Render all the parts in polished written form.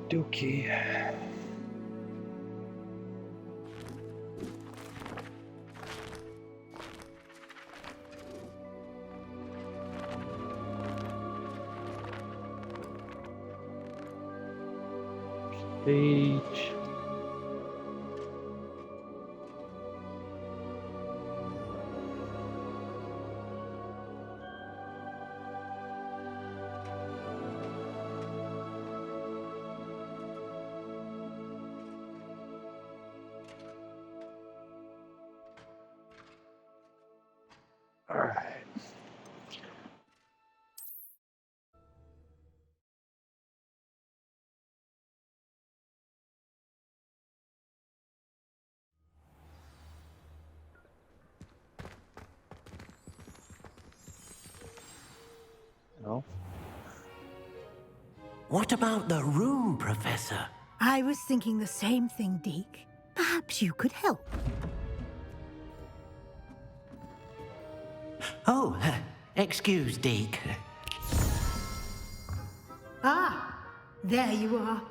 Dookie. Page. All right. No. What about the room, Professor? I was thinking the same thing, Deke. Perhaps you could help. Oh, excuse, Deke. Ah, there you are.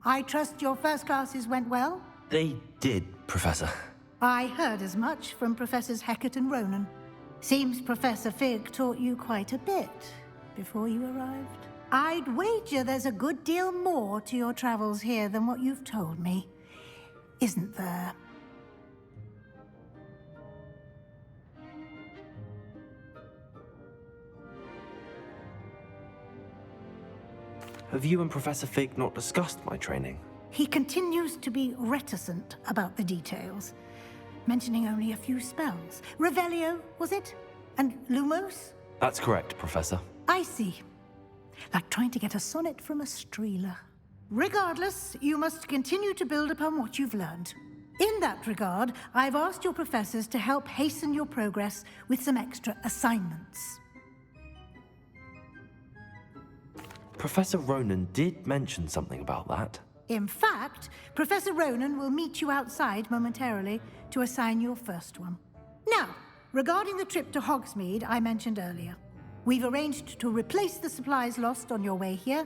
I trust your first classes went well? They did, Professor. I heard as much from Professors Hecat and Ronan. Seems Professor Fig taught you quite a bit before you arrived. I'd wager there's a good deal more to your travels here than what you've told me. Isn't there? Have you and Professor Fig not discussed my training? He continues to be reticent about the details, mentioning only a few spells. Revelio, was it? And Lumos? That's correct, Professor. I see. Like trying to get a sonnet from a streeler. Regardless, you must continue to build upon what you've learned. In that regard, I've asked your professors to help hasten your progress with some extra assignments. Professor Ronan did mention something about that. In fact, Professor Ronan will meet you outside momentarily to assign your first one. Now, regarding the trip to Hogsmeade I mentioned earlier, we've arranged to replace the supplies lost on your way here,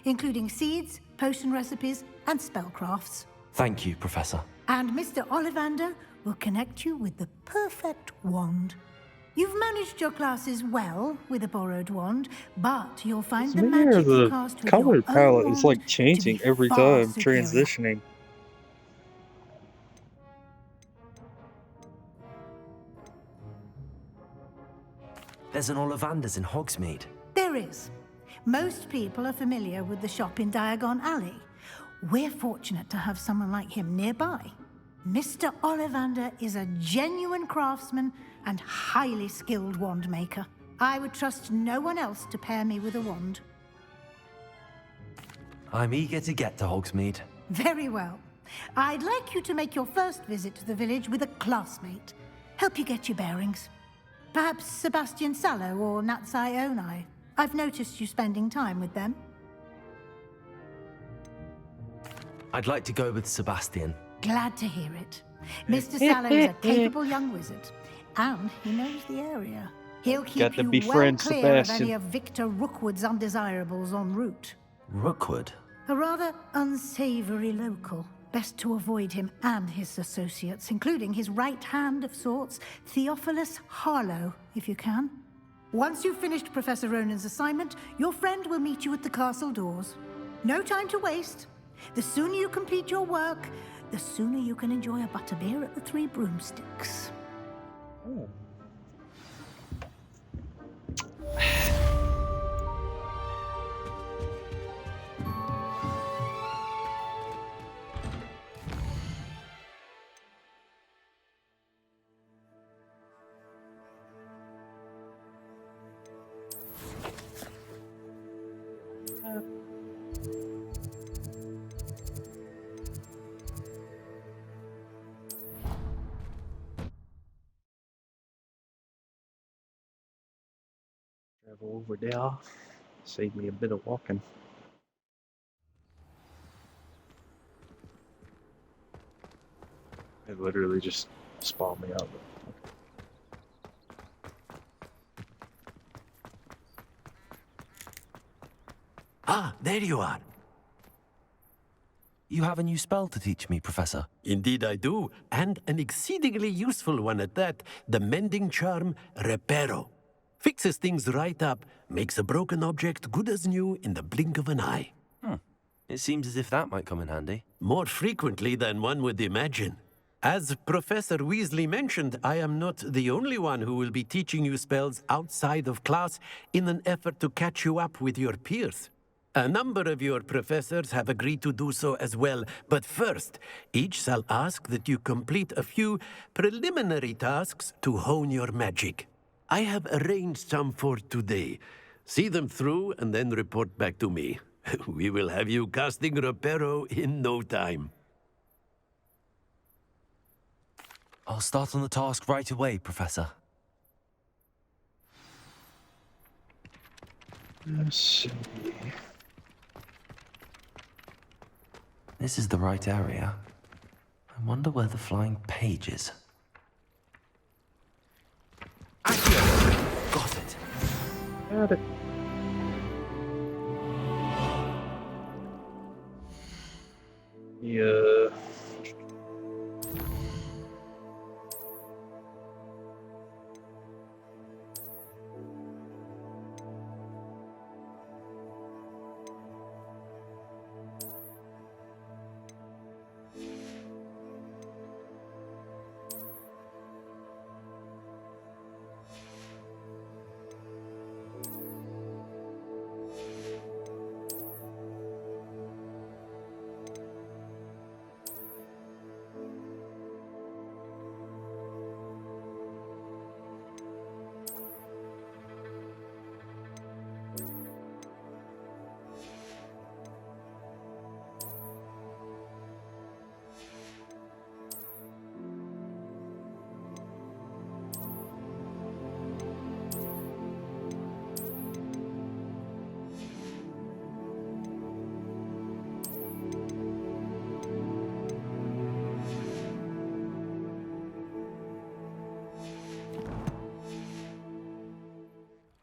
including seeds, potion recipes, and spellcrafts. Thank you, Professor. And Mr. Ollivander will connect you with the perfect wand. You've managed your classes well with a borrowed wand, but you'll find the magic you cast with your color own palette is like wand changing to be every far time, superior. transitioning. There's an Ollivander's in Hogsmeade. There is. Most people are familiar with the shop in Diagon Alley. We're fortunate to have someone like him nearby. Mr. Ollivander is a genuine craftsman and highly skilled wand maker. I would trust no one else to pair me with a wand. I'm eager to get to Hogsmeade. Very well. I'd like you to make your first visit to the village with a classmate. Help you get your bearings. Perhaps Sebastian Sallow or Natsai Onai. I've noticed you spending time with them. I'd like to go with Sebastian. Glad to hear it. Mr. Sallow is a capable young wizard, and he knows the area. He'll keep you well clear of any of Victor Rookwood's undesirables en route. Rookwood? A rather unsavory local. Best to avoid him and his associates, including his right hand of sorts, Theophilus Harlow, if you can. Once you've finished Professor Ronan's assignment, your friend will meet you at the castle doors. No time to waste. The sooner you complete your work, the sooner you can enjoy a butterbeer at the Three Broomsticks. Oh. Travel over there, save me a bit of walking. It literally just spawned me out. Ah, there you are. You have a new spell to teach me, Professor. Indeed I do, and an exceedingly useful one at that. The mending charm, Reparo. Fixes things right up, makes a broken object good as new in the blink of an eye. It seems as if that might come in handy. More frequently than one would imagine. As Professor Weasley mentioned, I am not the only one who will be teaching you spells outside of class in an effort to catch you up with your peers. A number of your professors have agreed to do so as well, but first, each shall ask that you complete a few preliminary tasks to hone your magic. I have arranged some for today. See them through and then report back to me. We will have you casting Reparo in no time. I'll start on the task right away, Professor. Let's see. This is the right area. I wonder where the flying page is. Got it. Got it. Yeah.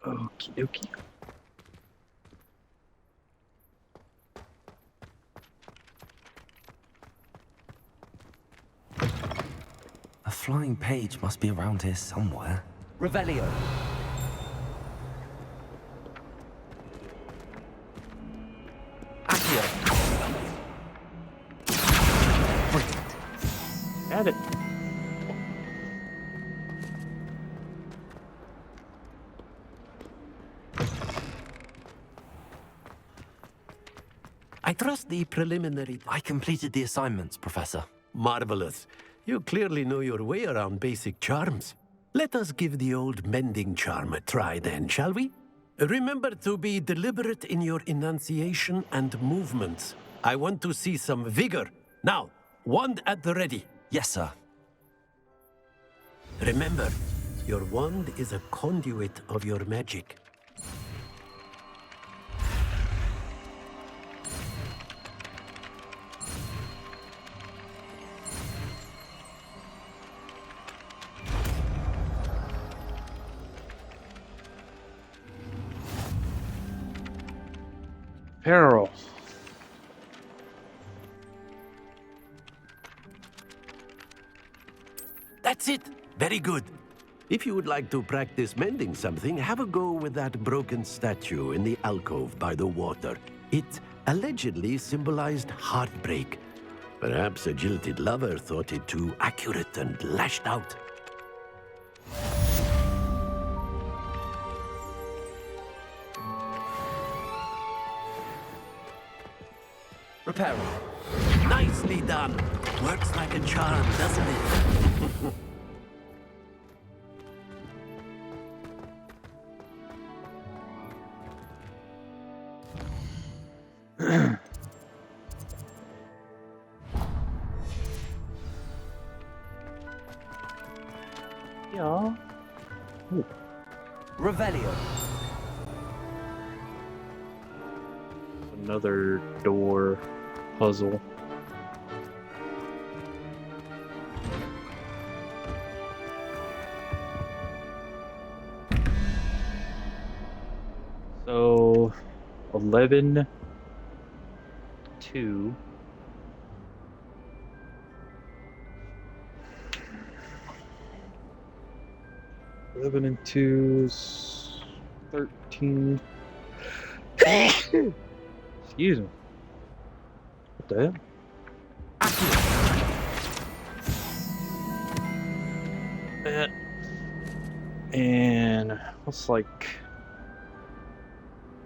Okie dokie. A flying page must be around here somewhere. Revelio. Accio. Brilliant. Got it. I trust the preliminary... I completed the assignments, Professor. Marvelous. You clearly know your way around basic charms. Let us give the old mending charm a try then, shall we? Remember to be deliberate in your enunciation and movements. I want to see some vigor. Now, wand at the ready. Yes, sir. Remember, your wand is a conduit of your magic. Peril. That's it. Very good. If you would like to practice mending something, have a go with that broken statue in the alcove by the water. It allegedly symbolized heartbreak. Perhaps a jilted lover thought it too accurate and lashed out. Reparo. Nicely done. Works like a charm, doesn't it? Yeah. Ooh. Revelio. Another door puzzle. So 11 2. Eleven and 2 is 13. Excuse me. What the hell? That. And what's like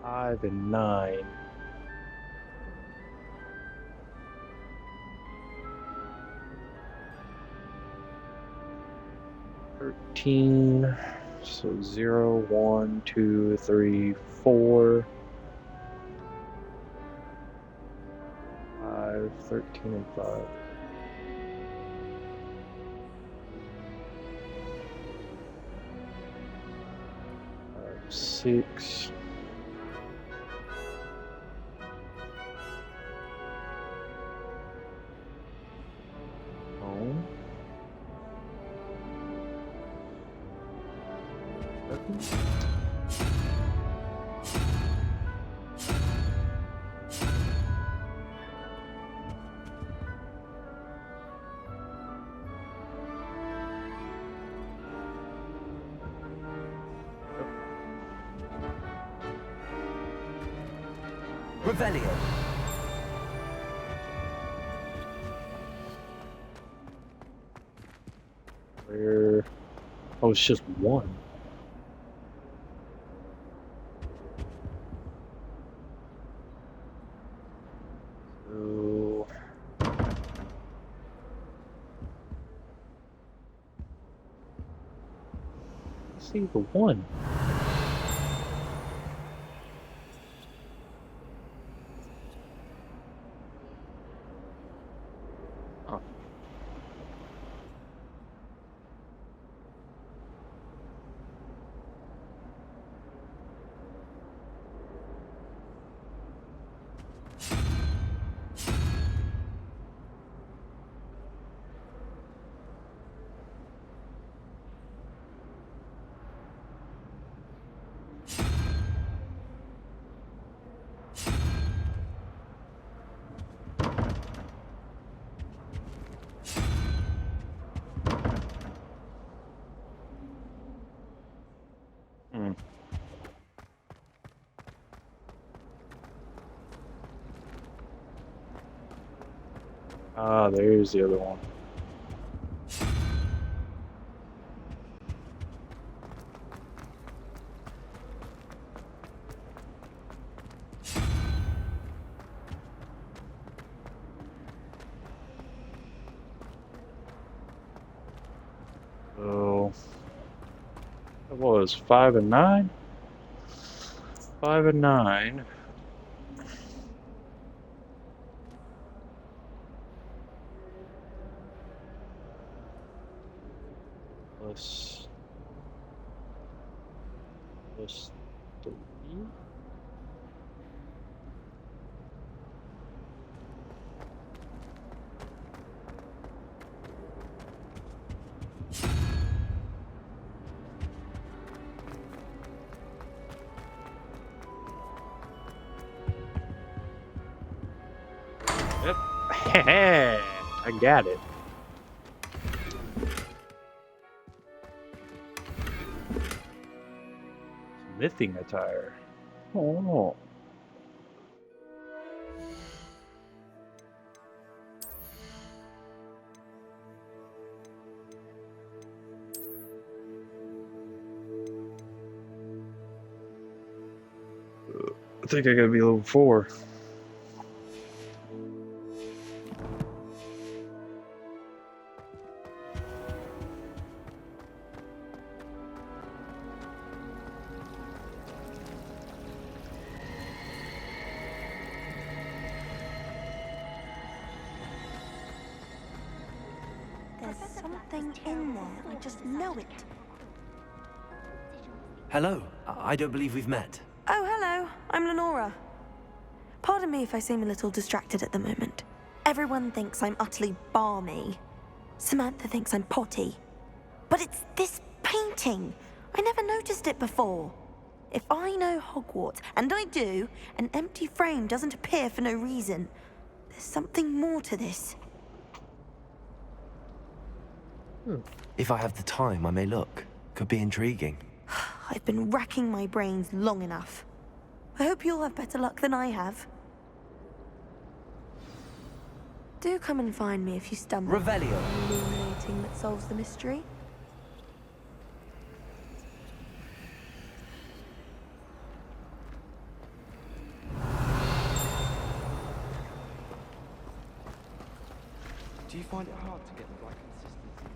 5 and 9? So 0, 1, 2, 3, 4, 5, 13 and 5. 6. Oh. 7. Revelio. Where? Oh, it's just 1. So see the 1. Ah, there's the other one. So it was 5 and 9. 5 and 9. Plus 3. Yep. I got it. Smithing attire. Oh. I think I gotta be level 4. There's something in there. I just know it. Hello. I don't believe we've met. Oh, hello. I'm Lenora. Pardon me if I seem a little distracted at the moment. Everyone thinks I'm utterly balmy. Samantha thinks I'm potty. But it's this painting. I never noticed it before. If I know Hogwarts, and I do, an empty frame doesn't appear for no reason. There's something more to this. If I have the time, I may look. Could be intriguing. I've been racking my brains long enough. I hope you'll have better luck than I have. Do come and find me if you stumble. Revelio. Illuminating that solves the mystery. Do you find it hard to get the right consistency?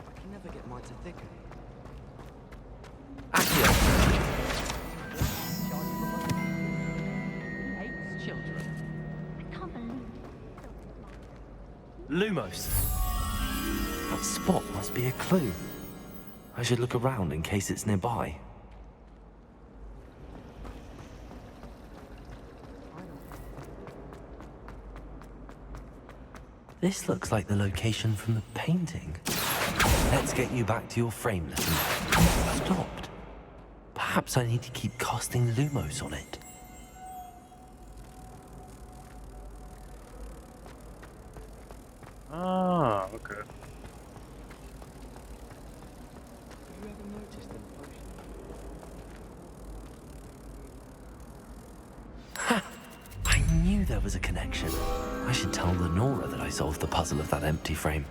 I can never get mine to thicken. Hates children. I can't believe Lumos. That spot must be a clue. I should look around in case it's nearby. This looks like the location from the painting. Let's get you back to your frame, little man. Stopped. Perhaps I need to keep casting Lumos on it. Ah, okay. Have you ever noticed in potion? Ha! I knew there was a connection. I should tell Lenora that I solved the puzzle of that empty frame.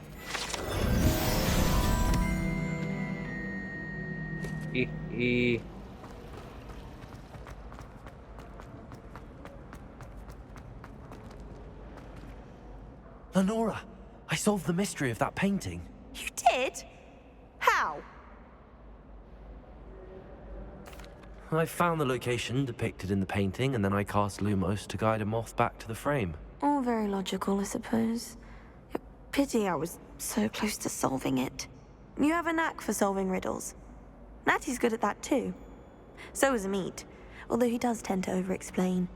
Lenora, I solved the mystery of that painting. You did? How? I found the location depicted in the painting, and then I cast Lumos to guide a moth back to the frame. All very logical, I suppose. Pity I was so close to solving it. You have a knack for solving riddles. Natty's good at that too. So is Amit, although he does tend to over-explain.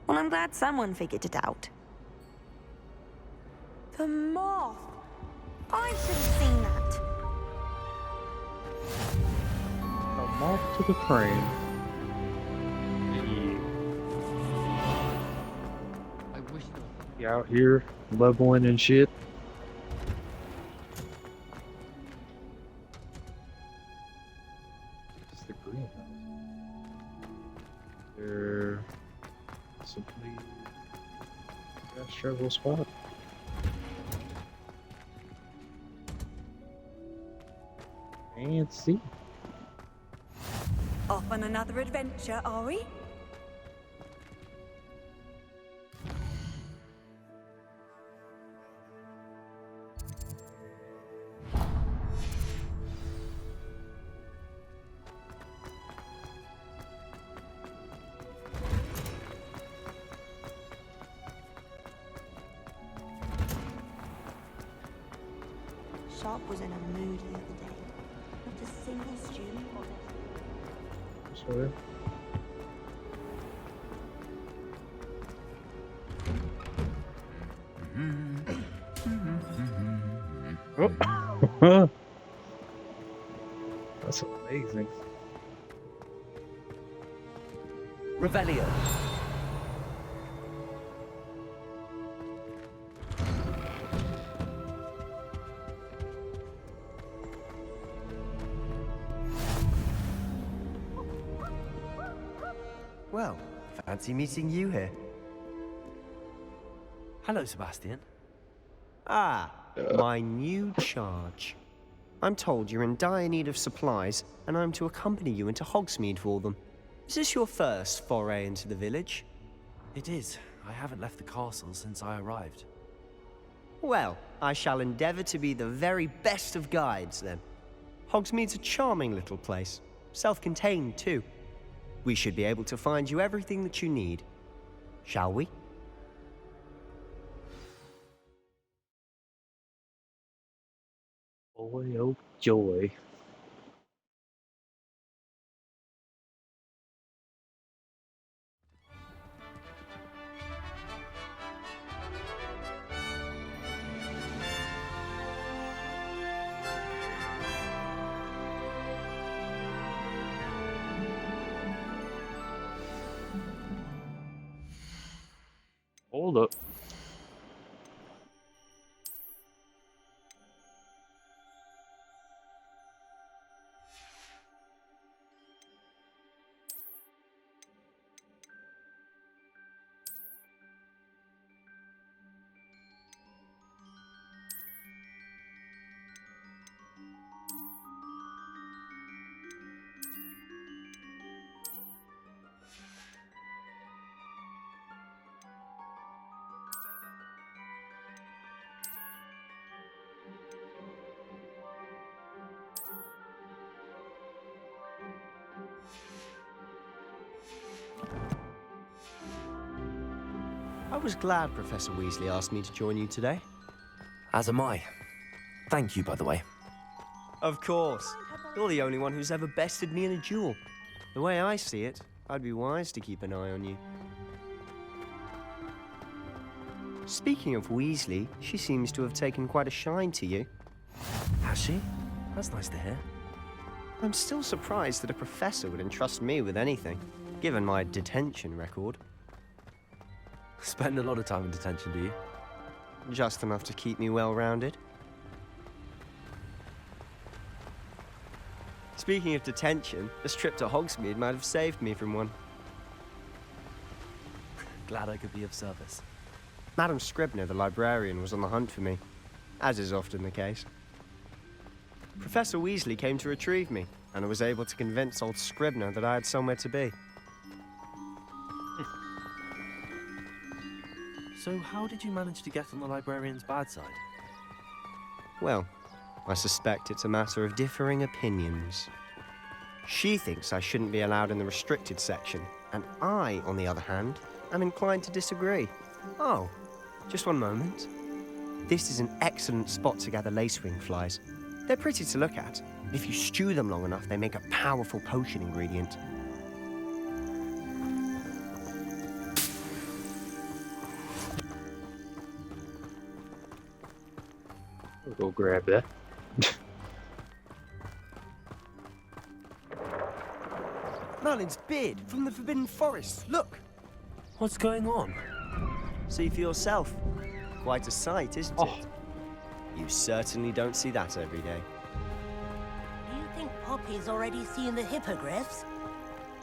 Well, I'm glad someone figured it out. The moth! I should have seen that. A moth to the frame. I wish that You out here leveling and shit. It's the greenhouse. There simply fast travel spot. Fancy. Off on another adventure, are we? Sharp was in a mood the other day. Not a single student bothered. Sorry. Oh. That's amazing. Revelio. Well, fancy meeting you here. Hello, Sebastian. Ah, my new charge. I'm told you're in dire need of supplies, and I'm to accompany you into Hogsmeade for them. Is this your first foray into the village? It is. I haven't left the castle since I arrived. Well, I shall endeavor to be the very best of guides, then. Hogsmeade's a charming little place. Self-contained, too. We should be able to find you everything that you need. Shall we? Boy, oh joy. Hold up. I was glad Professor Weasley asked me to join you today. As am I. Thank you, by the way. Of course. You're the only one who's ever bested me in a duel. The way I see it, I'd be wise to keep an eye on you. Speaking of Weasley, she seems to have taken quite a shine to you. Has she? That's nice to hear. I'm still surprised that a professor would entrust me with anything, given my detention record. Spend a lot of time in detention, do you? Just enough to keep me well-rounded. Speaking of detention, this trip to Hogsmeade might have saved me from one. Glad I could be of service. Madam Scribner, the librarian, was on the hunt for me, as is often the case. Professor Weasley came to retrieve me, and I was able to convince old Scribner that I had somewhere to be. So how did you manage to get on the librarian's bad side? Well, I suspect it's a matter of differing opinions. She thinks I shouldn't be allowed in the restricted section, and I, on the other hand, am inclined to disagree. Oh, just one moment. This is an excellent spot to gather lacewing flies. They're pretty to look at. If you stew them long enough, they make a powerful potion ingredient. I'll go grab that. Merlin's beard from the Forbidden Forest. Look! What's going on? See for yourself. Quite a sight, isn't Oh. it? You certainly don't see that every day. Do you think Poppy's already seen the hippogriffs?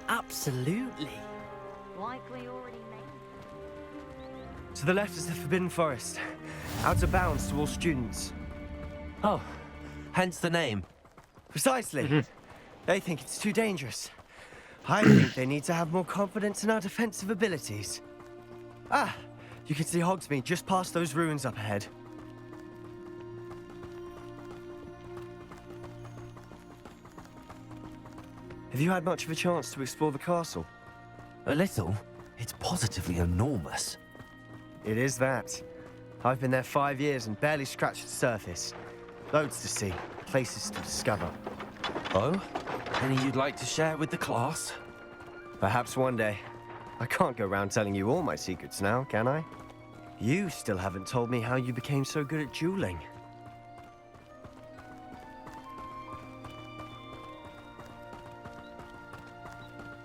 Absolutely. Likely already made. To the left is the Forbidden Forest. Out of bounds to all students. Oh, hence the name. Precisely. They think it's too dangerous. I think they need to have more confidence in our defensive abilities. Ah, you can see Hogsmeade just past those ruins up ahead. Have you had much of a chance to explore the castle? A little. It's positively enormous. It is that. I've been there 5 years and barely scratched the surface. Loads to see, places to discover. Oh? Any you'd like to share with the class? Perhaps one day. I can't go around telling you all my secrets now, can I? You still haven't told me how you became so good at dueling.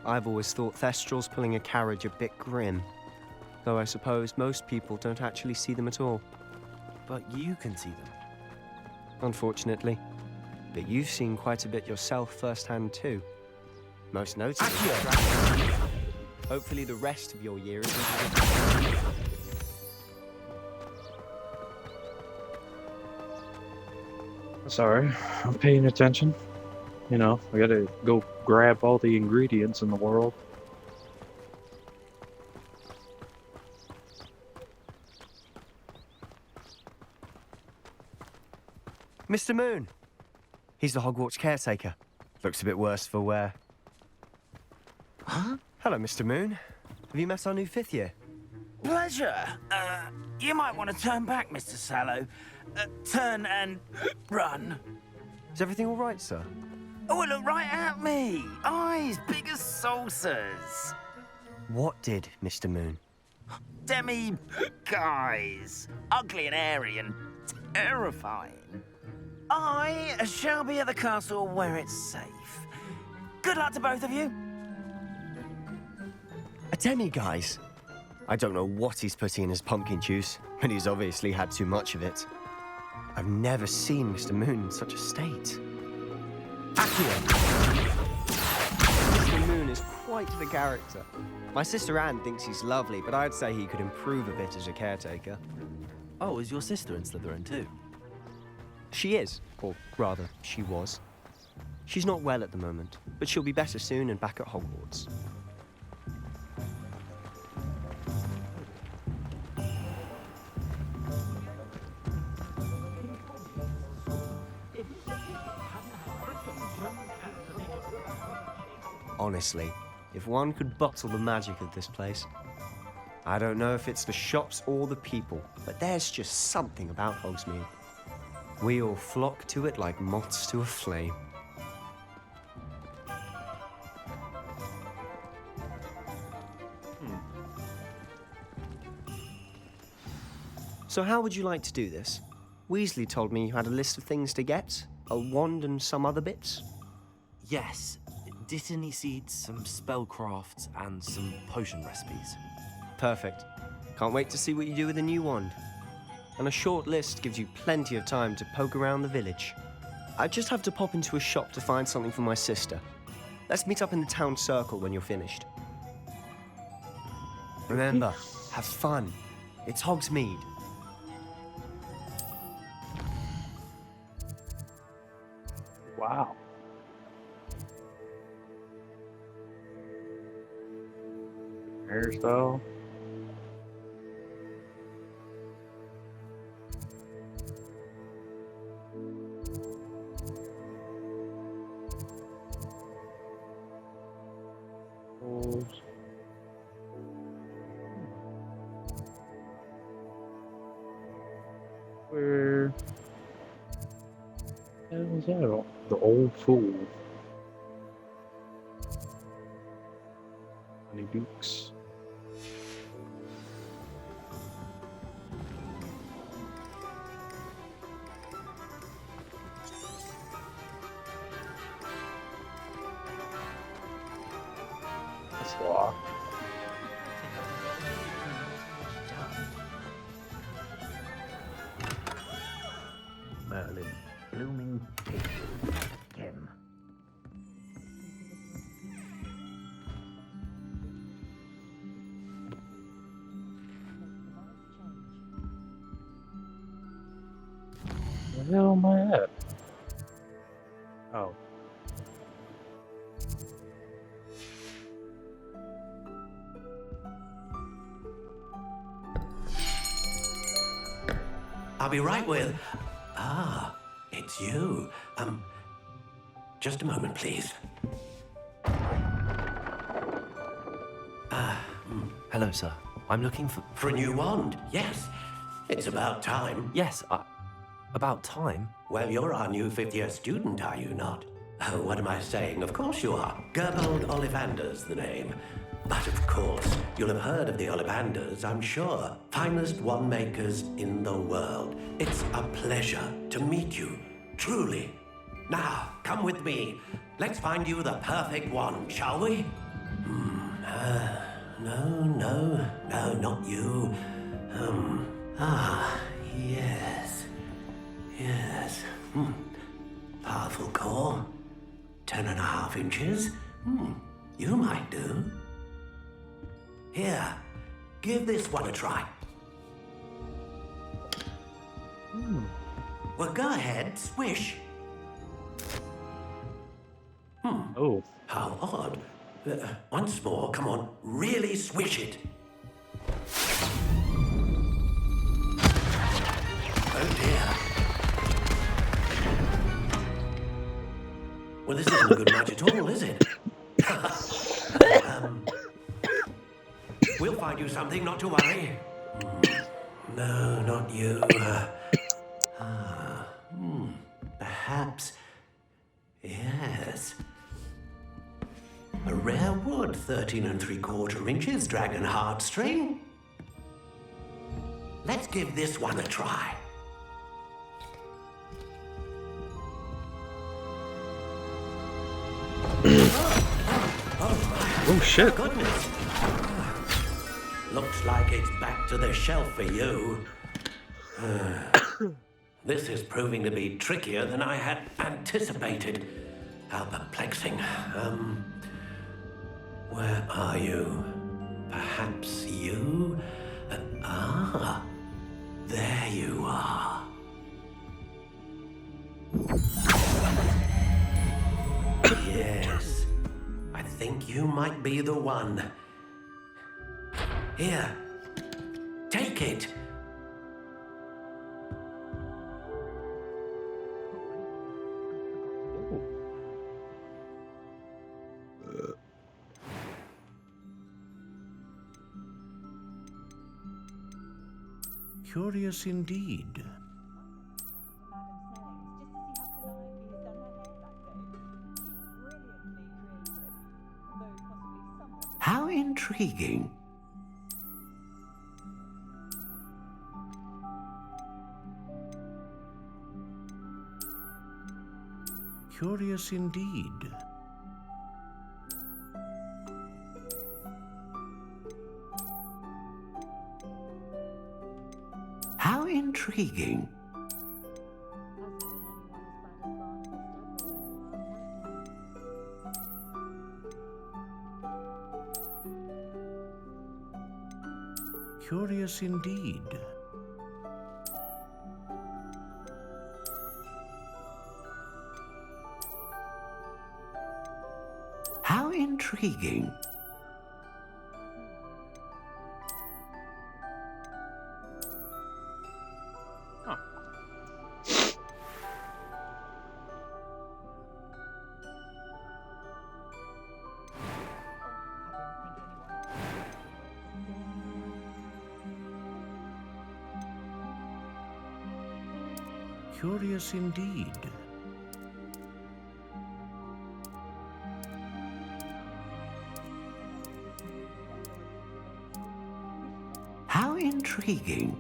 I've always thought Thestrals pulling a carriage a bit grim. Though I suppose most people don't actually see them at all. But you can see them. Unfortunately. But you've seen quite a bit yourself firsthand too. Most notably. Hopefully the rest of your year is Sorry, I'm paying attention. You know, I gotta go grab all the ingredients in the world. Mr. Moon. He's the Hogwarts caretaker. Looks a bit worse for wear. Huh? Hello, Mr. Moon. Have you met our new 5th year? Pleasure. You might want to turn back, Mr. Sallow. Turn and run. Is everything all right, sir? Oh, look right at me. Eyes big as saucers. What did, Mr. Moon? Demi guys. Ugly and airy and terrifying. I shall be at the castle where it's safe. Good luck to both of you. A demi-guise? I don't know what he's putting in his pumpkin juice, but he's obviously had too much of it. I've never seen Mr. Moon in such a state. Accio! Mr. Moon is quite the character. My sister Anne thinks he's lovely, but I'd say he could improve a bit as a caretaker. Oh, is your sister in Slytherin too? She is, or rather, she was. She's not well at the moment, but she'll be better soon and back at Hogwarts. Honestly, if one could bottle the magic of this place. I don't know if it's the shops or the people, but there's just something about Hogsmeade. We all flock to it like moths to a flame. So how would you like to do this? Weasley told me you had a list of things to get, a wand and some other bits. Yes. Dittany seeds, some spellcrafts, and some potion recipes. Perfect. Can't wait to see what you do with the new wand. And a short list gives you plenty of time to poke around the village. I just have to pop into a shop to find something for my sister. Let's meet up in the town circle when you're finished. Remember, have fun. It's Hogsmeade. Wow. Hairstyle. Where the hell is that? The Old Fool. Honey Dukes. That's locked. Merlin, blooming Kim. Where the hell am I at? Oh. I'll be right with... Ah, it's you. Just a moment, please. Hello, sir. I'm looking for... For a new wand, yes. It's about time. Yes, about time? Well, you're our new fifth-year student, are you not? Oh, what am I saying? Of course you are. Gerbold Ollivander's the name. But of course, you'll have heard of the Ollivanders, I'm sure. Finest wand makers in the world. It's a pleasure to meet you, truly. Now, come with me. Let's find you the perfect wand, shall we? No, not you. Yes. Powerful core. 10.5 inches. You might do. Here, give this one a try. Well, go ahead, swish. Oh. How odd. Once more, come on, really swish it. Oh dear. Well, this isn't a good match at all, is it? We'll find you something, not to worry. No, not you. Perhaps. Yes. A rare wood, 13 3/4 inches, dragon heartstring. Let's give this one a try. Oh shit. Goodness. Looks like it's back to the shelf for you. This is proving to be trickier than I had anticipated. How perplexing. Where are you? Perhaps you? There you are. Yes, I think you might be the one. Here, take it. Curious indeed. How intriguing. Curious indeed. How intriguing. Curious indeed. How intriguing. Curious indeed. How intriguing.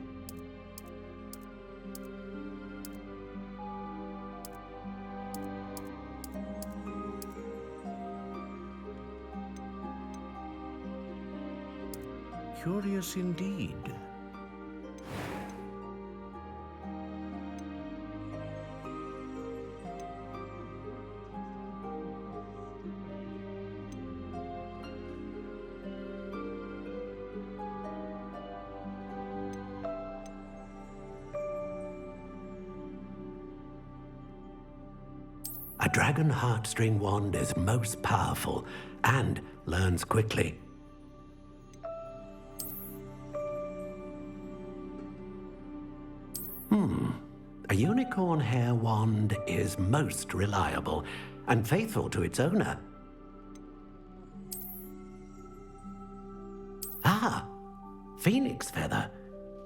Curious indeed. A dragon heartstring wand is most powerful and learns quickly. A unicorn hair wand is most reliable and faithful to its owner. Phoenix feather.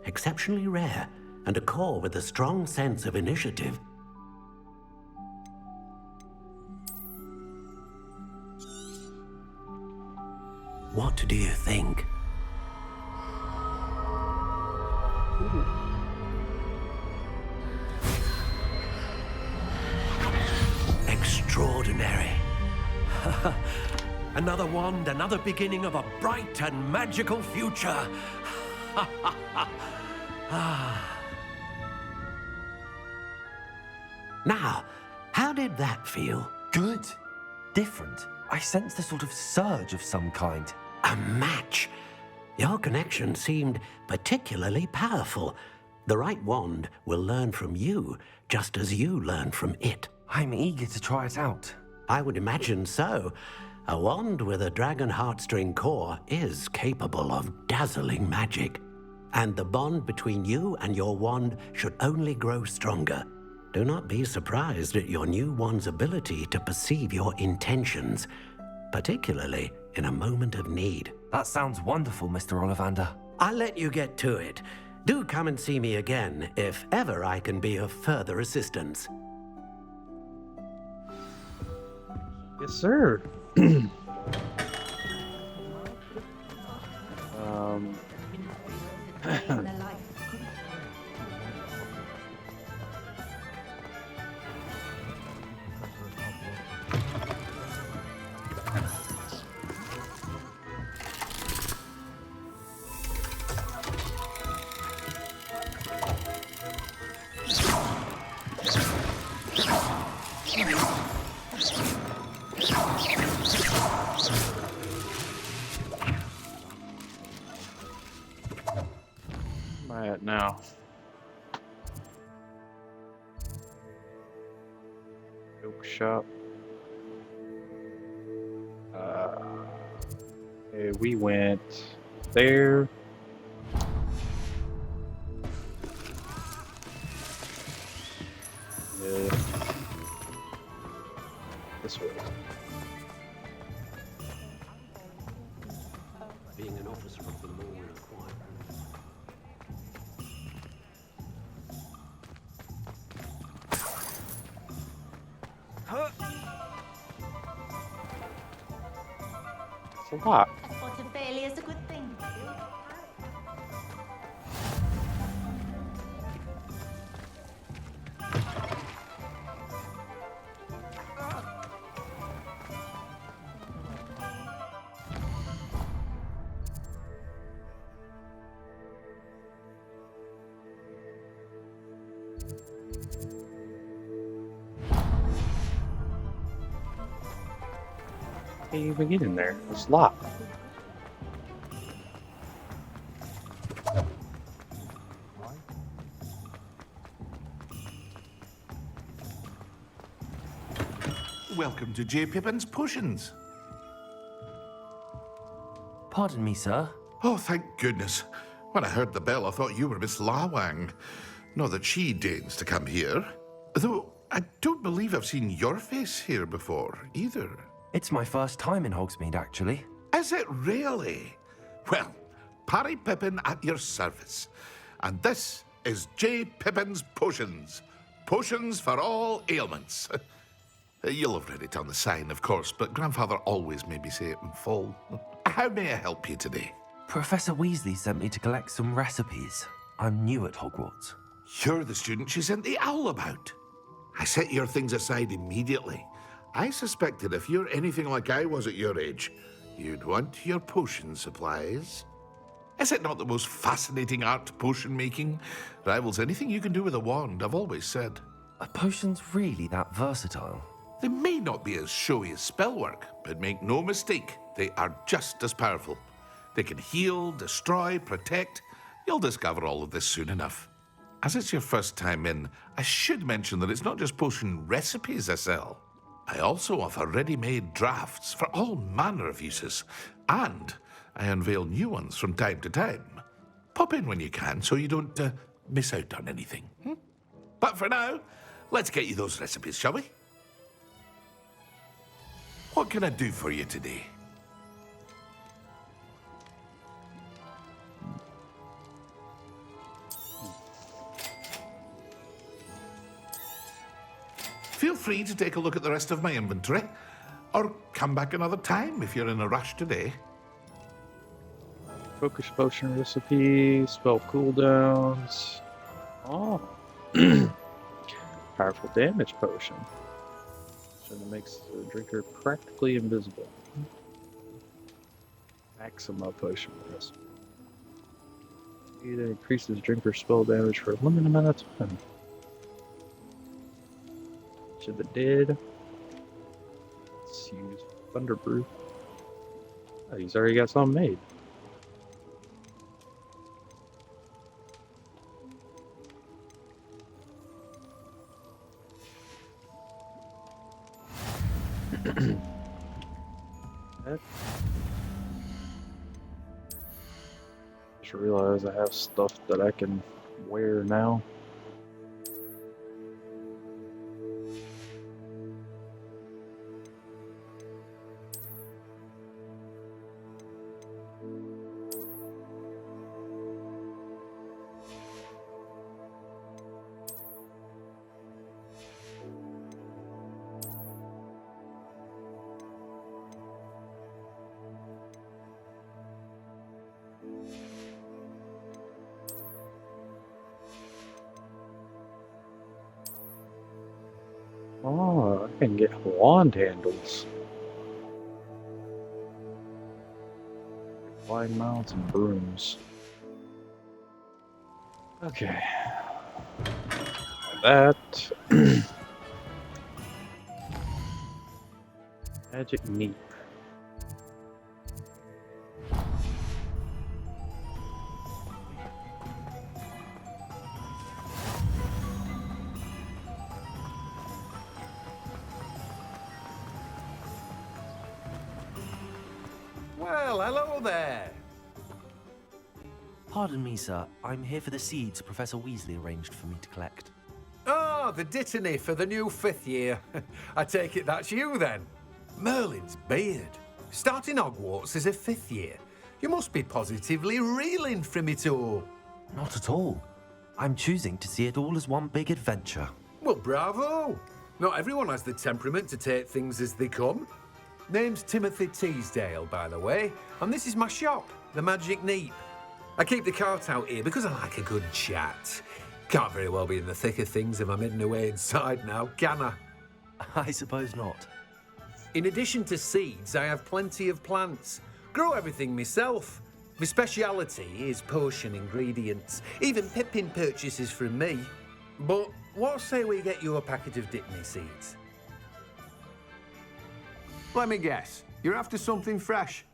Exceptionally rare and a core with a strong sense of initiative. What do you think? Extraordinary. Another wand, another beginning of a bright and magical future. Now, how did that feel? Good. Different. I sensed a sort of surge of some kind. A match. Your connection seemed particularly powerful. The right wand will learn from you, just as you learn from it. I'm eager to try it out. I would imagine so. A wand with a dragon heartstring core is capable of dazzling magic. And the bond between you and your wand should only grow stronger. Do not be surprised at your new wand's ability to perceive your intentions, particularly in a moment of need. That sounds wonderful, Mr. Ollivander. I'll let you get to it. Do come and see me again if ever I can be of further assistance. Yes, sir. now? Joke shop. Okay, we went there. Yeah. This way. Being an officer of the law in a quiet room. It's a lot. A spot of failure is a good thing. Can't even get in there. It's locked. Welcome to J. Pippin's Potions. Pardon me, sir. Oh, thank goodness. When I heard the bell, I thought you were Miss Lawang. Not that she deigns to come here. Though, I don't believe I've seen your face here before, either. It's my first time in Hogsmeade, actually. Is it really? Well, Parry Pippin at your service. And this is J. Pippin's Potions. Potions for all ailments. You'll have read it on the sign, of course, but Grandfather always made me say it in full. How may I help you today? Professor Weasley sent me to collect some recipes. I'm new at Hogwarts. You're the student she sent the owl about. I set your things aside immediately. I suspected if you're anything like I was at your age, you'd want your potion supplies. Is it not the most fascinating art, potion making? Rivals anything you can do with a wand, I've always said. Are potions really that versatile? They may not be as showy as spellwork, but make no mistake, they are just as powerful. They can heal, destroy, protect. You'll discover all of this soon enough. As it's your first time in, I should mention that it's not just potion recipes I sell. I also offer ready-made drafts for all manner of uses, and I unveil new ones from time to time. Pop in when you can so you don't miss out on anything. But for now, let's get you those recipes, shall we? What can I do for you today? Feel free to take a look at the rest of my inventory, or come back another time if you're in a rush today. Focus potion recipe, spell cooldowns. Oh. Powerful damage potion. So it makes the drinker practically invisible. Maxima potion recipe. It increases drinker spell damage for a limited amount of time. Should the dead. Let's use Thunderbrew. Oh, he's already got something made. Just realized I have stuff that I can wear now. Oh, I can get wand handles. Wide mounts and brooms. Okay. That. Magic neat. Well, hello there. Pardon me, sir. I'm here for the seeds Professor Weasley arranged for me to collect. Oh, the dittany for the new 5th year. I take it that's you then. Merlin's beard. Starting Hogwarts as a 5th year. You must be positively reeling from it all. Not at all. I'm choosing to see it all as one big adventure. Well, bravo. Not everyone has the temperament to take things as they come. Name's Timothy Teasdale, by the way, and this is my shop, the Magic Neep. I keep the cart out here because I like a good chat. Can't very well be in the thick of things if I'm hidden away inside now, can I? I suppose not. In addition to seeds, I have plenty of plants. Grow everything myself. My speciality is potion ingredients. Even Pippin purchases from me. But what say we get you a packet of Dittany seeds? Let me guess. You're after something fresh.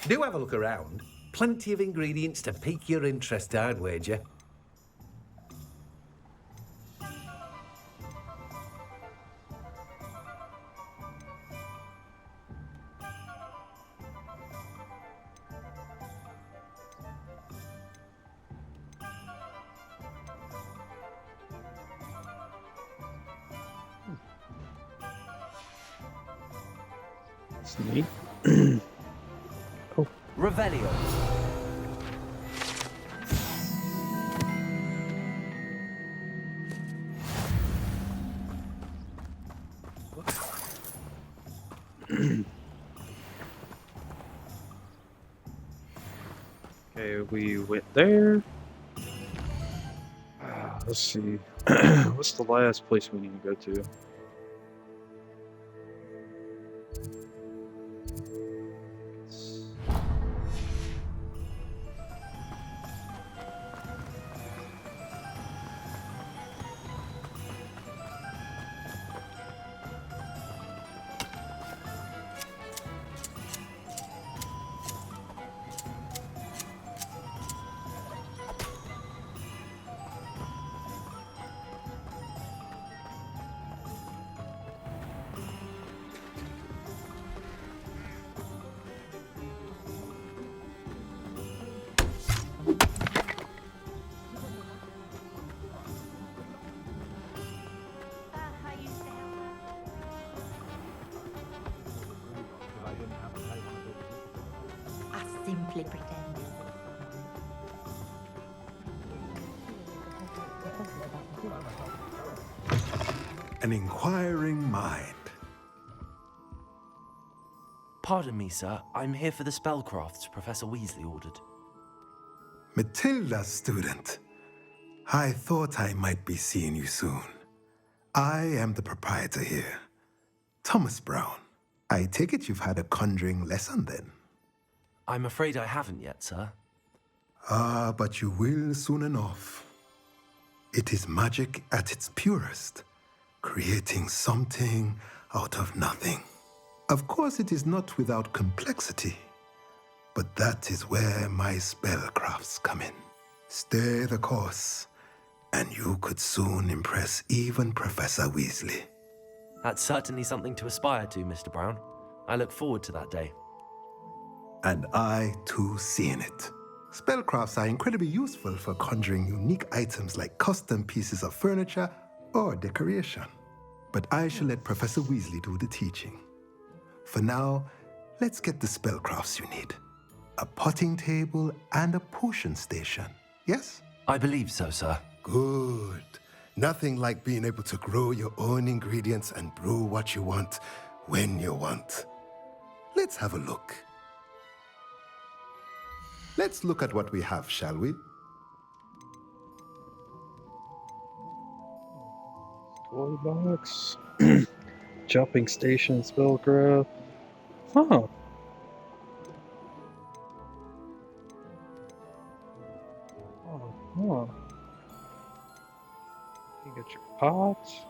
Do have a look around. Plenty of ingredients to pique your interest, I'd wager. That's neat. Revelio. Okay, we went there. Let's see. What's the last place we need to go to? I simply pretended. An inquiring mind. Pardon me, sir. I'm here for the spellcrafts Professor Weasley ordered. Matilda, student. I thought I might be seeing you soon. I am the proprietor here, Thomas Brown. I take it you've had a conjuring lesson then? I'm afraid I haven't yet, sir. Ah, but you will soon enough. It is magic at its purest, creating something out of nothing. Of course, it is not without complexity, but that is where my spellcrafts come in. Stay the course, and you could soon impress even Professor Weasley. That's certainly something to aspire to, Mr. Brown. I look forward to that day. And I, too, seeing it. Spellcrafts are incredibly useful for conjuring unique items like custom pieces of furniture or decoration. But I shall let Professor Weasley do the teaching. For now, let's get the spellcrafts you need. A potting table and a potion station, yes? I believe so, sir. Good. Nothing like being able to grow your own ingredients and brew what you want when you want. Let's have a look. Let's look at what we have, shall we? Toy box. Jumping station, spellcraft. Huh. Oh. You get your pots.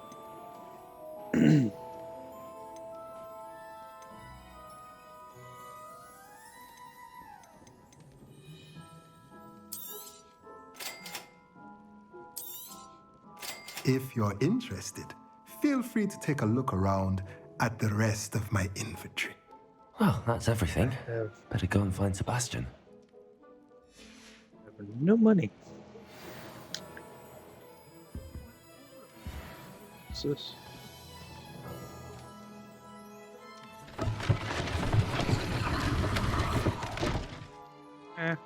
If you're interested, feel free to take a look around at the rest of my infantry. Well, that's everything. Better go and find Sebastian. I have no money. What's this? Eh.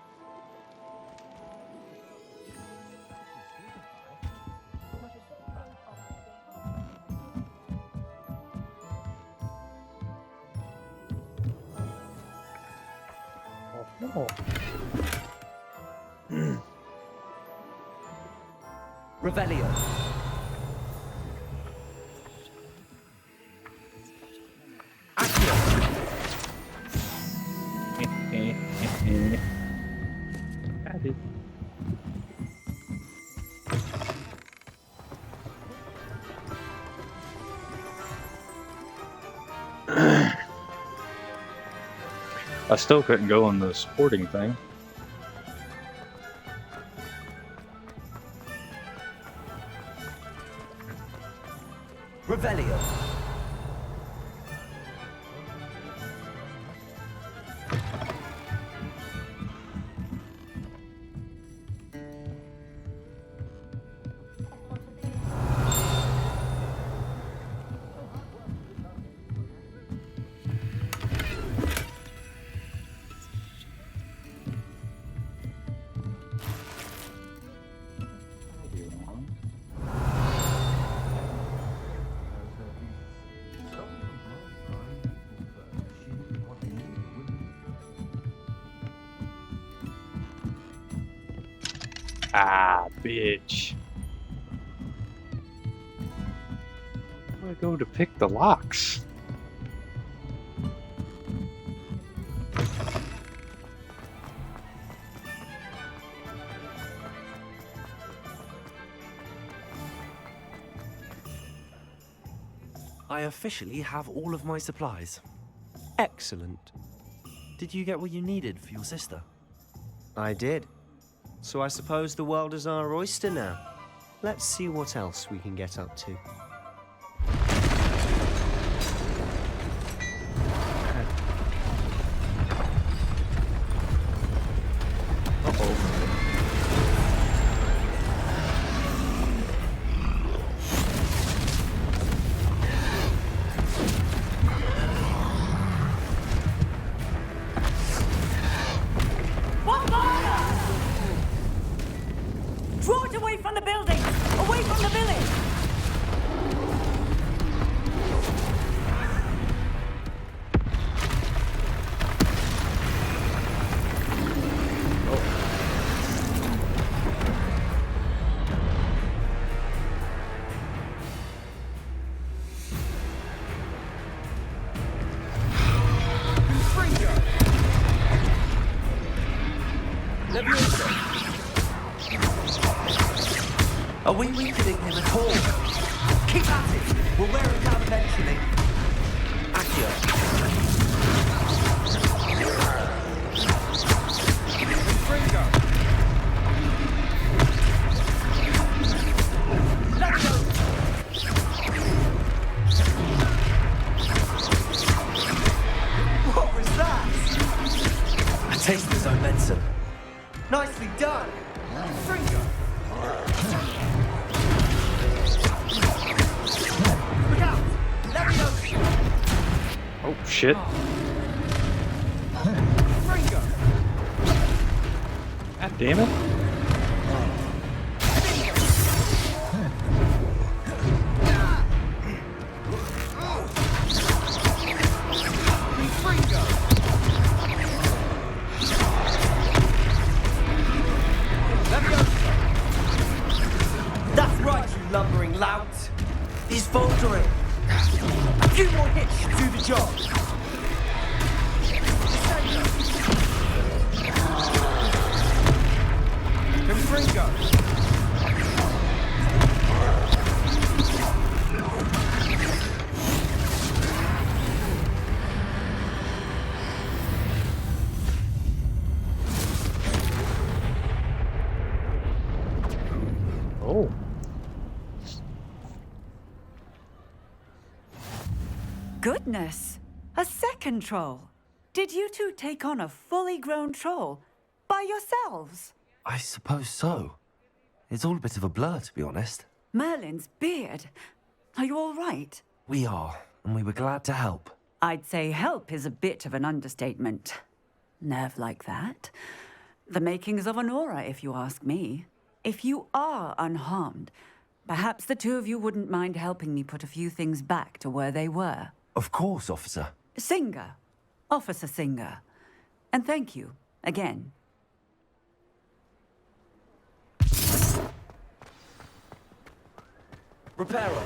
Oh. Revelio. Added. I still couldn't go on the sporting thing. Revelio. Ah, bitch. I go to pick the locks. I officially have all of my supplies. Excellent. Did you get what you needed for your sister? I did. So I suppose the world is our oyster now. Let's see what else we can get up to. Draw it away from the building! Away from the village! Are we weakening him at all? Keep at it! We'll wear him down eventually. Accio. Fringo. Let's go! What was that? A taste of his own medicine. Nicely done! Fringo. Oh shit. God damn it. That's right, you lumbering lout. He's faltering. A few more hits should do the job. Confringo. Oh. Goodness! A second troll! Did you two take on a fully grown troll? By yourselves? I suppose so. It's all a bit of a blur, to be honest. Merlin's beard. Are you all right? We are, and we were glad to help. I'd say help is a bit of an understatement. Nerve like that. The makings of an aura, if you ask me. If you are unharmed, perhaps the two of you wouldn't mind helping me put a few things back to where they were. Of course, officer. Singer. Officer Singer. And thank you, again. Reparo.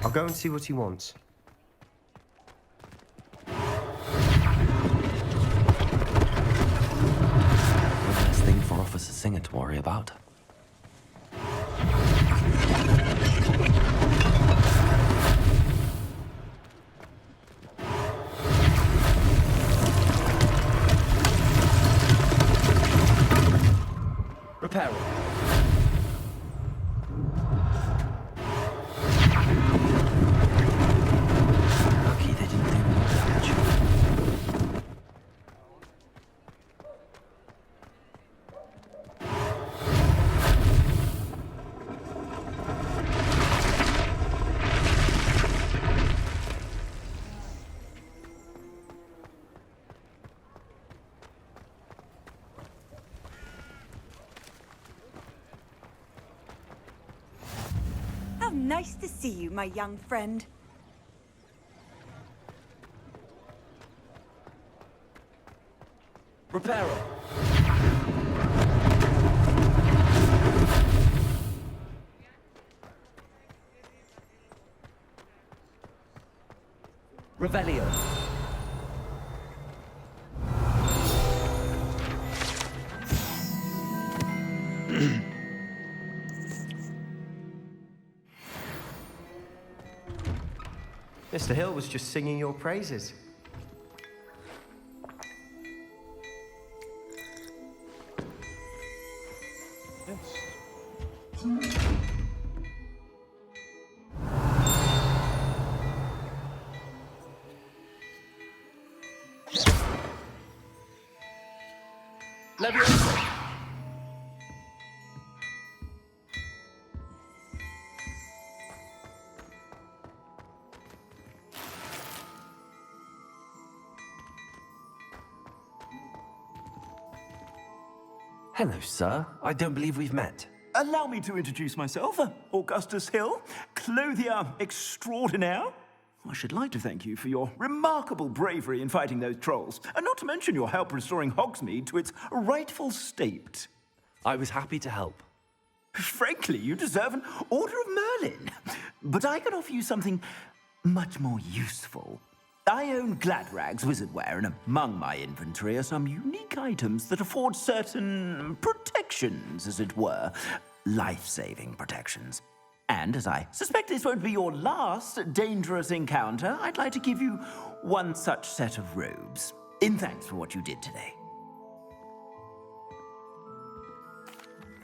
I'll go and see what he wants. One less thing for Officer Singer to worry about. Reparo. Lucky they didn't do more damage. How nice to see you, my young friend. Reparo. Revelio. Mr. Hill was just singing your praises. Leviosa. Hello, sir. I don't believe we've met. Allow me to introduce myself, Augustus Hill, clothier extraordinaire. I should like to thank you for your remarkable bravery in fighting those trolls, and not to mention your help restoring Hogsmeade to its rightful state. I was happy to help. Frankly, you deserve an Order of Merlin. But I can offer you something much more useful. I own Gladrag's wizardware, and among my inventory are some unique items that afford certain protections, as it were. Life-saving protections. And as I suspect this won't be your last dangerous encounter, I'd like to give you one such set of robes, in thanks for what you did today.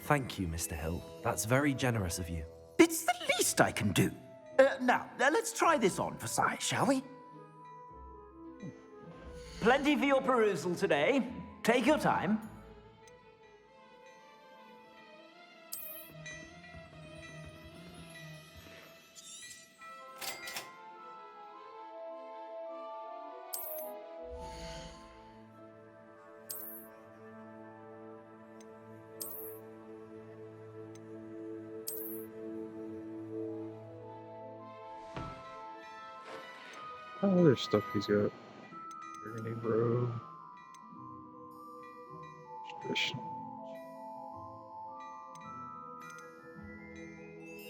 Thank you, Mr. Hill. That's very generous of you. It's the least I can do. Now, let's try this on for size, shall we? Plenty for your perusal today. Take your time. Oh, there's stuff he's got. Burgundy robe. Traditional.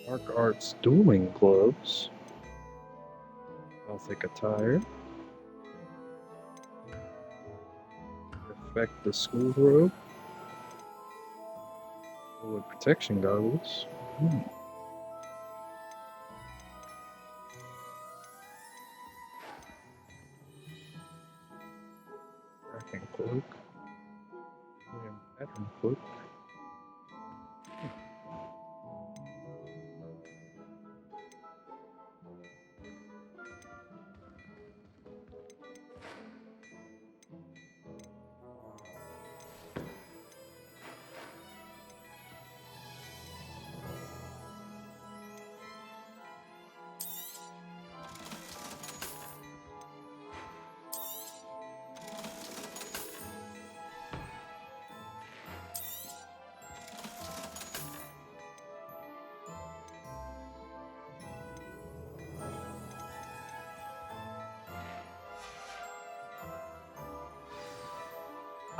Dark arts dueling gloves. Gothic attire. Perfect the school robe. Bullet protection goggles. Cracking cloak. William Pattern cloak.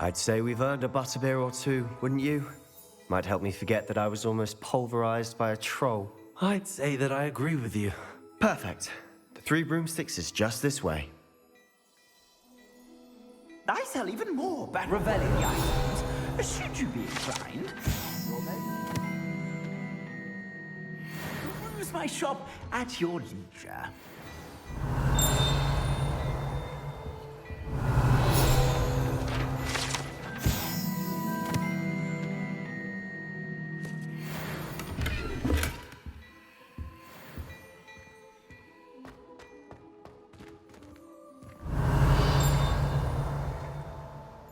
I'd say we've earned a butterbeer or two, wouldn't you? Might help me forget that I was almost pulverized by a troll. I'd say that I agree with you. Perfect. The Three Broomsticks is just this way. I sell even more bad Revelling items, should you be inclined. Use my shop at your leisure.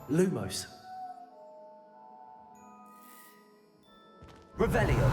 Lumos. Revelio.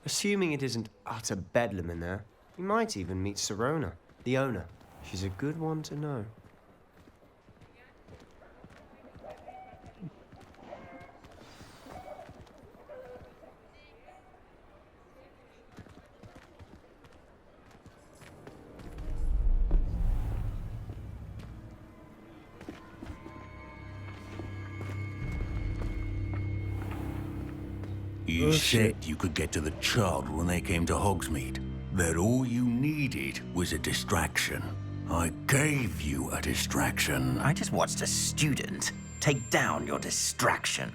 Assuming it isn't utter bedlam in there, you might even meet Sirona, the owner. She's a good one to know. You said you could get to the child when they came to Hogsmeade. That all you needed was a distraction. I gave you a distraction. I just watched a student take down your distraction.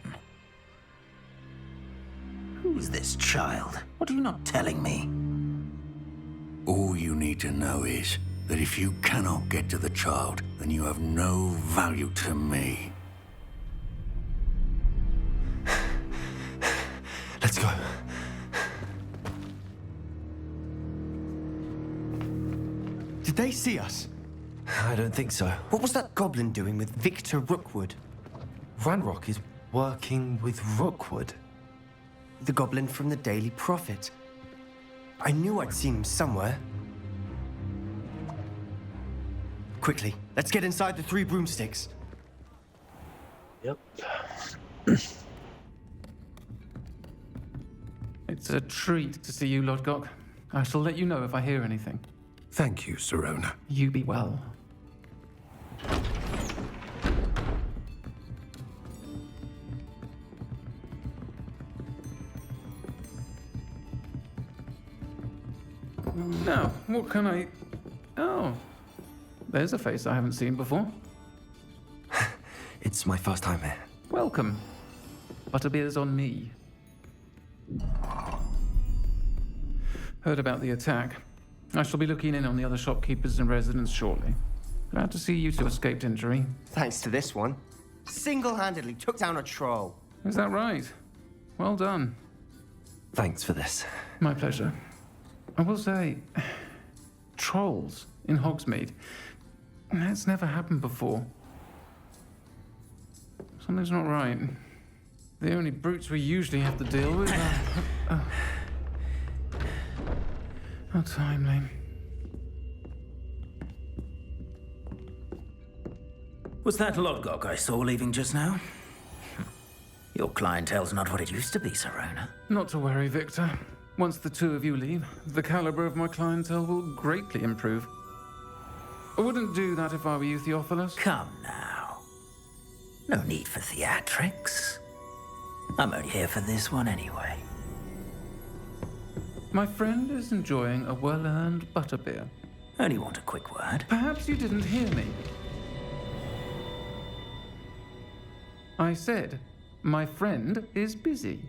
Who's this child? What are you not telling me? All you need to know is that if you cannot get to the child, then you have no value to me. Let's go. Did they see us? I don't think so. What was that goblin doing with Victor Rookwood? Ranrock is working with Rookwood. The goblin from the Daily Prophet. I knew I'd seen him somewhere. Quickly, let's get inside the Three Broomsticks. Yep. It's a treat to see you, Lodgok. I shall let you know if I hear anything. Thank you, Sirona. You be well. Now, what can I... Oh, there's a face I haven't seen before. It's my first time here. Welcome. Butterbeer's on me. Heard about the attack. I shall be looking in on the other shopkeepers and residents shortly. Glad to see you two escaped injury. Thanks to this one. Single-handedly took down a troll. Is that right? Well done. Thanks for this. My pleasure. I will say, trolls in Hogsmeade. That's never happened before. Something's not right. The only brutes we usually have to deal with are... How timely. Was that Lodgok I saw leaving just now? Your clientele's not what it used to be, Sirona. Not to worry, Victor. Once the two of you leave, the caliber of my clientele will greatly improve. I wouldn't do that if I were you, Theophilus. Come now. No need for theatrics. I'm only here for this one anyway. My friend is enjoying a well-earned butterbeer. Only want a quick word. Perhaps you didn't hear me. I said, my friend is busy.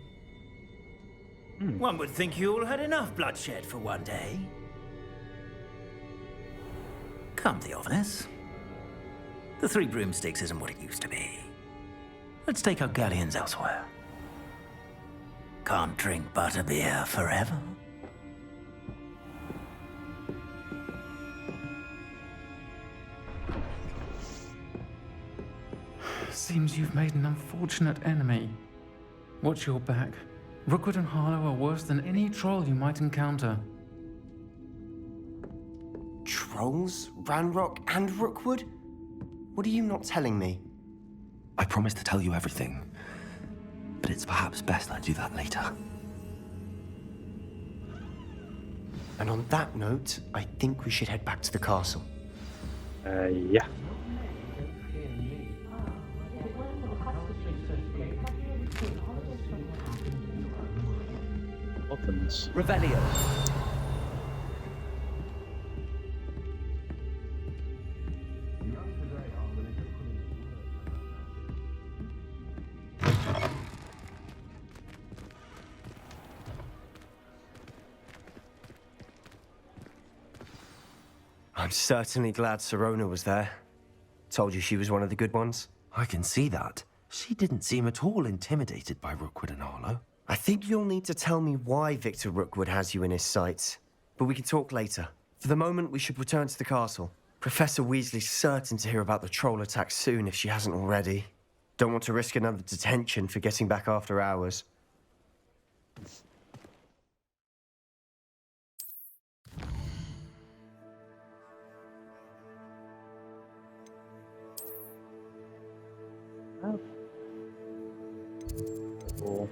One would think you all had enough bloodshed for one day. Come, Theophilus. The Three Broomsticks isn't what it used to be. Let's take our galleons elsewhere. Can't drink butterbeer forever. Seems you've made an unfortunate enemy. Watch your back. Rookwood and Harlow are worse than any troll you might encounter. scrolls, Ranrock, and Rookwood? What are you not telling me? I promised to tell you everything, but it's perhaps best I do that later. And on that note, I think we should head back to the castle. Yeah. Muffins. Revelio. I'm certainly glad Sirona was there. Told you she was one of the good ones. I can see that. She didn't seem at all intimidated by Rookwood and Harlow. I think you'll need to tell me why Victor Rookwood has you in his sights. But we can talk later. For the moment, we should return to the castle. Professor Weasley's certain to hear about the troll attack soon if she hasn't already. Don't want to risk another detention for getting back after hours. Cool.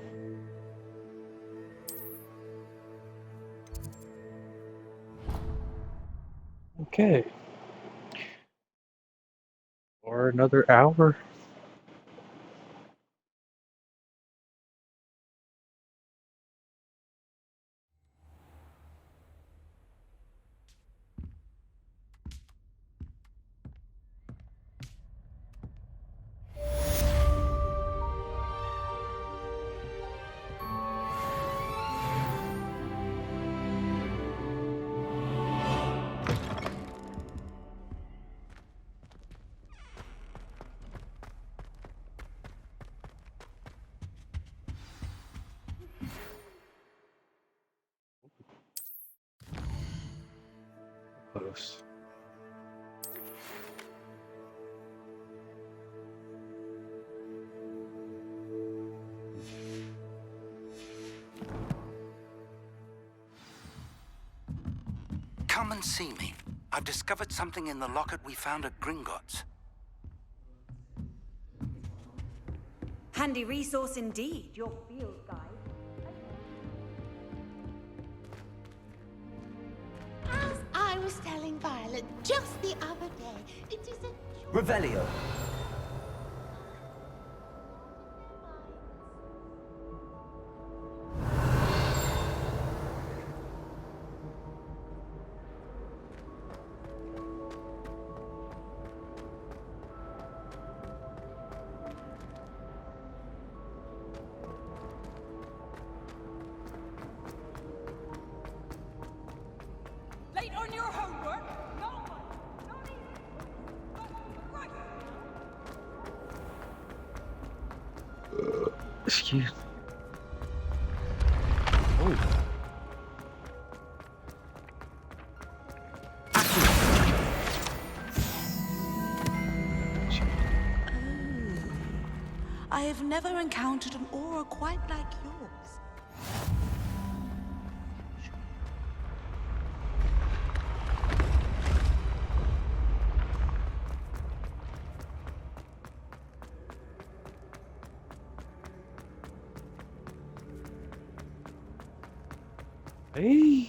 Okay. For another hour. Close. Come and see me. I've discovered something in the locket we found at Gringotts. Handy resource indeed, your field guide. As I was telling Violet just the other day, it is a... Revelio. Late on your homework? No. Excuse me. Oh. I have never encountered an aura quite like yours. Hey.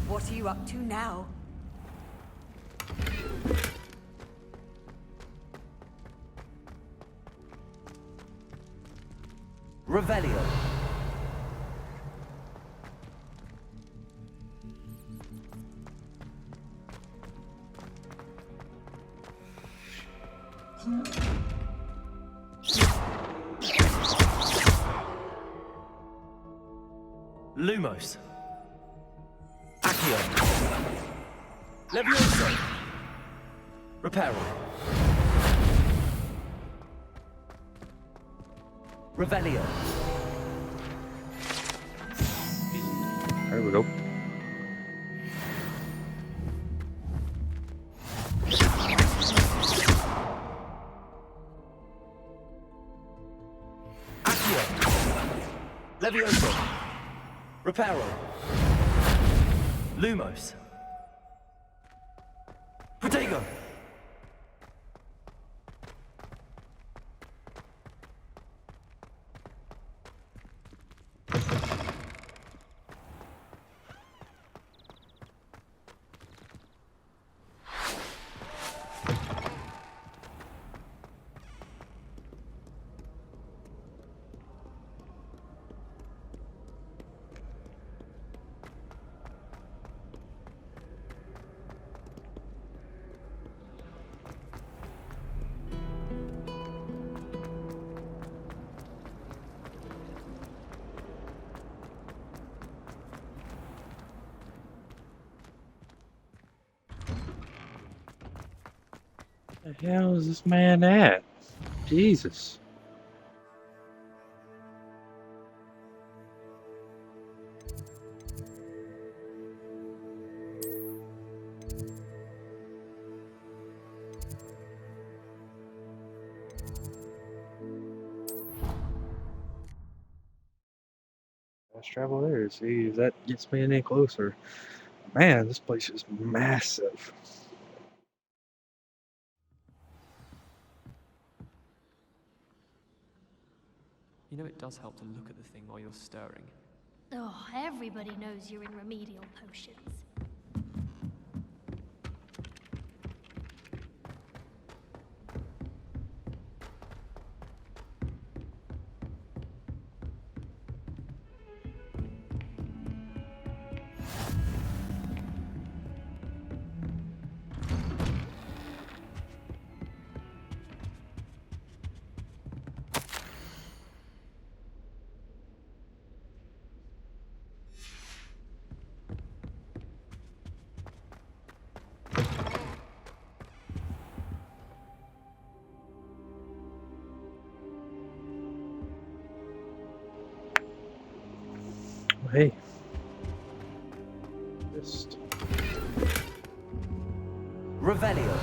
What are you up to now? Revelio. Lumos. Accio. Levioso. Reparo. Revelio. There we go. Accio. Levioso. Reparo. Lumos. Protego! The hell is this man at? Jesus. Let's travel there, see if that gets me any closer. Man, this place is massive. You know, it does help to look at the thing while you're stirring. Oh, everybody knows you're in remedial potions. Hey. Just Revelio.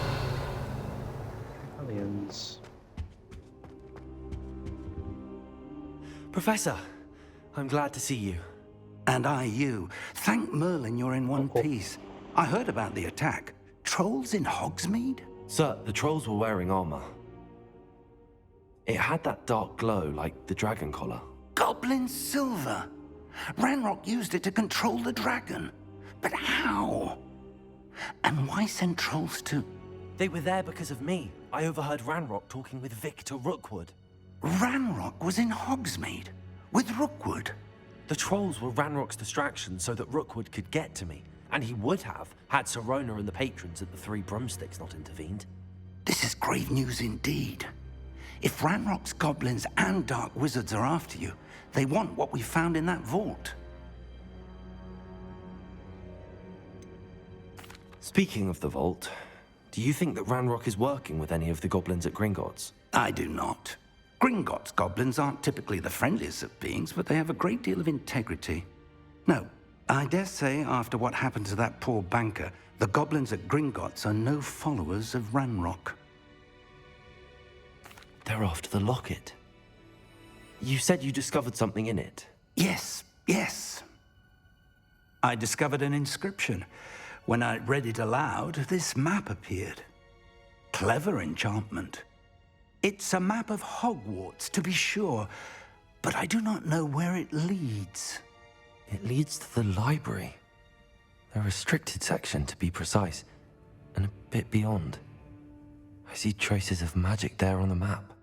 aliens. Professor, I'm glad to see you. And I you. Thank Merlin you're in one piece. I heard about the attack. Trolls in Hogsmeade? Sir, the trolls were wearing armor. It had that dark glow like the dragon collar. Goblin silver. Ranrock used it to control the dragon. But how? And why send trolls to... They were there because of me. I overheard Ranrock talking with Victor Rookwood. Ranrock was in Hogsmeade? With Rookwood? The trolls were Ranrock's distraction so that Rookwood could get to me. And he would have, had Sirona and the patrons at the Three Broomsticks not intervened. This is grave news indeed. If Ranrock's goblins and dark wizards are after you, they want what we found in that vault. Speaking of the vault, do you think that Ranrock is working with any of the goblins at Gringotts? I do not. Gringotts goblins aren't typically the friendliest of beings, but they have a great deal of integrity. No, I dare say after what happened to that poor banker, the goblins at Gringotts are no followers of Ranrock. They're after the locket. You said you discovered something in it. Yes, yes. I discovered an inscription. When I read it aloud, this map appeared. Clever enchantment. It's a map of Hogwarts, to be sure, but I do not know where it leads. It leads to the library. The restricted section, to be precise, and a bit beyond. I see traces of magic there on the map.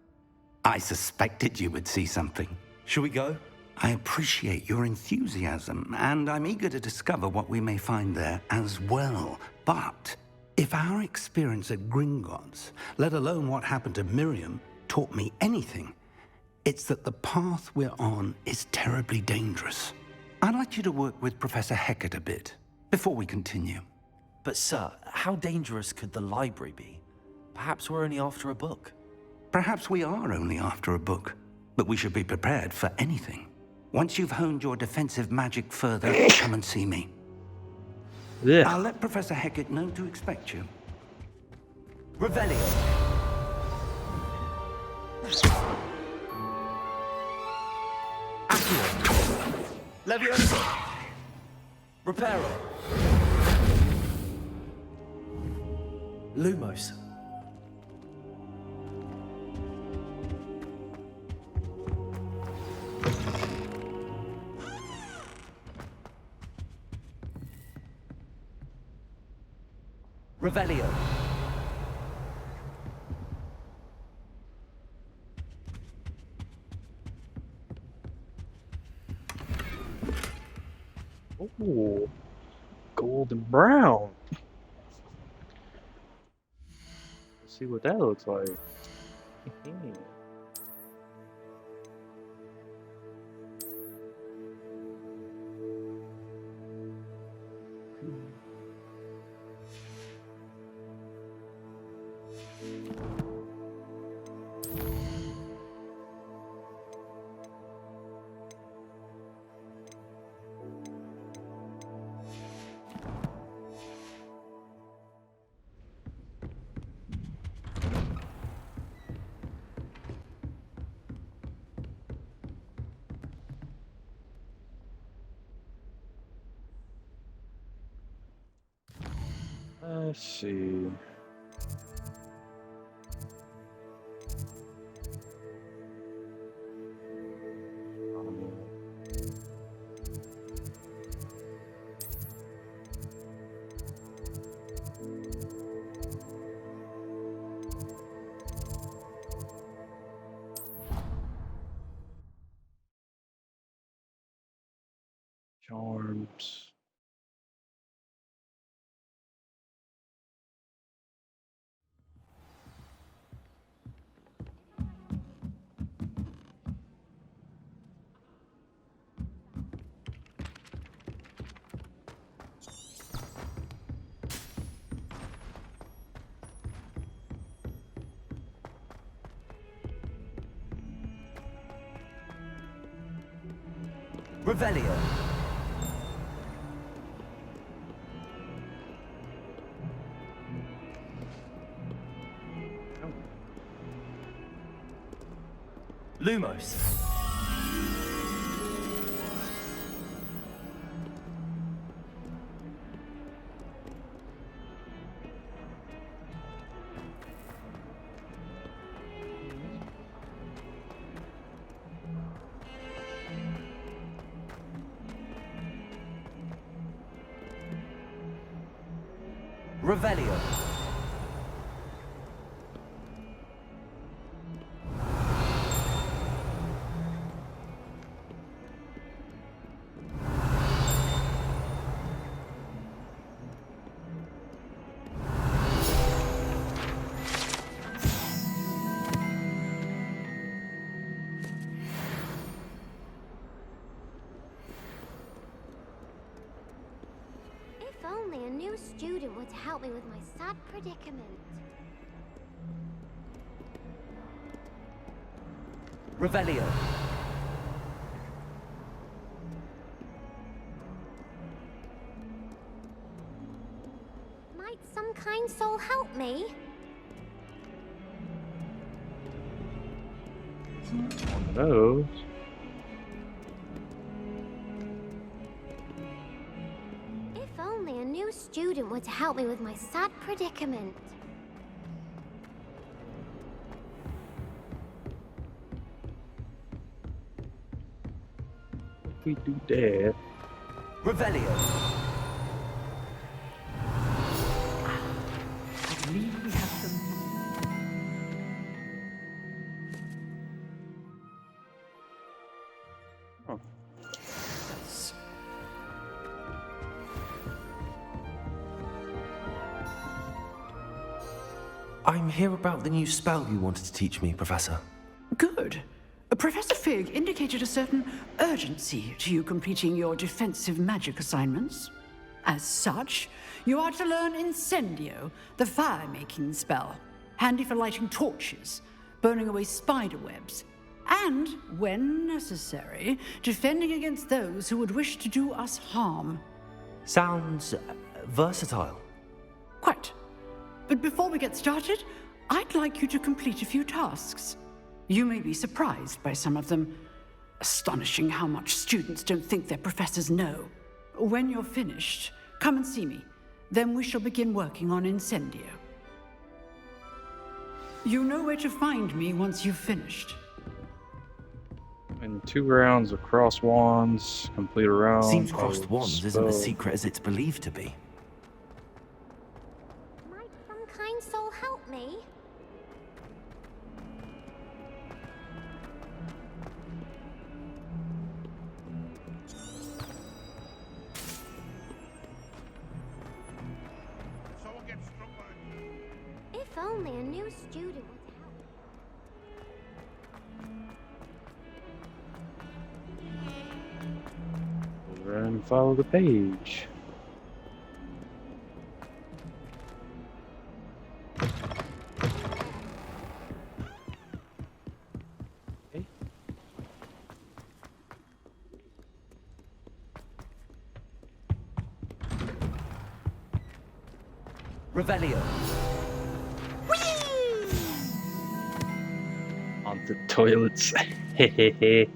I suspected you would see something. Shall we go? I appreciate your enthusiasm, and I'm eager to discover what we may find there as well. But if our experience at Gringotts, let alone what happened to Miriam, taught me anything, it's that the path we're on is terribly dangerous. I'd like you to work with Professor Hecat a bit before we continue. But sir, how dangerous could the library be? Perhaps we're only after a book. Perhaps we are only after a book, but we should be prepared for anything. Once you've honed your defensive magic further, come and see me. Yeah. I'll let Professor Hecat know to expect you. Revelio. Accio. Leviosa. Reparo. Lumos. Revelio. Ooh, golden brown. Let's see what that looks like. Let's see. Charms. Revelio. Lumos. Revelio. If only a new student were to help me with my sad predicament. Revelio. Might some kind soul help me? One of those. If only a new student were to help me with my sad predicament. If we do that. Revelio. I believe we have some. Oh. I'm here about the new spell you wanted to teach me, Professor. Good. Professor Fig indicated a certain urgency to you completing your defensive magic assignments. As such, you are to learn Incendio, the fire-making spell, handy for lighting torches, burning away spider webs, and, when necessary, defending against those who would wish to do us harm. Sounds versatile. Quite. But before we get started, I'd like you to complete a few tasks. You may be surprised by some of them. Astonishing how much students don't think their professors know. When you're finished, come and see me. Then we shall begin working on Incendio. You know where to find me once you've finished. In 2 rounds of cross wands, complete a round. Seems crossed wands isn't as spell. secret as it's believed to be. Might some kind soul help me? If only a new student would help. And follow the page. Okay. Revelio. On the toilets. Hehehe.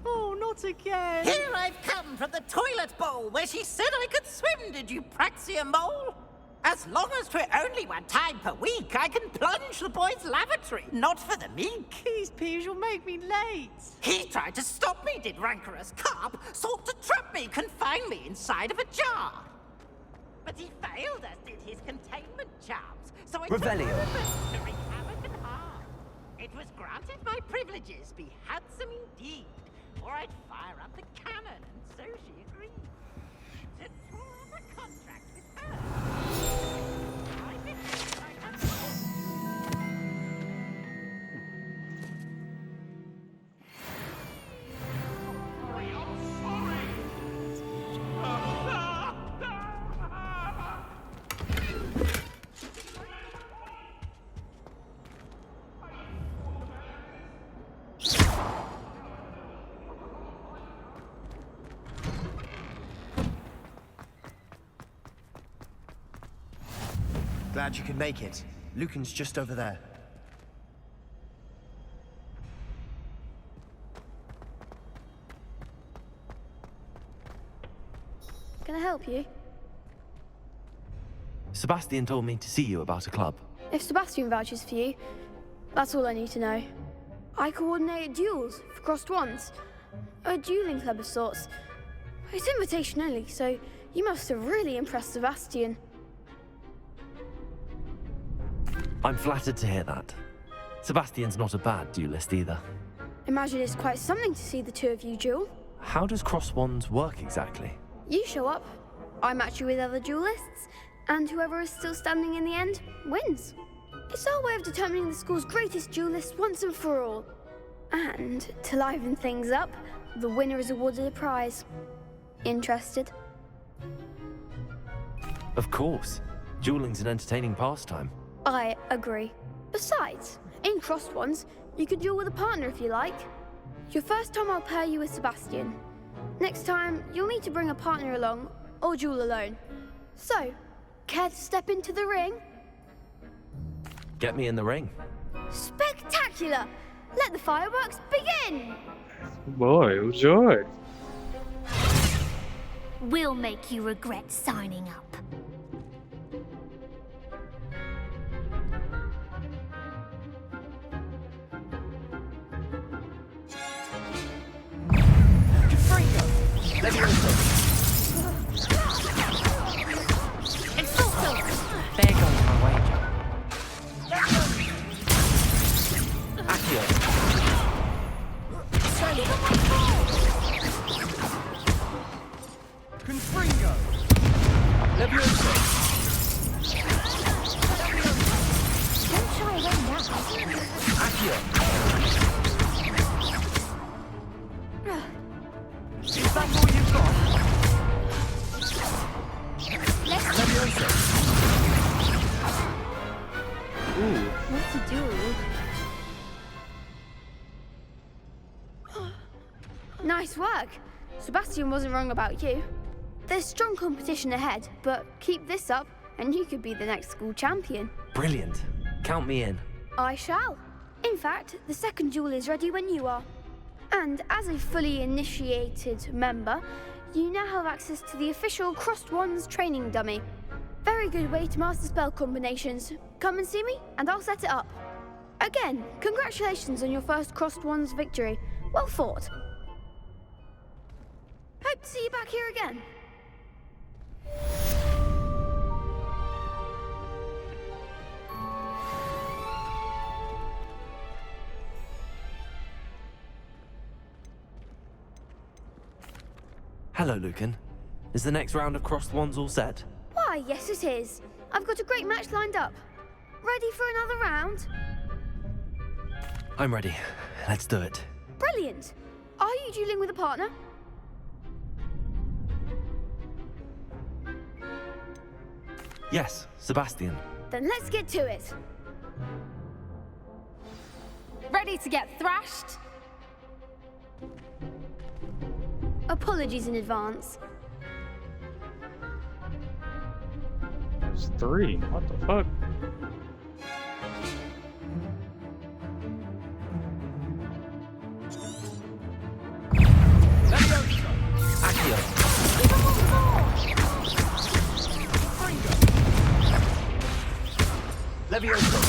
Oh, not again. Here I've come from the toilet bowl where she said I could swim, did you praxia mole? As long as 'twere only 1 time per week, I can plunge the boy's lavatory, not for the meek. These peas will make me late. He tried to stop me, did rancorous carp, sought to trap me, confine me inside of a jar. But he failed, as did his containment charms, so I Revelio. took purpose to wreak havoc and harm. It was granted my privileges be handsome indeed, or I'd fire up the cannon, and so she agreed. To draw up a contract with her. I behaved like a fool. Glad you could make it. Lucan's just over there. Can I help you? Sebastian told me to see you about a club. If Sebastian vouches for you, that's all I need to know. I coordinate duels for crossed wands. A dueling club of sorts. It's invitation only, so you must have really impressed Sebastian. I'm flattered to hear that. Sebastian's not a bad duelist either. Imagine it's quite something to see the 2 of you duel. How does cross wands work exactly? You show up, I match you with other duelists, and whoever is still standing in the end wins. It's our way of determining the school's greatest duelist once and for all. And to liven things up, the winner is awarded a prize. Interested? Of course. Dueling's an entertaining pastime. I agree. Besides, in crossed ones, you could duel with a partner if you like. Your first time I'll pair you with Sebastian. Next time, you'll need to bring a partner along, or duel alone. So, care to step into the ring? Get me in the ring. Spectacular! Let the fireworks begin! Boy, oh joy. We'll make you regret signing up. There goes my wager. Accio. Confringo. Levioso. Don't shy away now. Accio. Is that all you've got? Levioso. Ooh. What to do? Nice work. Sebastian wasn't wrong about you. There's strong competition ahead, but keep this up and you could be the next school champion. Brilliant. Count me in. I shall. In fact, the second duel is ready when you are. And as a fully initiated member, you now have access to the official Crossed Wands training dummy. Very good way to master spell combinations. Come and see me, and I'll set it up. Again, congratulations on your first Crossed Wands victory. Well fought. Hope to see you back here again. Hello, Lucan. Is the next round of Crossed Wands all set? Why, yes it is. I've got a great match lined up. Ready for another round? I'm ready. Let's do it. Brilliant. Are you dueling with a partner? Yes, Sebastian. Then let's get to it. Ready to get thrashed? Apologies in advance. There's 3. What the fuck? Levioso.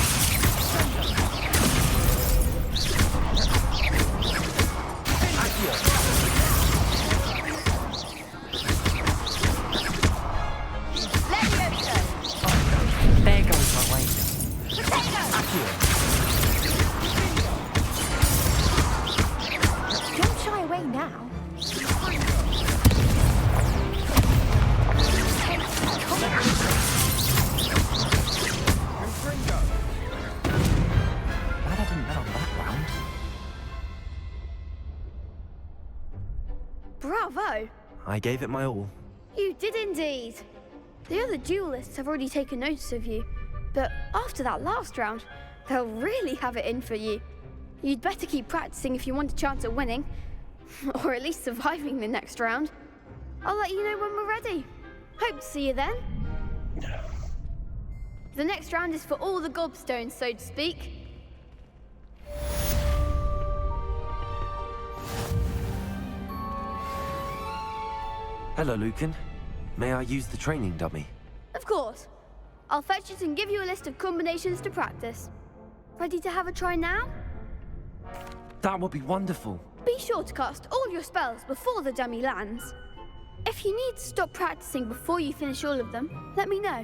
There goes my way. Don't shy away now. Glad I didn't bet on that round. Bravo! I gave it my all. You did indeed. The other duelists have already taken notice of you, but after that last round, they'll really have it in for you. You'd better keep practicing if you want a chance at winning, or at least surviving the next round. I'll let you know when we're ready. Hope to see you then. The next round is for all the gobstones, so to speak. Hello, Lucan. May I use the training dummy? Of course. I'll fetch it and give you a list of combinations to practice. Ready to have a try now? That would be wonderful. Be sure to cast all your spells before the dummy lands. If you need to stop practicing before you finish all of them, let me know.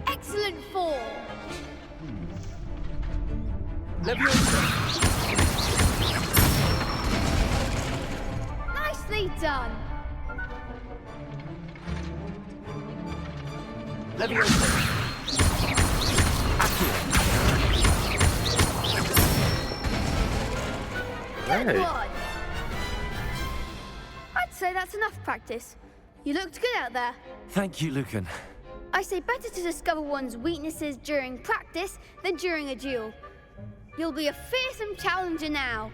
Excellent form. Nicely done. Good Right. one. I'd say that's enough practice. You looked good out there. Thank you, Lucan. I say better to discover one's weaknesses during practice than during a duel. You'll be a fearsome challenger now.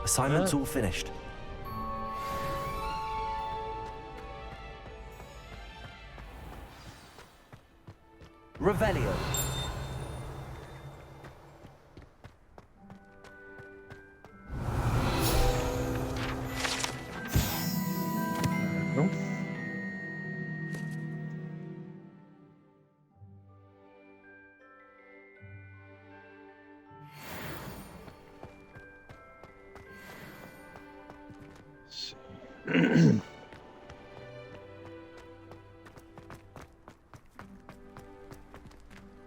Assignment's all finished. Revelio. Nope.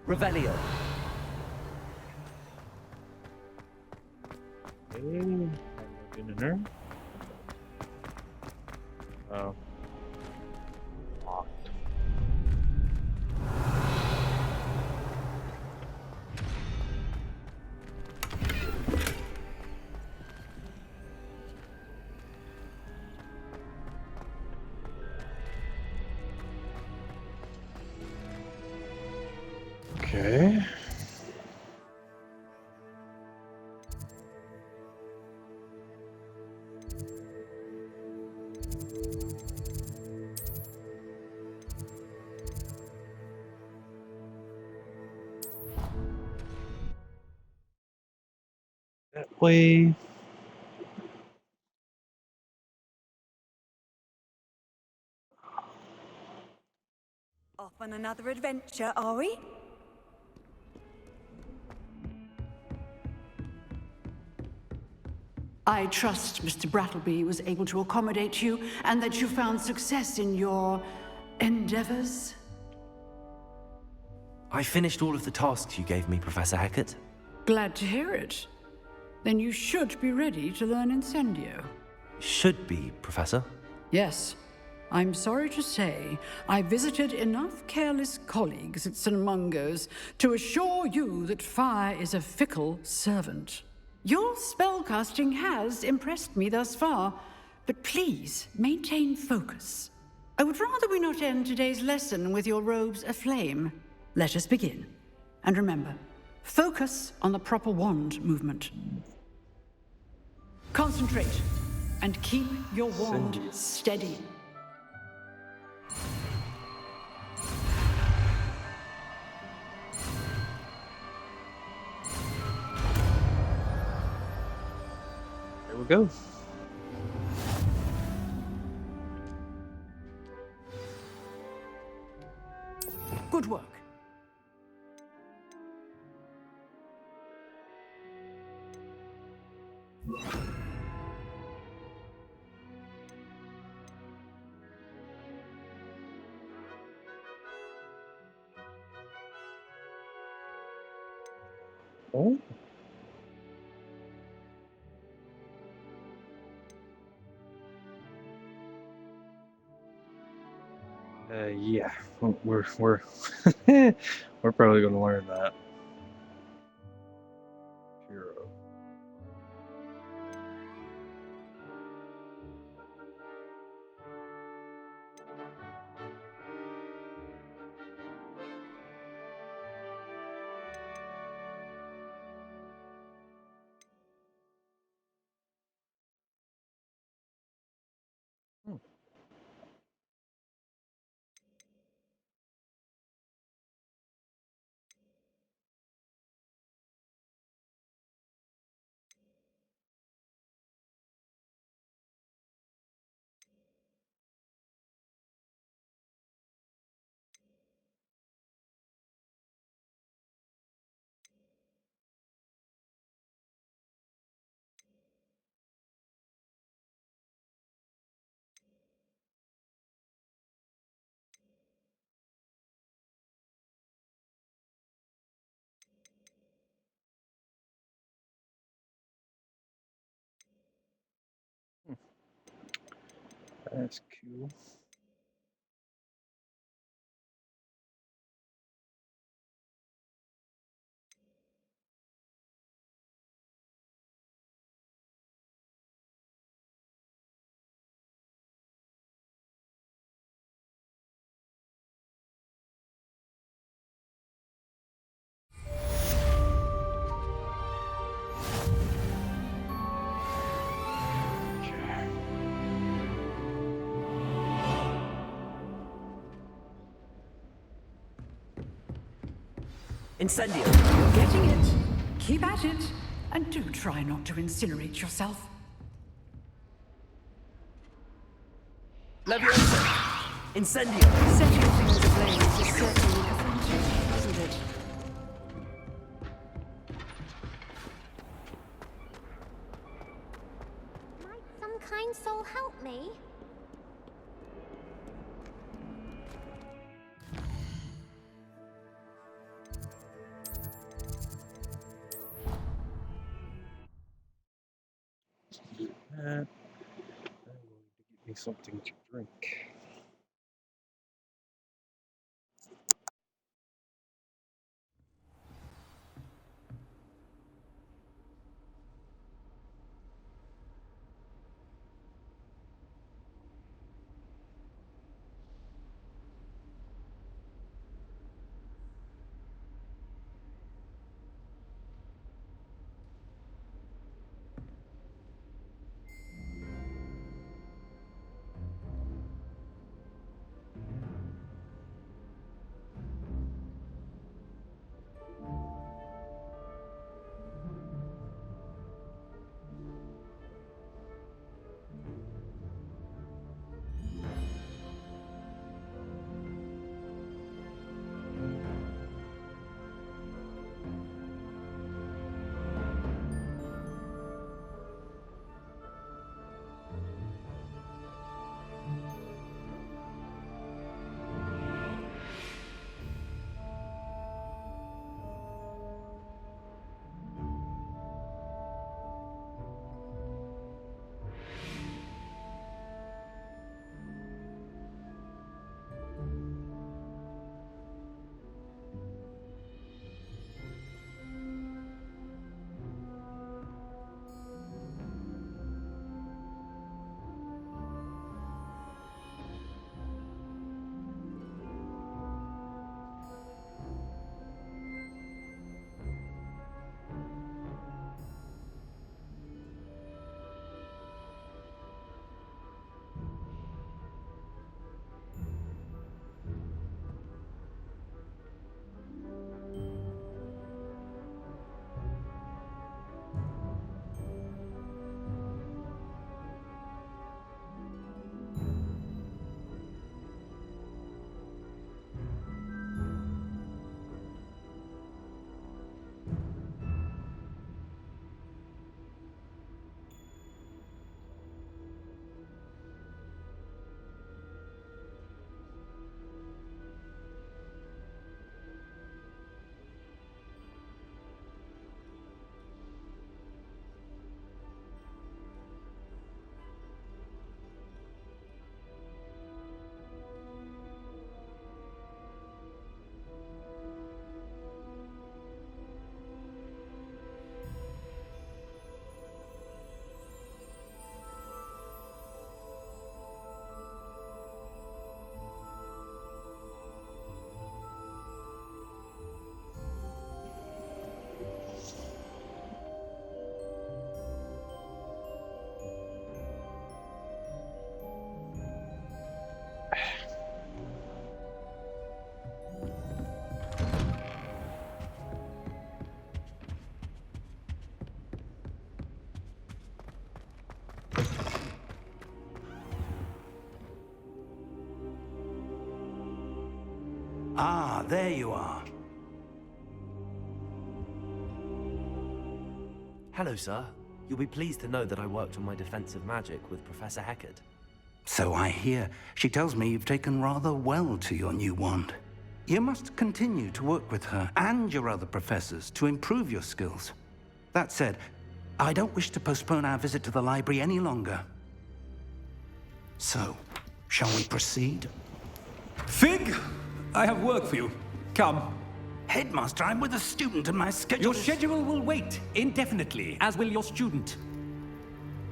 Revelio. In there. Oh. Locked. Okay. way. Off on another adventure, are we? I trust Mr. Brattleby was able to accommodate you and that you found success in your endeavors. I finished all of the tasks you gave me, Professor Hackett. Glad to hear it. Then you should be ready to learn Incendio. Should be, Professor. Yes. I'm sorry to say, I visited enough careless colleagues at St. Mungo's to assure you that fire is a fickle servant. Your spellcasting has impressed me thus far, but please maintain focus. I would rather we not end today's lesson with your robes aflame. Let us begin. And remember, focus on the proper wand movement. Concentrate, and keep your wand steady. There we go. Good work. Oh. Yeah, we're we're probably gonna learn that. Hero. That's cool. Incendio! You're getting it. Keep at it. And do try not to incinerate yourself. Leviosa! Incendio! Setting things ablaze is certainly cathartic, isn't it? Might some kind soul help me? I'm going to get me something to drink. Ah, there you are. Hello, sir. You'll be pleased to know that I worked on my defensive magic with Professor Heckard. So I hear. She tells me you've taken rather well to your new wand. You must continue to work with her and your other professors to improve your skills. That said, I don't wish to postpone our visit to the library any longer. So, shall we proceed? Fig! I have work for you. Come. Headmaster, I'm with a student and my schedule Your schedule will wait indefinitely, as will your student.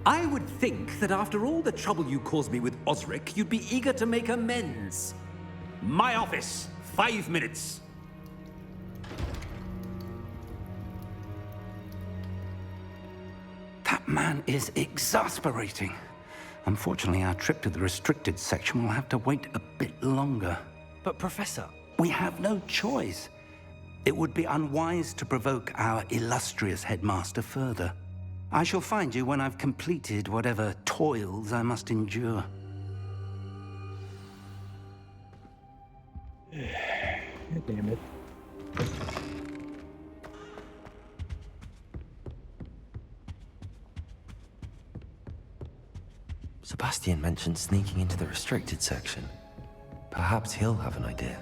I would think that after all the trouble you caused me with Osric, you'd be eager to make amends. My office, 5 minutes. That man is exasperating. Unfortunately, our trip to the restricted section will have to wait a bit longer. But, Professor... We have no choice. It would be unwise to provoke our illustrious headmaster further. I shall find you when I've completed whatever toils I must endure. Damn it. Sebastian mentioned sneaking into the restricted section. Perhaps he'll have an idea.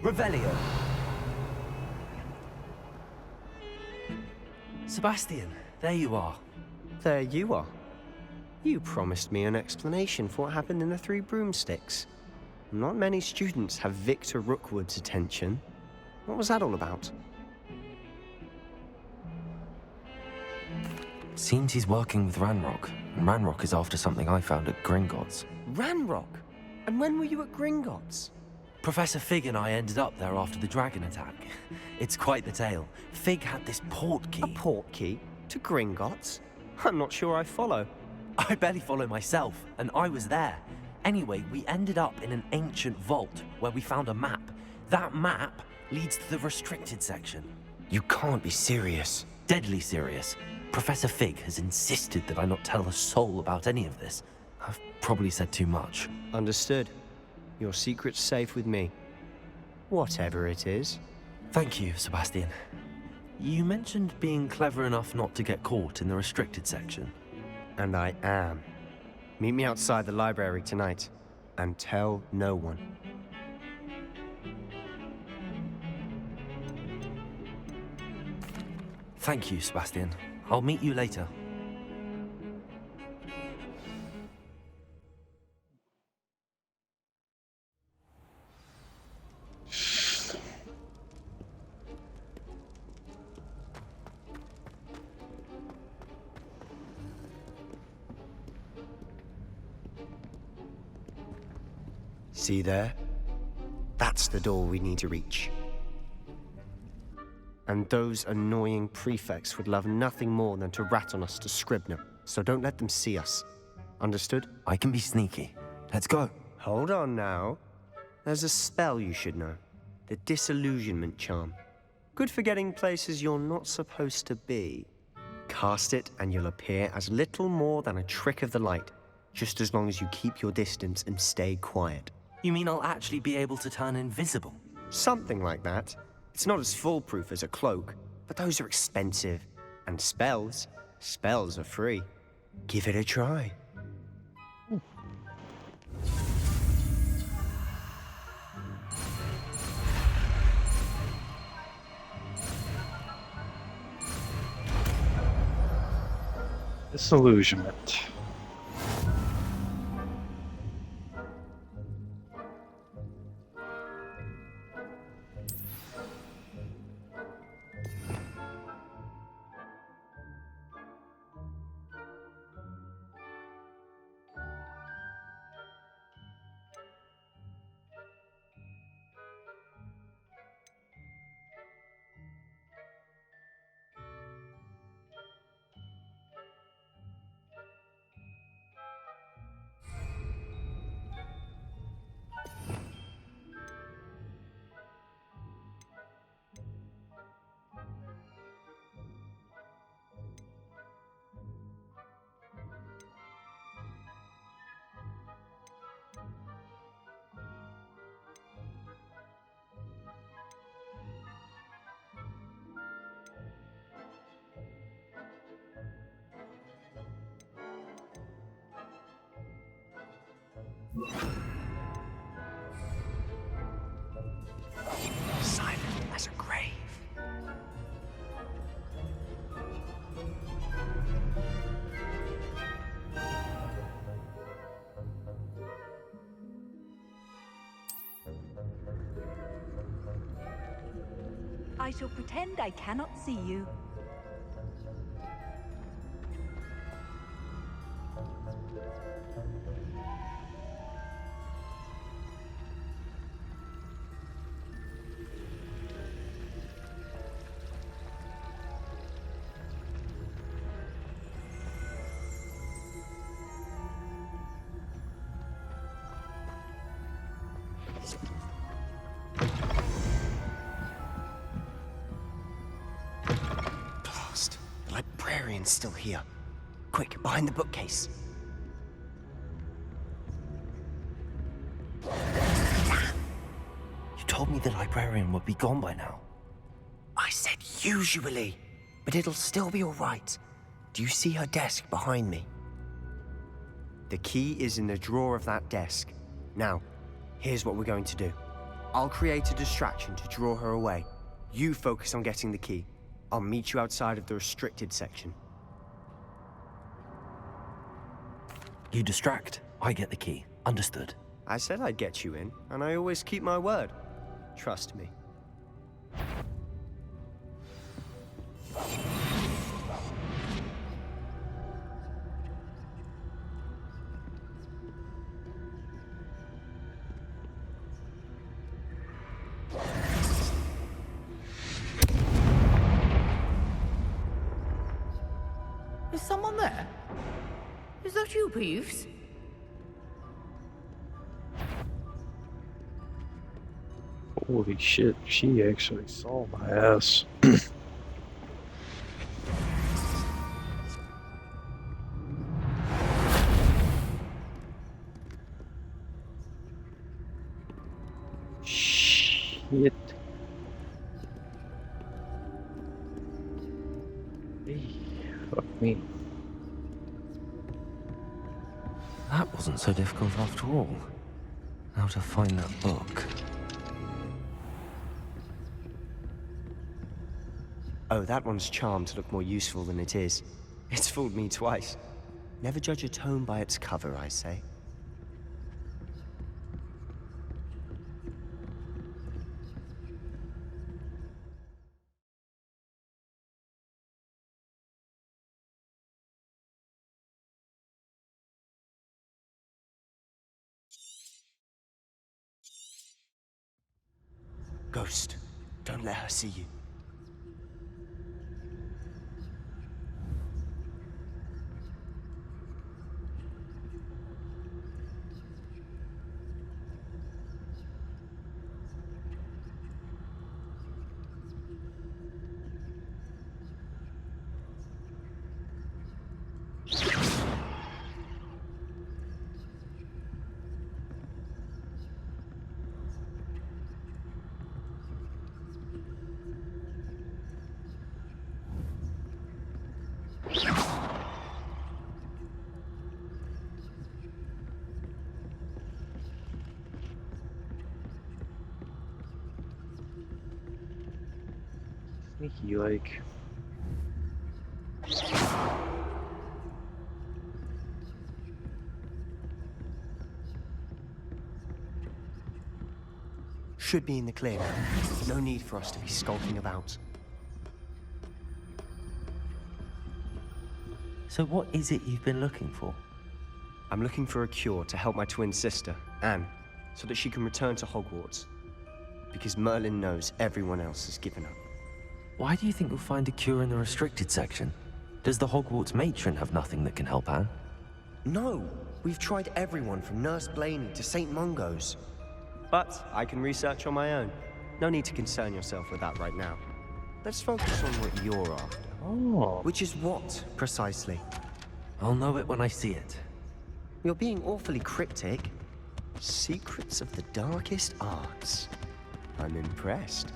Revelio. Sebastian, there you are. There you are. You promised me an explanation for what happened in the Three Broomsticks. Not many students have Victor Rookwood's attention. What was that all about? Seems he's working with Ranrock, and Ranrock is after something I found at Gringotts. Ranrock? And when were you at Gringotts? Professor Fig and I ended up there after the dragon attack. It's quite the tale. Fig had this port key. A port key? To Gringotts? I'm not sure I follow. I barely follow myself, and I was there. Anyway, we ended up in an ancient vault where we found a map. That map leads to the restricted section. You can't be serious. Deadly serious. Professor Fig has insisted that I not tell a soul about any of this. I've probably said too much. Understood. Your secret's safe with me. Whatever it is. Thank you, Sebastian. You mentioned being clever enough not to get caught in the restricted section. And I am. Meet me outside the library tonight, and tell no one. Thank you, Sebastian. I'll meet you later. See there? That's the door we need to reach. And those annoying prefects would love nothing more than to rat on us to Scribner, so don't let them see us. Understood? I can be sneaky. Let's go. Hold on now. There's a spell you should know. The Disillusionment Charm. Good for getting places you're not supposed to be. Cast it and you'll appear as little more than a trick of the light, just as long as you keep your distance and stay quiet. You mean I'll actually be able to turn invisible? Something like that. It's not as foolproof as a cloak, but those are expensive. And spells are free. Give it a try. Disillusionment. Silent as a grave. I shall pretend I cannot see you. Blast. The librarian's still here. Quick, behind the bookcase. You told me the librarian would be gone by now. I said usually, but it'll still be all right. Do you see her desk behind me? The key is in the drawer of that desk. Now, here's what we're going to do. I'll create a distraction to draw her away. You focus on getting the key. I'll meet you outside of the restricted section. You distract, I get the key. Understood. I said I'd get you in, and I always keep my word. Trust me. Is someone there? Is that you, Peeves? Holy shit, she actually saw my ass. Shit. Hey, fuck me. That wasn't so difficult after all. How to find that book. Oh, that one's charmed to look more useful than it is. It's fooled me twice. Never judge a tome by its cover, I say. Ghost, don't let her see you. Sneaky, like. Should be in the clear now. No need for us to be skulking about. So what is it you've been looking for? I'm looking for a cure to help my twin sister, Anne, so that she can return to Hogwarts. Because Merlin knows everyone else has given up. Why do you think you'll find a cure in the restricted section? Does the Hogwarts matron have nothing that can help Anne? No! We've tried everyone from Nurse Blaney to St. Mungo's. But I can research on my own. No need to concern yourself with that right now. Let's focus on what you're after. Oh. Which is what, precisely? I'll know it when I see it. You're being awfully cryptic. Secrets of the darkest arts. I'm impressed.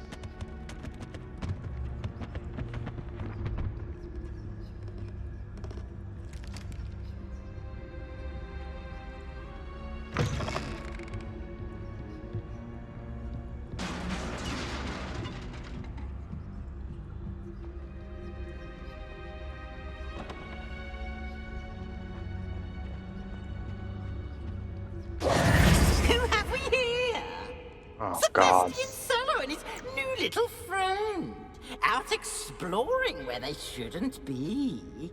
Oh, God. Sebastian Solo and his new little friend. Out exploring where they shouldn't be.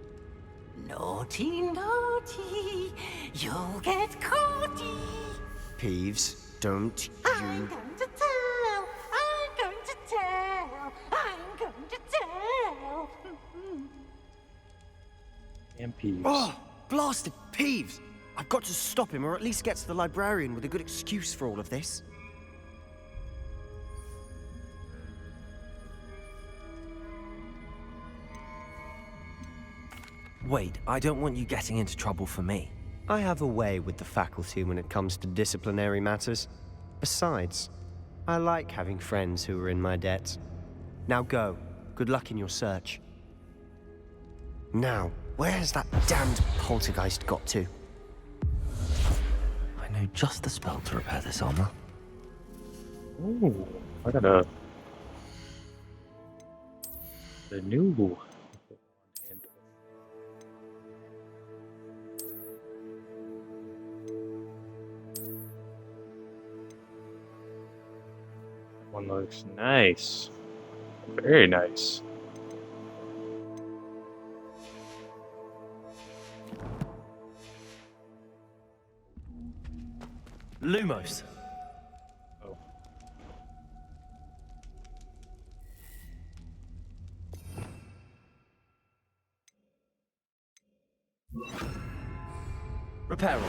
Naughty, naughty. You'll get caughty. Peeves, don't I'm you... going to tell. I'm going to tell. I'm going to tell. And Peeves. Oh, blasted Peeves! I've got to stop him, or at least get to the librarian with a good excuse for all of this. Wait, I don't want you getting into trouble for me. I have a way with the faculty when it comes to disciplinary matters. Besides, I like having friends who are in my debt. Now go. Good luck in your search. Now, where has that damned poltergeist got to? I know just the spell to repair this armor. Ooh, I got the new one looks nice. Very nice. Lumos. Oh. Repair.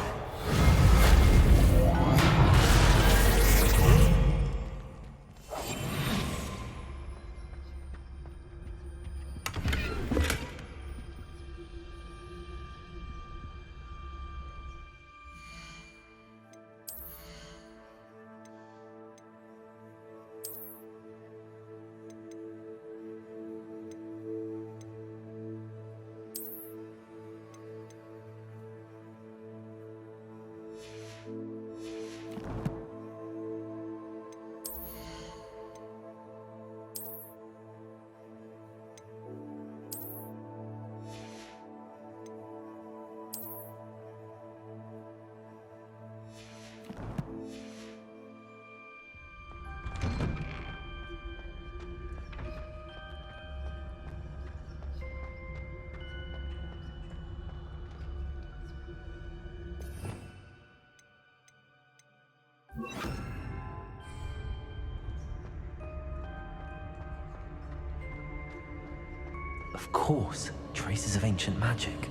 Of course, traces of ancient magic.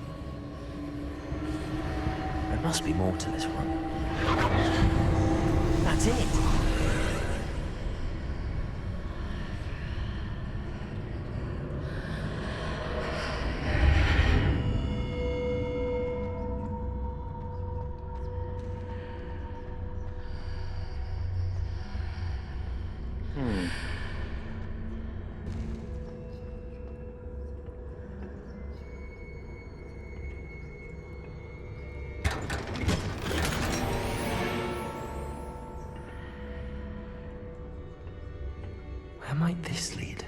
There must be more to this room. That's it! Where might this lead?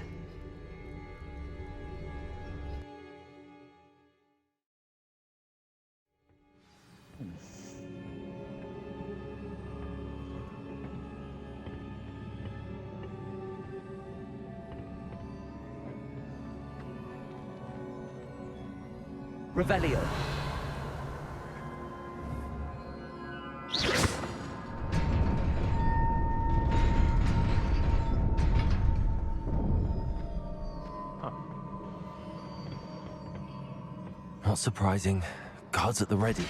Revelio. Not surprising. Guards at the ready.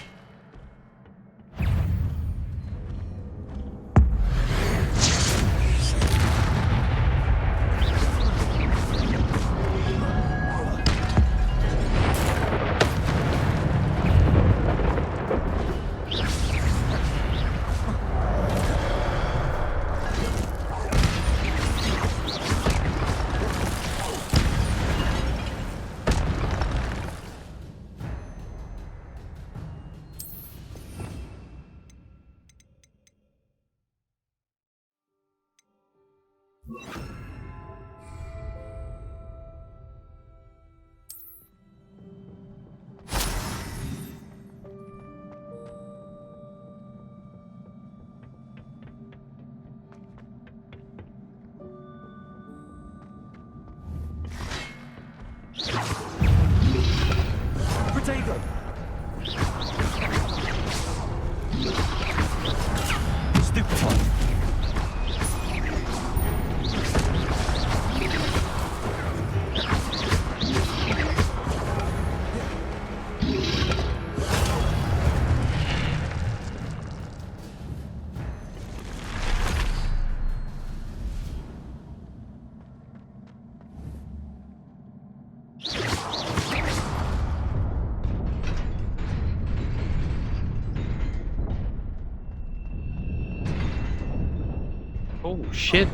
shit.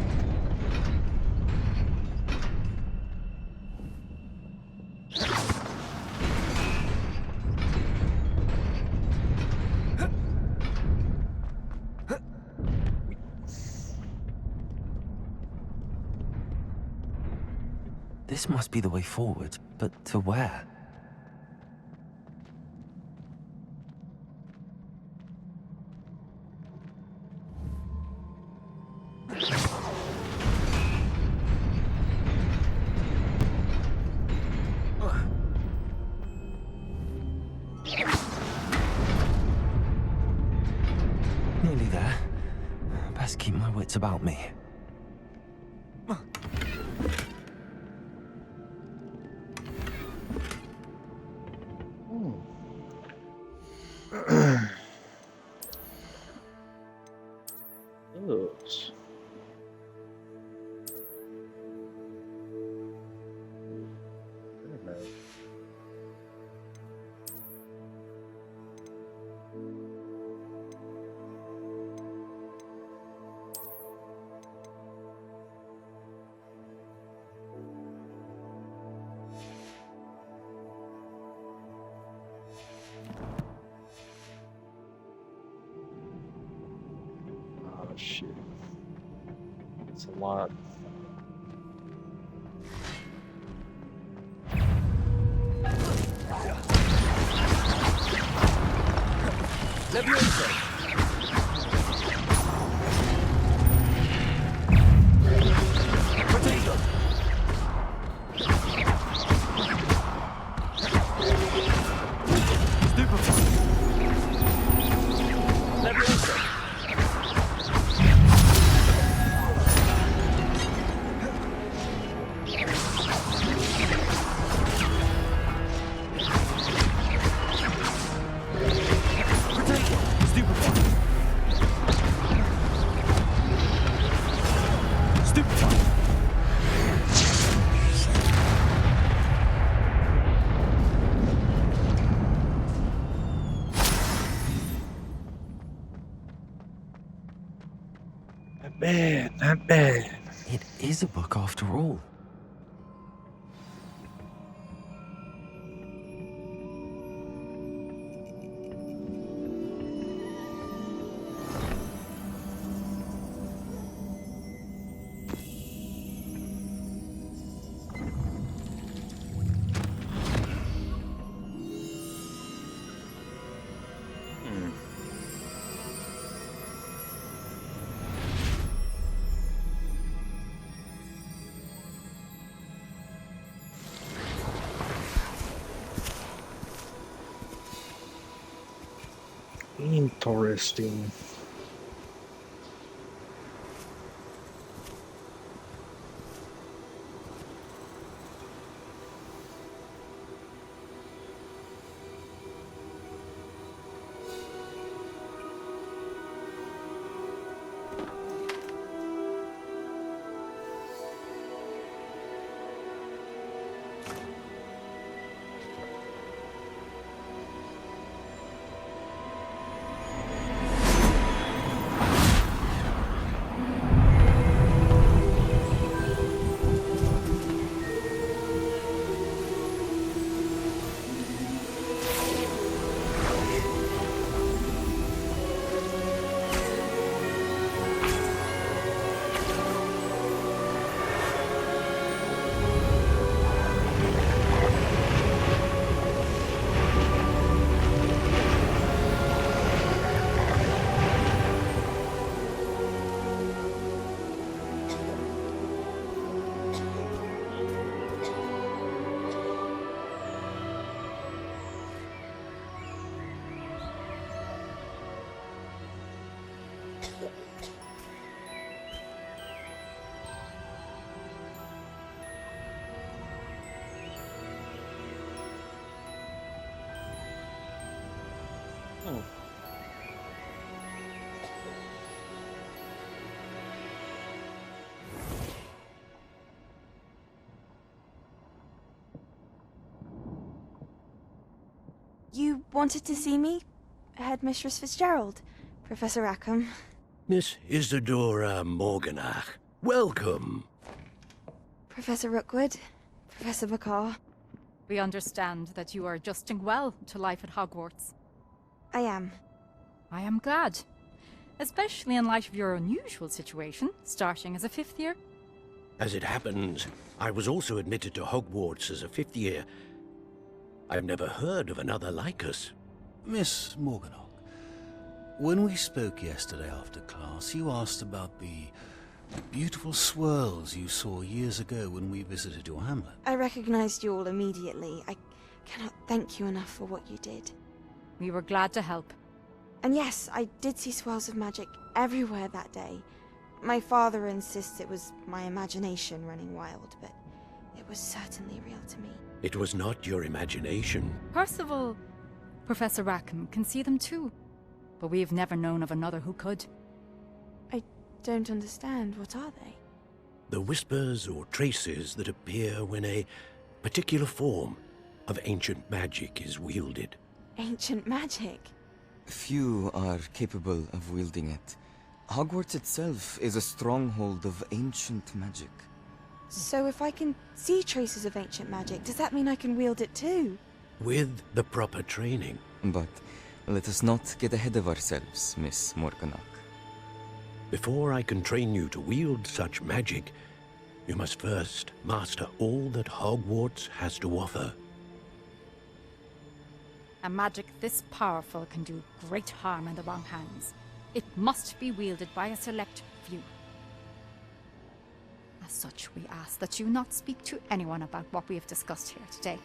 This must be the way forward, but to where? Nearly there. Best keep my wits about me. Those. Oh shit. It's a lot. Not bad, not bad. It is a book after all. Interesting. Oh. You wanted to see me? Headmistress Fitzgerald? Professor Rackham? Miss Isadora Morganach, welcome. Professor Rookwood, Professor McCaw. We understand that you are adjusting well to life at Hogwarts. I am. I am glad. Especially in light of your unusual situation, starting as a 5th year. As it happens, I was also admitted to Hogwarts as a 5th year. I've never heard of another like us. Miss Morganach, when we spoke yesterday after class, you asked about the beautiful swirls you saw years ago when we visited your hamlet. I recognized you all immediately. I cannot thank you enough for what you did. We were glad to help. And yes, I did see swirls of magic everywhere that day. My father insists it was my imagination running wild, but it was certainly real to me. It was not your imagination. Percival, Professor Rackham can see them too. But we have never known of another who could. I don't understand. What are they? The whispers or traces that appear when a particular form of ancient magic is wielded. Ancient magic? Few are capable of wielding it. Hogwarts itself is a stronghold of ancient magic. So if I can see traces of ancient magic, does that mean I can wield it too? With the proper training. But let us not get ahead of ourselves, Miss Morganach. Before I can train you to wield such magic, you must first master all that Hogwarts has to offer. A magic this powerful can do great harm in the wrong hands. It must be wielded by a select few. As such, we ask that you not speak to anyone about what we have discussed here today.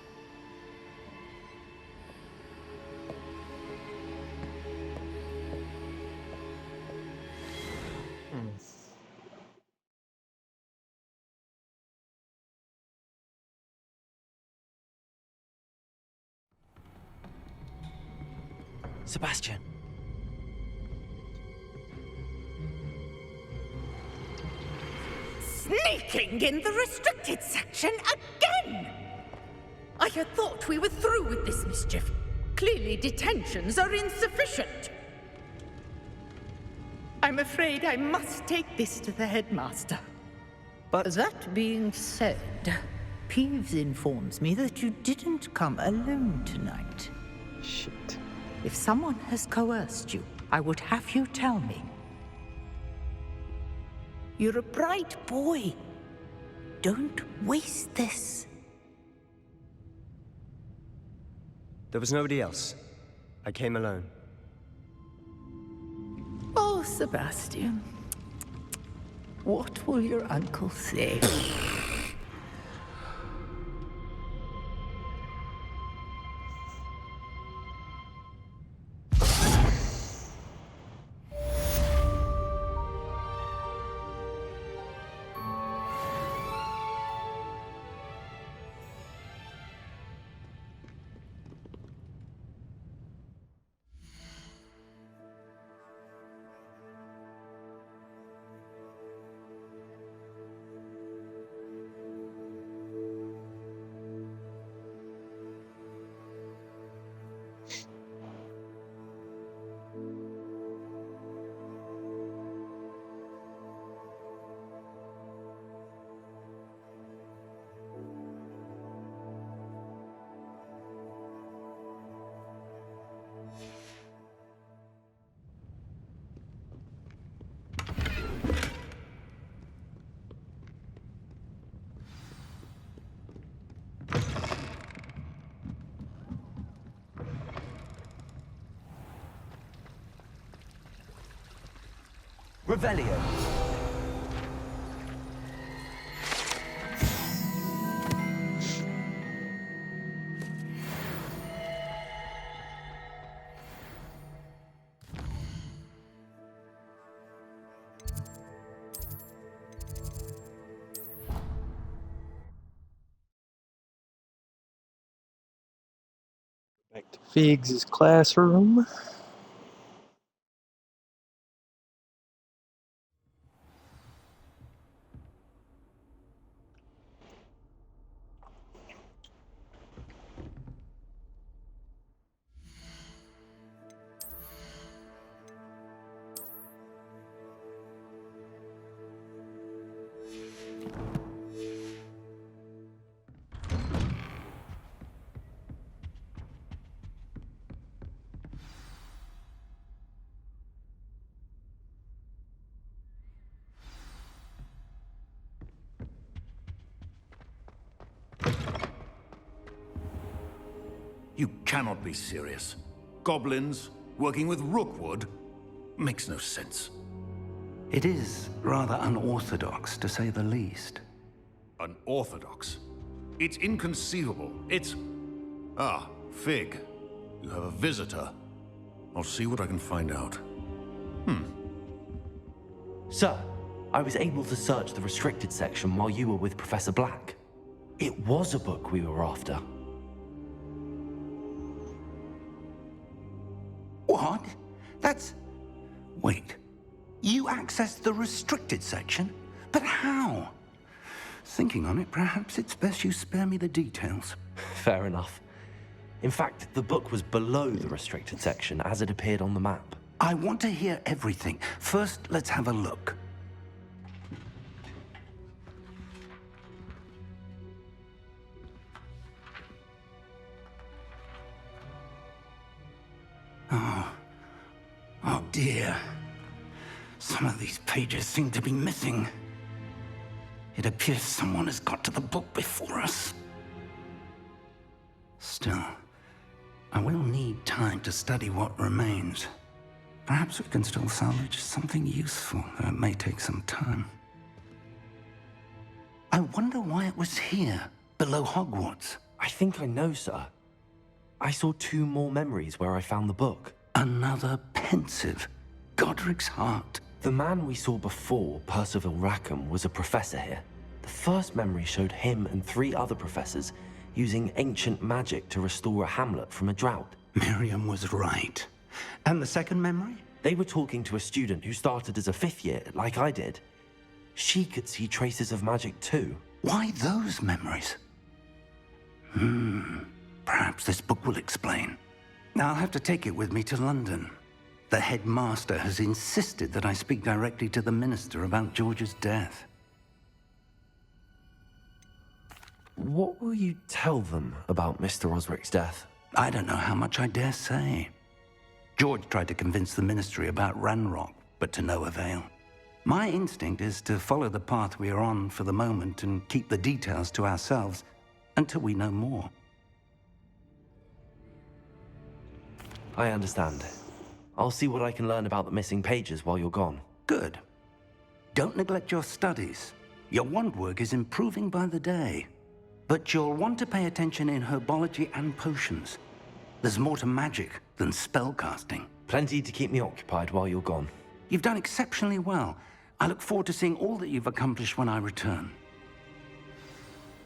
Sebastian. Sneaking in the restricted section again! I had thought we were through with this mischief. Clearly detentions are insufficient. I'm afraid I must take this to the headmaster. But that being said, Peeves informs me that you didn't come alone tonight. Shit. If someone has coerced you, I would have you tell me. You're a bright boy. Don't waste this. there was nobody else. I came alone. Oh, Sebastian. What will your uncle say? Revelio. Back to Figs' classroom. You cannot be serious. Goblins working with Rookwood? Makes no sense. It is rather unorthodox, to say the least. Unorthodox? It's inconceivable. It's... Ah, Fig. You have a visitor. I'll see what I can find out. Sir, I was able to search the restricted section while you were with Professor Black. It was a book we were after. What? That's... Wait. You accessed the restricted section? But how? Thinking on it, perhaps it's best you spare me the details. Fair enough. In fact, the book was below the restricted section as it appeared on the map. I want to hear everything. First, let's have a look. Oh dear. Some of these pages seem to be missing. It appears someone has got to the book before us. Still, I will need time to study what remains. Perhaps we can still salvage something useful, though it may take some time. I wonder why it was here, below Hogwarts. I think I know, sir. I saw 2 more memories where I found the book. Another pensive. Godric's heart. The man we saw before, Percival Rackham, was a professor here. The first memory showed him and 3 other professors using ancient magic to restore a hamlet from a drought. Miriam was right. And the second memory? They were talking to a student who started as a 5th year, like I did. She could see traces of magic too. Why those memories? Perhaps this book will explain. I'll have to take it with me to London. The headmaster has insisted that I speak directly to the minister about George's death. What will you tell them about Mr. Osric's death? I don't know how much I dare say. George tried to convince the ministry about Ranrock, but to no avail. My instinct is to follow the path we are on for the moment and keep the details to ourselves until we know more. I understand. I'll see what I can learn about the missing pages while you're gone. Good. Don't neglect your studies. Your wand work is improving by the day. But you'll want to pay attention in herbology and potions. There's more to magic than spellcasting. Plenty to keep me occupied while you're gone. You've done exceptionally well. I look forward to seeing all that you've accomplished when I return.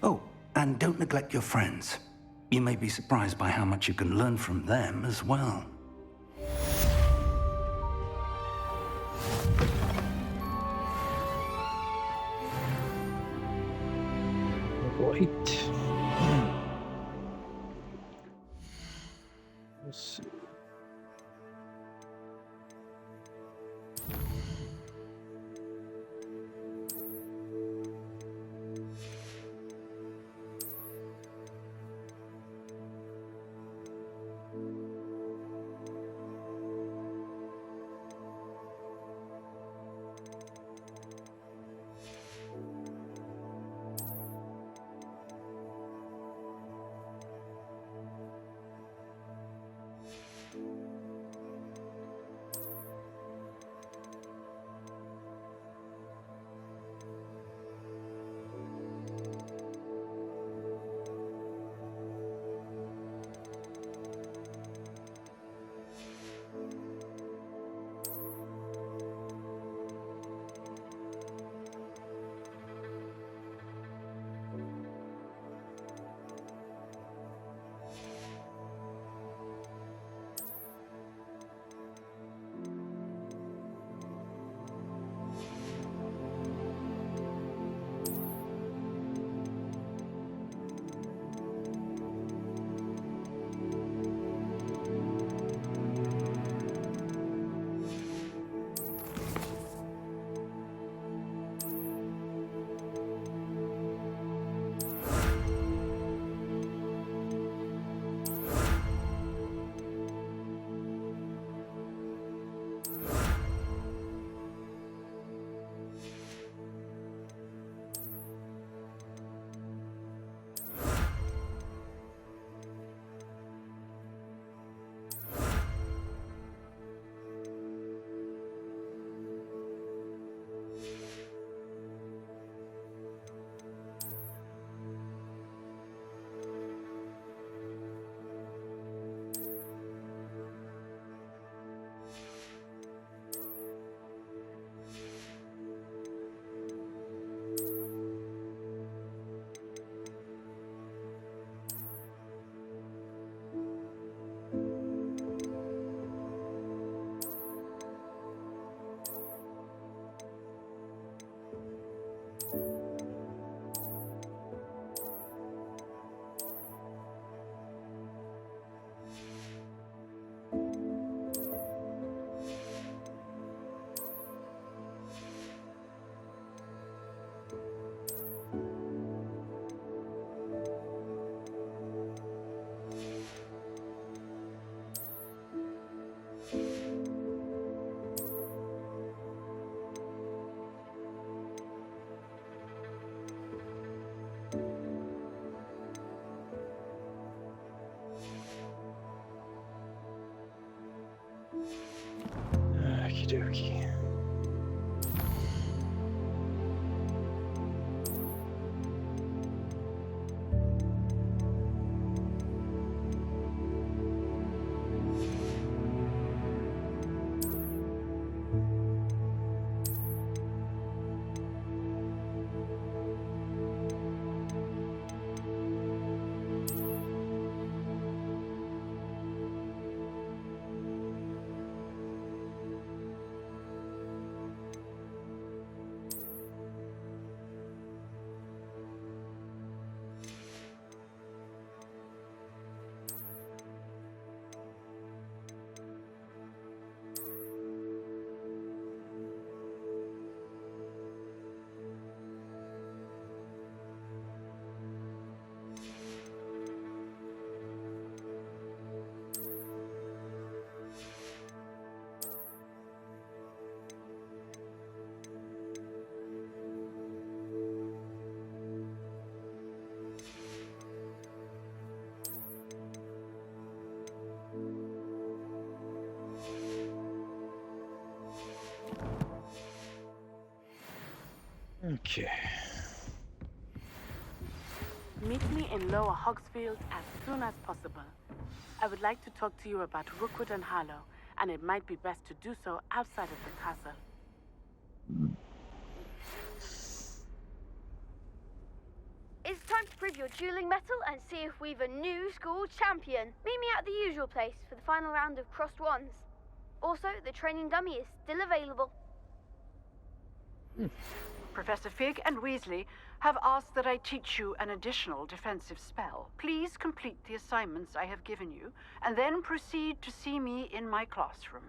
Oh, and don't neglect your friends. You may be surprised by how much you can learn from them as well. Right. Let's see. dokie. Okay. Meet me in Lower Hogsfield as soon as possible. I would like to talk to you about Rookwood and Harlow, and it might be best to do so outside of the castle. It's time to prove your dueling mettle and see if we've a new school champion. Meet me at the usual place for the final round of crossed wands. Also, the training dummy is still available. Professor Fig and Weasley have asked that I teach you an additional defensive spell. Please complete the assignments I have given you, and then proceed to see me in my classroom.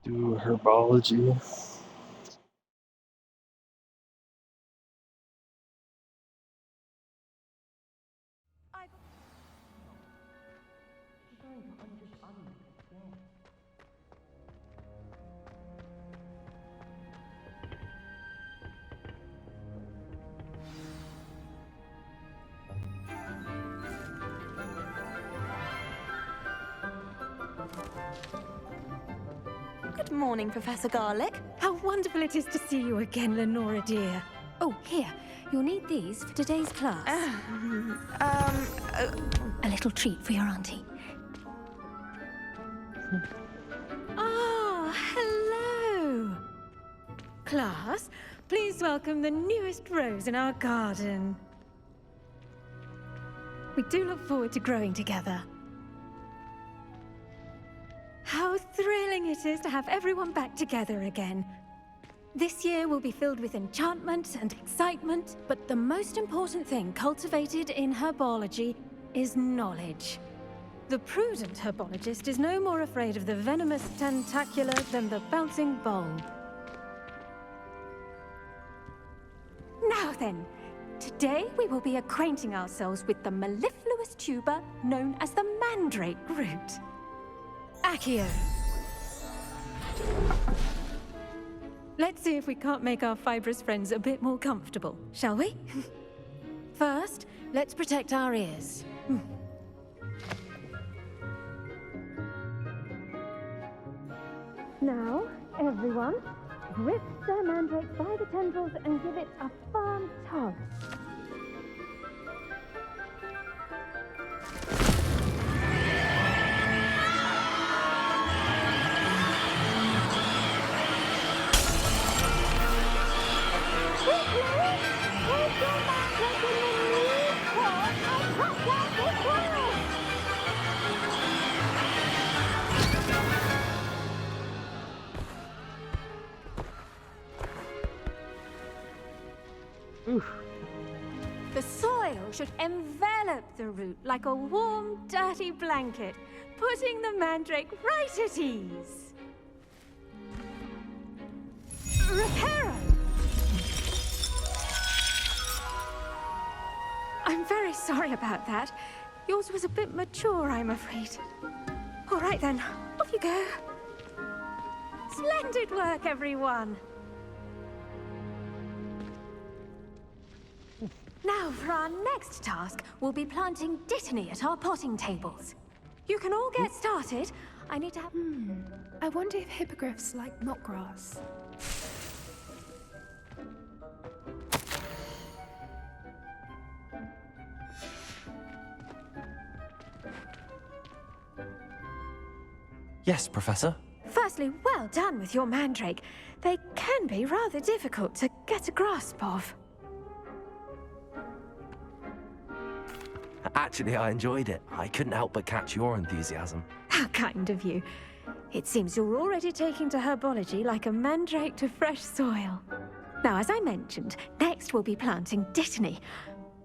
Do herbology. Good morning, Professor Garlick. How wonderful it is to see you again, Lenora dear. Oh, here. You'll need these for today's class. A little treat for your auntie. Ah, hello. Class, please welcome the newest rose in our garden. We do look forward to growing together. How thrilling it is to have everyone back together again. This year will be filled with enchantment and excitement, but the most important thing cultivated in herbology is knowledge. The prudent herbologist is no more afraid of the venomous tentacular than the bouncing bulb. Now then, today we will be acquainting ourselves with the mellifluous tuber known as the mandrake root. Accio. Let's see if we can't make our fibrous friends a bit more comfortable, shall we? First, let's protect our ears. Now, everyone, grip Sir Mandrake by the tendrils and give it a firm tug. The soil should envelop the root like a warm, dirty blanket, putting the mandrake right at ease. Reparo! I'm very sorry about that. Yours was a bit mature, I'm afraid. All right then, off you go. Splendid work, everyone. Now, for our next task, we'll be planting dittany at our potting tables. You can all get started. I need to have... I wonder if hippogriffs like knotgrass. Yes, Professor. Firstly, well done with your mandrake. They can be rather difficult to get a grasp of. Actually, I enjoyed it. I couldn't help but catch your enthusiasm. How kind of you. It seems you're already taking to herbology like a mandrake to fresh soil. Now, as I mentioned, next we'll be planting dittany.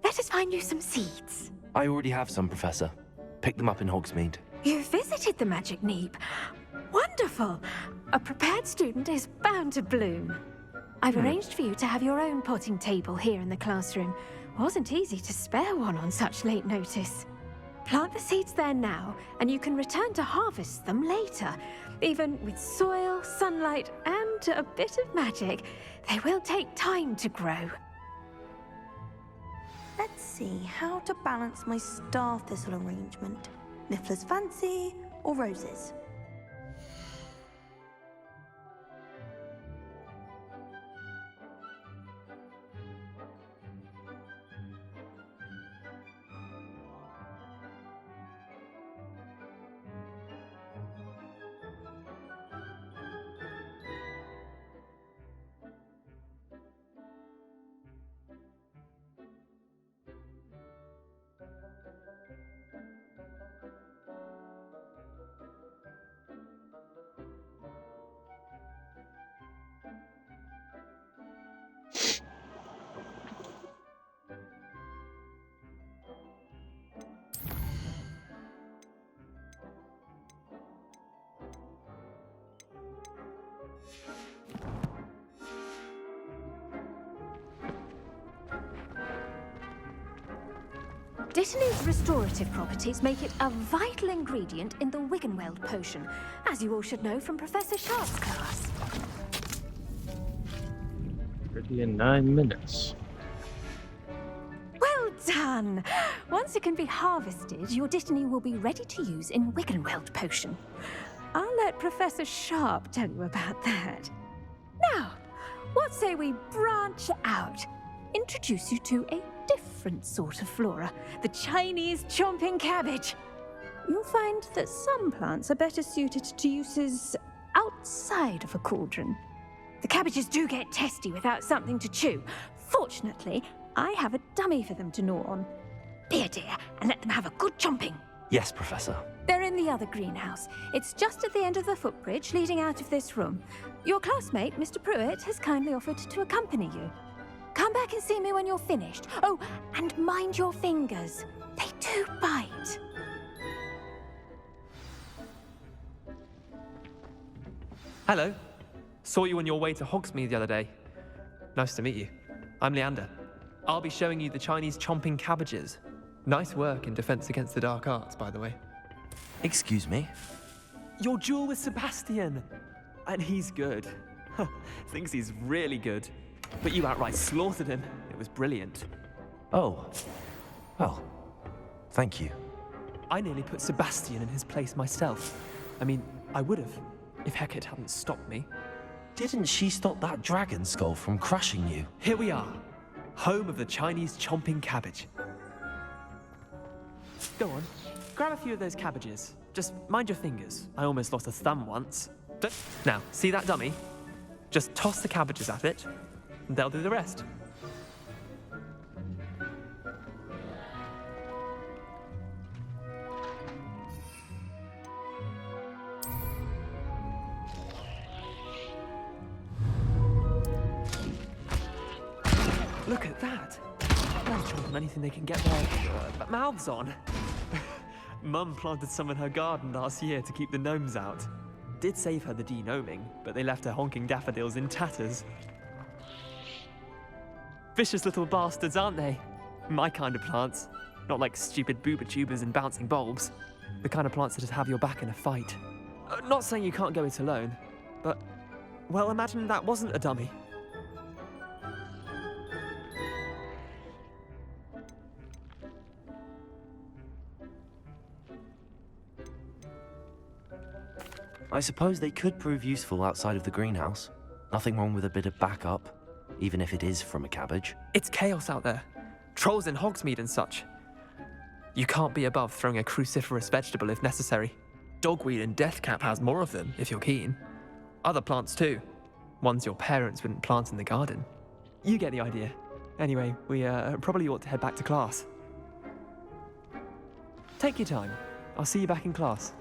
Let us find you some seeds. I already have some, Professor. Pick them up in Hogsmeade. You visited the Magic Neep. Wonderful! A prepared student is bound to bloom. I've arranged for you to have your own potting table here in the classroom. Wasn't easy to spare one on such late notice. Plant the seeds there now, and you can return to harvest them later. Even with soil, sunlight, and a bit of magic, they will take time to grow. Let's see how to balance my star thistle arrangement. Niffler's fancy or roses? Dittany's restorative properties make it a vital ingredient in the Wiggenweld potion, as you all should know from Professor Sharp's class. Ready in 9 minutes. Well done! Once it can be harvested, your dittany will be ready to use in Wiggenweld potion. I'll let Professor Sharp tell you about that. Now, what say we branch out? Introduce you to a different sort of flora, the Chinese chomping cabbage. You'll find that some plants are better suited to uses outside of a cauldron. The cabbages do get testy without something to chew. Fortunately, I have a dummy for them to gnaw on. Be a dear and let them have a good chomping. Yes, Professor. They're in the other greenhouse. It's just at the end of the footbridge leading out of this room. Your classmate, Mr. Pruitt, has kindly offered to accompany you. Come back and see me when you're finished. Oh, and mind your fingers. They do bite. Hello. Saw you on your way to Hogsmeade the other day. Nice to meet you. I'm Leander. I'll be showing you the Chinese chomping cabbages. Nice work in Defense Against the Dark Arts, by the way. Excuse me? Your duel with Sebastian. And he's good. Thinks he's really good. But you outright slaughtered him. It was brilliant. Oh. Well, thank you. I nearly put Sebastian in his place myself. I mean, I would have, if Hecate hadn't stopped me. Didn't she stop that dragon skull from crushing you? Here we are. Home of the Chinese chomping cabbage. Go on, grab a few of those cabbages. Just mind your fingers. I almost lost a thumb once. Now, see that dummy? Just toss the cabbages at it, and they'll do the rest. Look at that. They're trying on anything they can get their mouths on. Mum planted some in her garden last year to keep the gnomes out. Did save her the denoming, but they left her honking daffodils in tatters. Vicious little bastards, aren't they? My kind of plants. Not like stupid booba tubers and bouncing bulbs. The kind of plants that just have your back in a fight. Not saying you can't go it alone, but, well, imagine that wasn't a dummy. I suppose they could prove useful outside of the greenhouse. Nothing wrong with a bit of backup, even if it is from a cabbage. It's chaos out there. Trolls in Hogsmeade and such. You can't be above throwing a cruciferous vegetable if necessary. Dogweed and deathcap has more of them, if you're keen. Other plants too. Ones your parents wouldn't plant in the garden. You get the idea. Anyway, we probably ought to head back to class. Take your time. I'll see you back in class.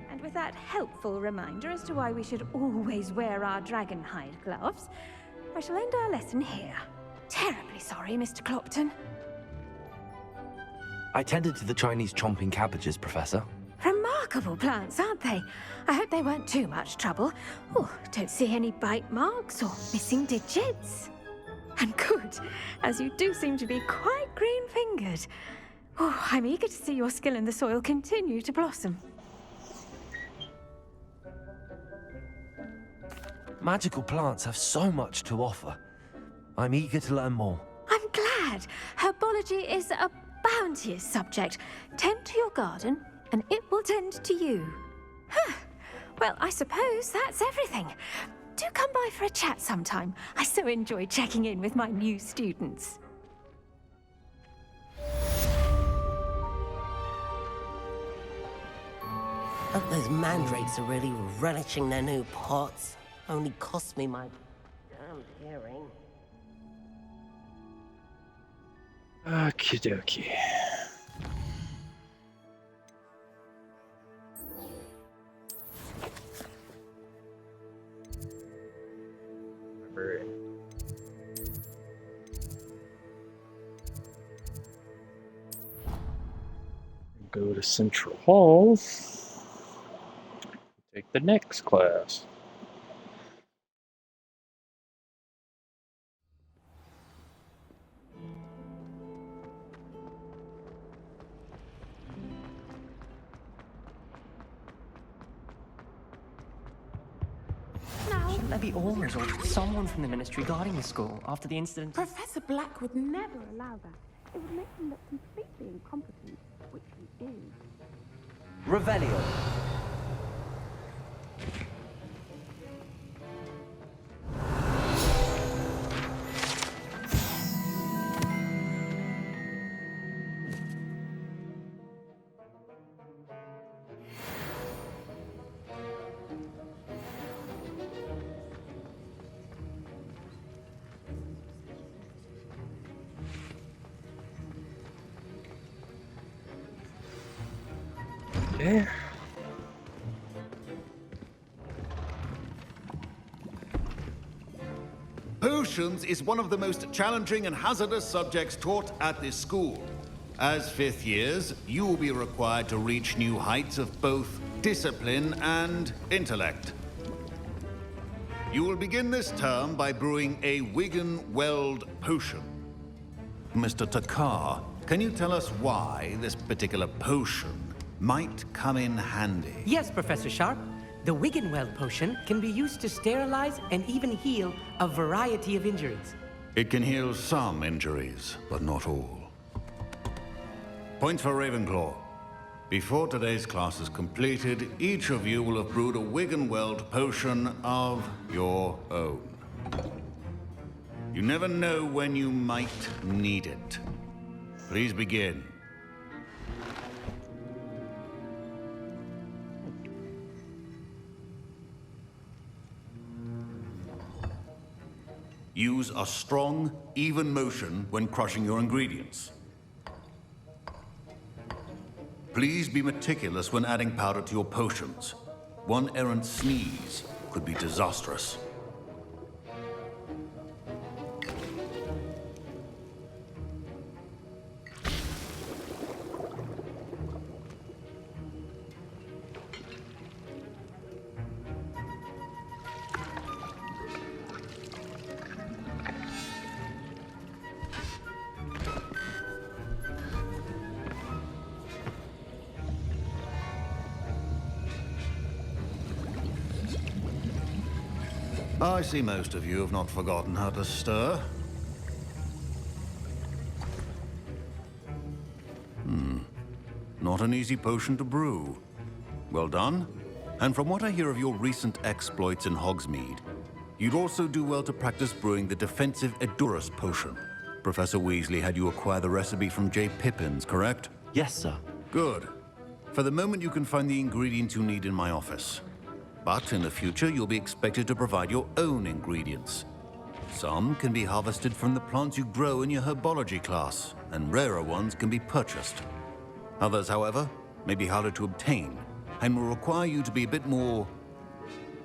And with that helpful reminder as to why we should always wear our dragon hide gloves, I shall end our lesson here. Terribly sorry, Mr. Clopton. I tended to the Chinese chomping cabbages, Professor. Remarkable plants, aren't they? I hope they weren't too much trouble. Oh, don't see any bite marks or missing digits. And good, as you do seem to be quite green-fingered. Oh, I'm eager to see your skill in the soil continue to blossom. Magical plants have so much to offer. I'm eager to learn more. I'm glad. Herbology is a bounteous subject. Tend to your garden, and it will tend to you. Huh. Well, I suppose that's everything. Do come by for a chat sometime. I so enjoy checking in with my new students. Hope those mandrakes are really relishing their new pots. Only cost me my damn hearing. Okie dokie. Alright. Go to Central Hall. Take the next class. Shouldn't there be orders or someone from the ministry guarding the school after the incident? Professor Black would never allow that. It would make him look completely incompetent, which he is. Revelio. Yeah. Potions is one of the most challenging and hazardous subjects taught at this school. As fifth years, you will be required to reach new heights of both discipline and intellect. You will begin this term by brewing a Wigan-Weld potion. Mr. Takar, can you tell us why this particular potion might come in handy? Yes, Professor Sharp. The Wigan-Weld potion can be used to sterilize and even heal a variety of injuries. It can heal some injuries, but not all. Point for Ravenclaw. Before today's class is completed, each of you will have brewed a Wiggenweld potion of your own. You never know when you might need it. Please begin. Use a strong, even motion when crushing your ingredients. Please be meticulous when adding powder to your potions. One errant sneeze could be disastrous. I see most of you have not forgotten how to stir. Not an easy potion to brew. Well done. And from what I hear of your recent exploits in Hogsmeade, you'd also do well to practice brewing the defensive Edurus potion. Professor Weasley had you acquire the recipe from J. Pippins, correct? Yes, sir. Good. For the moment, you can find the ingredients you need in my office. But in the future, you'll be expected to provide your own ingredients. Some can be harvested from the plants you grow in your herbology class, and rarer ones can be purchased. Others, however, may be harder to obtain, and will require you to be a bit more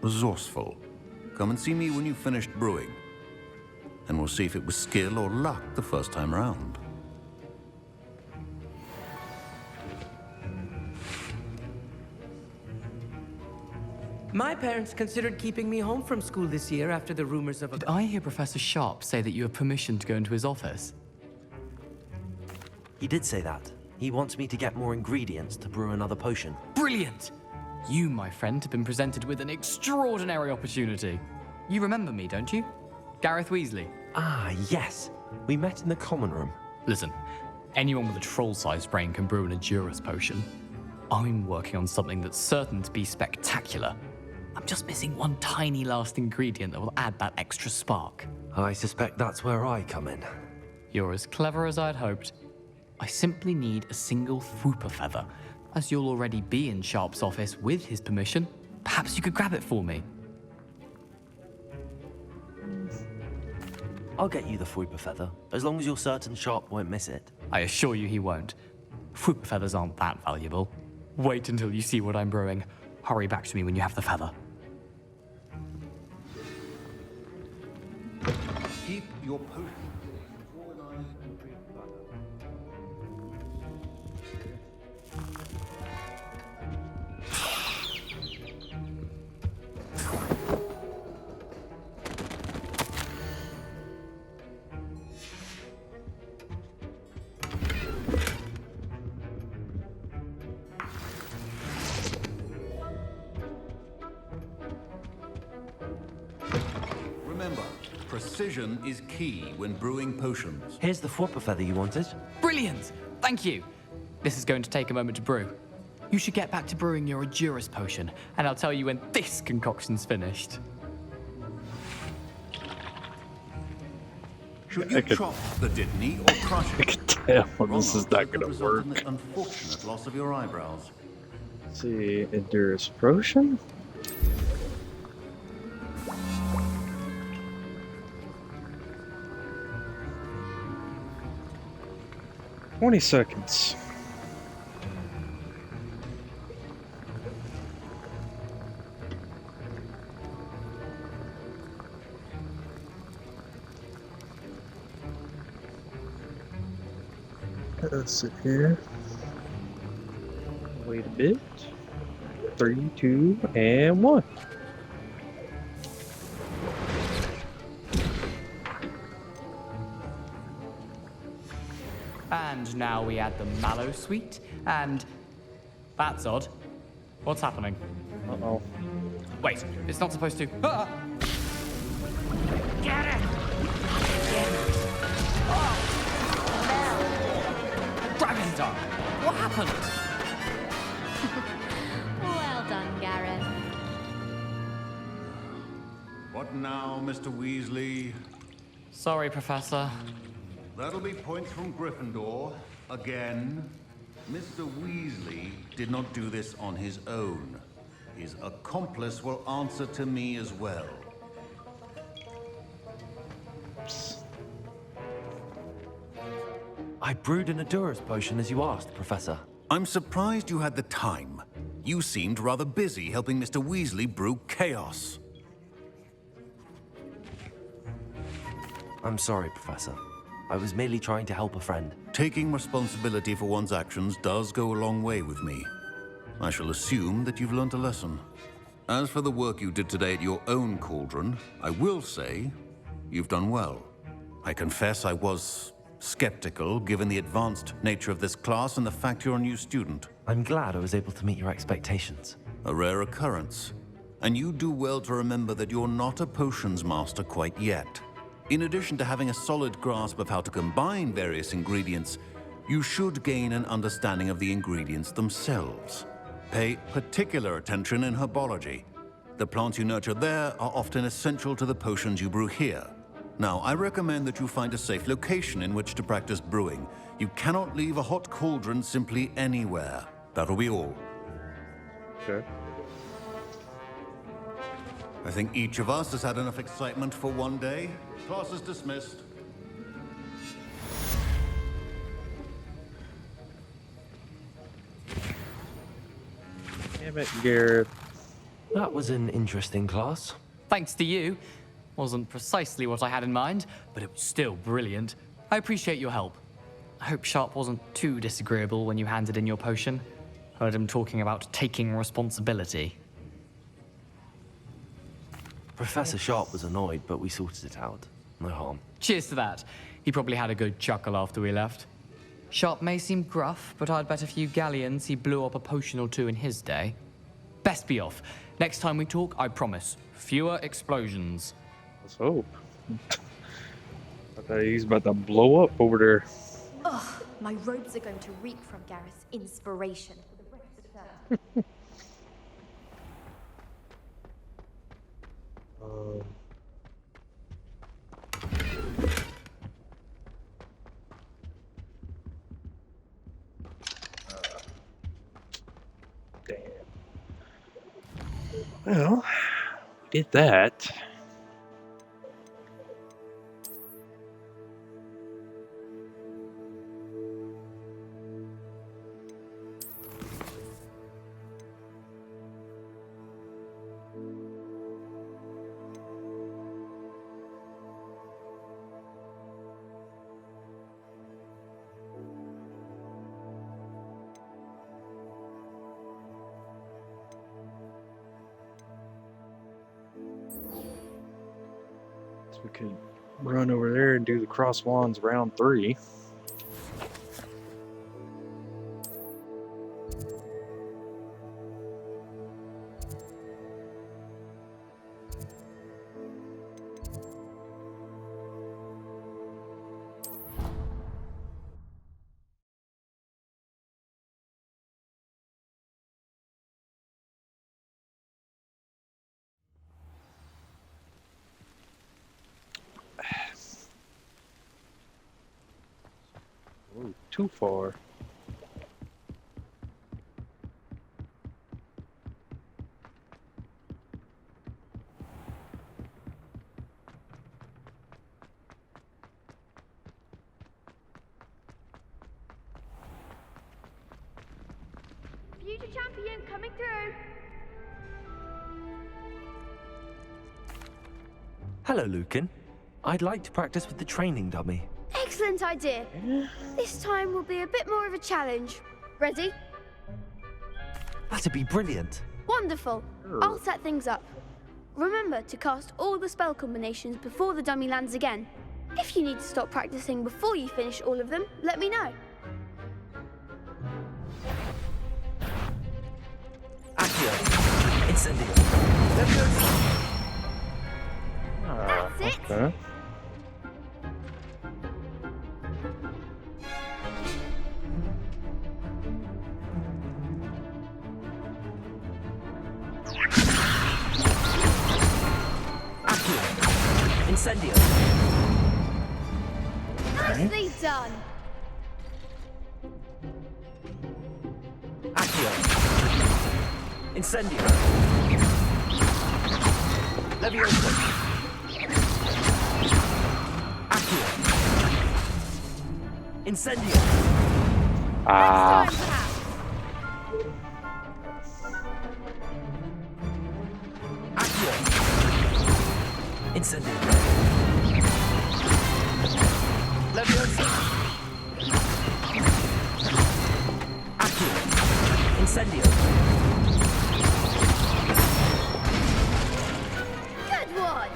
resourceful. Come and see me when you've finished brewing, and we'll see if it was skill or luck the first time around. My parents considered keeping me home from school this year after the rumors of Did I hear Professor Sharp say that you have permission to go into his office? He did say that. He wants me to get more ingredients to brew another potion. Brilliant! You, my friend, have been presented with an extraordinary opportunity. You remember me, don't you? Gareth Weasley. Ah, yes. We met in the common room. Listen, anyone with a troll-sized brain can brew an Edurus potion. I'm working on something that's certain to be spectacular. I'm just missing one tiny last ingredient that will add that extra spark. I suspect that's where I come in. You're as clever as I'd hoped. I simply need a single Fwooper feather. As you'll already be in Sharp's office with his permission, perhaps you could grab it for me. I'll get you the Fwooper feather, as long as you're certain Sharp won't miss it. I assure you he won't. Fwooper feathers aren't that valuable. Wait until you see what I'm brewing. Hurry back to me when you have the feather. Keep your potion. Remember, precision is key when brewing potions. Here's the Fwooper feather you wanted. Brilliant! Thank you! This is going to take a moment to brew. You should get back to brewing your Edurus potion, and I'll tell you when this concoction's finished. Should you chop the Dittany or crush it? I can tell this is not gonna work. In the unfortunate loss of your eyebrows. Let's see, Edurus potion? "20 seconds. Let's sit here. Wait a bit. 3, 2, and 1. And now we add the mallow sweet, and... That's odd. What's happening? Uh-oh. Wait, it's not supposed to... Ah! Get it! Dragon's Eye! What happened? Well done, Gareth. What now, Mr. Weasley? Sorry, Professor. That'll be points from Gryffindor. Again. Mr. Weasley did not do this on his own. His accomplice will answer to me as well. I brewed an Adura's potion as you asked, Professor. I'm surprised you had the time. You seemed rather busy helping Mr. Weasley brew chaos. I'm sorry, Professor. I was merely trying to help a friend. Taking responsibility for one's actions does go a long way with me. I shall assume that you've learnt a lesson. As for the work you did today at your own cauldron, I will say you've done well. I confess I was skeptical, given the advanced nature of this class and the fact you're a new student. I'm glad I was able to meet your expectations. A rare occurrence. And you do well to remember that you're not a potions master quite yet. In addition to having a solid grasp of how to combine various ingredients, you should gain an understanding of the ingredients themselves. Pay particular attention in herbology. The plants you nurture there are often essential to the potions you brew here. Now, I recommend that you find a safe location in which to practice brewing. You cannot leave a hot cauldron simply anywhere. That'll be all. Okay. I think each of us has had enough excitement for one day. Class is dismissed. Damn it, Gareth. That was an interesting class. Thanks to you. Wasn't precisely what I had in mind, but it was still brilliant. I appreciate your help. I hope Sharp wasn't too disagreeable when you handed in your potion. Heard him talking about taking responsibility. Professor Sharp was annoyed, but we sorted it out. No harm. Cheers to that. He probably had a good chuckle after we left. Sharp may seem gruff, but I'd bet a few galleons he blew up a potion or two in his day. Best be off. Next time we talk, I promise, fewer explosions. Let's hope. I thought he was about to blow up over there. Ugh, my robes are going to reek from Gareth's inspiration for the rest of the term. Damn. Well, did that. We could run over there and do the cross wands round 3. Ooh, too far. Future champion coming through. Hello, Lucan. I'd like to practice with the training dummy. Excellent idea. This time will be a bit more of a challenge. Ready? That'd be brilliant. Wonderful. I'll set things up. Remember to cast all the spell combinations before the dummy lands again. If you need to stop practicing before you finish all of them, let me know. Accio. Incendio. That's it. Okay. Incendio. Nicely done. Accio. Incendio. Levioso. Accio. Incendio. Ah. Accio. Incendio. Levioso. Accio. Incendio. Good one.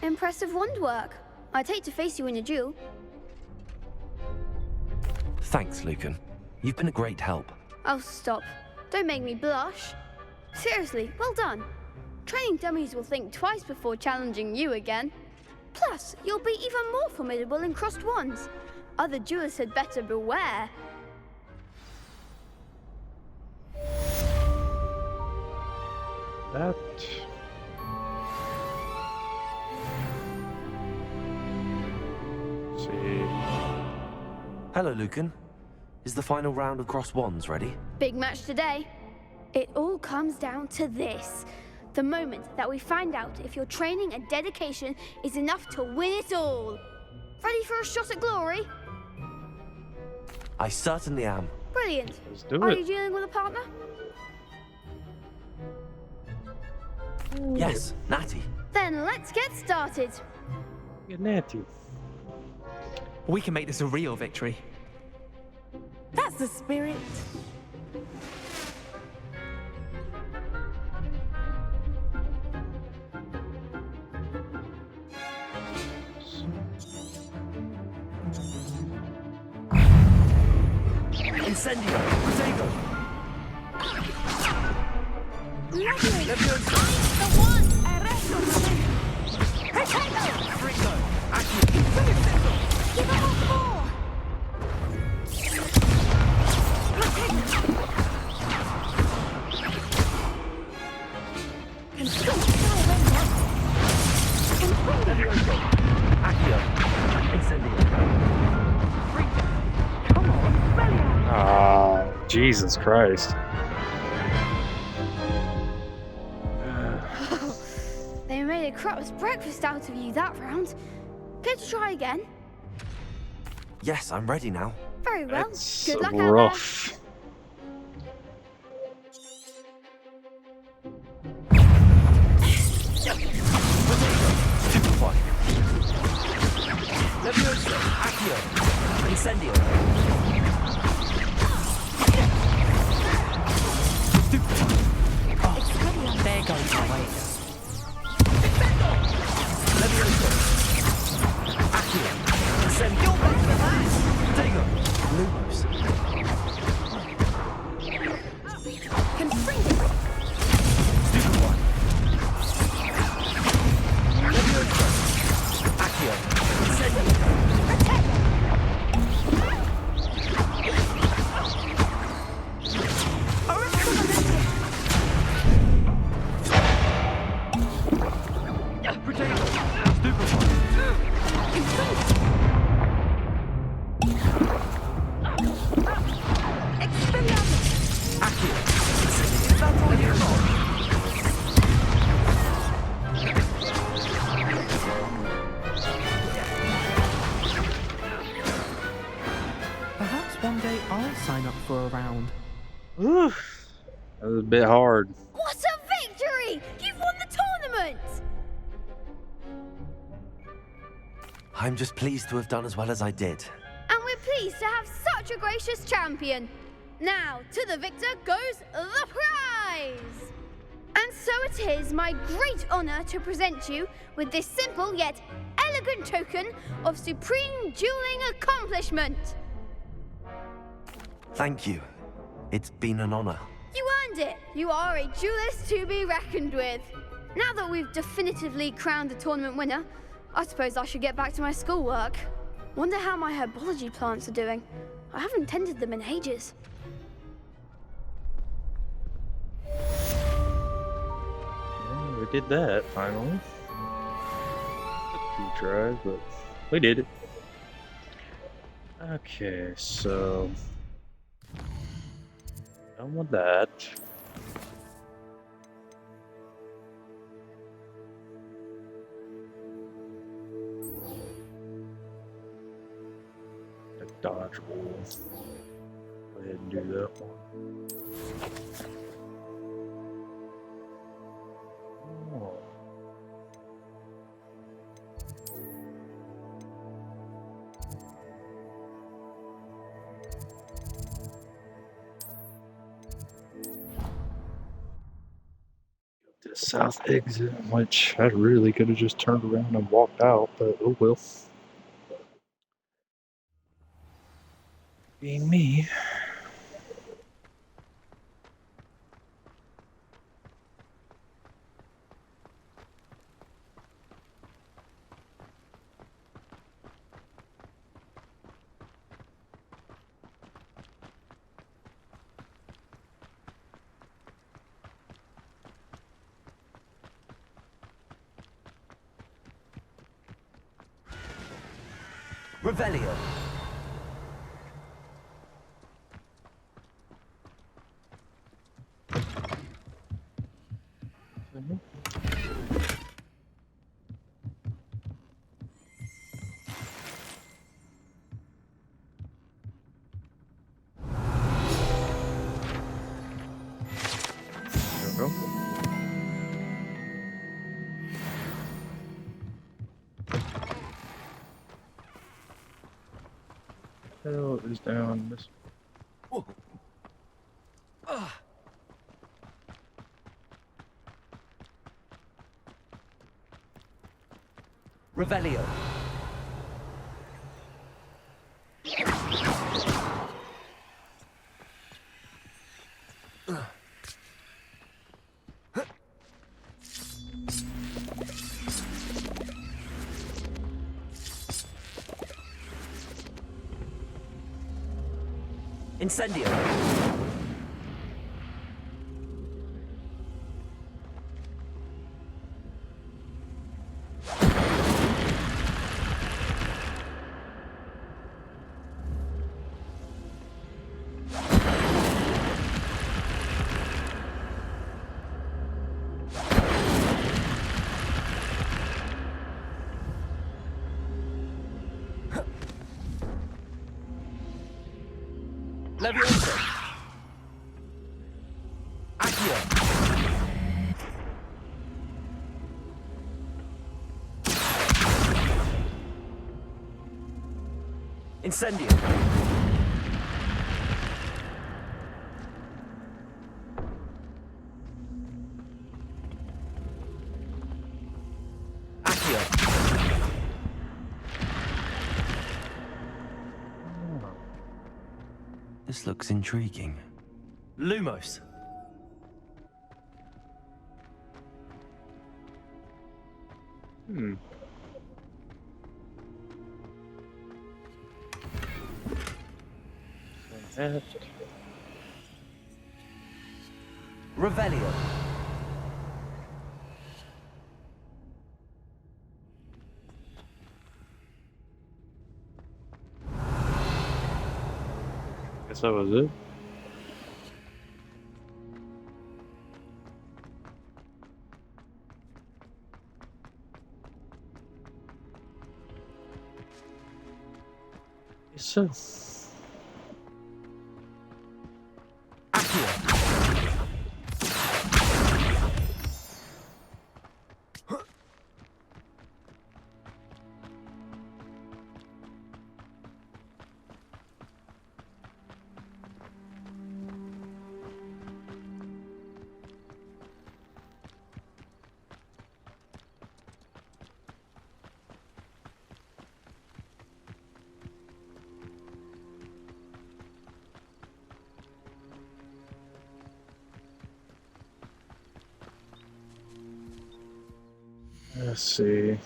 Impressive wand work. I'd hate to face you in a duel. Thanks, Lucan. You've been a great help. Oh, stop. Don't make me blush. Seriously, well done. Training dummies will think twice before challenging you again. Plus, you'll be even more formidable in crossed wands. Other duelists had better beware. That. Let's see. Hello, Lucan. Is the final round of cross wands ready? Big match today. It all comes down to this. The moment that we find out if your training and dedication is enough to win it all. Ready for a shot at glory? I certainly am. Brilliant. Let's do Are it. you dealing with a partner? Yes, Natty. Then let's get started. Get natty. We can make this a real victory. That's the spirit. Incendio. Protego. Lovely. Levioso. The one. Arresto. Protego. Frigo. Accio. Give up more. Levioso. Accio. Incendio. Come on, brilliant. Ah, Jesus Christ. They made a crap's breakfast out of you that round. Care to try again? Yes, I'm ready now. Very well. That's Good luck out there. rough. Stupefy. Levioso. Accio. Incendio. Stupefy. Oh, there goes my way. Levioso. Accio. Incendio. Protego. Lumos. Confringo. Stupefy. Levioso. Accio. Incendio. Protego. Stupefy. Accio. Incendio. That's all you got. Perhaps one day I'll sign up for a round. Oof. That was a bit hard. What a victory! You've won the tournament! I'm just pleased to have done as well as I did. And we're pleased to have such a gracious champion. Now, to the victor goes the prize! And so it is my great honor to present you with this simple yet elegant token of supreme dueling accomplishment. Thank you. It's been an honor. You earned it. You are a duelist to be reckoned with. Now that we've definitively crowned the tournament winner, I suppose I should get back to my schoolwork. Wonder how my herbology plants are doing. I haven't tended them in ages. Yeah, we did that finally. few tries, but we did it. Okay, so done with that. The dodge roll. Go ahead and do that one. Oh. The south exit, which I really could have just turned around and walked out, but oh well. Being me. Revelio. There we go. Hell is down this. Revelio. Incendio. Leviosa. Accio. Incendio. Accio. This looks intriguing. Lumos. Revelio. Guess that was it. So. Let's see.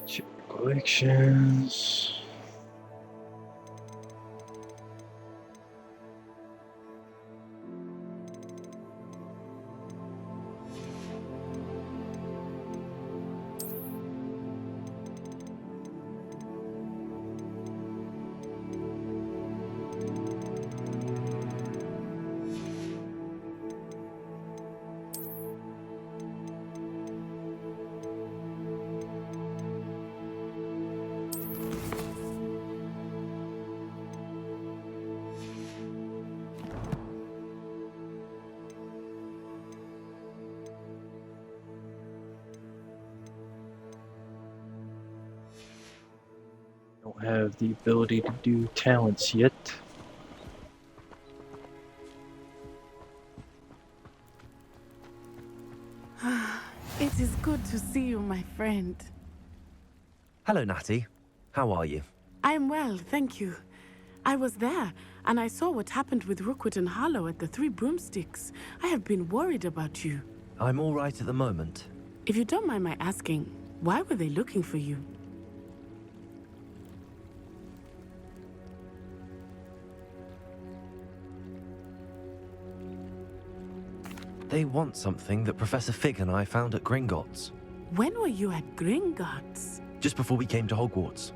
Check collections. Don't have the ability to do talents yet. It is good to see you, my friend. Hello, Natty. How are you? I'm well, thank you. I was there, and I saw what happened with Rookwood and Harlow at the Three Broomsticks. I have been worried about you. I'm all right at the moment. If you don't mind my asking, why were they looking for you? They want something that Professor Fig and I found at Gringotts. When were you at Gringotts? Just before we came to Hogwarts.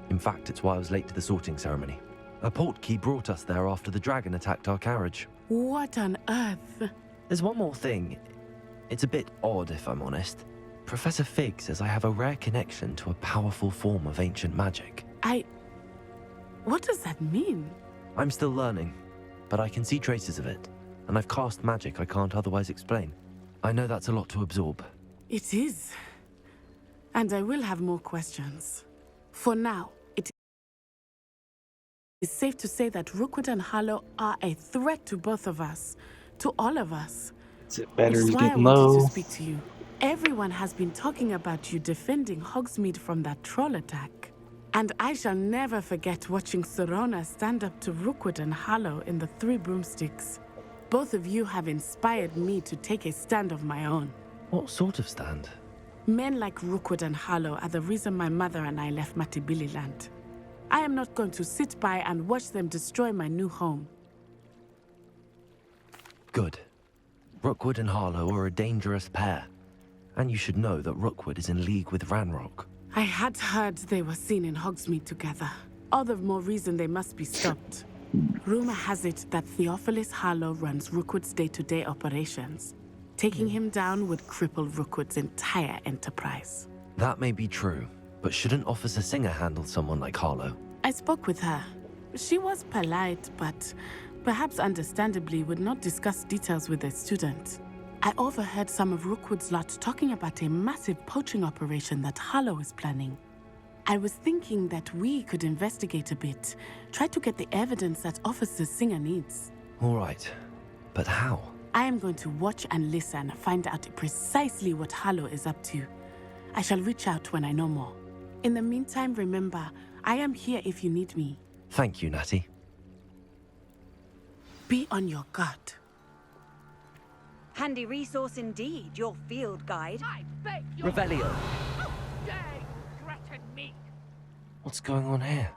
In fact, it's why I was late to the sorting ceremony. A portkey brought us there after the dragon attacked our carriage. What on earth? There's one more thing. It's a bit odd, if I'm honest. Professor Fig says I have a rare connection to a powerful form of ancient magic. What does that mean? I'm still learning, but I can see traces of it, and I've cast magic I can't otherwise explain. I know that's a lot to absorb. It is. And I will have more questions. For now, it is safe to say that Rookwood and Harlow are a threat to both of us. To all of us. Battery's Which is why I getting wanted low. to speak to you. Everyone has been talking about you defending Hogsmeade from that troll attack. And I shall never forget watching Serona stand up to Rookwood and Harlow in the Three Broomsticks. Both of you have inspired me to take a stand of my own. What sort of stand? Men like Rookwood and Harlow are the reason my mother and I left Matibili Land. I am not going to sit by and watch them destroy my new home. Good. Rookwood and Harlow are a dangerous pair. And you should know that Rookwood is in league with Ranrock. I had heard they were seen in Hogsmeade together. All the more reason they must be stopped. Rumor has it that Theophilus Harlow runs Rookwood's day-to-day operations. Taking him down would cripple Rookwood's entire enterprise. That may be true, but shouldn't Officer Singer handle someone like Harlow? I spoke with her. She was polite, but perhaps understandably would not discuss details with a student. I overheard some of Rookwood's lot talking about a massive poaching operation that Harlow is planning. I was thinking that we could investigate a bit, try to get the evidence that Officer Singer needs. All right, but how? I am going to watch and listen, find out precisely what Harlow is up to. I shall reach out when I know more. In the meantime, remember, I am here if you need me. Thank you, Natty. Be on your guard. Handy resource indeed, your field guide. I beg you. Revelio. How dare you threaten me? What's going on here?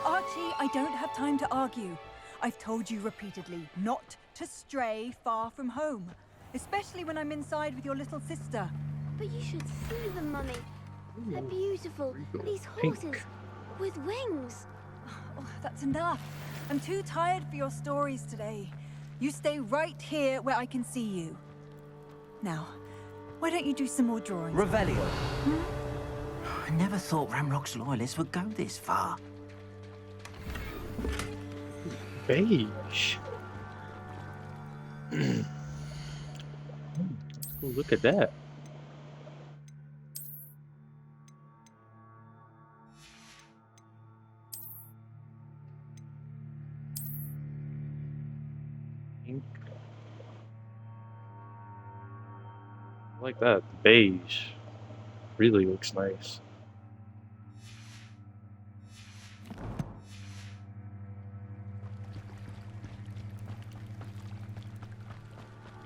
Archie, I don't have time to argue. I've told you repeatedly not to stray far from home, especially when I'm inside with your little sister. But you should see them, Mummy. They're beautiful. These Pink. horses with wings. Oh, that's enough. I'm too tired for your stories today. You stay right here where I can see you. Now, why don't you do some more drawings? Revelio. I never thought Ramrock's loyalists would go this far. Beige. Look at that. Pink. I like that. The beige really looks nice.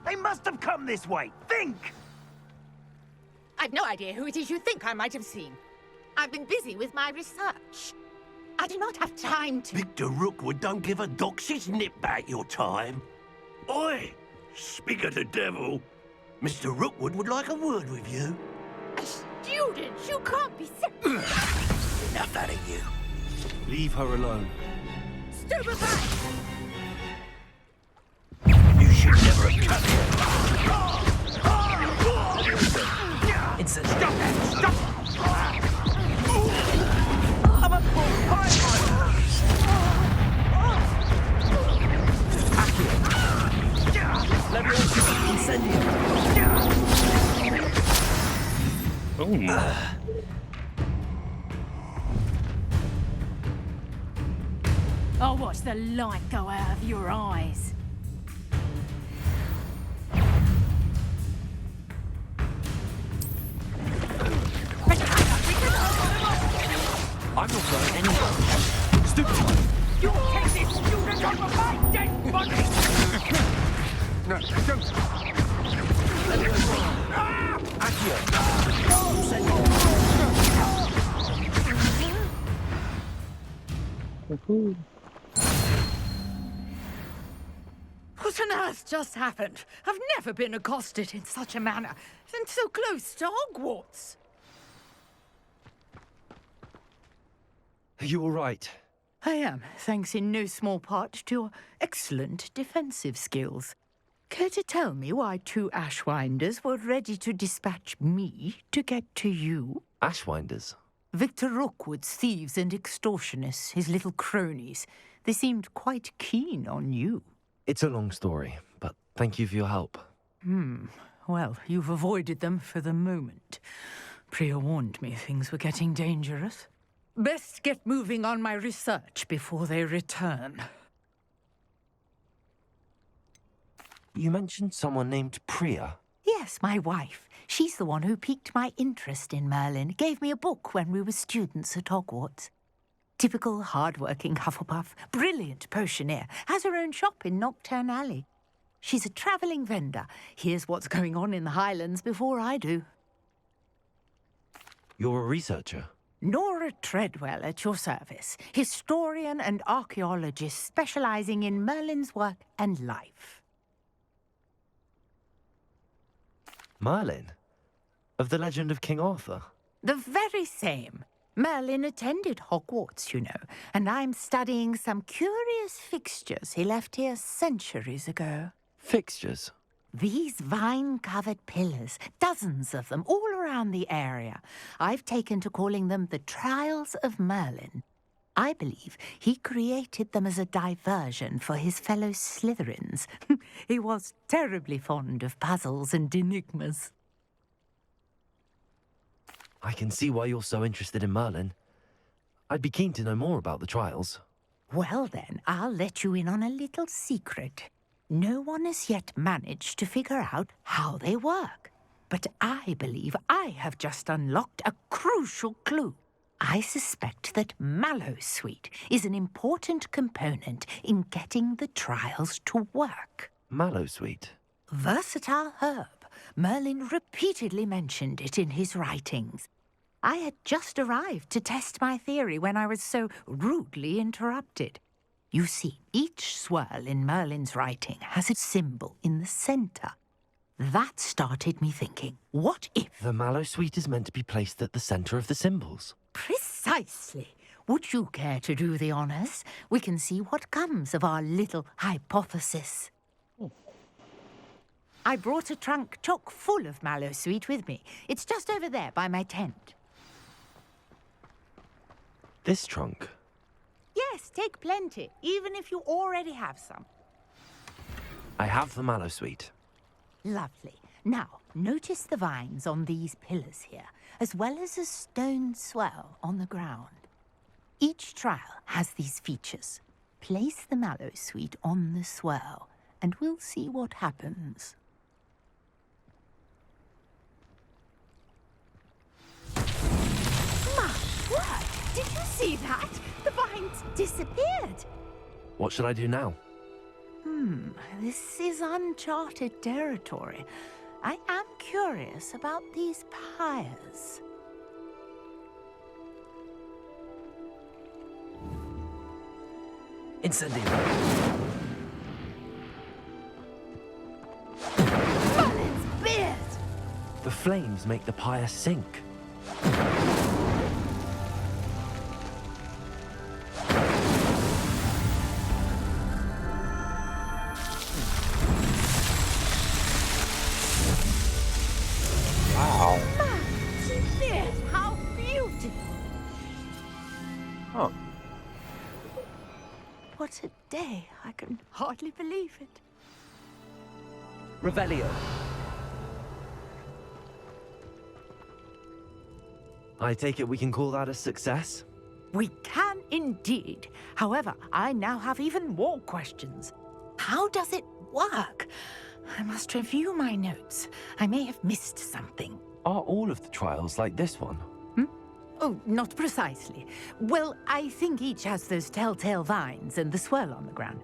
They must have come this way. Think! I've no idea who it is you think I might have seen. I've been busy with my research. I do not have time to... Victor Rookwood don't give a doxy's nip back your time. Oi! Speak of the devil. Mr. Rookwood would like a word with you. A student? You can't be serious. Enough out of you. Leave her alone. Stupefy! You should never have touched her. It's a... Stop that! Stop! I'm a poor Boom. I'll watch the light go out of your eyes. I'm not going anywhere. Stupid! You take this student off of my dead body! No, don't. What on earth just happened? I've never been accosted in such a manner, and so close to Hogwarts. Are you all right? I am, thanks in no small part to your excellent defensive skills. Care to tell me why 2 Ashwinders were ready to dispatch me to get to you? Ashwinders? Victor Rookwood's thieves and extortionists, his little cronies. They seemed quite keen on you. It's a long story, but thank you for your help. Well, you've avoided them for the moment. Priya warned me things were getting dangerous. Best get moving on my research before they return. You mentioned someone named Priya. Yes, my wife. She's the one who piqued my interest in Merlin. Gave me a book when we were students at Hogwarts. Typical hard-working Hufflepuff, brilliant potioneer, has her own shop in Knockturn Alley. She's a travelling vendor. Hears what's going on in the Highlands before I do. You're a researcher? Nora Treadwell at your service, historian and archaeologist specialising in Merlin's work and life. Merlin? Of the legend of King Arthur? The very same. Merlin attended Hogwarts, you know, and I'm studying some curious fixtures he left here centuries ago. Fixtures? These vine-covered pillars, dozens of them, all around the area. I've taken to calling them the Trials of Merlin. I believe he created them as a diversion for his fellow Slytherins. He was terribly fond of puzzles and enigmas. I can see why you're so interested in Merlin. I'd be keen to know more about the trials. Well then, I'll let you in on a little secret. No one has yet managed to figure out how they work. But I believe I have just unlocked a crucial clue. I suspect that Mallowsweet is an important component in getting the trials to work. Mallowsweet? Versatile herb. Merlin repeatedly mentioned it in his writings. I had just arrived to test my theory when I was so rudely interrupted. You see, each swirl in Merlin's writing has a symbol in the centre. That started me thinking, what if... The Mallowsweet is meant to be placed at the centre of the symbols. Precisely. Would you care to do the honours? We can see what comes of our little hypothesis. I brought a trunk chock full of Mallowsweet with me. It's just over there by my tent. This trunk? Yes, take plenty, even if you already have some. I have the Mallowsweet. Lovely. Now, notice the vines on these pillars here, as well as a stone swell on the ground. Each trial has these features. Place the Mallowsweet on the swell, and we'll see what happens. My word! Did you see that? The vines disappeared. What should I do now? This is uncharted territory. I am curious about these pyres. Incendio. Mullins beard! The flames make the pyre sink. Wow. Beard, how beautiful! Huh. What a day. I can hardly believe it. Revelio. I take it we can call that a success? We can indeed. However, I now have even more questions. How does it work? I must review my notes. I may have missed something. Are all of the trials like this one? Oh, not precisely. Well, I think each has those telltale vines and the swirl on the ground.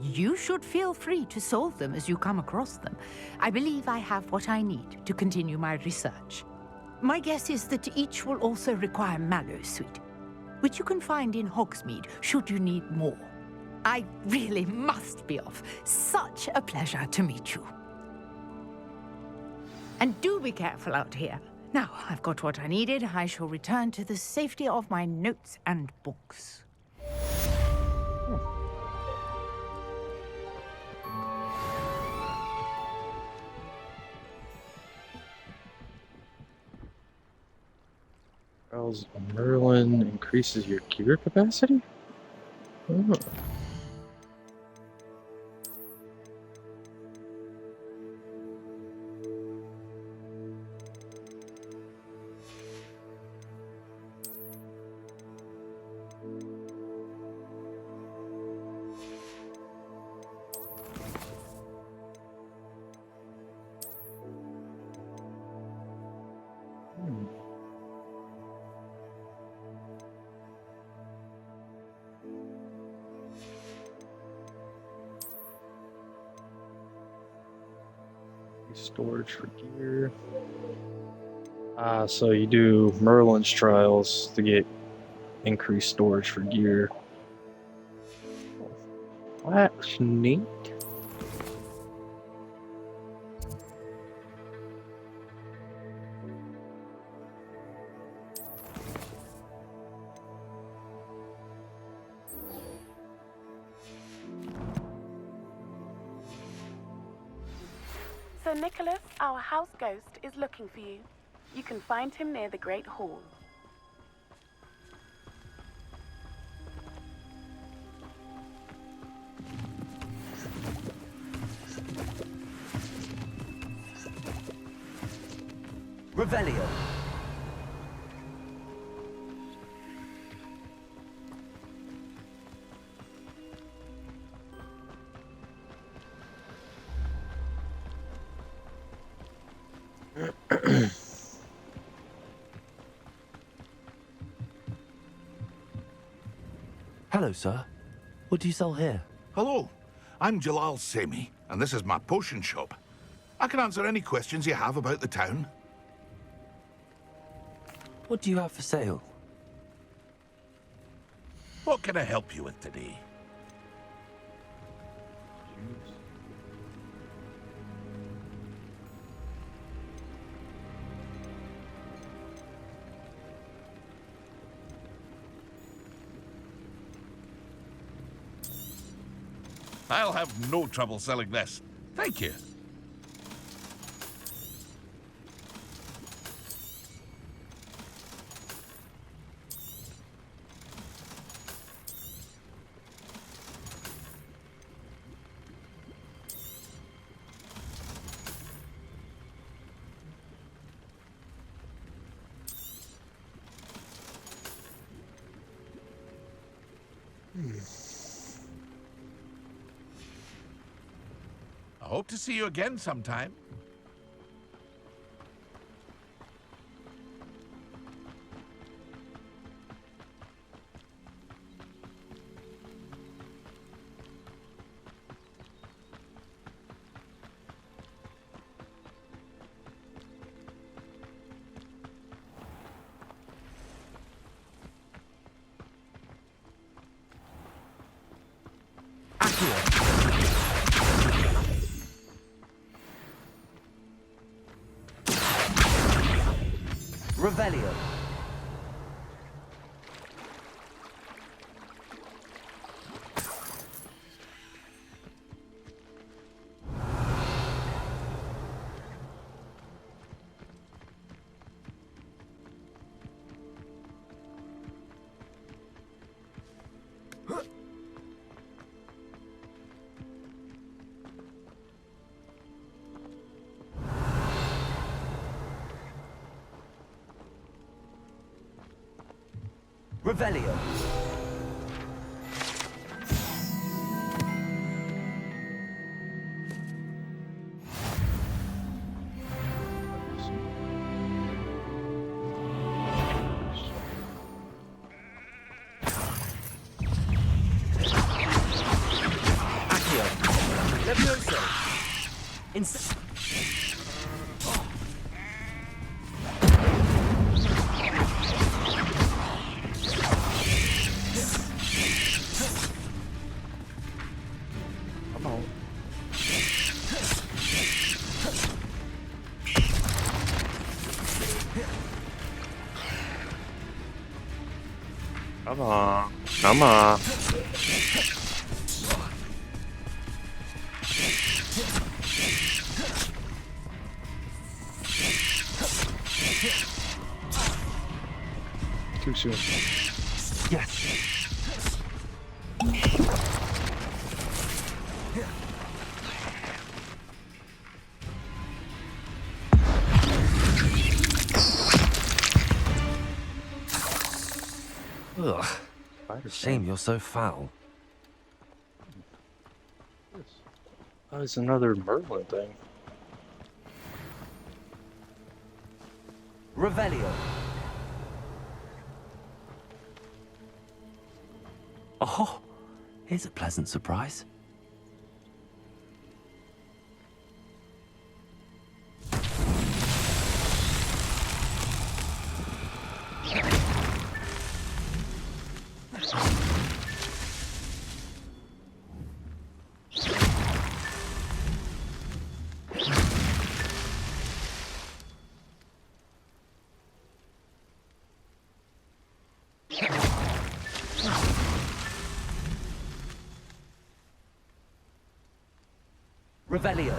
You should feel free to solve them as you come across them. I believe I have what I need to continue my research. My guess is that each will also require Mallowsweet, which you can find in Hogsmeade should you need more. I really must be off. Such a pleasure to meet you. And do be careful out here. Now, I've got what I needed. I shall return to the safety of my notes and books. Charles Merlin increases your gear capacity? Oh. Storage for gear. So you do Merlin's trials to get increased storage for gear. That's neat. Sir Nicholas, our house ghost, is looking for you. You can find him near the Great Hall. Revelio. Hello, sir. What do you sell here? Hello, I'm Jalal Semi, and this is my potion shop. I can answer any questions you have about the town. What do you have for sale? What can I help you with today? I'll have no trouble selling this. Thank you. I hope to see you again sometime. Revelio. Revelio. Accio. Levioso. Come on. Come on. Come on. Too soon. Yes. Ugh. Shame you're so foul. Oh, it's another Merlin thing. Revelio. Oh, here's a pleasant surprise. Revelio.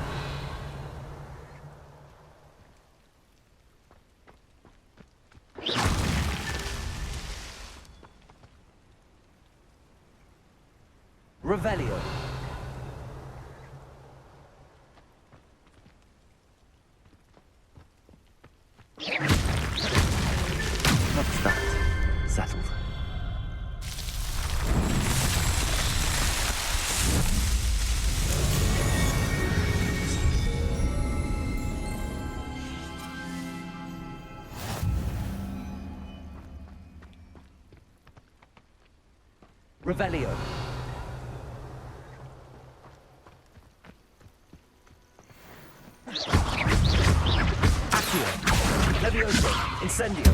Revelio. What's that? Settled. Revelio. Accio. Levioso. Incendio.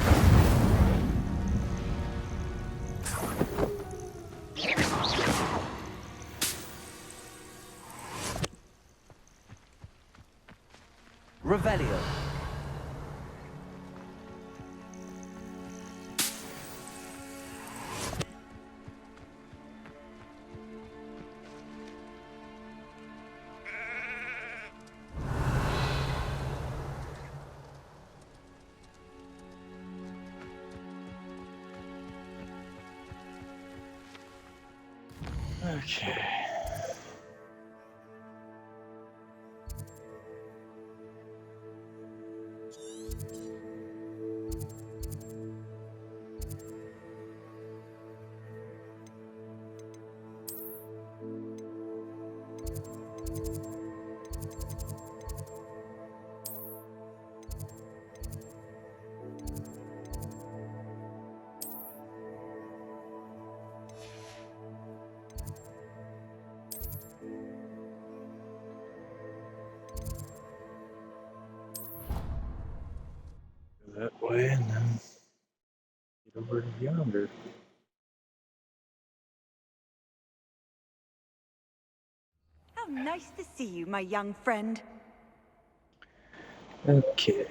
Revelio. Okay. That way and then get over to yonder. How nice to see you, my young friend. Okay.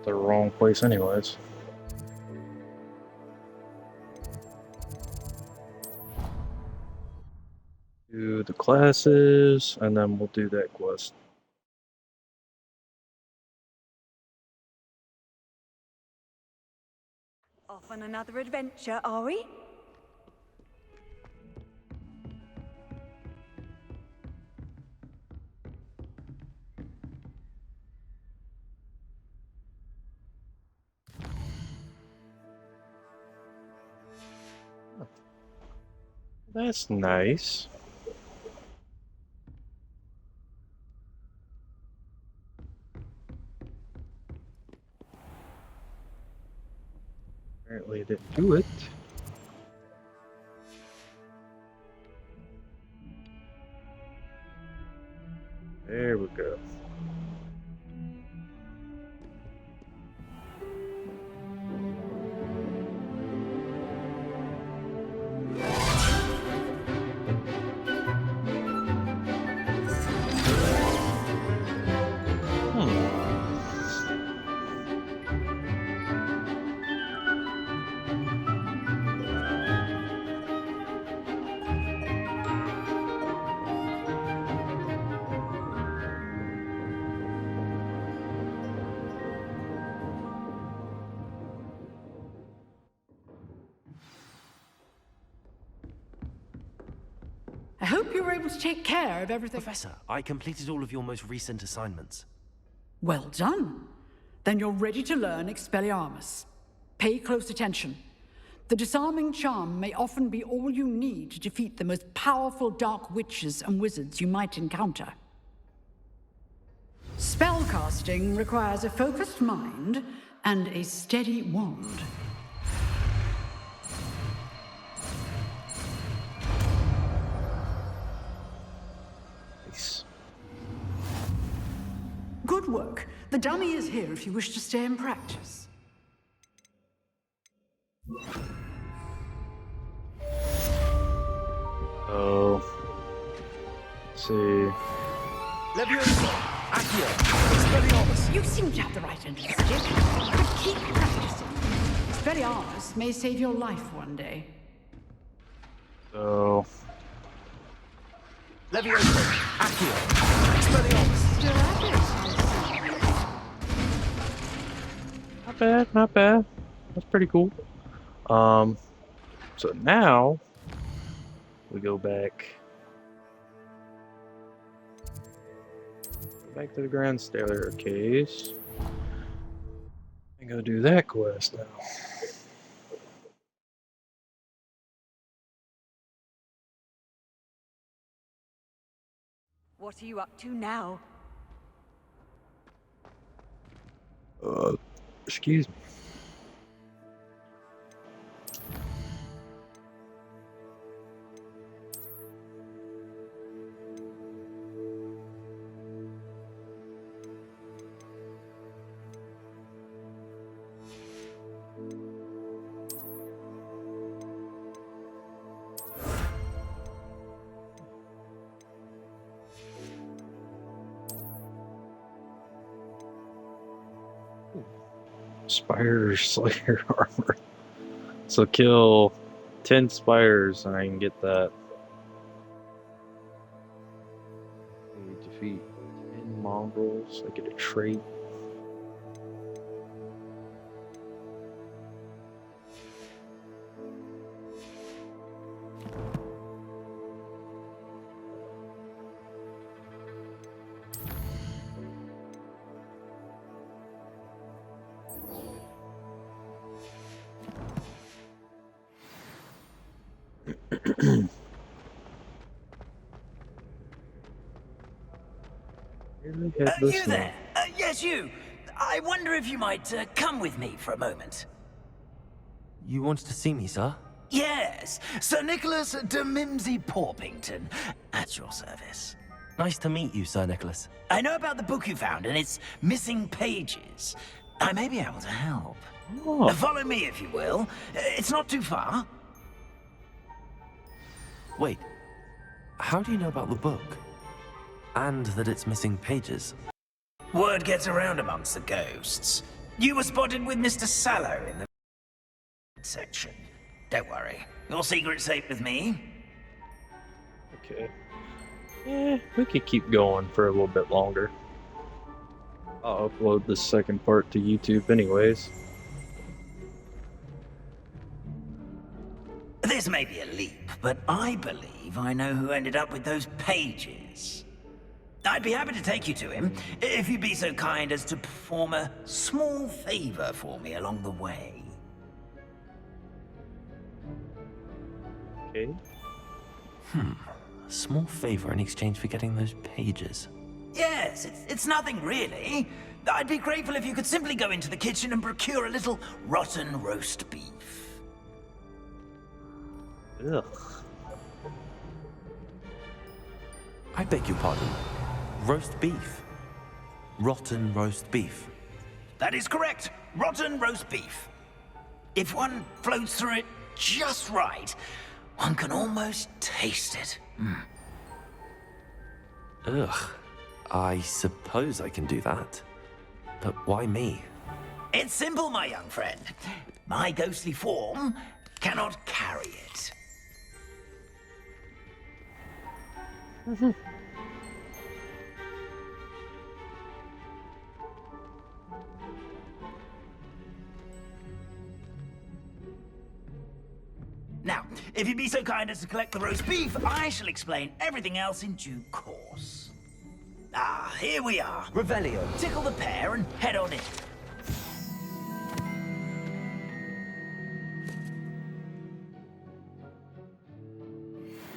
the wrong place anyways. Do the classes, and then we'll do that quest. Off on another adventure, are we? That's nice. Apparently I didn't do it. There we go. I hope you were able to take care of everything. Professor, I completed all of your most recent assignments. Well done. Then you're ready to learn Expelliarmus. Pay close attention. The disarming charm may often be all you need to defeat the most powerful dark witches and wizards you might encounter. Spellcasting requires a focused mind and a steady wand. Good work. The dummy is here if you wish to stay and practice. Oh. Let's see. You seem to have the right end of the stick, but keep practicing. Expelliarmus may save your life one day. So. Levioso, Accio, Expelliarmus. Not bad, not bad. That's pretty cool. So now we go back to the Grand Staircase and go do that quest now. What are you up to now? Excuse me. Spire Slayer armor. So kill 10 spires and I can get that. We defeat 10 mongrels, I get a trait. You there? Yes, you. I wonder if you might come with me for a moment. You wanted to see me, sir? Yes, Sir Nicholas de Mimsy Porpington, at your service. Nice to meet you, Sir Nicholas. I know about the book you found and its missing pages. I may be able to help. Oh. Follow me, if you will. It's not too far. Wait, how do you know about the book? And that it's missing pages? Word gets around amongst the ghosts. You were spotted with Mr. Sallow in the section. Don't worry. Your secret's safe with me. Okay. We could keep going for a little bit longer. I'll upload the second part to YouTube anyways. This may be a leap, but I believe I know who ended up with those pages. I'd be happy to take you to him, if you'd be so kind as to perform a small favor for me along the way. Okay. A small favor in exchange for getting those pages. Yes, it's nothing really. I'd be grateful if you could simply go into the kitchen and procure a little rotten roast beef. Ugh. I beg your pardon. Roast beef. Rotten roast beef. That is correct. Rotten roast beef. If one floats through it just right, one can almost taste it. Ugh. I suppose I can do that. But why me? It's simple, my young friend. My ghostly form cannot carry it. Now, if you'd be so kind as to collect the roast beef, I shall explain everything else in due course. Ah, here we are. Revelio, tickle the pear and head on in.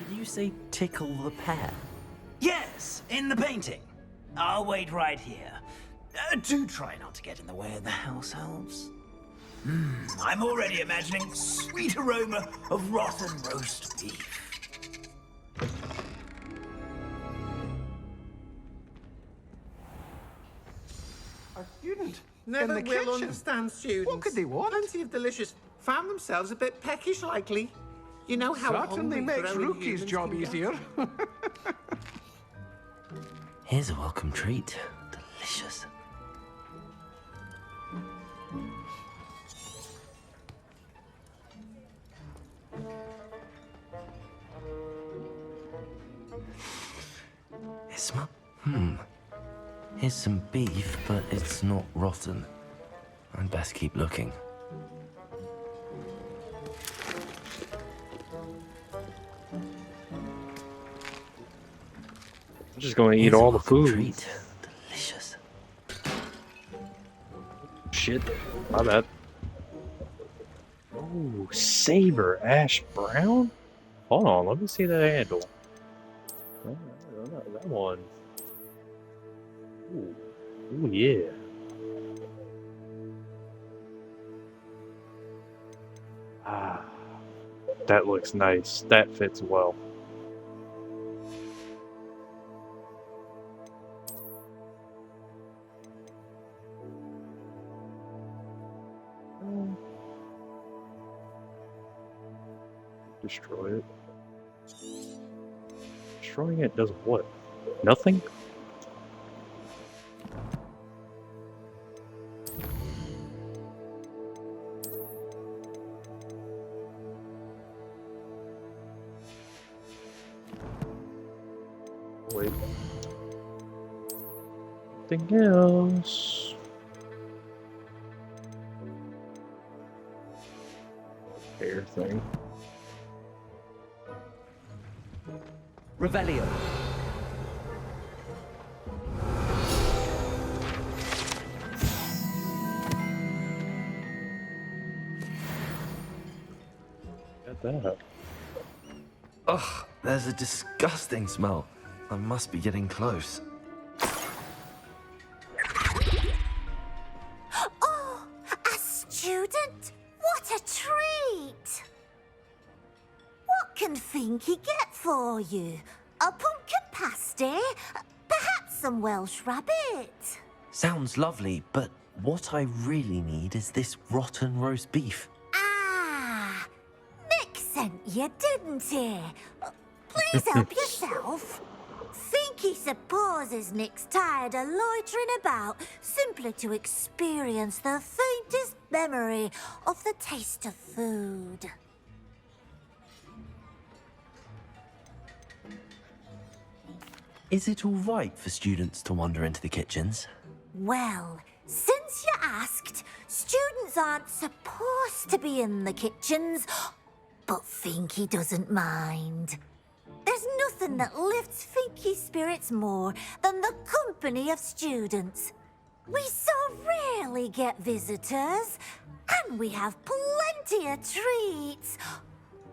Did you say tickle the pear? Yes, in the painting. I'll wait right here. Do try not to get in the way of the house elves. I'm already imagining sweet aroma of rotten roast beef. A student Never in the will kitchen. understand students. What could they want? Plenty of delicious. Found themselves a bit peckish, likely. You know how Certainly hungry makes growing Rookie's humans job can get. easier. Here's a welcome treat. Delicious. It smells. Here's some beef, but it's not rotten. I'd best keep looking. I'm just going to eat Here's a all the welcome food. treat. Delicious. Shit, my bad. Oh, Saber Ash Brown? Hold on, let me see the handle. Oh, that one. Ooh, ooh yeah. Ah, that looks nice. That fits well. Destroy it. Destroying it does what? Nothing? Wait. Something else. Hair thing. Revelio. Got that. Ugh, there's a disgusting smell. I must be getting close. Oh, a student? What a treat! What can Finky get for you? A pumpkin pasty? Perhaps some Welsh rabbit? Sounds lovely, but what I really need is this rotten roast beef. Ah, Mick sent you, didn't he? Please help yourself. Think Finky supposes Nick's tired of loitering about, simply to experience the faintest memory of the taste of food. Is it all right for students to wander into the kitchens? Well, since you asked, students aren't supposed to be in the kitchens, but Finky doesn't mind. There's nothing that lifts Finky's spirits more than the company of students. We so rarely get visitors, and we have plenty of treats.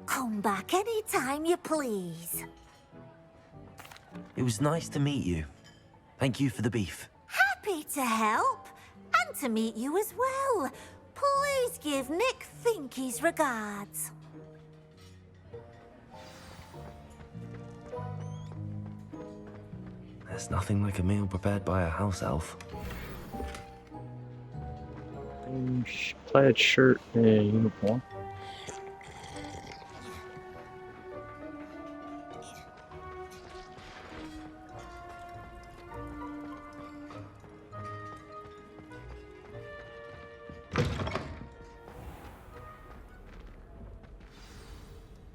Come back any time you please. It was nice to meet you. Thank you for the beef. Happy to help, and to meet you as well. Please give Nick Finky's regards. There's nothing like a meal prepared by a house elf. Plaid shirt and a uniform.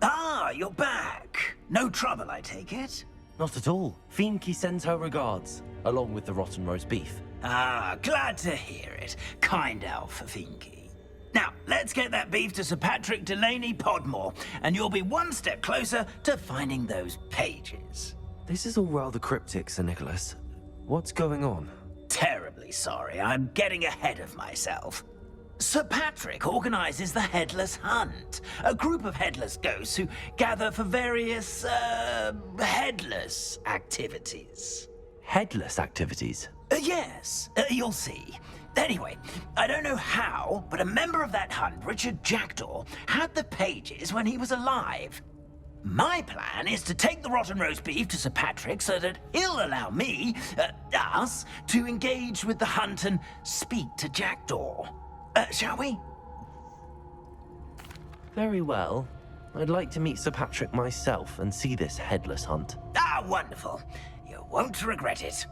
Ah, you're back. No trouble, I take it? Not at all. Finky sends her regards, along with the rotten roast beef. Ah, glad to hear it. Kind elf, Finky. Now, let's get that beef to Sir Patrick Delaney Podmore, and you'll be one step closer to finding those pages. This is all rather cryptic, Sir Nicholas. What's going on? Terribly sorry, I'm getting ahead of myself. Sir Patrick organizes the Headless Hunt, a group of headless ghosts who gather for various, headless activities. Headless activities? Yes, you'll see. Anyway, I don't know how, but a member of that hunt, Richard Jackdaw, had the pages when he was alive. My plan is to take the rotten roast beef to Sir Patrick so that he'll allow me, us, to engage with the hunt and speak to Jackdaw. Shall we? Very well. I'd like to meet Sir Patrick myself and see this headless hunt. Ah, wonderful. You won't regret it.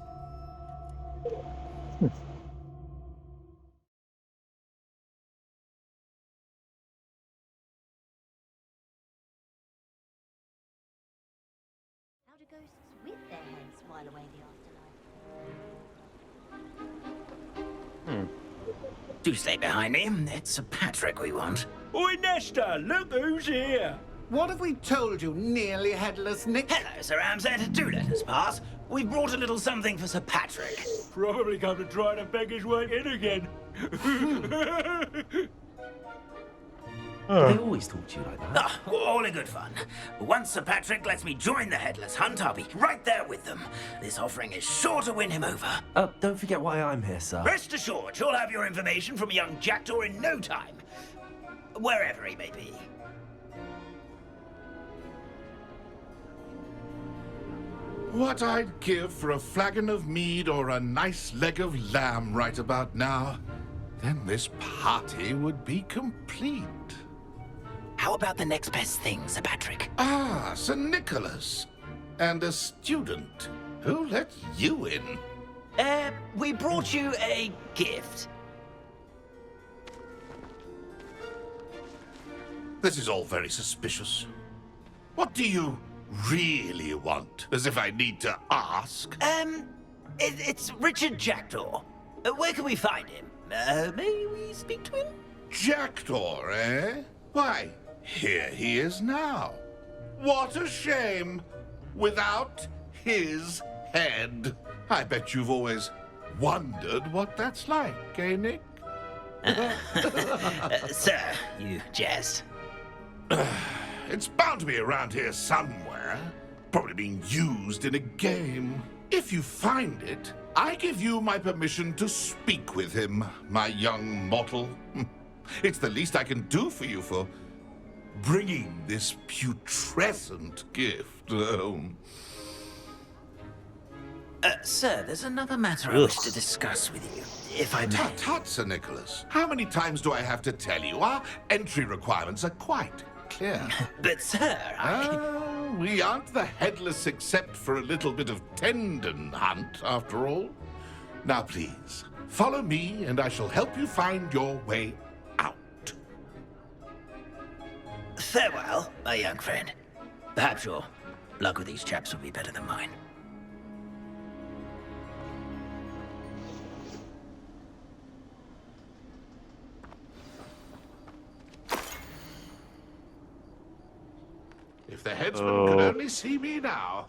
How do ghosts with their heads while away the afterlife? Do stay behind me. It's Sir Patrick we want. Oi, Nesta, look who's here. What have we told you, nearly headless Nick? Hello, Sir Ramsed. Do let us pass. We've brought a little something for Sir Patrick. Probably come to try to beg his way in again. They always talk to you like that. Ah, all in good fun. Once Sir Patrick lets me join the Headless Hunt, I'll be right there with them. This offering is sure to win him over. Don't forget why I'm here, sir. Rest assured, you'll have your information from young Jackdaw in no time. Wherever he may be. What I'd give for a flagon of mead or a nice leg of lamb right about now. Then this party would be complete. How about the next best thing, Sir Patrick? Ah, Sir Nicholas. And a student. Who let you in? We brought you a gift. This is all very suspicious. What do you really want? As if I need to ask. It's Richard Jackdaw. Where can we find him? May we speak to him? Jackdaw, eh? Why, here he is now. What a shame. Without his head. I bet you've always wondered what that's like, eh, Nick? Sir, you jest. It's bound to be around here somewhere. Probably being used in a game. If you find it, I give you my permission to speak with him, my young mortal. It's the least I can do for you for bringing this putrescent gift home. Sir, there's another matter I wish to discuss with you, if I may. Tut, tut, Sir Nicholas. How many times do I have to tell you? Our entry requirements are quite clear. But, sir, we aren't the headless except for a little bit of tendon hunt, after all. Now, please, follow me, and I shall help you find your way out. Farewell, my young friend. Perhaps your luck with these chaps will be better than mine. If the headsman could only see me now.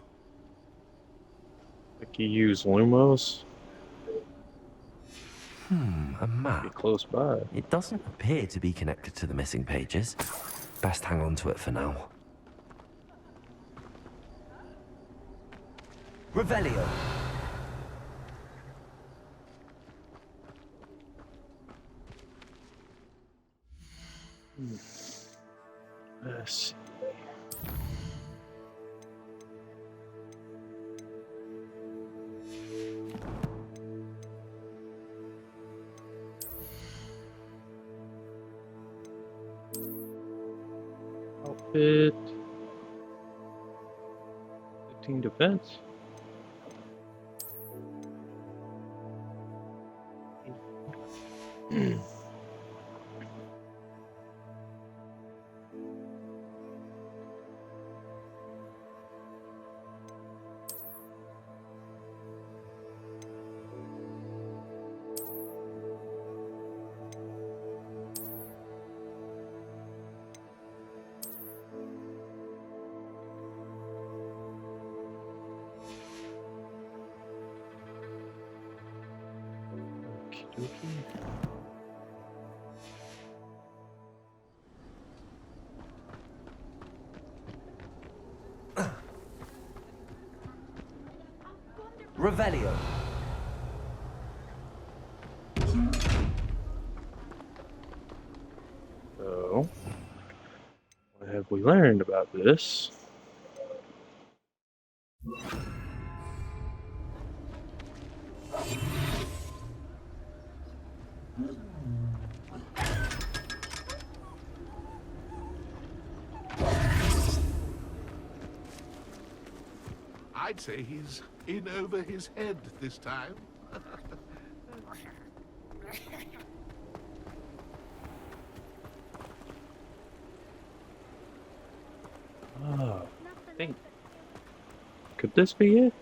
Like you use Lumos? A map. Be close by. It doesn't appear to be connected to the missing pages. Best hang on to it for now. Revelio. Let's see. Outfit. 15 defense. Revelio. So, what have we learned about this? I'd say he's in over his head this time. Oh, I think. Could this be it?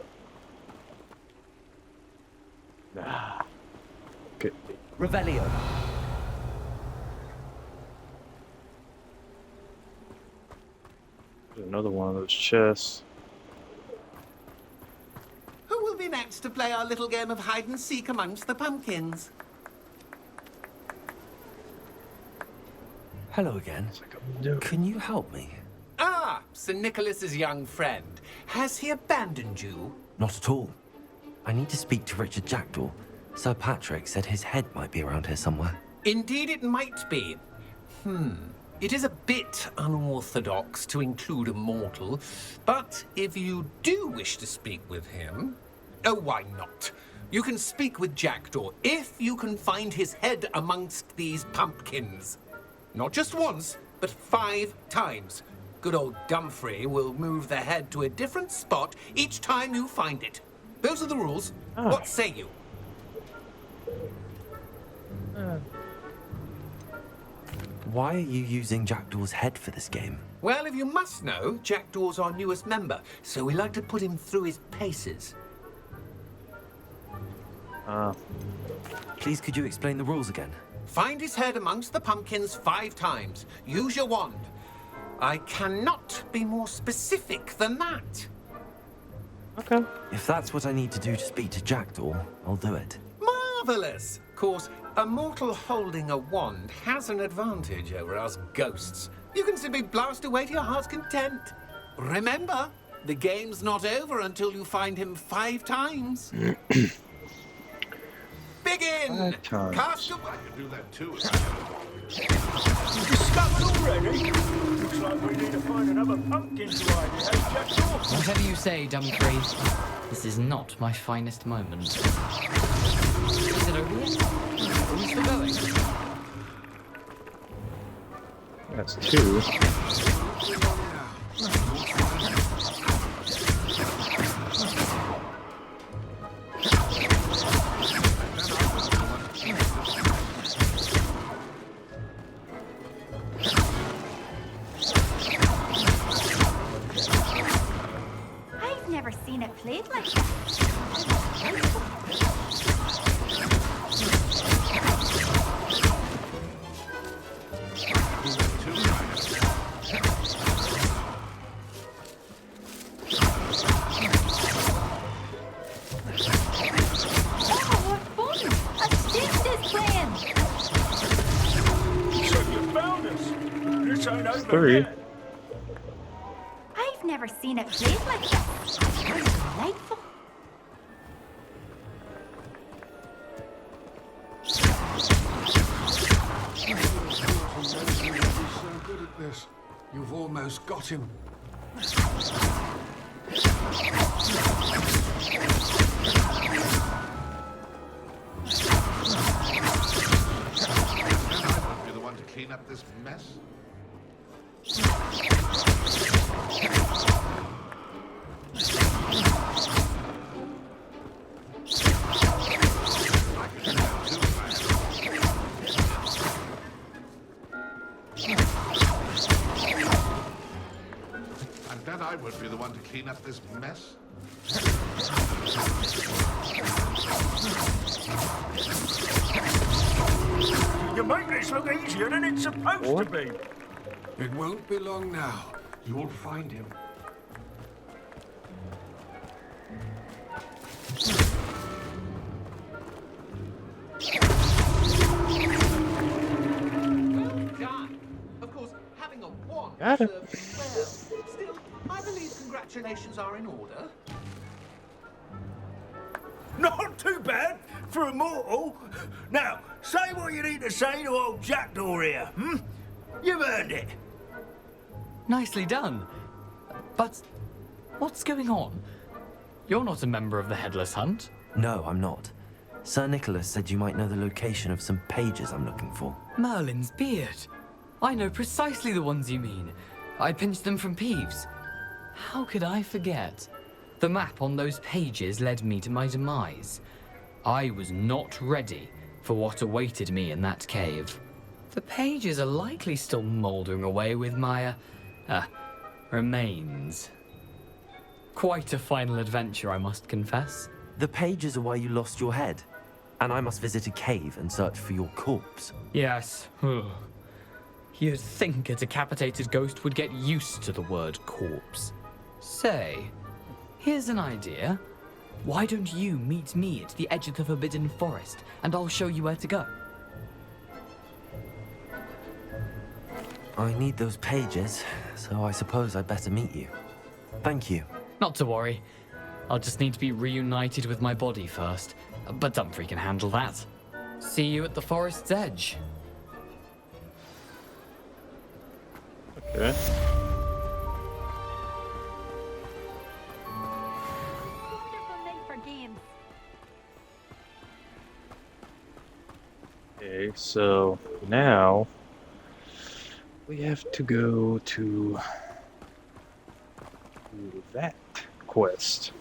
Nah. Could be. Revelio. There's another one of those chests. Who will be next to play our little game of hide and seek amongst the pumpkins? Hello again. Can you help me? Ah, Sir Nicholas's young friend. Has he abandoned you? Not at all. I need to speak to Richard Jackdaw. Sir Patrick said his head might be around here somewhere. Indeed it might be. It is a bit unorthodox to include a mortal, but if you do wish to speak with him... Oh, why not? You can speak with Jackdaw if you can find his head amongst these pumpkins. Not just once, but 5 times. Good old Dumfrey will move the head to a different spot each time you find it. Those are the rules. What say you? Why are you using Jackdaw's head for this game? Well, if you must know, Jackdaw's our newest member, so we like to put him through his paces. Please, could you explain the rules again? Find his head amongst the pumpkins 5 times. Use your wand. I cannot be more specific than that. Okay. If that's what I need to do to speak to Jackdaw, I'll do it. Marvelous! Of course, a mortal holding a wand has an advantage over us ghosts. You can simply blast away to your heart's content. Remember, the game's not over until you find him 5 times. Begin! 5 times. Cast a... I could do that too. You discovered already? Looks like we need to find another pumpkin to hide in, hey, Jackdaw? Whatever you say, Dumfrey. This is not my finest moment. Is it over yet? Are we still going? That's 2. seen it played like that. Three. I've never seen it played like that. It's delightful. You're so good at this. You've almost got him. Be the one to clean up this mess. I bet I would be the one to clean up this mess. You make this look easier than it's supposed to be. It won't be long now. You'll find him. Of course, having a wand Got it. serves you well. Still, I believe congratulations are in order. Not too bad for a mortal. Now, say what you need to say to old Jackdaw here, hmm? You've earned it. Nicely done. But what's going on? You're not a member of the Headless Hunt. No, I'm not. Sir Nicholas said you might know the location of some pages I'm looking for. Merlin's beard. I know precisely the ones you mean. I pinched them from Peeves. How could I forget? The map on those pages led me to my demise. I was not ready for what awaited me in that cave. The pages are likely still mouldering away with my, remains. Quite a final adventure, I must confess. The pages are where you lost your head, and I must visit a cave and search for your corpse. Yes. You'd think a decapitated ghost would get used to the word corpse. Say, here's an idea. Why don't you meet me at the edge of the Forbidden Forest, and I'll show you where to go? I need those pages, so I suppose I'd better meet you. Thank you. Not to worry. I'll just need to be reunited with my body first. But Dumfrey can handle that. See you at the forest's edge. Okay. Okay, so now we have to go to that quest.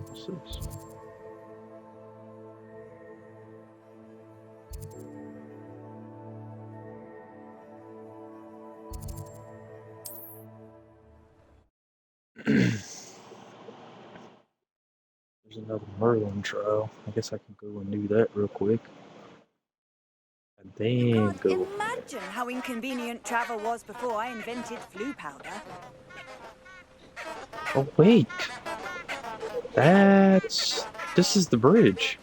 What's this? There's another Merlin trial. I guess I can go and do that real quick. And then go. Imagine how inconvenient travel was before I invented flu powder. Oh wait, this is the bridge.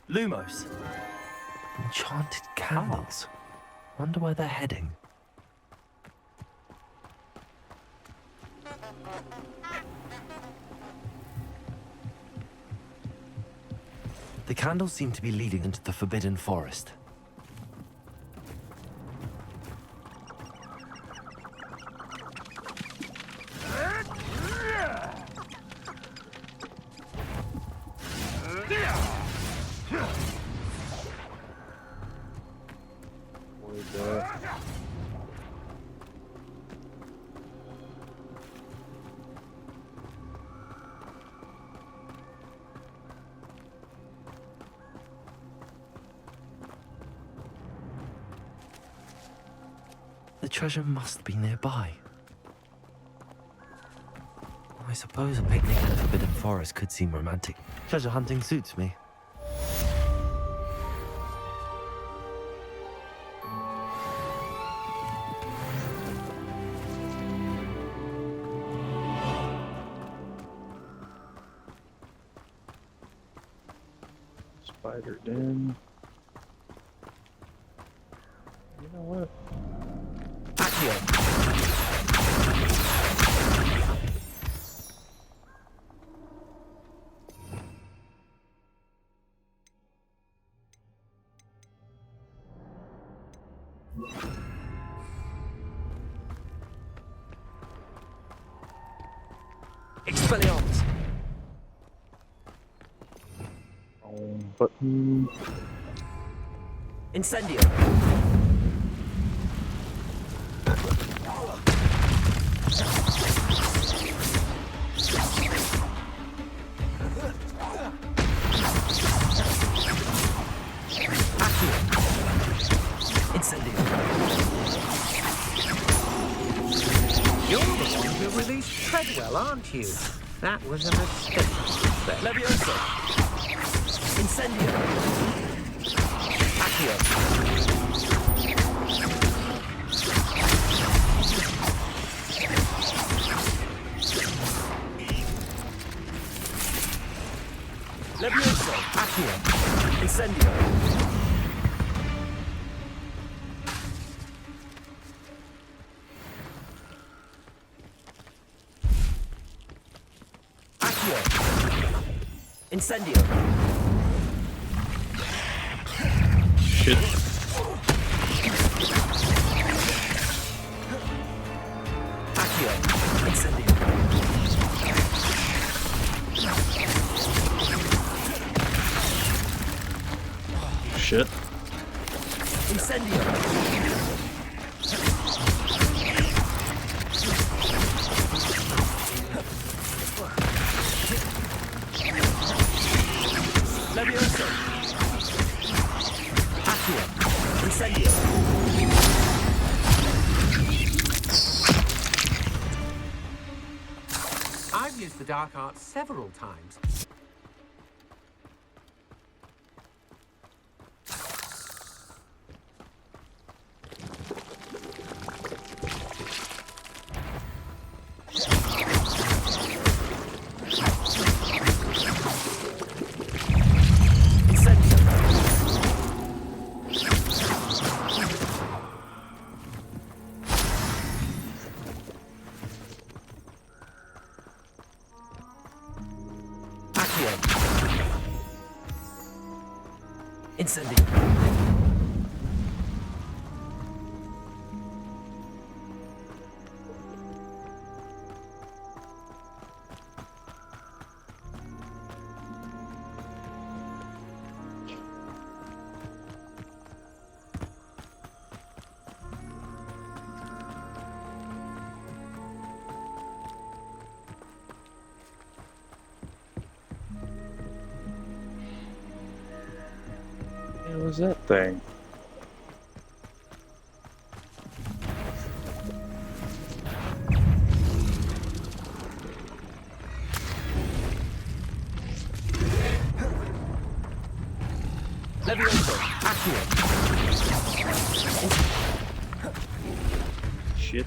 Lumos. Enchanted candles. Wonder where they're heading. The candles seem to be leading into the Forbidden Forest. The treasure must be nearby. I suppose a picnic in a forbidden forest could seem romantic. Treasure hunting suits me. Spider den. You know what? Expelliarmus! Button. Incendio! Incendio! You're the one who released Treadwell, aren't you? That was a mistake. Levioso! Incendio! Accio! Levioso! Accio! Incendio! Incendio! Shit. Accio! Incendio! Shit. Incendio! Levioso! Accio! Incendio! I've used the dark arts several times. Incendio! What was that thing? Levioso! Accio! Shit.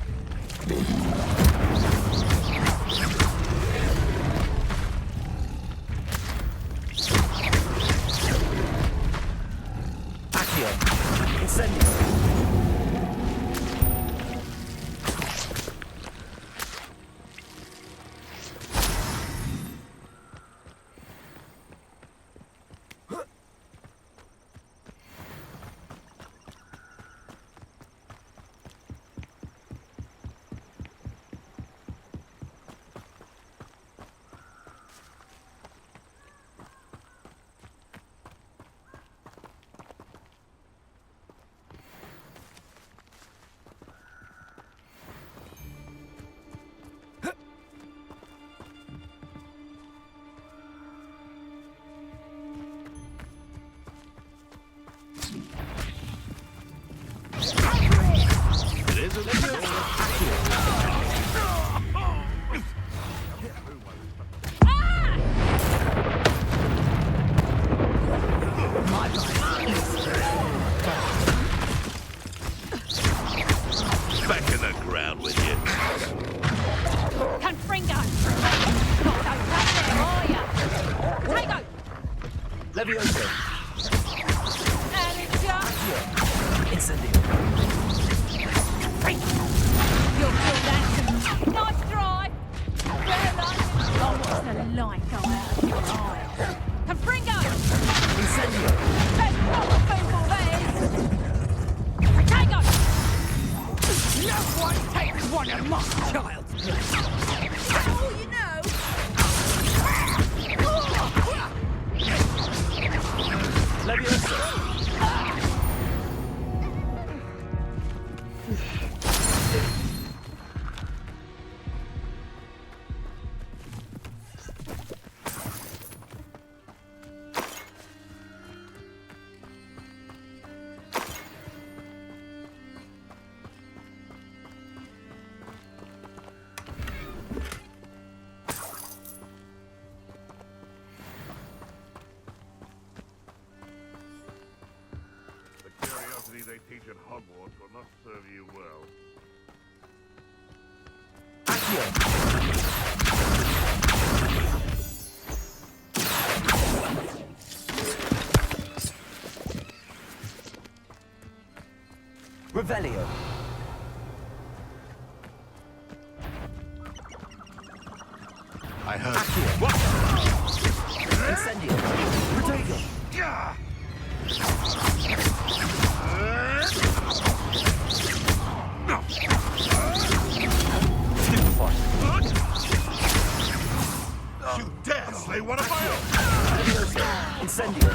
Accio! Incendio! light go out of your eyes. Confringo! Incendio! There's proper food for theirs! Protego! No one takes one of my child's place! That's all you know! Leviosa! The curiosity they teach at Hogwarts will not serve you well. Revelio. I heard. Incendio. Protego. Stupefy. You dare slay one of my own! Incendio.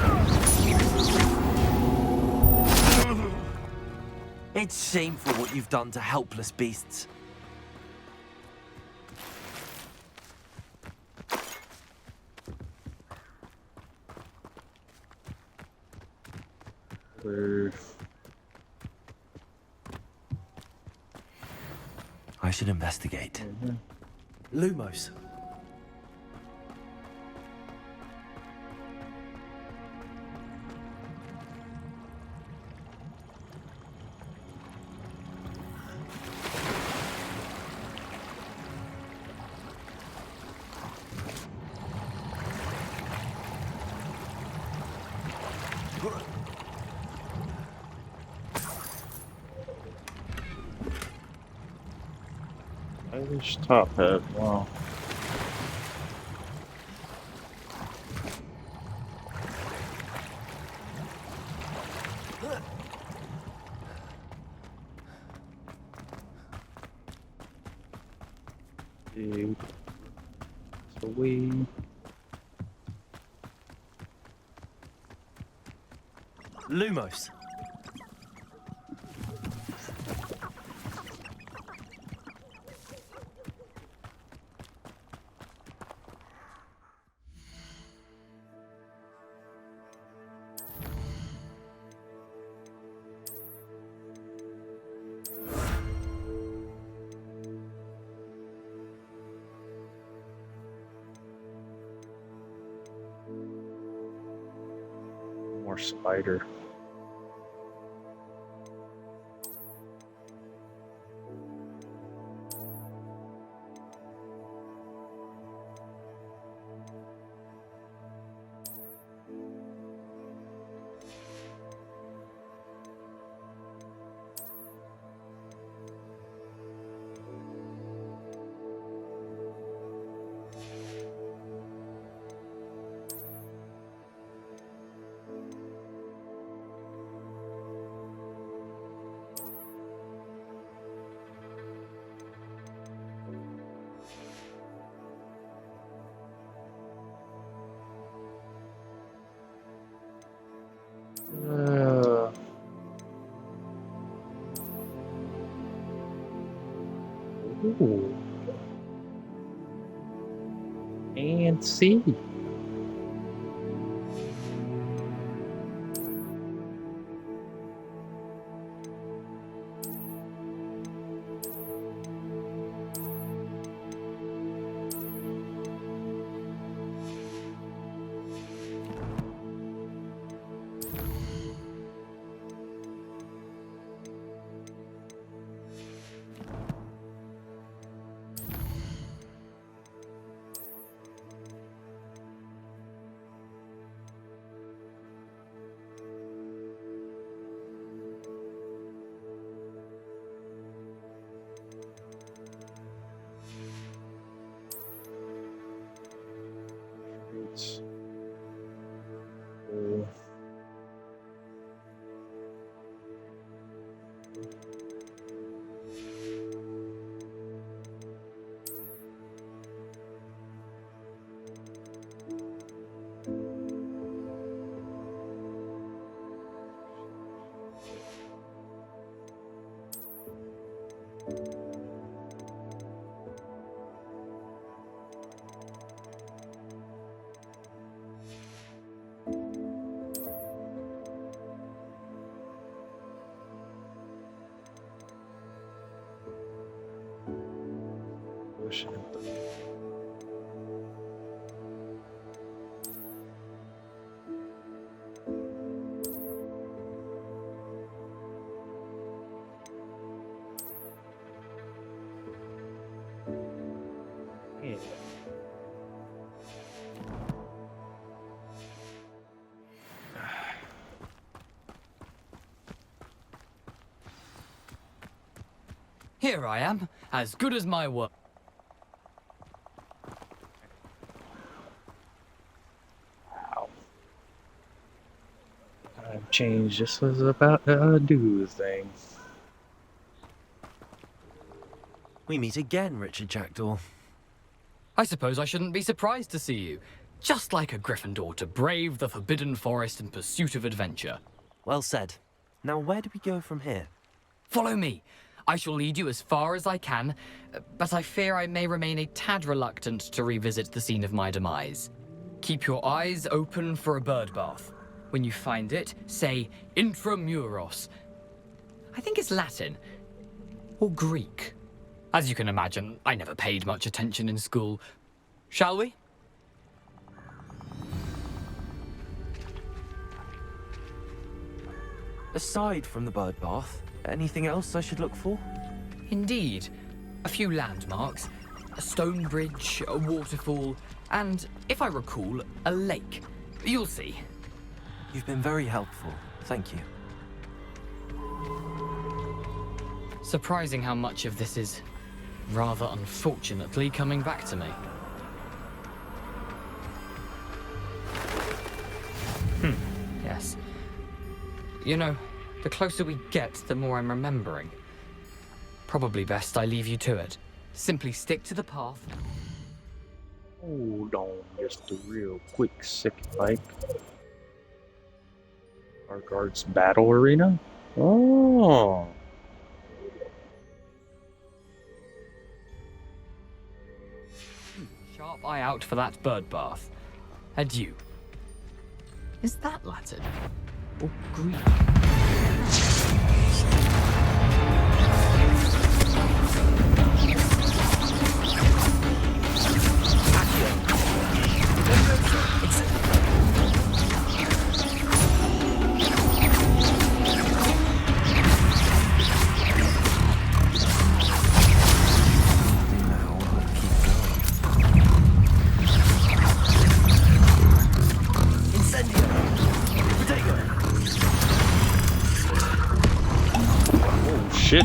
It's shameful what you've done to helpless beasts. I should investigate. Lumos. Irish top hat, wow. Dude. So we... Lumos. More spider. Ooh. And see. Here I am, as good as my word. Wow. I've changed just was about to do thing. We meet again, Richard Jackdaw. I suppose I shouldn't be surprised to see you. Just like a Gryffindor to brave the Forbidden Forest in pursuit of adventure. Well said. Now where do we go from here? Follow me. I shall lead you as far as I can, but I fear I may remain a tad reluctant to revisit the scene of my demise. Keep your eyes open for a bird bath. When you find it, say intramuros. I think it's Latin. Or Greek. As you can imagine, I never paid much attention in school. Shall we? Aside from the bird bath, anything else I should look for? Indeed. A few landmarks, a stone bridge, a waterfall, and, if I recall, a lake. You'll see. You've been very helpful. Thank you. Surprising how much of this is, rather unfortunately, coming back to me. Yes. You know, the closer we get, the more I'm remembering. Probably best I leave you to it. Simply stick to the path. Hold on, just a real quick second, Mike. Our guard's battle arena? Oh. Sharp eye out for that bird bath. Adieu. Is that Latin? Or Greek? Shit.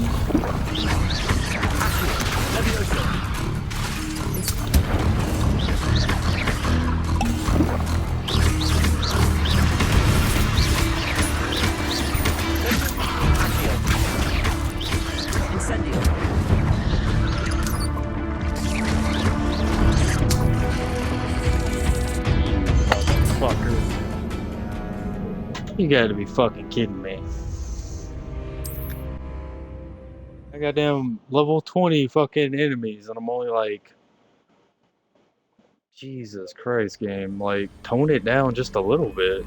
Fucker. You gotta be fucking kidding me. I got damn level 20 fucking enemies and I'm only like, Jesus Christ, game, like, tone it down just a little bit.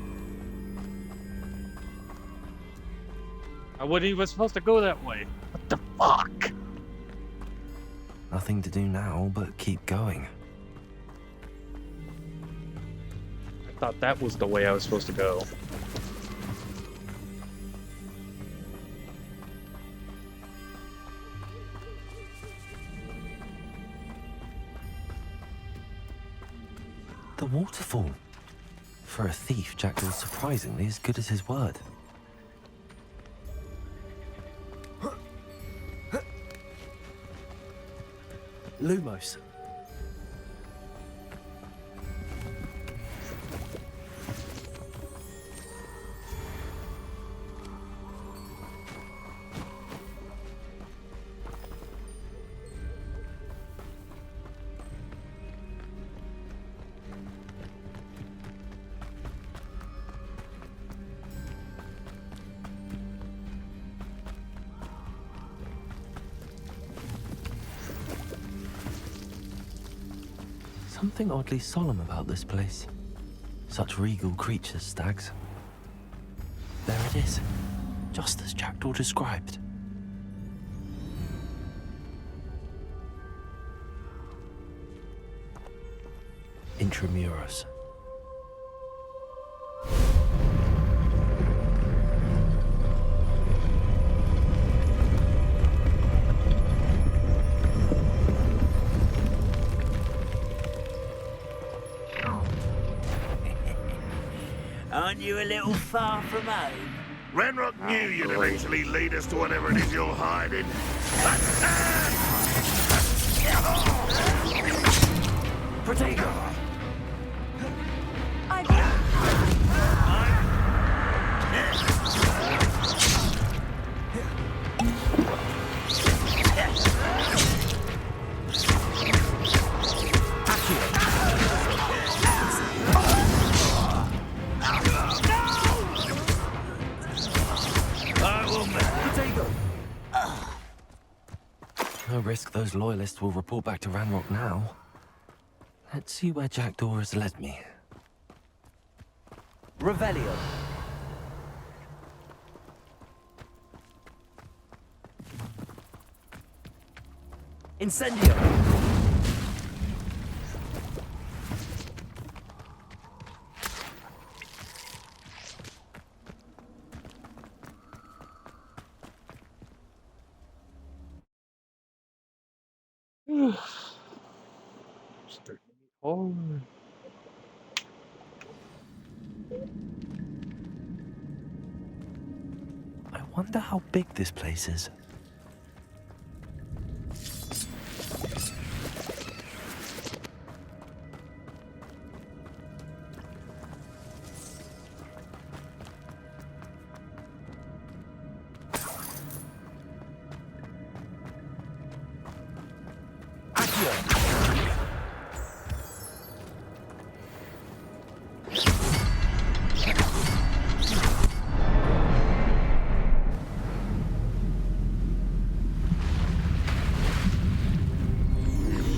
I wasn't even supposed to go that way. What the fuck? Nothing to do now but keep going. I thought that was the way I was supposed to go. The waterfall. For a thief, Jackdaw's surprisingly as good as his word. Lumos. Something oddly solemn about this place. Such regal creatures, stags. There it is, just as Jackdaw described. Intramuros. Aren't you a little far from home? Ranrock knew you'd eventually lead us to whatever it is you're hiding. Protego! No risk those loyalists will report back to Ranrock now. Let's see where Jackdaw has led me. Revelio. Incendio. Starting to be hard. I wonder how big this place is.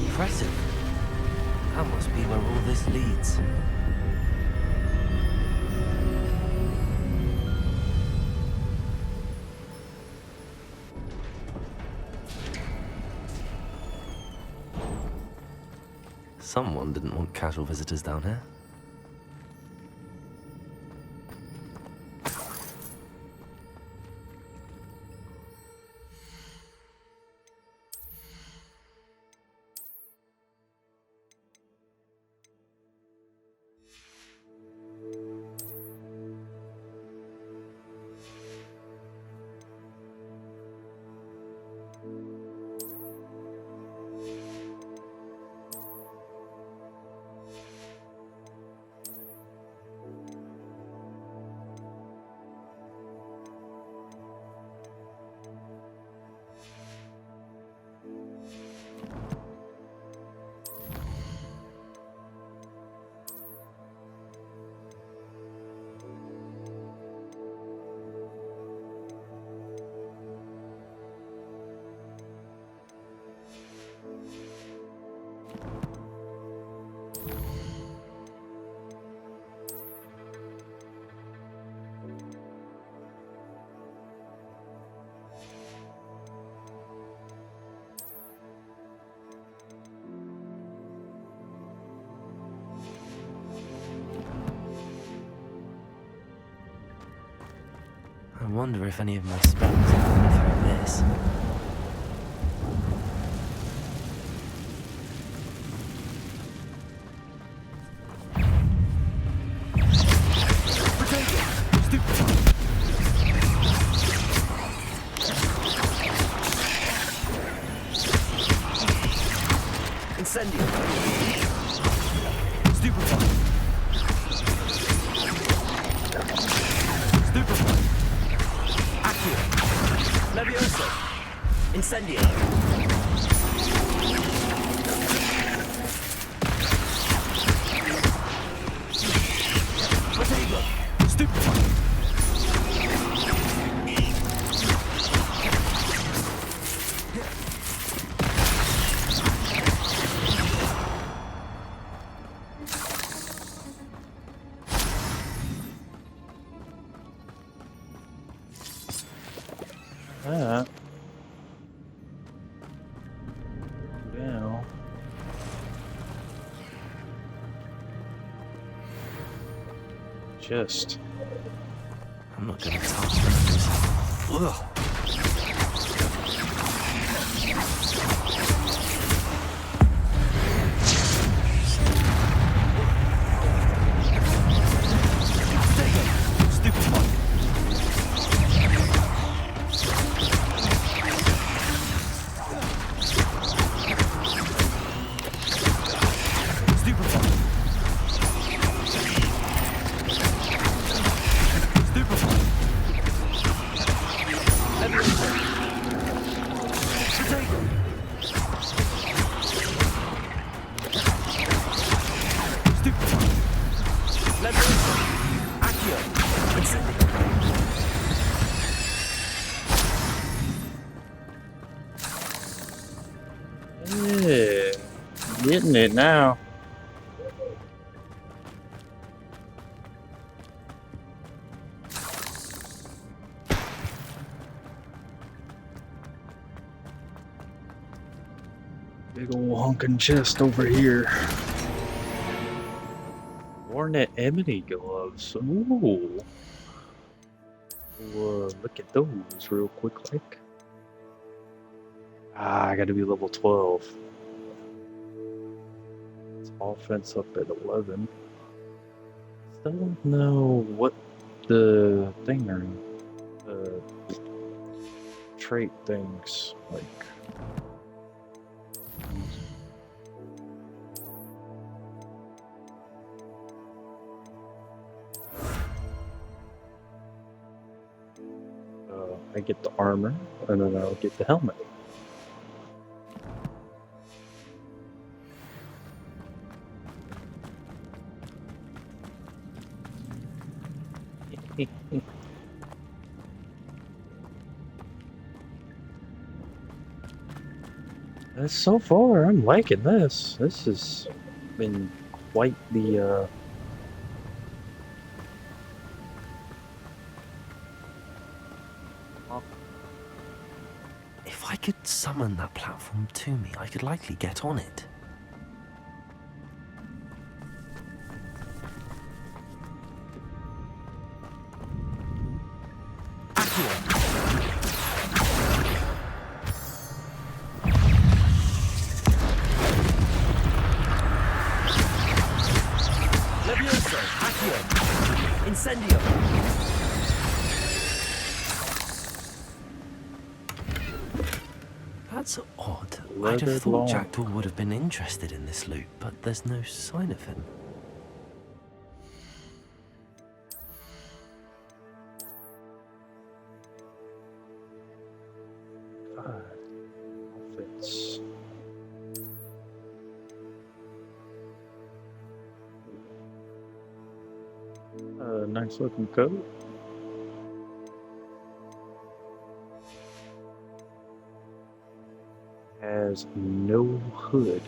Impressive. That must be where all this leads. Someone didn't want casual visitors down here. I wonder if any of my spells are coming through this. Incendio. Stupefy. Stupefy. Accio. Levioso. Incendio. Protego. Stupefy. That. Now. Just. I'm not gonna talk about this. Ugh. getting it now. Big ol' honkin' chest over here. Hornet Ebony gloves. Ooh. Look at those real quick, like. I gotta be level 12. It's offense up at 11. Still don't know what the thing are. Trait things, like. I get the armor, and then I'll get the helmet. So far, I'm liking this. This has been quite the If I could summon that platform to me, I could likely get on it. Levioso, Accio, Incendio. That's odd. I'd have thought Jackdaw would have been interested in this loot, but there's no sign of him. outfits. Nice looking coat. Has no hood.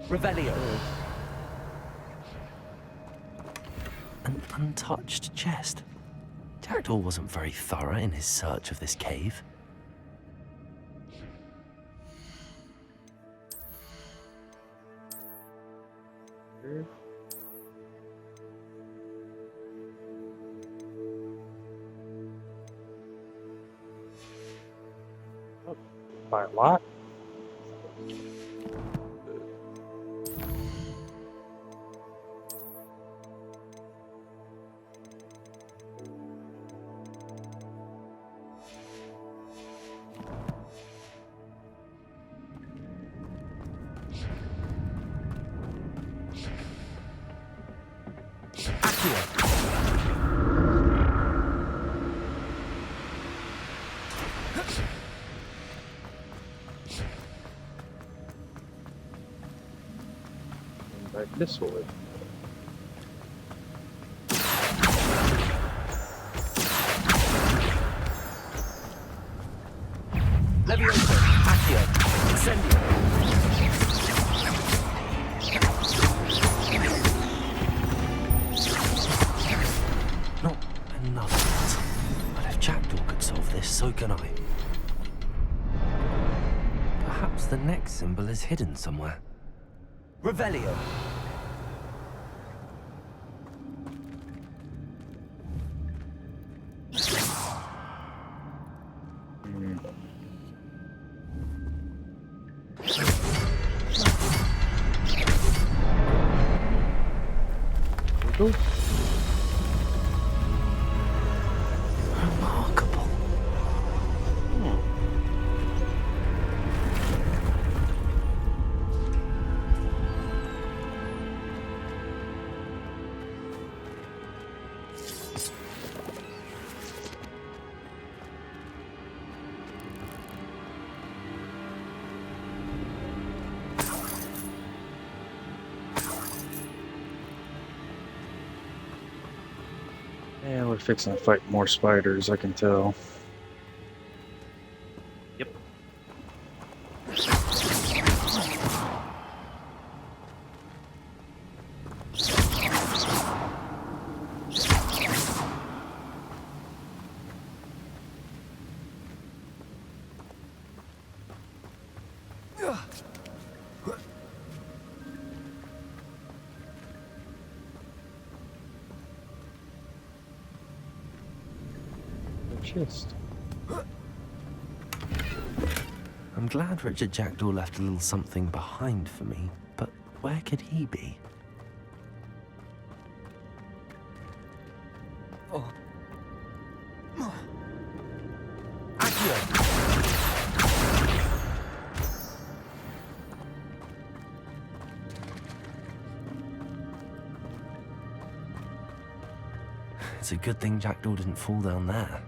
Revelio. An untouched chest. Jackdaw wasn't very thorough in his search of this cave. Oh, by a lot. Back this way. Levioso, Accio, Incendio. Not another hit. But if Jackdaw could solve this, so can I. Perhaps the next symbol is hidden somewhere. Revelio. Remarkable. Yeah, we're fixing to fight more spiders, I can tell. Yep. Chest. I'm glad Richard Jackdaw left a little something behind for me, but where could he be? Oh. It's a good thing Jackdaw didn't fall down there.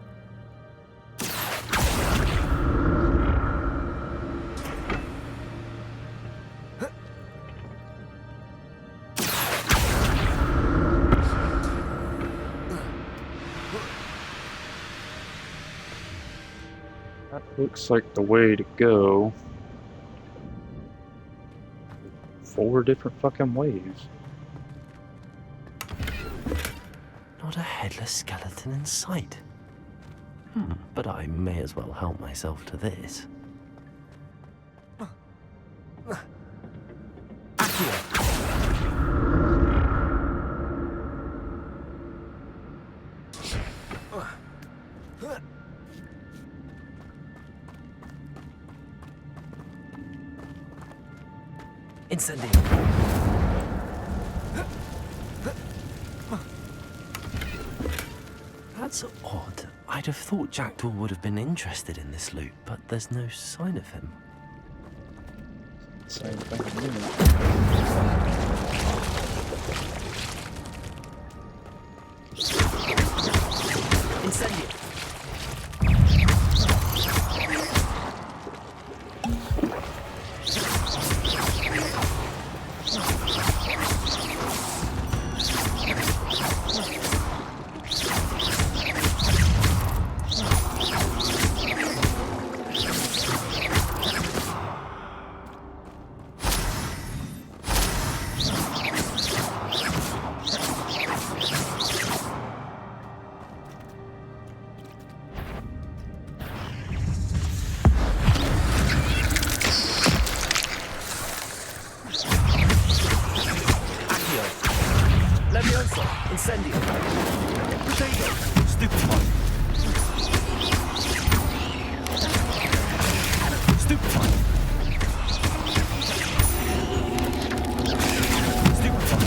That looks like the way to go. 4 different fucking ways. Not a headless skeleton in sight. But I may as well help myself to this. Incendio. That's odd. I'd have thought Jackdaw would have been interested in this loot, but there's no sign of him. Same thing to me. Incendio. Incendio. Potato. Stupefy. Stupefy. Stupefy.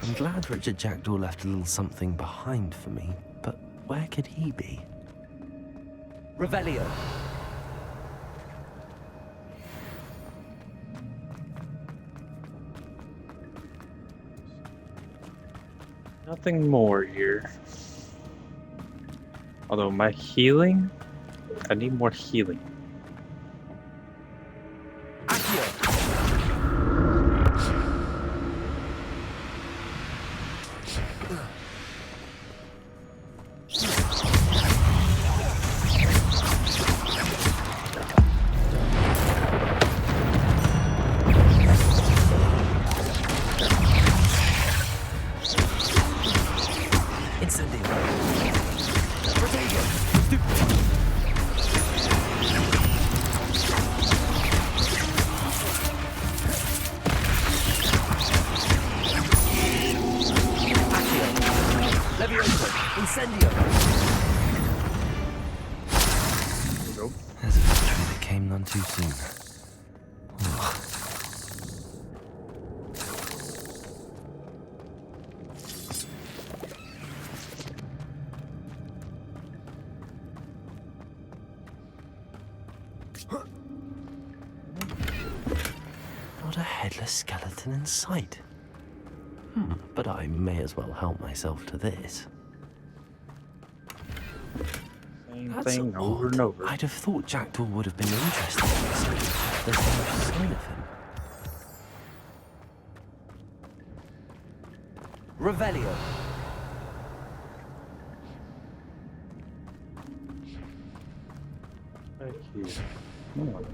I'm glad Richard Jackdaw left a little something behind for me, but where could he be? Revelio. Nothing more here. Although my healing, I need more healing. Incendio! Nope. There's a victory that came none too soon. Not a headless skeleton in sight. But I may as well help myself to this. Same That's thing over odd. and over. I'd have thought Jackdaw would have been interested in this. There's no sign of him. Revelio. Thank you. Come on.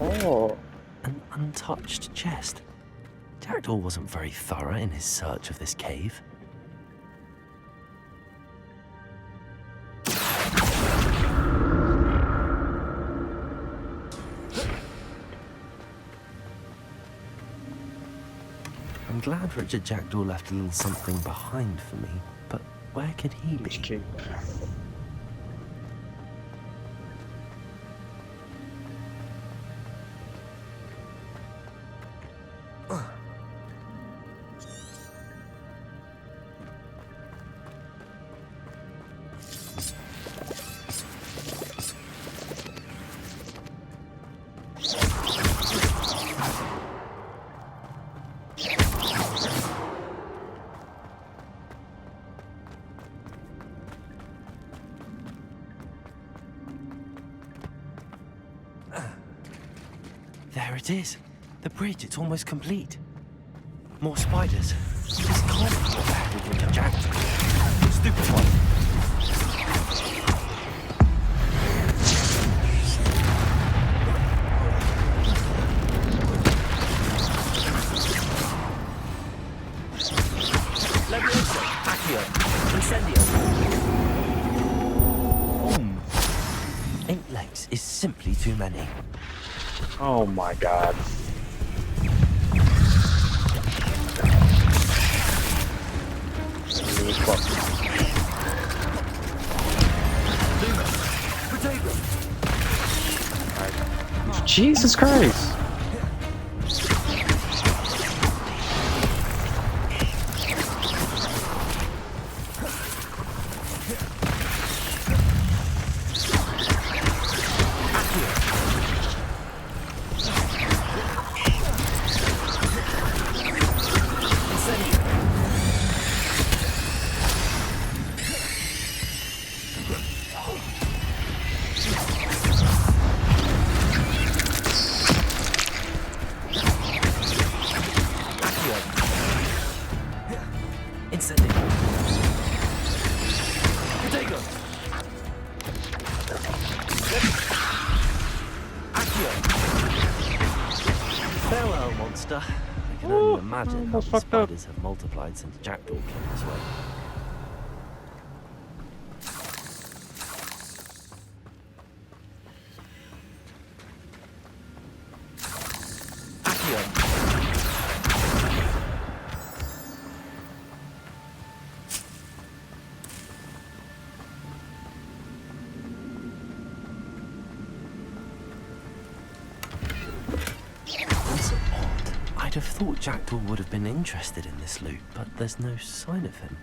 Oh. An untouched chest. Jackdaw wasn't very thorough in his search of this cave. I'm glad Richard Jackdaw left a little something behind for me, but where could he be? Which cave? There it is. The bridge, it's almost complete. More spiders. This can't be what happened to Jackdaw. Stupid one. Levioso, Accio, Incendio. 8 legs is simply too many. Oh my god. Jesus Christ. Farewell, monster. I can only imagine how the spiders have multiplied since Jackdaw came this way. I'd have thought Jackdaw would have been interested in this loot, but there's no sign of him.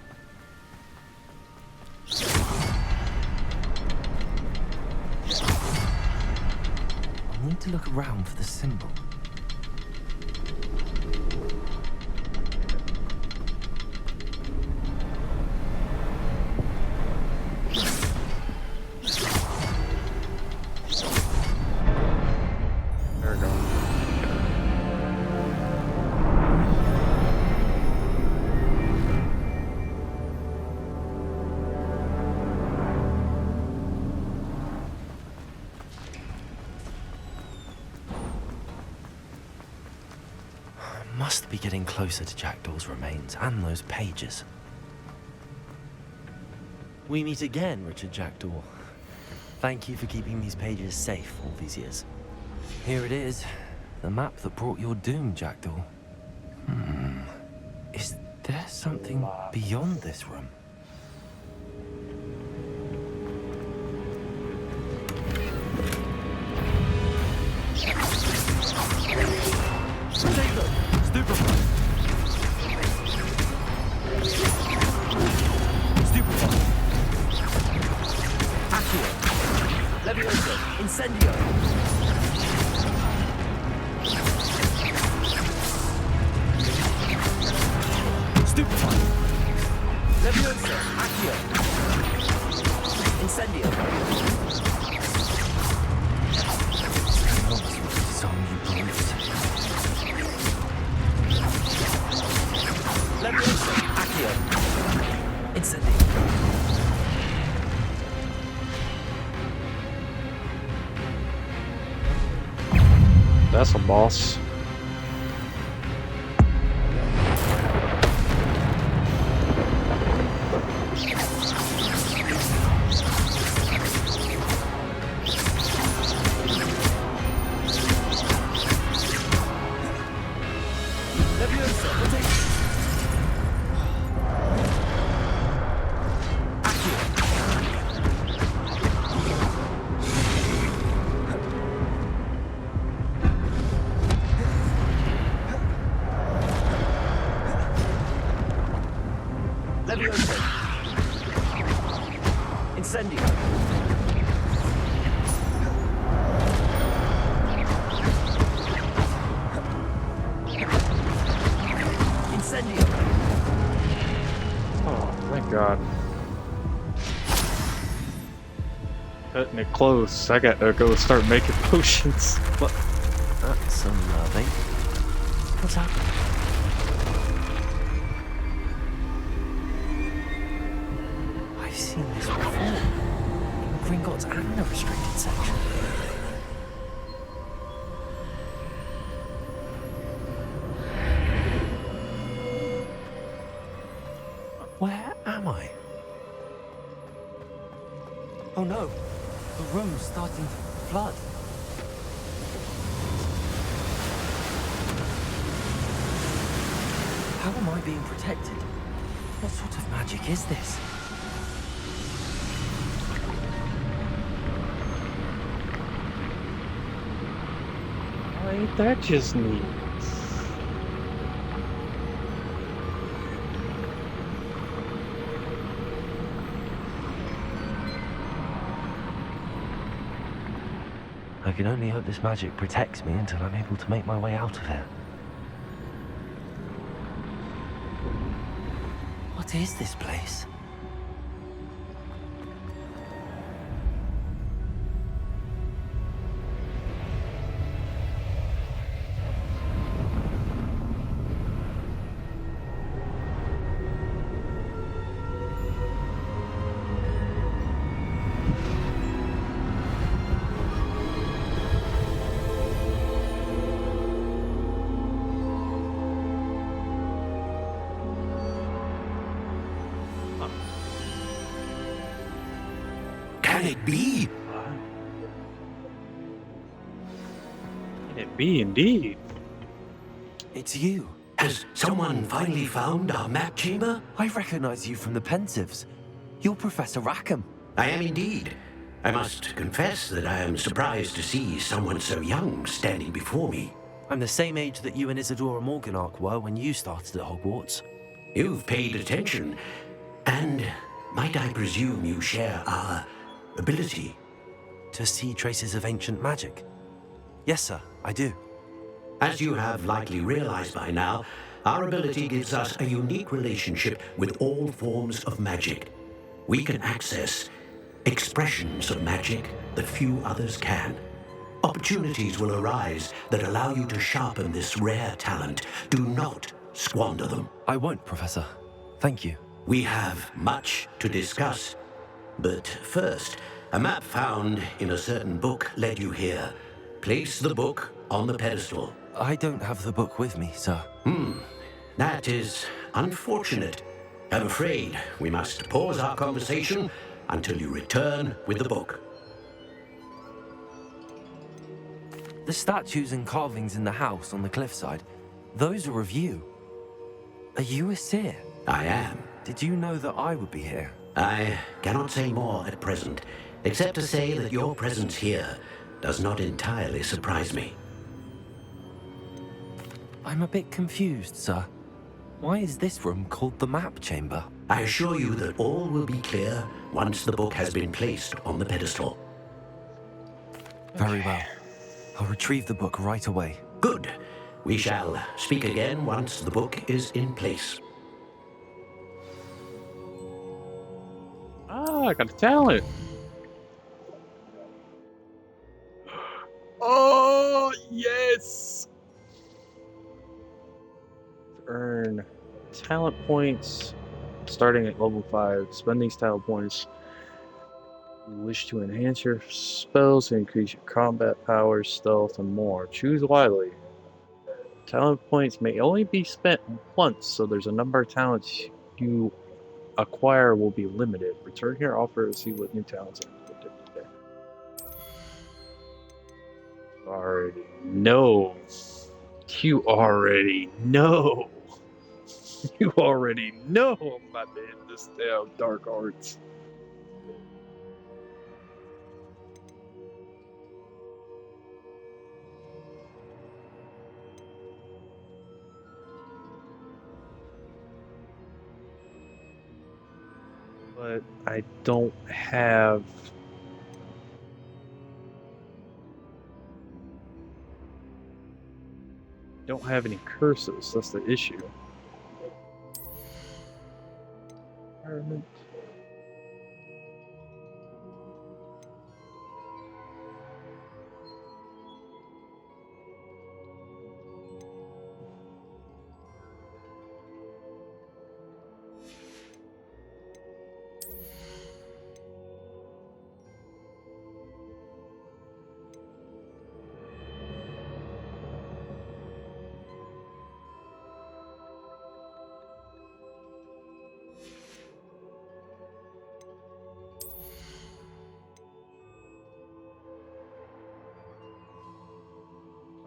I need to look around for the symbol. There we go. must be getting closer to Jackdaw's remains and those pages. We meet again, Richard Jackdaw. Thank you for keeping these pages safe all these years. Here it is, the map that brought your doom, Jackdaw. Is there something beyond this room? Potato! Stupefy! Stupefy! Accio! Levioso! Incendio! Stupefy! Levioso! Accio! Incendio! Some you brutes. Levioso! Accio! Incendio! That's a boss. Levioso! Potato! Levioso! Incendio! Incendio! Oh, thank God. Cutting it close. I got to go start making potions. What? That's unnerving. What's happening? I've seen this before. In Gringotts and the restricted section. Where am I? Oh no! The room's starting to flood. How am I being protected? What sort of magic is this? Ain't that just neat? I can only hope this magic protects me until I'm able to make my way out of here. What is this place? Can it be? Can it be indeed? It's you. Has someone finally found our map chamber? I recognize you from the Pensives. You're Professor Rackham. I am indeed. I must confess that I am surprised to see someone so young standing before me. I'm the same age that you and Isadora Morganach were when you started at Hogwarts. You've paid attention, and might I presume you share our ability? To see traces of ancient magic? Yes, sir, I do. As you have likely realized by now, our ability gives us a unique relationship with all forms of magic. We can access expressions of magic that few others can. Opportunities will arise that allow you to sharpen this rare talent. Do not squander them. I won't, Professor. Thank you. We have much to discuss. But first, a map found in a certain book led you here. Place the book on the pedestal. I don't have the book with me, sir. That is unfortunate. I'm afraid we must pause our conversation until you return with the book. The statues and carvings in the house on the cliffside, those are of you. Are you a seer? I am. Did you know that I would be here? I cannot say more at present, except to say that your presence here does not entirely surprise me. I'm a bit confused, sir. Why is this room called the map chamber? I assure you that all will be clear once the book has been placed on the pedestal. Very well. I'll retrieve the book right away. Good. We shall speak again once the book is in place. Ah, I got a talent. Oh, yes! Earn talent points starting at level 5. Spend these talent points. You wish to enhance your spells to increase your combat powers, stealth, and more. Choose wisely. Talent points may only be spent once, so there's a number of talents you acquire will be limited. Return here, offer to see what new talents are. Already know. You already know. You already know I'm about to hit this damn dark arts. But I don't have any curses. That's the issue. Environment.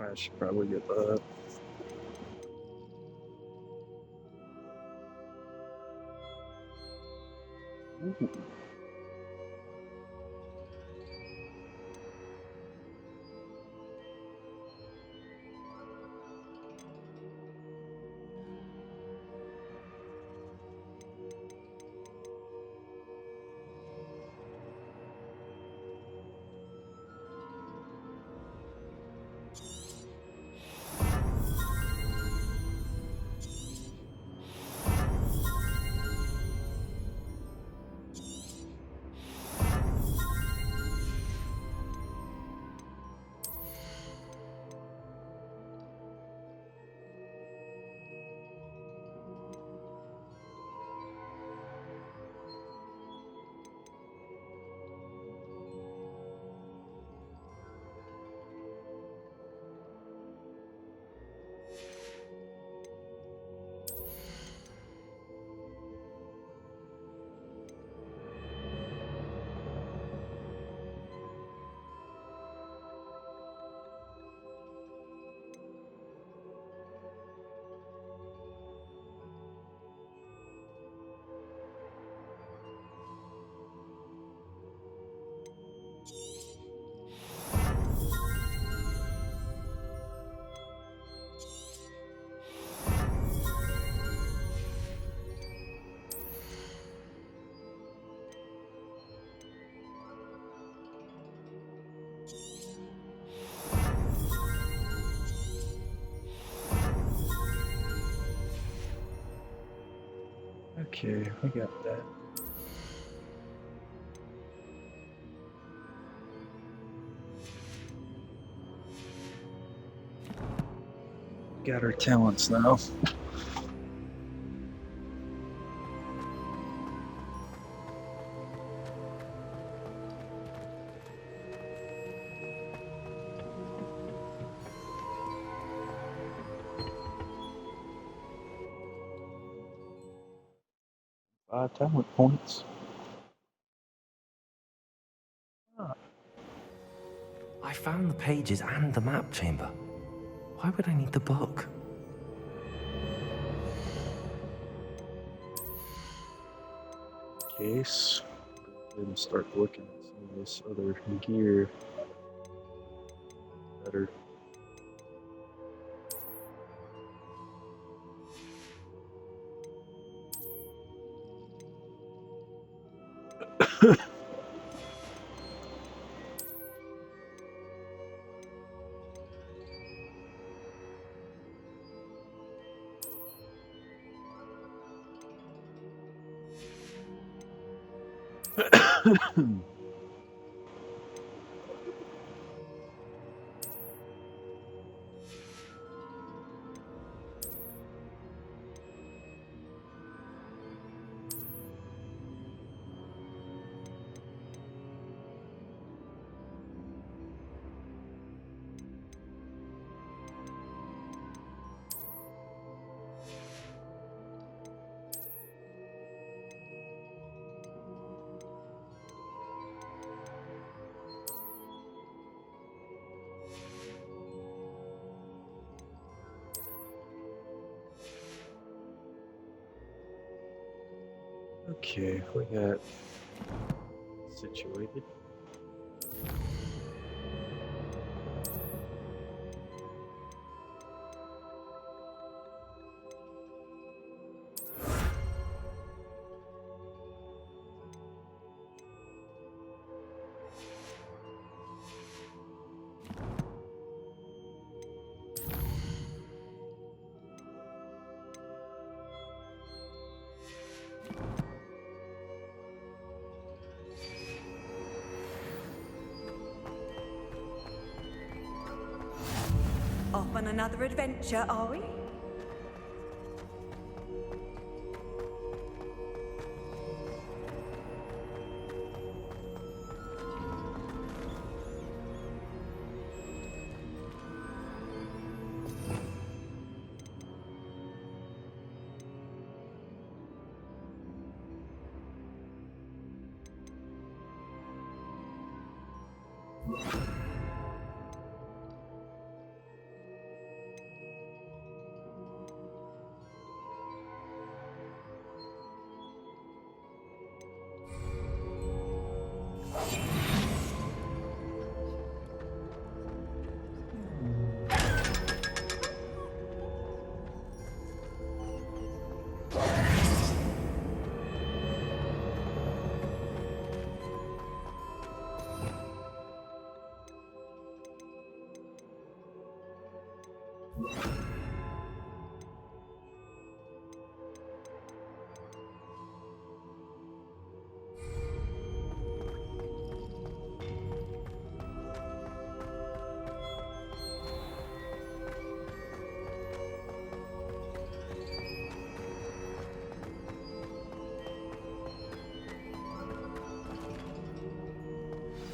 I should probably get that. Ooh. Okay, I got that. Got our talents now. 5 talent points. I found the pages and the map chamber. Why would I need the book? Case. Then start looking at some of this other gear better. Okay, we got situated. Off on another adventure, are we?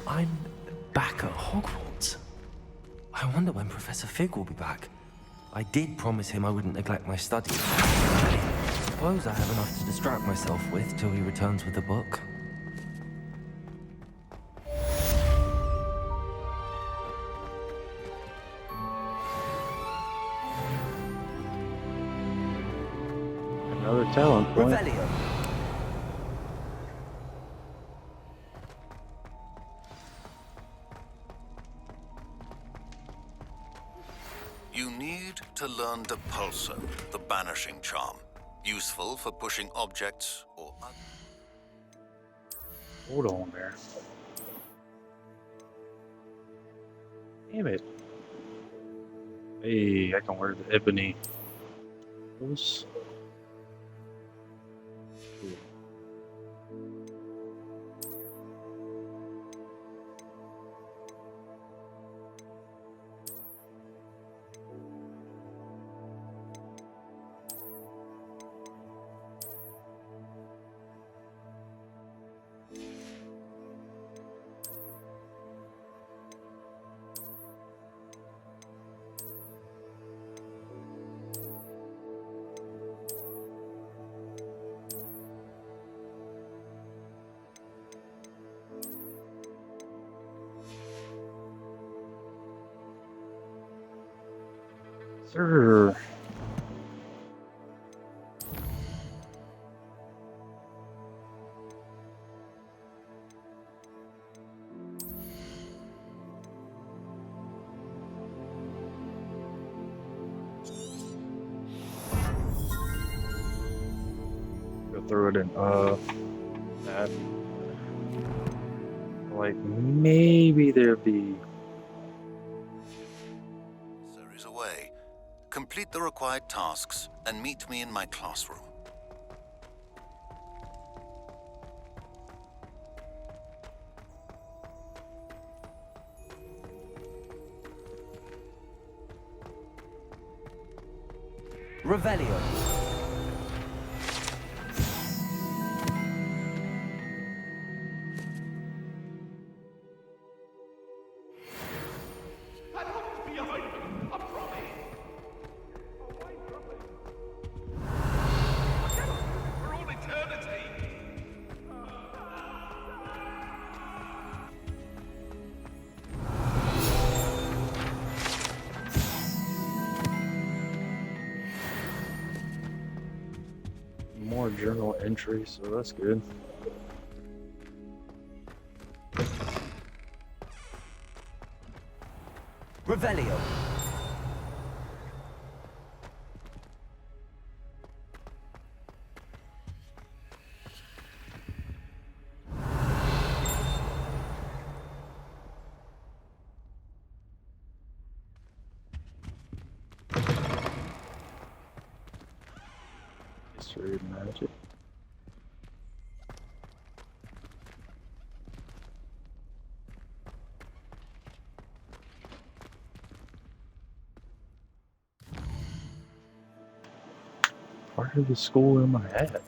I'm back at Hogwarts. I wonder when Professor Fig will be back. I did promise him I wouldn't neglect my studies. Suppose I have enough to distract myself with till he returns with the book. Another talent point. Revelio. You need to learn Depulso, the banishing charm. Useful for pushing objects or... Hold on there. Damn it. Hey, I can wear the ebony. Those. Sir. Go throw it in that. Like maybe there'd be There is a way. Complete the required tasks and meet me in my classroom. Revelio. more journal entries, so that's good. Revelio. History of magic. Part of the school in my hat.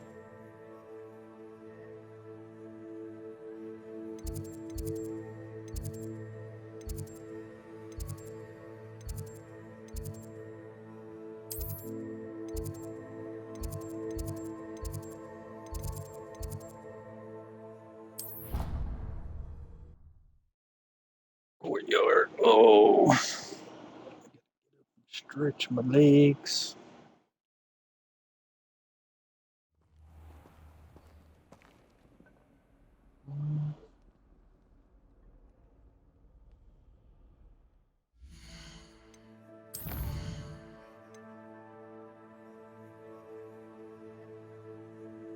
Courtyard. Oh, stretch my legs.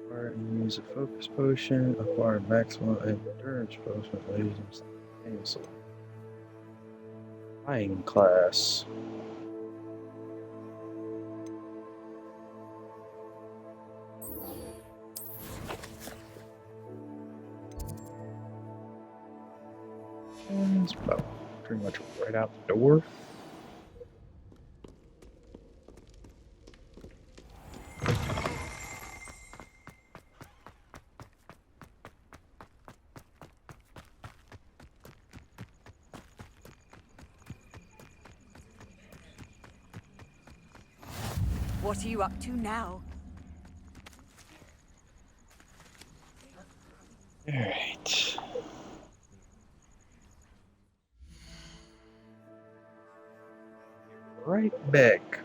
Acquire and use a focus potion. Acquire maximum endurance potion. Ladies and simultaneously. Flying class. And it's about pretty much right out the door. What are you up to now? Alright. Right back.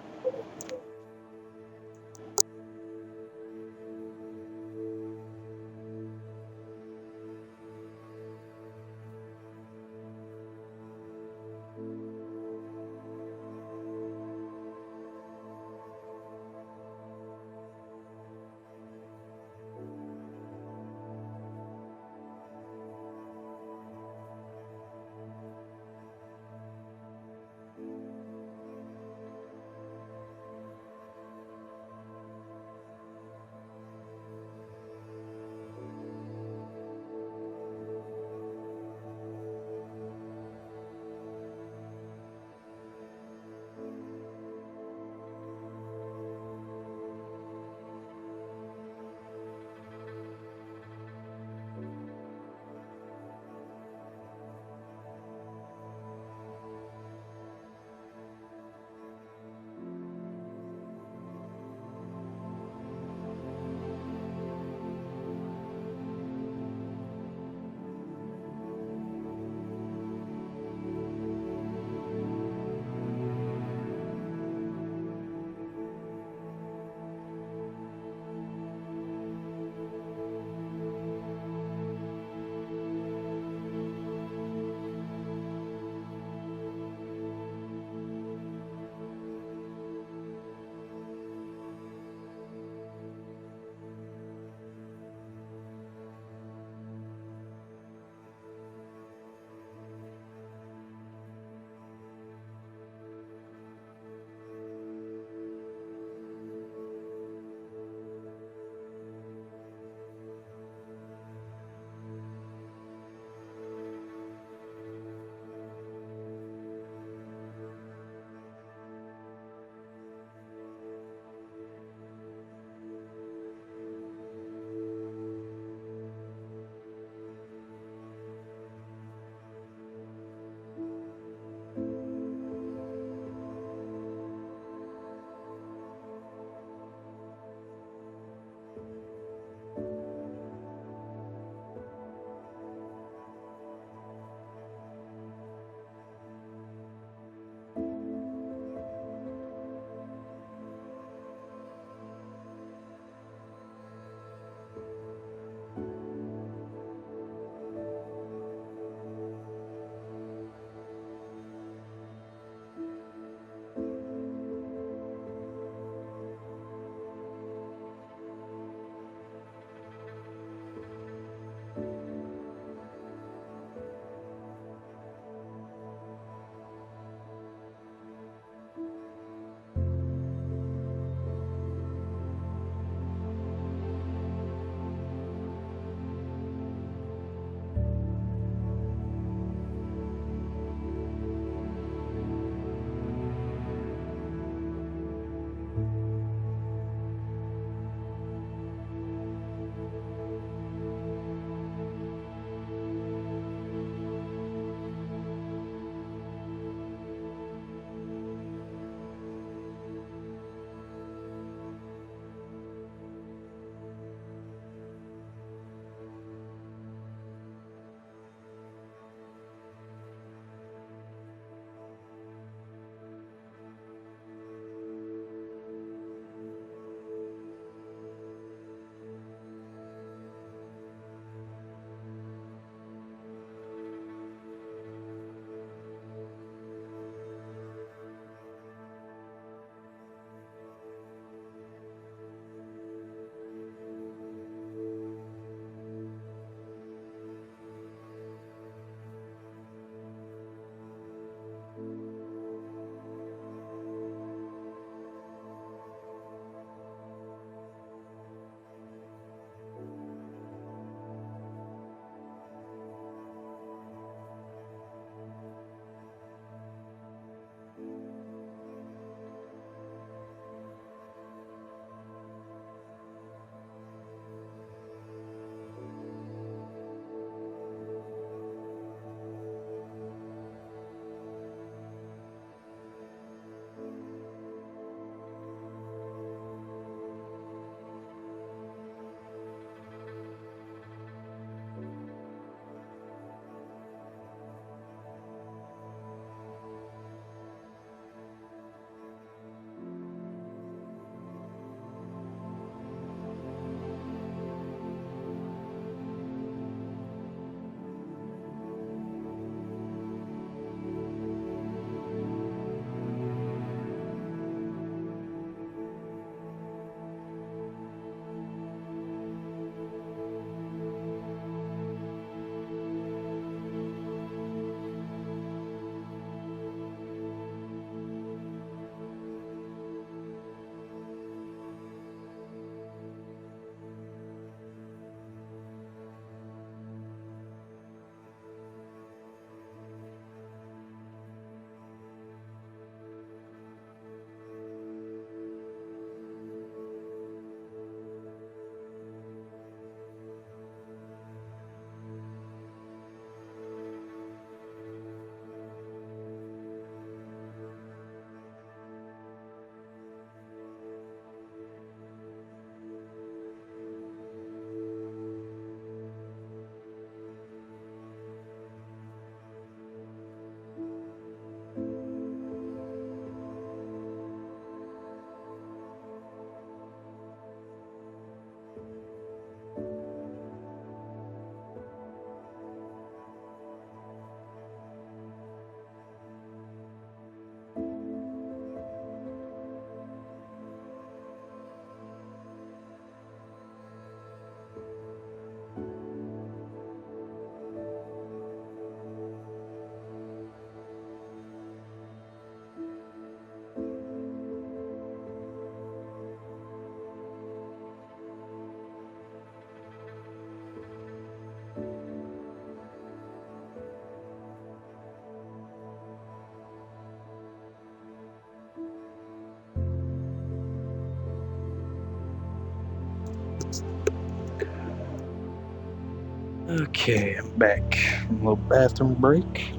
Okay, I'm back. A little bathroom break.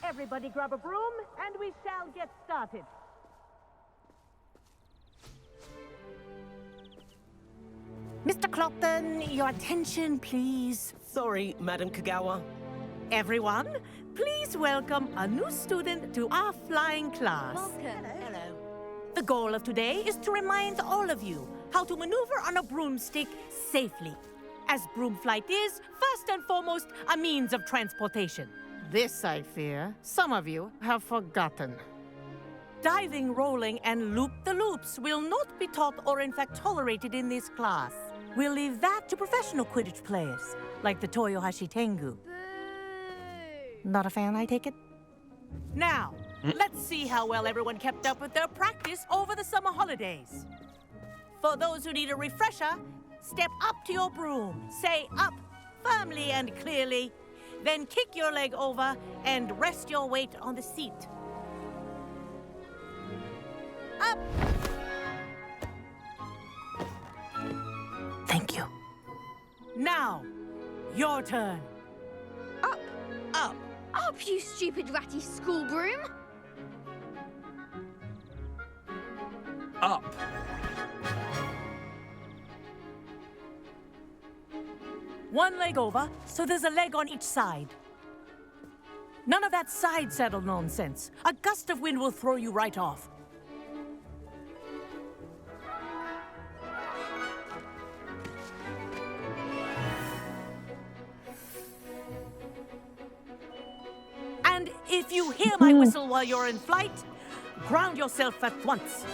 Everybody grab a broom, and we shall get started. Mr. Clopton, your attention, please. Sorry, Madam Kagawa. Everyone, please welcome a new student to our flying class. Welcome. Hello. The goal of today is to remind all of you how to maneuver on a broomstick safely, as broom flight is, first and foremost, a means of transportation. This, I fear, some of you have forgotten. Diving, rolling, and loop-the-loops will not be taught or in fact tolerated in this class. We'll leave that to professional Quidditch players, like the Toyohashi Tengu. Not a fan, I take it? Now, let's see how well everyone kept up with their practice over the summer holidays. For those who need a refresher, step up to your broom, say up firmly and clearly, then kick your leg over and rest your weight on the seat. Up! Thank you. Now, your turn. Up! Up! Up, you stupid ratty school broom! Up! One leg over, so there's a leg on each side. None of that side saddle nonsense. A gust of wind will throw you right off. And if you hear my whistle while you're in flight, ground yourself at once.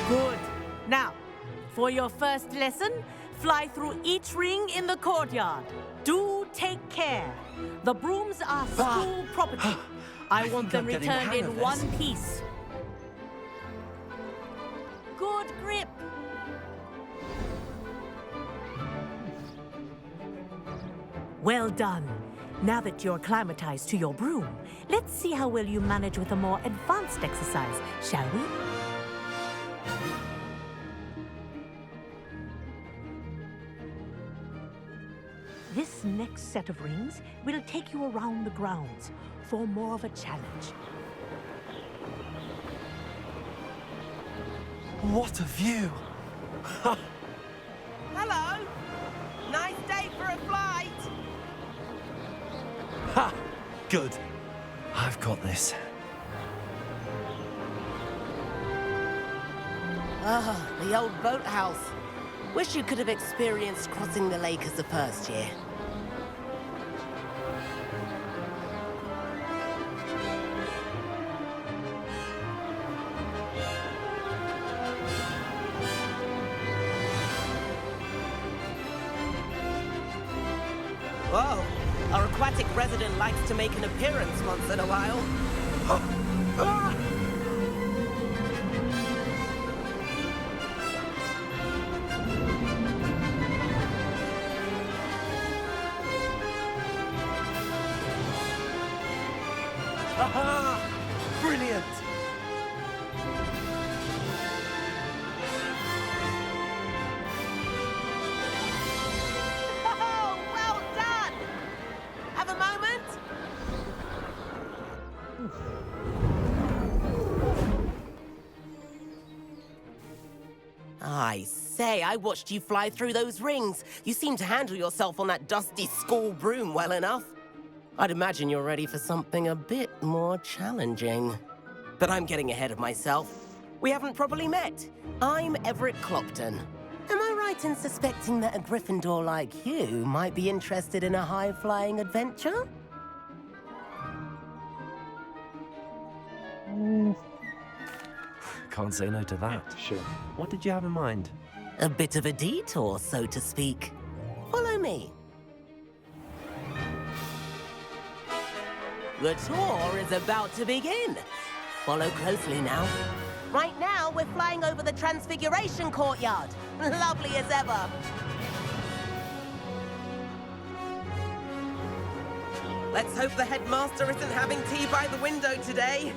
Good. Now, for your first lesson, fly through each ring in the courtyard. Do take care. The brooms are school property. I want them returned in one piece. Good grip. Well done. Now that you're acclimatized to your broom, let's see how well you manage with a more advanced exercise, shall we? This next set of rings will take you around the grounds for more of a challenge. What a view! Hello! Nice day for a flight! Ha! Good. I've got this. Ah, the old boathouse. Wish you could have experienced crossing the lake as the first year. Whoa, our aquatic resident likes to make an appearance once in a while. Aha! Brilliant! Oh, well done! Have a moment? I say, I watched you fly through those rings. You seem to handle yourself on that dusty school broom well enough. I'd imagine you're ready for something a bit more challenging. But I'm getting ahead of myself. We haven't properly met. I'm Everett Clopton. Am I right in suspecting that a Gryffindor like you might be interested in a high-flying adventure? Can't say no to that. Sure. What did you have in mind? A bit of a detour, so to speak. Follow me. The tour is about to begin. Follow closely now. Right now, we're flying over the Transfiguration Courtyard. Lovely as ever. Let's hope the headmaster isn't having tea by the window today.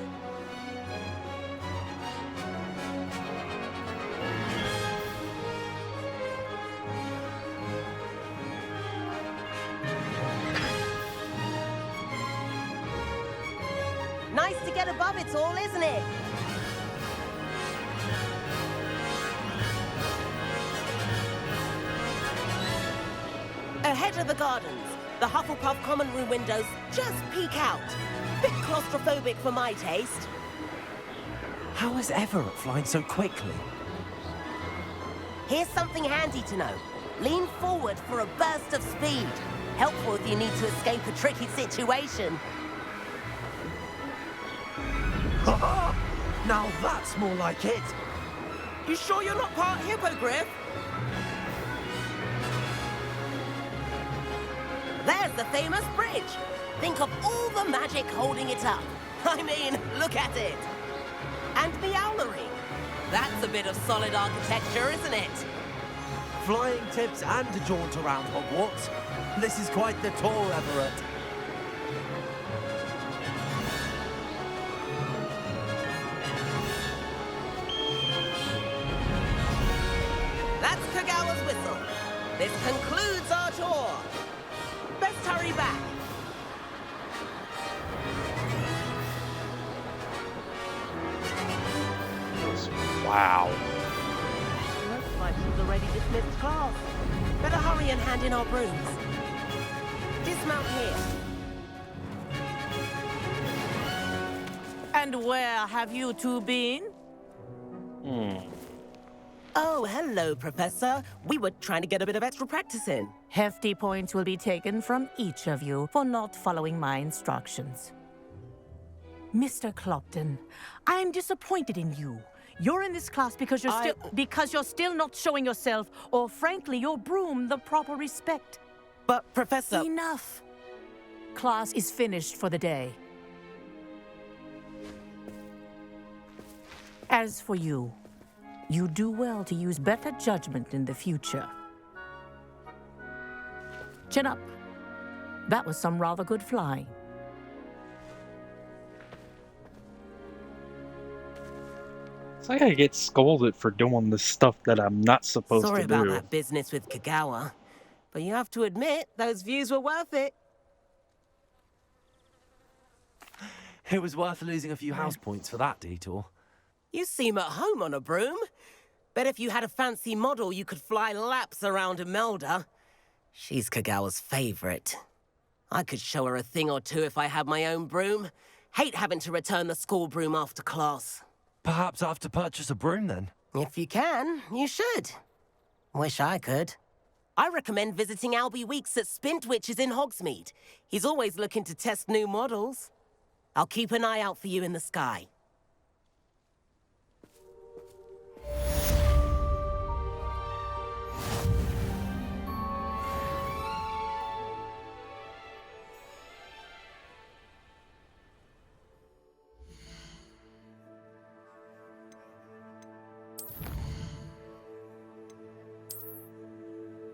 Nice to get above it all, isn't it? Ahead of the gardens, the Hufflepuff common room windows just peek out. Bit claustrophobic for my taste. How is Everett flying so quickly? Here's something handy to know. Lean forward for a burst of speed. Helpful if you need to escape a tricky situation. Now that's more like it. You sure you're not part hippogriff? There's the famous bridge. Think of all the magic holding it up. I mean, look at it. And the owlery. That's a bit of solid architecture, isn't it? Flying tips and a jaunt around Hogwarts. This is quite the tour, Everett. That's Kagawa's whistle. This concludes our tour. Best hurry back. Wow. Looks like she's already dismissed class. Better hurry and hand in our brooms. Dismount here. And where have you two been? Oh, hello, Professor. We were trying to get a bit of extra practice in. Hefty points will be taken from each of you for not following my instructions. Mr. Clopton, I'm disappointed in you. You're in this class because you're still not showing yourself, or frankly, your broom the proper respect. But, Professor... Enough. Class is finished for the day. As for you, you do well to use better judgment in the future. Chin up. That was some rather good flying. It's like I get scolded for doing the stuff that I'm not supposed Sorry to do. about that business with Kagawa, but you have to admit, those views were worth it. It was worth losing a few house points for that detour. You seem at home on a broom. Bet if you had a fancy model, you could fly laps around Imelda. She's Kagawa's favorite. I could show her a thing or two if I had my own broom. Hate having to return the school broom after class. Perhaps I have to purchase a broom then? If you can, you should. Wish I could. I recommend visiting Albie Weeks at Spintwitches in Hogsmeade. He's always looking to test new models. I'll keep an eye out for you in the sky.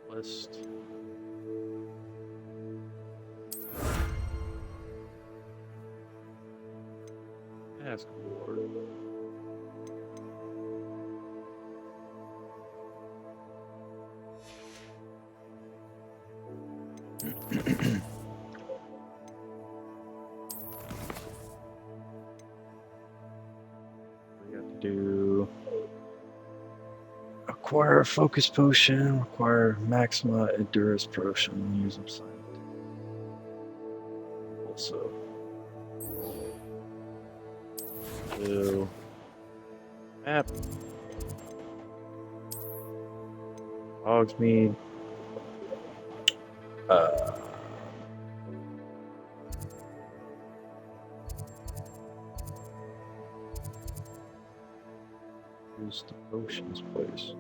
List. Ask Ward. We got to do acquire a focus potion, acquire Maxima Endurance potion, use them silent. Also, do map. Hogsmeade. Use the potions place.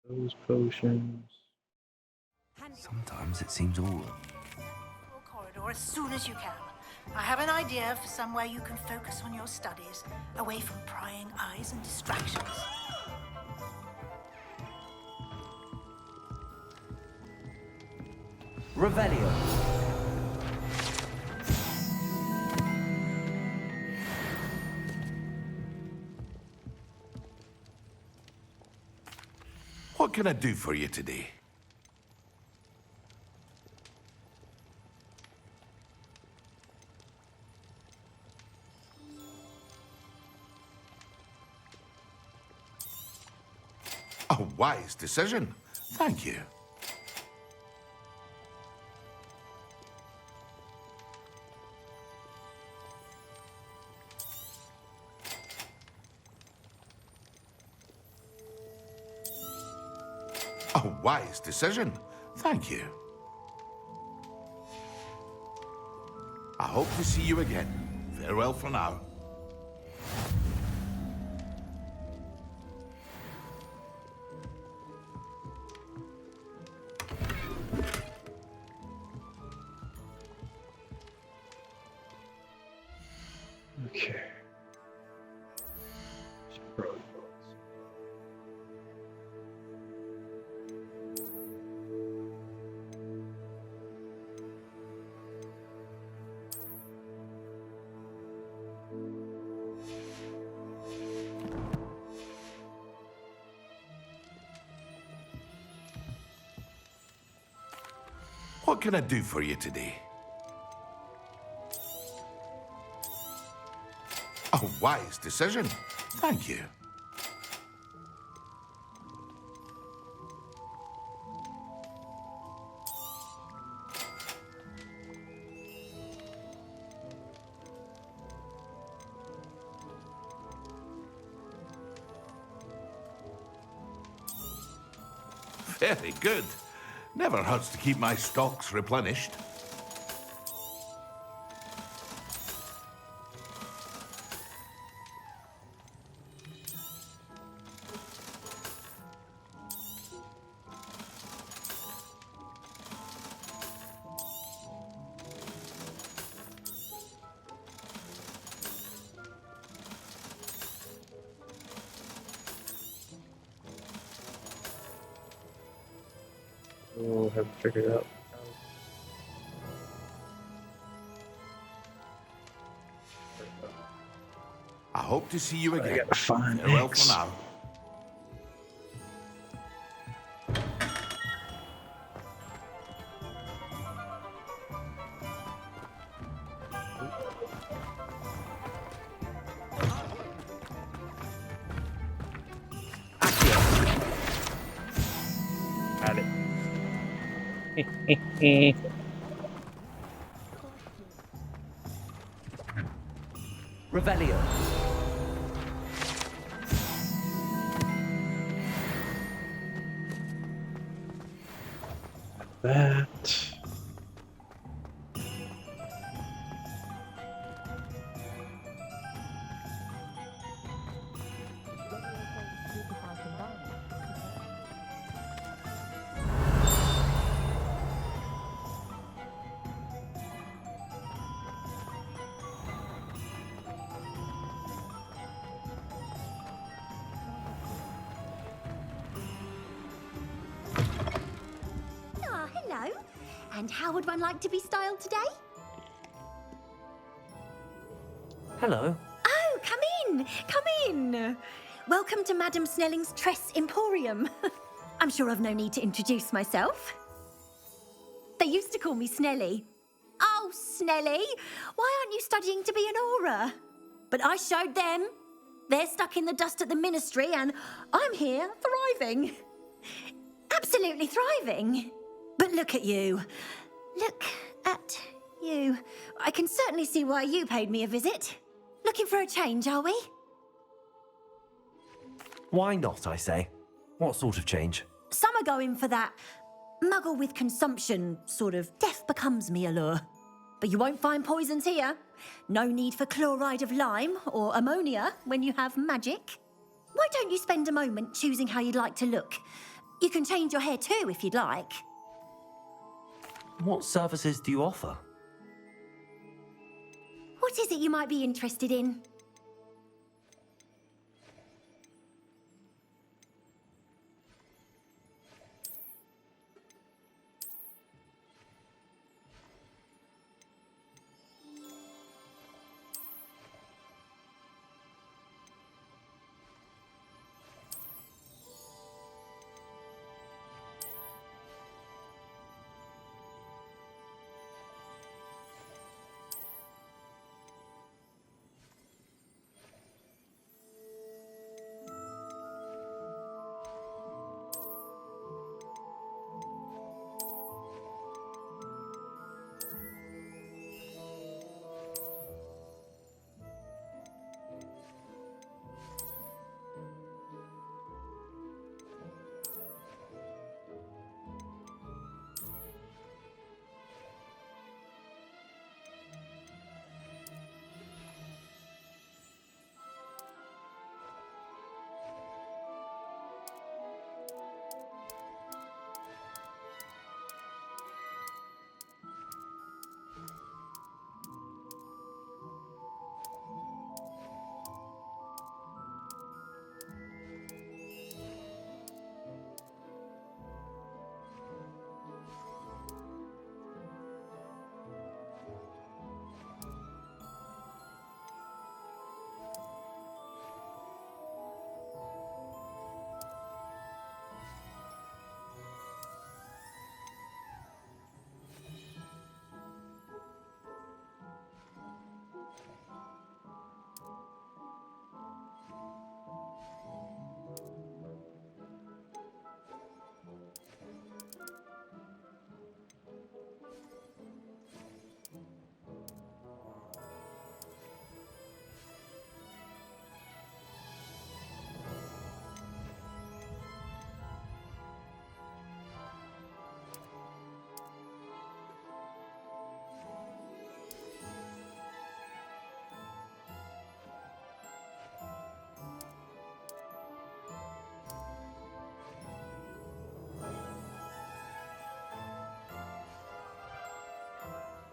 Those potions. Sometimes it seems all. Corridor as soon as you can. I have an idea for somewhere you can focus on your studies, away from prying eyes and distractions. Revelio. What can I do for you today? A wise decision. Thank you. A wise decision. Thank you. I hope to see you again. Farewell for now. Okay. What can I do for you today? A wise decision. Thank you. Very good. Never hurts to keep my stocks replenished. We'll have to figure it out. I hope to see you again. gotta find Farewell X. for now. Got it. Revelio. That. Ah, hello. And how would one like to be styled today? Hello. Oh, come in. Come in. Welcome to Madame Snelling's Tress Emporium. I'm sure I've no need to introduce myself. They used to call me Snelly. Oh, Snelly, why aren't you studying to be an aura? But I showed them. They're stuck in the dust at the ministry, and I'm here thriving. Absolutely thriving. But look at you. Look at you. I can certainly see why you paid me a visit. Looking for a change, are we? Why not, I say? What sort of change? Some are going for that muggle with consumption, sort of death becomes me allure. But you won't find poisons here. No need for chloride of lime or ammonia when you have magic. Why don't you spend a moment choosing how you'd like to look? You can change your hair too if you'd like. What services do you offer? What is it you might be interested in?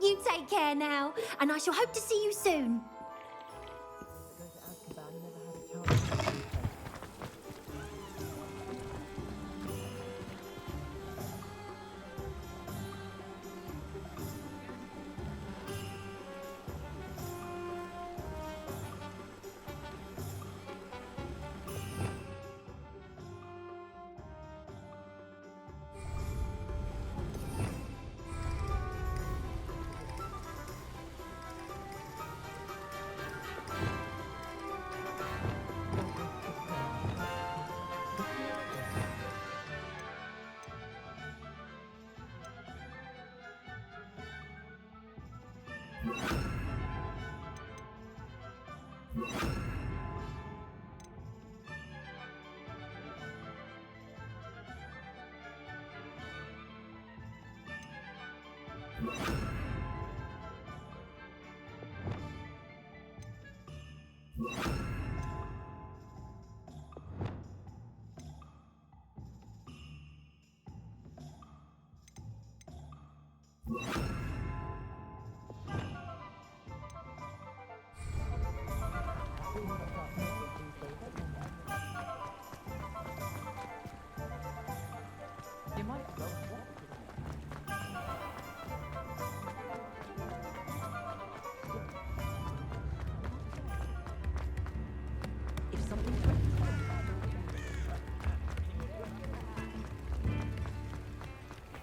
You take care now, and I shall hope to see you soon.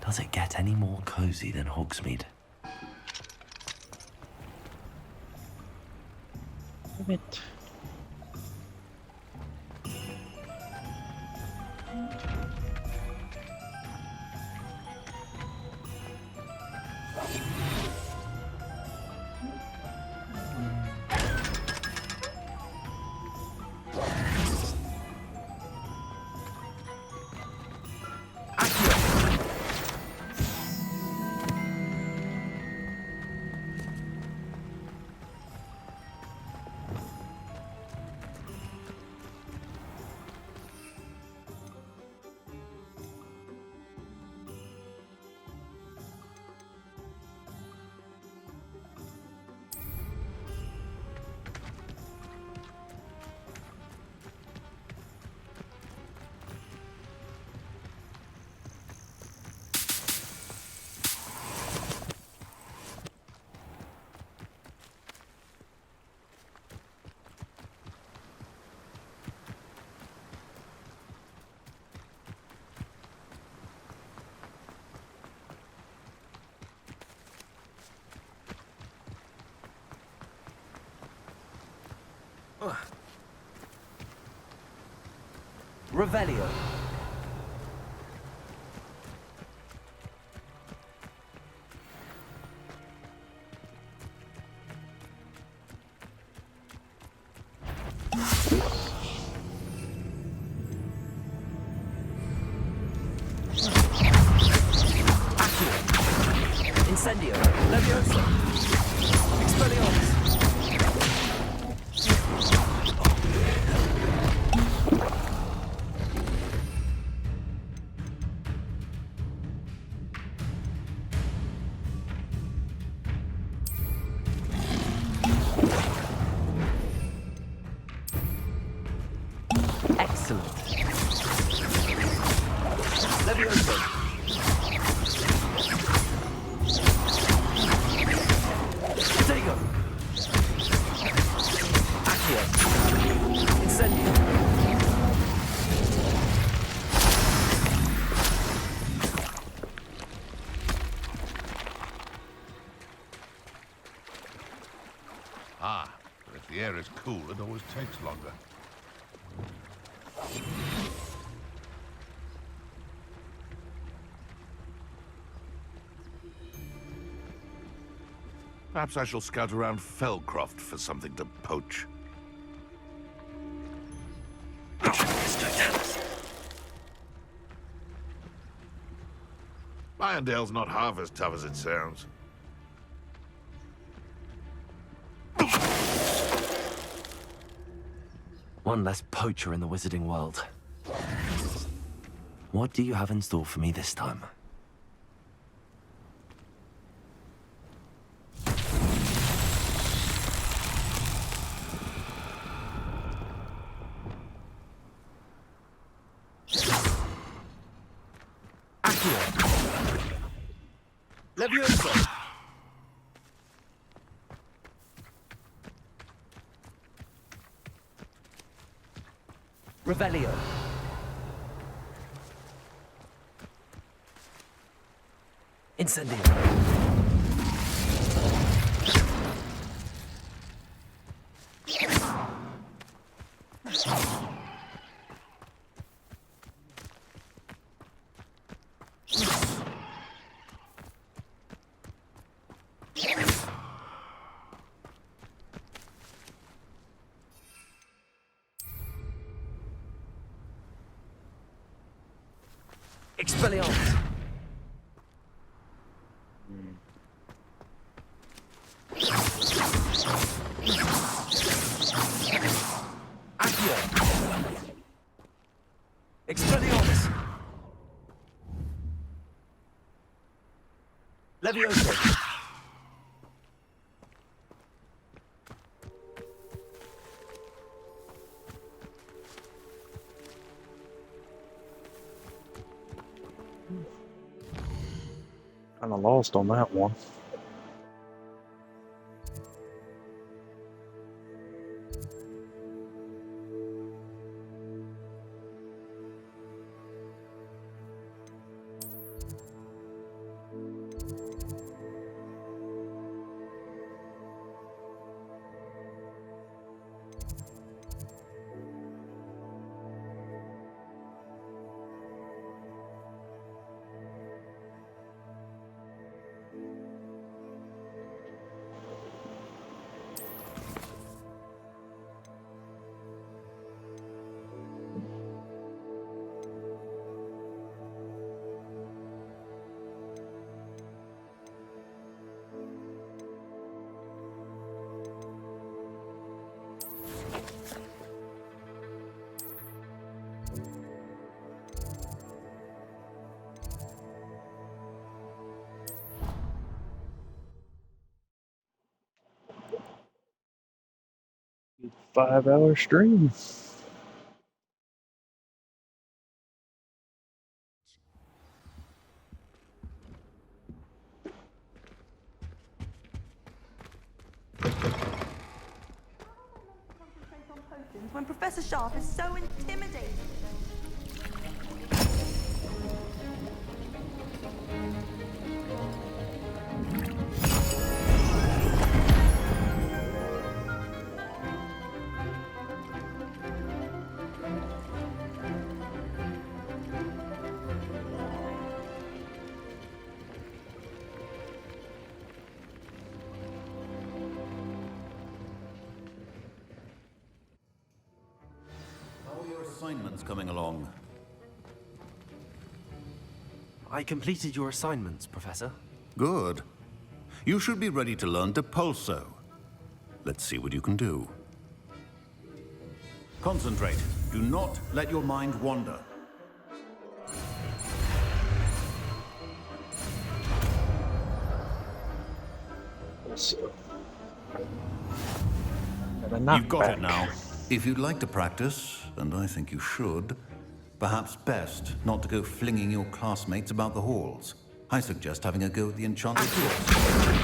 Does it get any more cozy than Hogsmeade? Damn it. Revelio. Incendio. Leviosa. Expelliarmus. Excellent. Leviosa. Stego. Accio. Incendio. Ah, but if the air is cool, it always takes longer. Perhaps I shall scout around Felcroft for something to poach. Irondale's not half as tough as it sounds. One less poacher in the wizarding world. What do you have in store for me this time? Leviosa. Revelio. Incendio. Expelliarmus. Accio. Expelliarmus. Leviosa. Kind of lost on that one. Good 5-hour stream. When Professor Sharp is so intimidating. assignments coming along? I completed your assignments, Professor. Good. You should be ready to learn Depulso. Let's see what you can do. Concentrate. Do not let your mind wander. You've got it now. If you'd like to practice, and I think you should, perhaps best not to go flinging your classmates about the halls. I suggest having a go at the enchanted doors.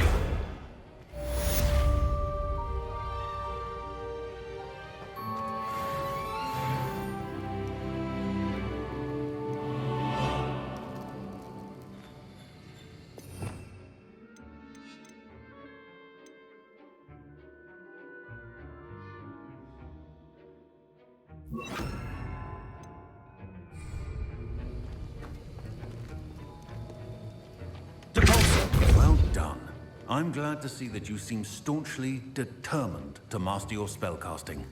Well done. I'm glad to see that you seem staunchly determined to master your spellcasting.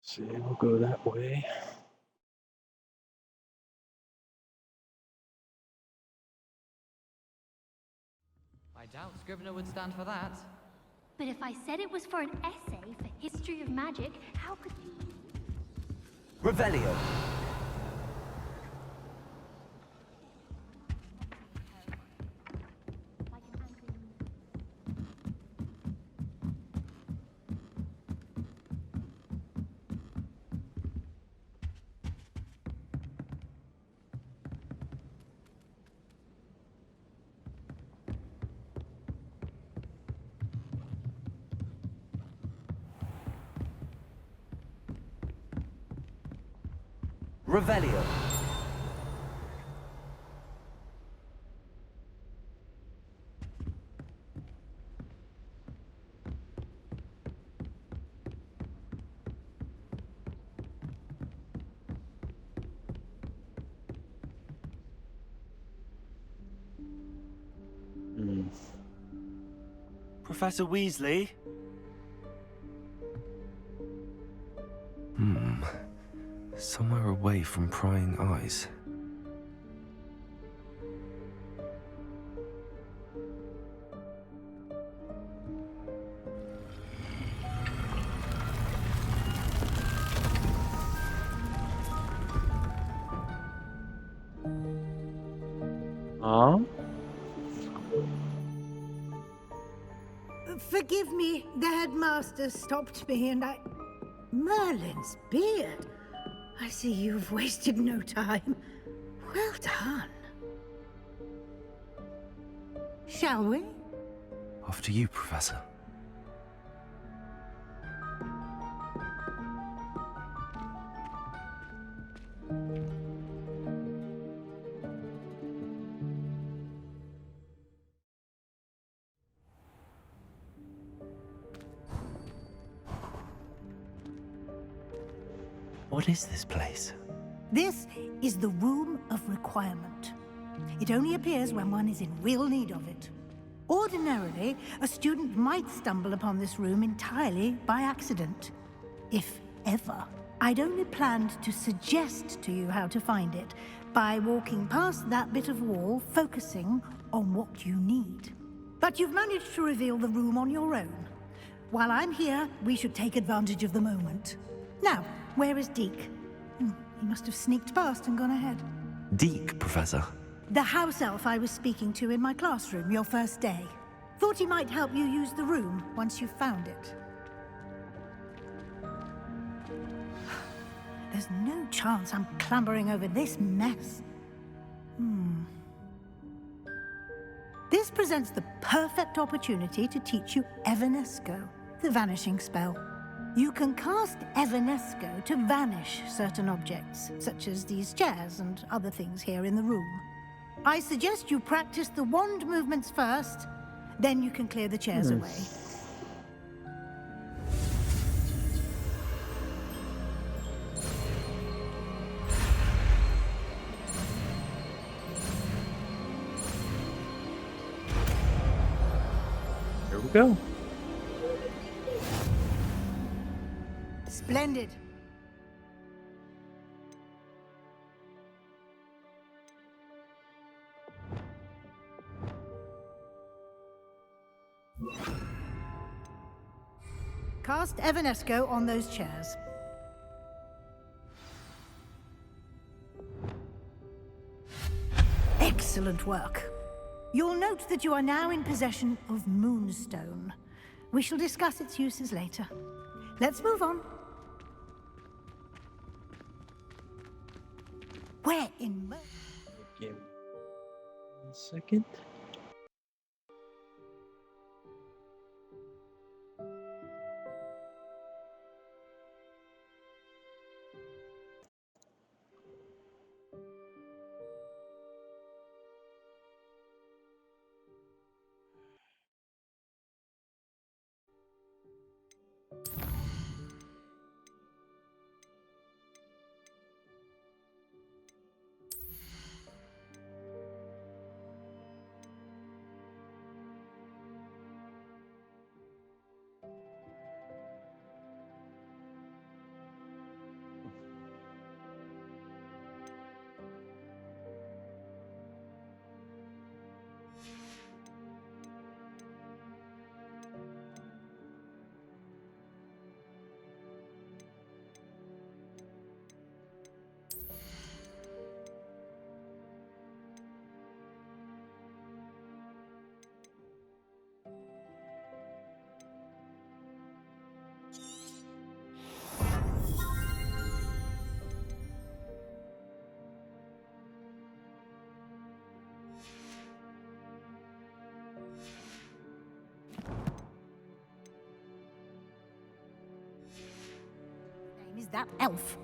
See, we'll go that way. I doubt Scrivener would stand for that. But if I said it was for an essay for history of magic, how could you... Revelio. Revelio. Professor Weasley? Somewhere away from prying eyes. Forgive me, the headmaster stopped me and I... Merlin's beard. I see you've wasted no time. Well done. Shall we? After you, Professor. What is this place? This is the Room of Requirement. It only appears when one is in real need of it. Ordinarily, a student might stumble upon this room entirely by accident. If ever. I'd only planned to suggest to you how to find it by walking past that bit of wall, focusing on what you need. But you've managed to reveal the room on your own. While I'm here, we should take advantage of the moment. Now, where is Deke? He must have sneaked past and gone ahead. Deke, Professor. The house elf I was speaking to in my classroom your first day. Thought he might help you use the room once you found it. There's no chance I'm clambering over this mess. This presents the perfect opportunity to teach you Evanesco, the vanishing spell. You can cast Evanesco to vanish certain objects, such as these chairs and other things here in the room. I suggest you practice the wand movements first, then you can clear the chairs away. Here we go. Splendid. Cast Evanesco on those chairs. Excellent work. You'll note that you are now in possession of Moonstone. We shall discuss its uses later. Let's move on. Where in... Give me 1 second. Is that elf?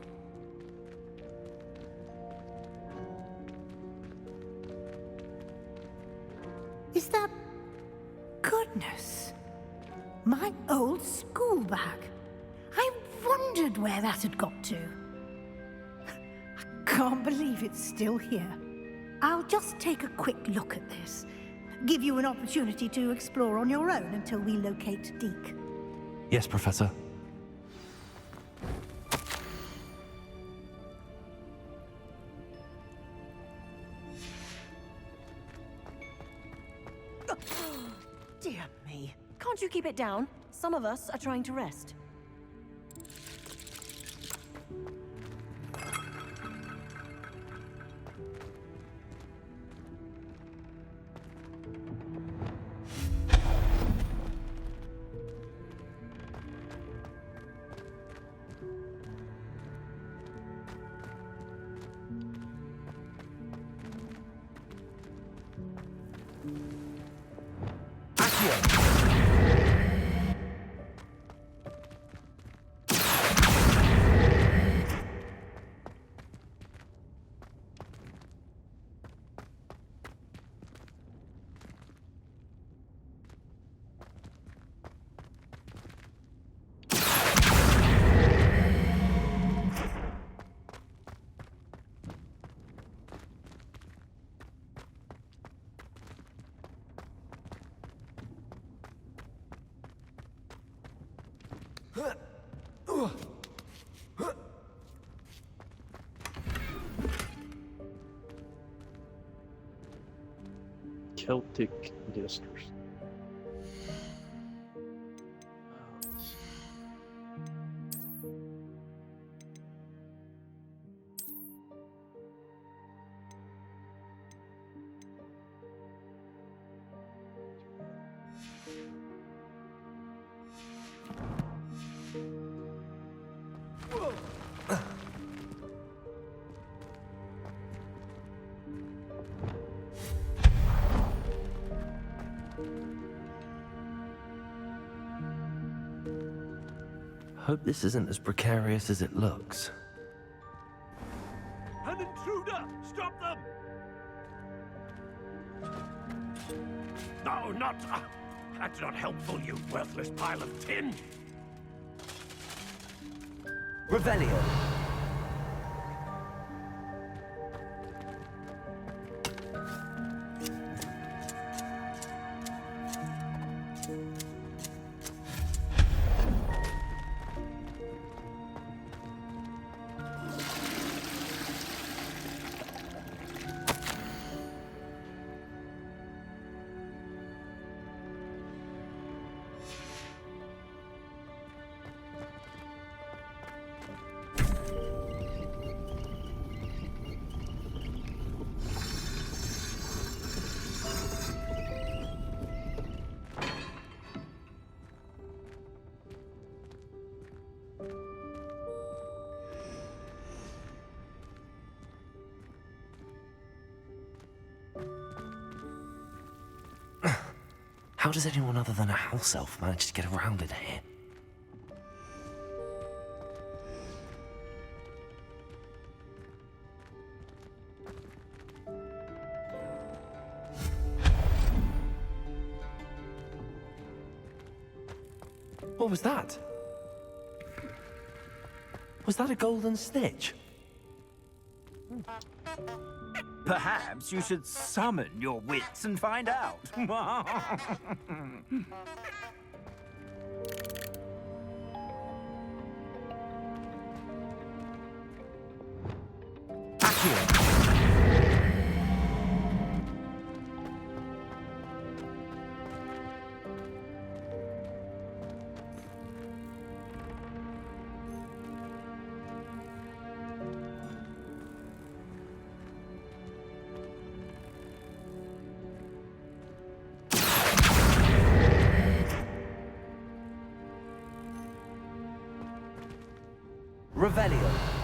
Is that... Goodness. My old school bag. I wondered where that had got to. I can't believe it's still here. I'll just take a quick look at this. Give you an opportunity to explore on your own until we locate Deke. Yes, Professor. Dear me. Can't you keep it down? Some of us are trying to rest. Celtic discs. Hope this isn't as precarious as it looks. An intruder! Stop them! No, not... that's not helpful, you worthless pile of tin! Revelio. How does anyone other than a house elf manage to get around in here? What was that? Was that a golden snitch? Perhaps you should summon your wits and find out. Revelio.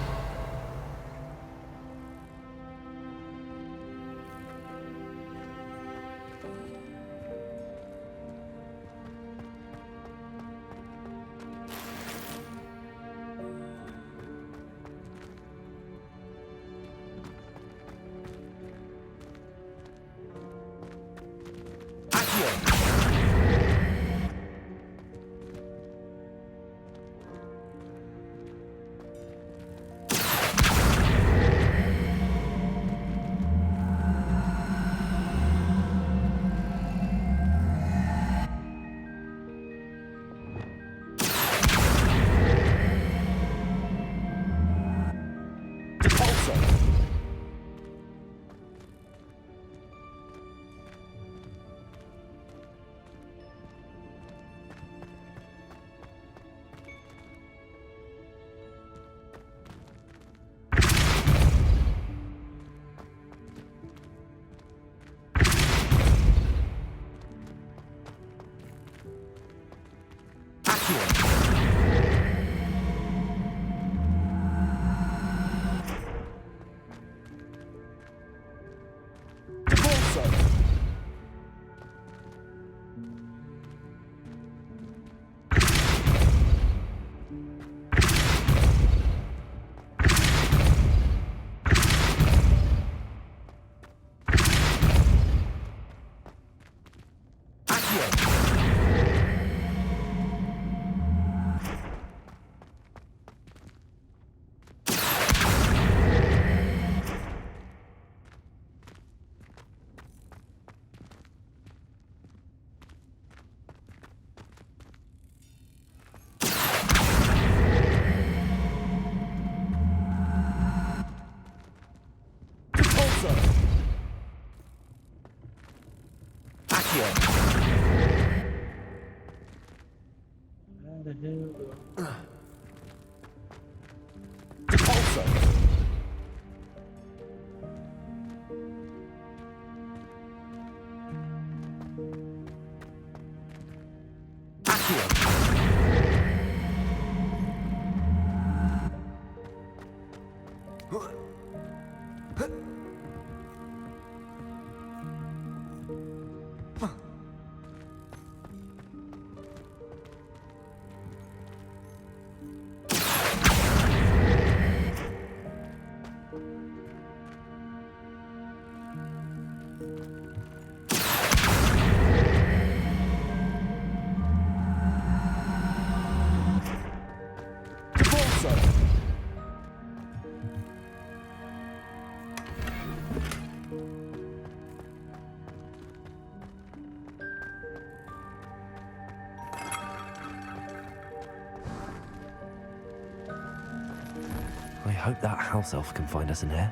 hope that house elf can find us in here.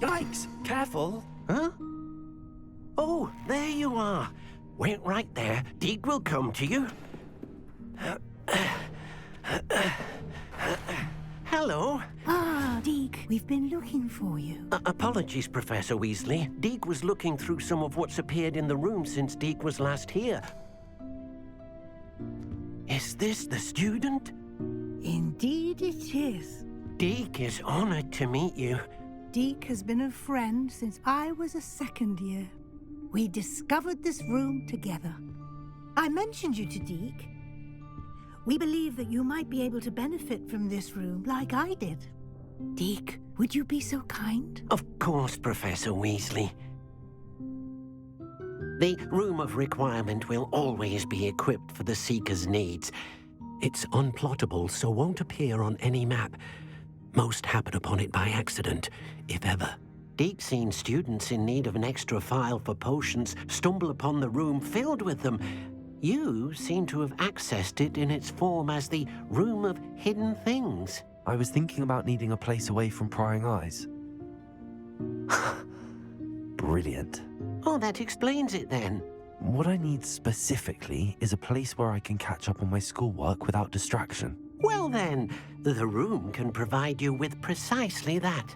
Yikes! Careful! Huh? Oh, there you are. Wait right there. Deke will come to you. Hello. Ah, Deke, we've been looking for you. Apologies, Professor Weasley. Deke was looking through some of what's appeared in the room since Deke was last here. Is this the student? Indeed it is. Deke is honored to meet you. Deke has been a friend since I was a second year. We discovered this room together. I mentioned you to Deke. We believe that you might be able to benefit from this room like I did. Deke, would you be so kind? Of course, Professor Weasley. The Room of Requirement will always be equipped for the Seeker's needs. It's unplottable, so won't appear on any map. Most happen upon it by accident, if ever. Deke's seen students in need of an extra file for potions stumble upon the room filled with them. You seem to have accessed it in its form as the Room of Hidden Things. I was thinking about needing a place away from prying eyes. Brilliant. Oh, that explains it then. What I need specifically is a place where I can catch up on my schoolwork without distraction. Well then, the room can provide you with precisely that.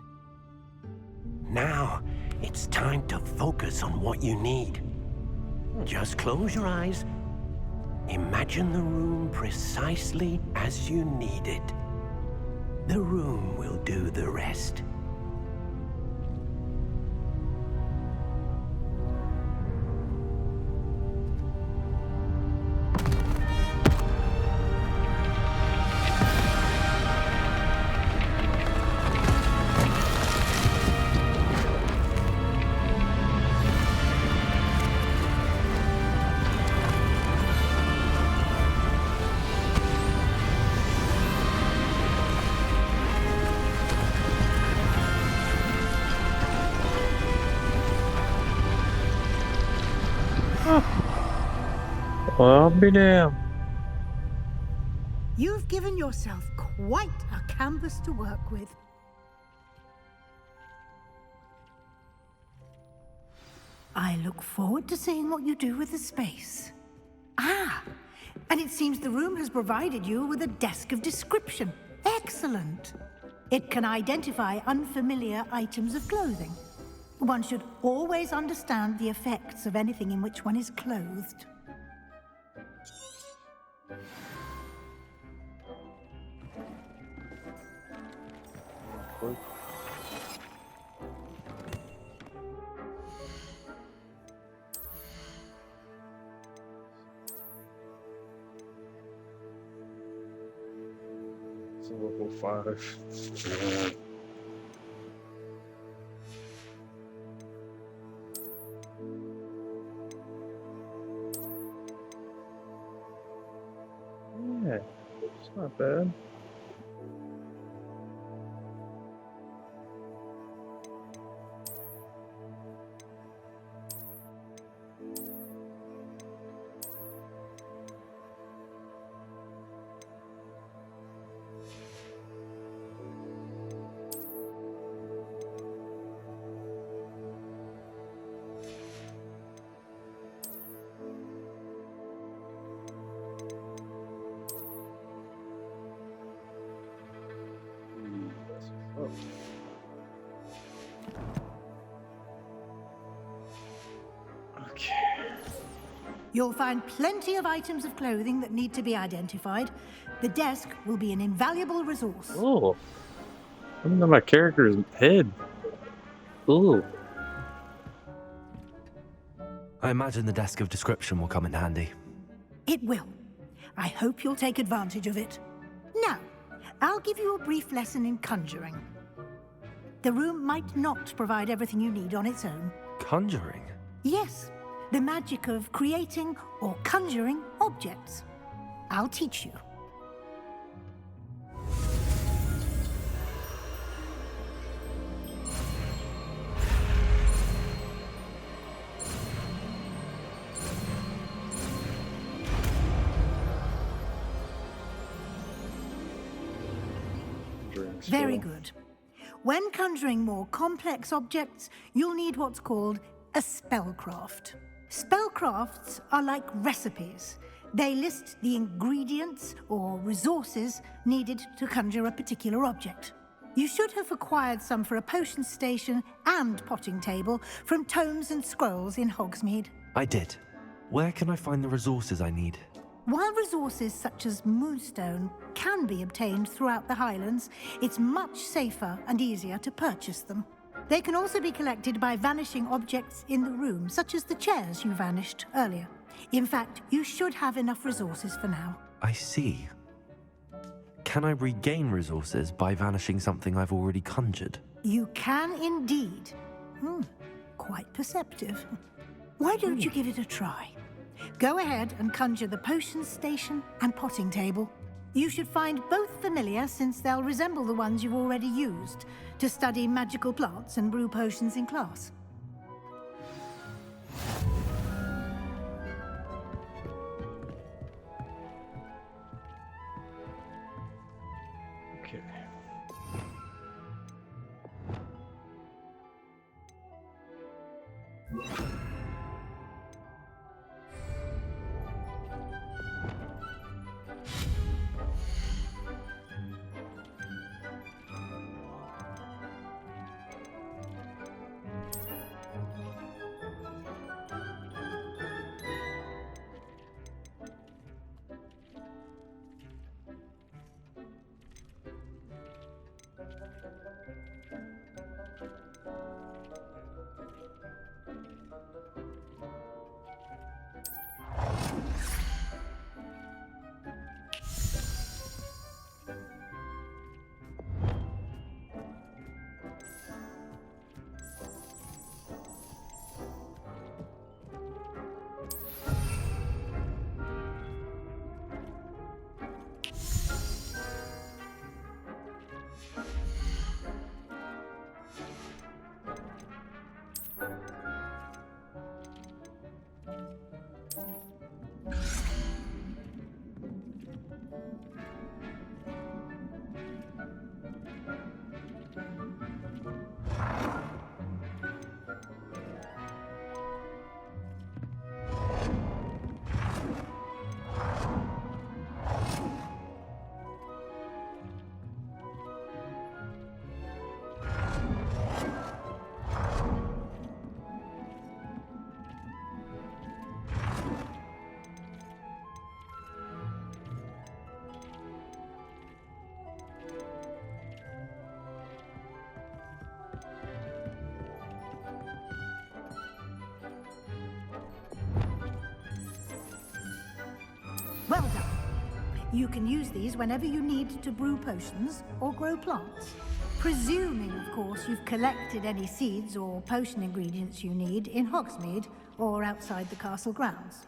Now, it's time to focus on what you need. Just close your eyes. Imagine the room precisely as you need it. The room will do the rest. Well, I'll be damned. You've given yourself quite a canvas to work with. I look forward to seeing what you do with the space. Ah, and it seems the room has provided you with a desk of description. Excellent. It can identify unfamiliar items of clothing. One should always understand the effects of anything in which one is clothed. It's a level 5. Yeah, it's not bad. You'll find plenty of items of clothing that need to be identified. The desk will be an invaluable resource. Oh, I don't know my character's head. Ooh. I imagine the desk of description will come in handy. It will. I hope you'll take advantage of it. Now, I'll give you a brief lesson in conjuring. The room might not provide everything you need on its own. Conjuring? Yes. The magic of creating or conjuring objects. I'll teach you. Very good. When conjuring more complex objects, you'll need what's called a spellcraft. Spellcrafts are like recipes. They list the ingredients or resources needed to conjure a particular object. You should have acquired some for a potion station and potting table from tomes and scrolls in Hogsmeade. I did. Where can I find the resources I need? While resources such as moonstone can be obtained throughout the Highlands, it's much safer and easier to purchase them. They can also be collected by vanishing objects in the room, such as the chairs you vanished earlier. In fact, you should have enough resources for now. I see. Can I regain resources by vanishing something I've already conjured? You can indeed. Quite perceptive. Why don't you give it a try? Go ahead and conjure the potion station and potting table. You should find both familiar, since they'll resemble the ones you've already used to study magical plants and brew potions in class. Okay. Well done. You can use these whenever you need to brew potions or grow plants. Presuming, of course, you've collected any seeds or potion ingredients you need in Hogsmeade or outside the castle grounds.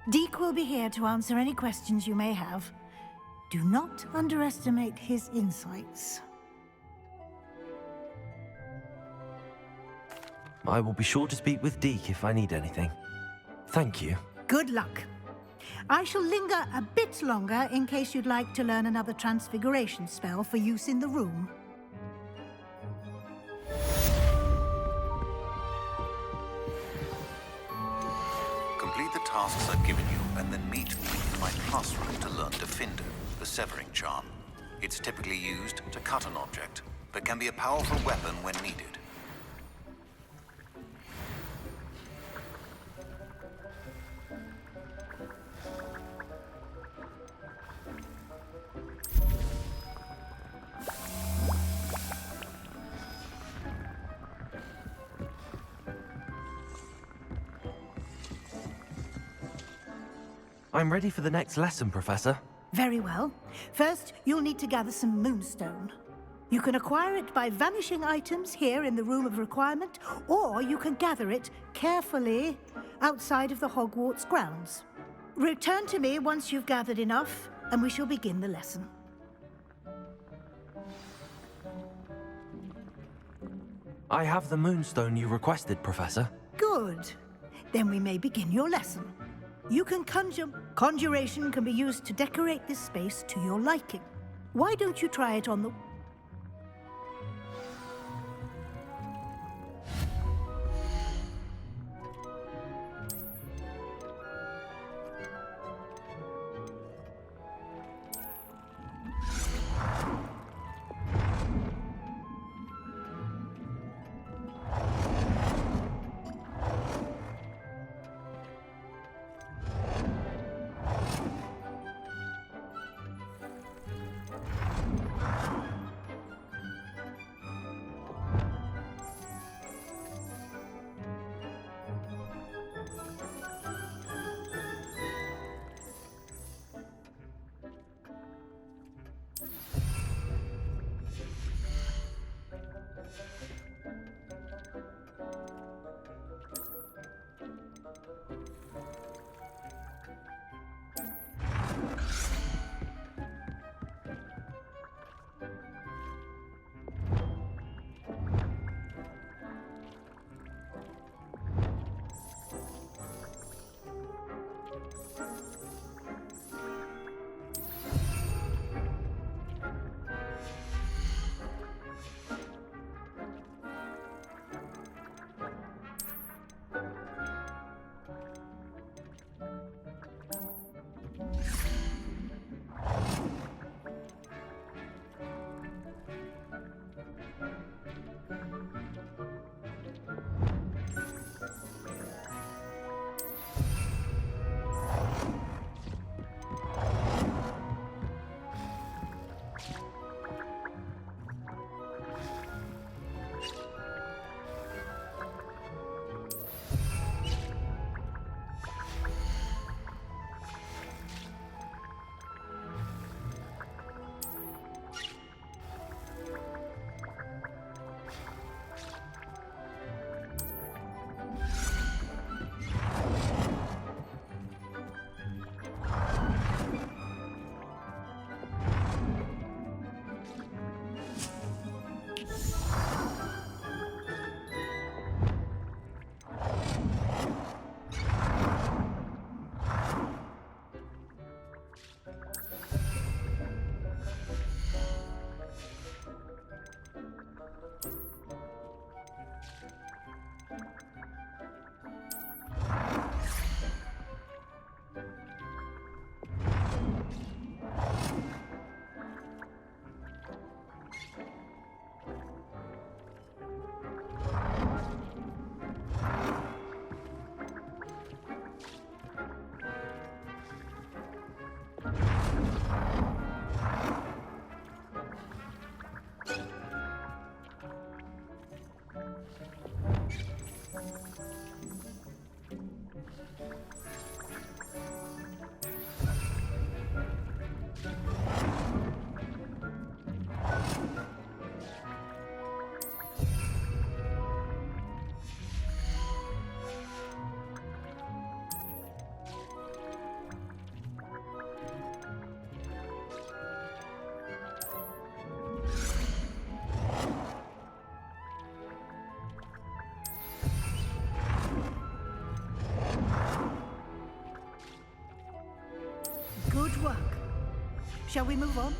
Deke will be here to answer any questions you may have. Do not underestimate his insights. I will be sure to speak with Deke if I need anything. Thank you. Good luck. I shall linger a bit longer in case you'd like to learn another transfiguration spell for use in the room. Complete the tasks I've given you, and then meet me in my classroom to learn Defendo, the severing charm. It's typically used to cut an object, but can be a powerful weapon when needed. I'm ready for the next lesson, Professor. Very well. First, you'll need to gather some moonstone. You can acquire it by vanishing items here in the Room of Requirement, or you can gather it carefully outside of the Hogwarts grounds. Return to me once you've gathered enough, and we shall begin the lesson. I have the moonstone you requested, Professor. Good. Then we may begin your lesson. You can conjure... Conjuration can be used to decorate this space to your liking. Why don't you try it on the... Shall we move on?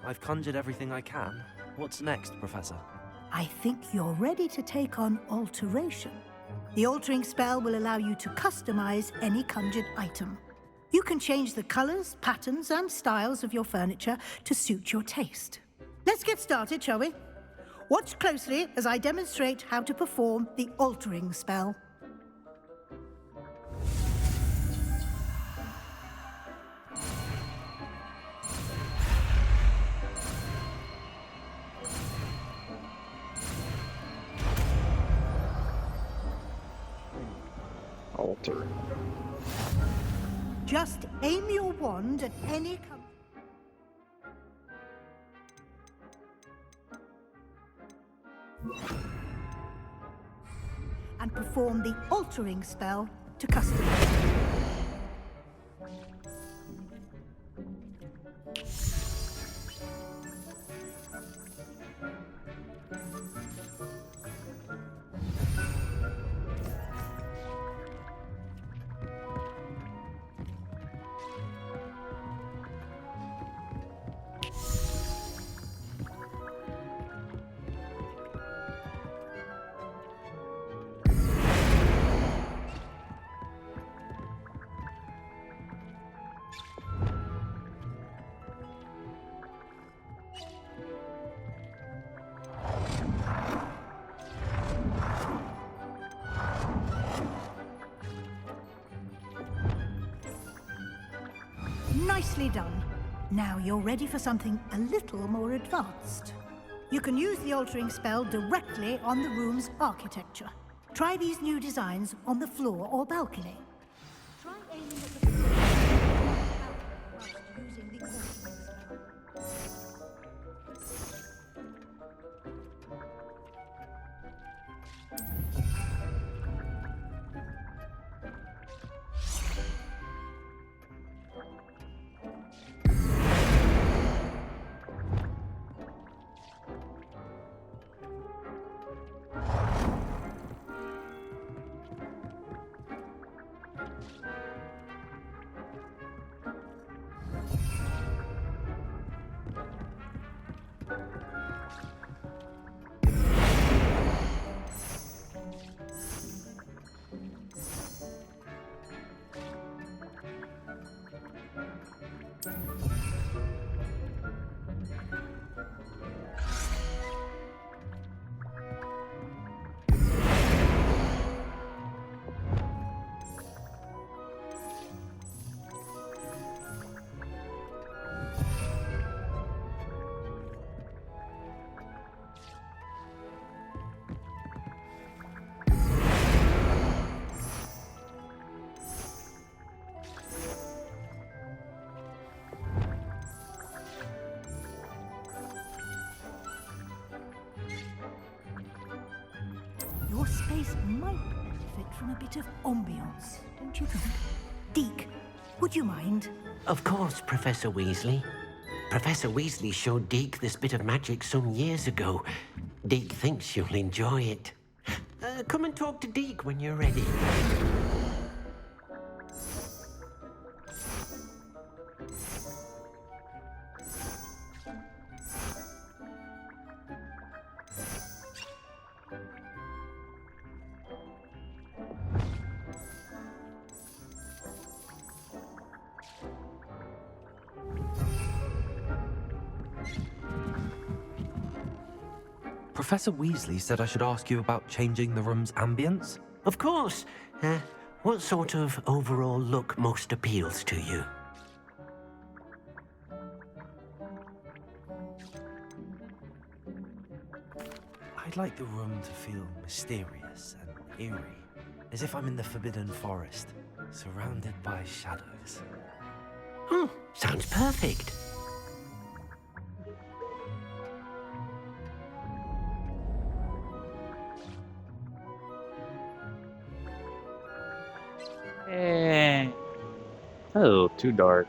I've conjured everything I can. What's next, Professor? I think you're ready to take on alteration. The altering spell will allow you to customize any conjured item. You can change the colors, patterns, and styles of your furniture to suit your taste. Let's get started, shall we? Watch closely as I demonstrate how to perform the altering spell. Alter. Just aim your wand at any and perform the altering spell to customize. Nicely done. Now you're ready for something a little more advanced. You can use the altering spell directly on the room's architecture. Try these new designs on the floor or balcony. Try aiming at the floor whilst using the altering spell. Your space might benefit from a bit of ambiance, don't you think? Deke, would you mind? Of course, Professor Weasley. Professor Weasley showed Deke this bit of magic some years ago. Deke thinks you'll enjoy it. Come and talk to Deke when you're ready. Professor Weasley said I should ask you about changing the room's ambience? Of course. What sort of overall look most appeals to you? I'd like the room to feel mysterious and eerie, as if I'm in the Forbidden Forest, surrounded by shadows. Sounds perfect. Oh, too dark.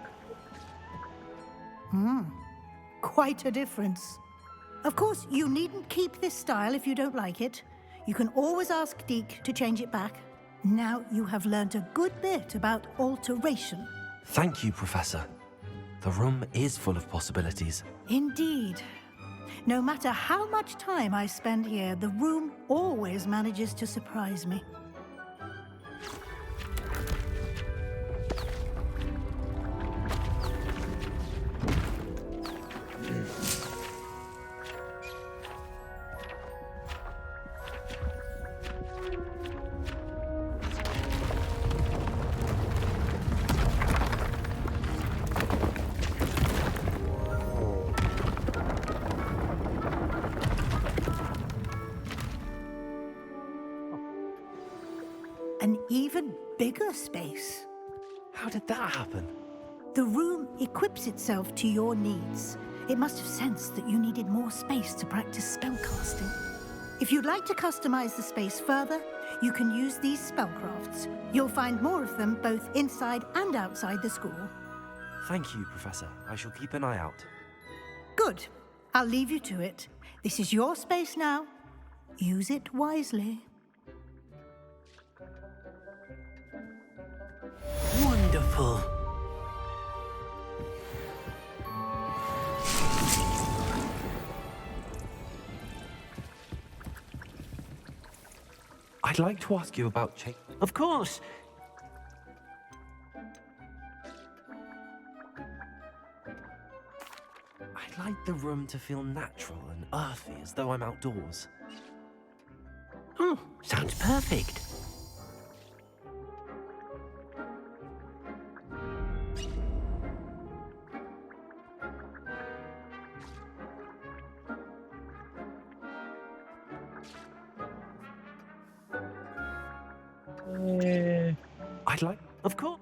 Quite a difference. Of course, you needn't keep this style if you don't like it. You can always ask Deke to change it back. Now you have learned a good bit about alteration. Thank you, Professor. The room is full of possibilities. Indeed. No matter how much time I spend here, the room always manages to surprise me. An even bigger space. How did that happen? The room equips itself to your needs. It must have sensed that you needed more space to practice spellcasting. If you'd like to customize the space further, you can use these spellcrafts. You'll find more of them both inside and outside the school. Thank you, Professor. I shall keep an eye out. Good. I'll leave you to it. This is your space now. Use it wisely. Wonderful. I'd like to ask you about change. Of course. I'd like the room to feel natural and earthy, as though I'm outdoors. Oh, sounds perfect. I'd like, of course.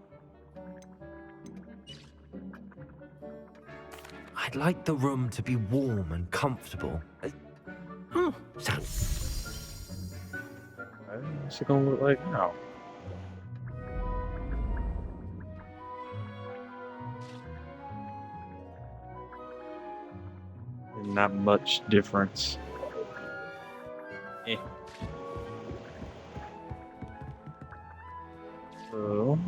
I'd like the room to be warm and comfortable. Oh, sounds. What's it gonna look like now? Not much difference. Eh. So.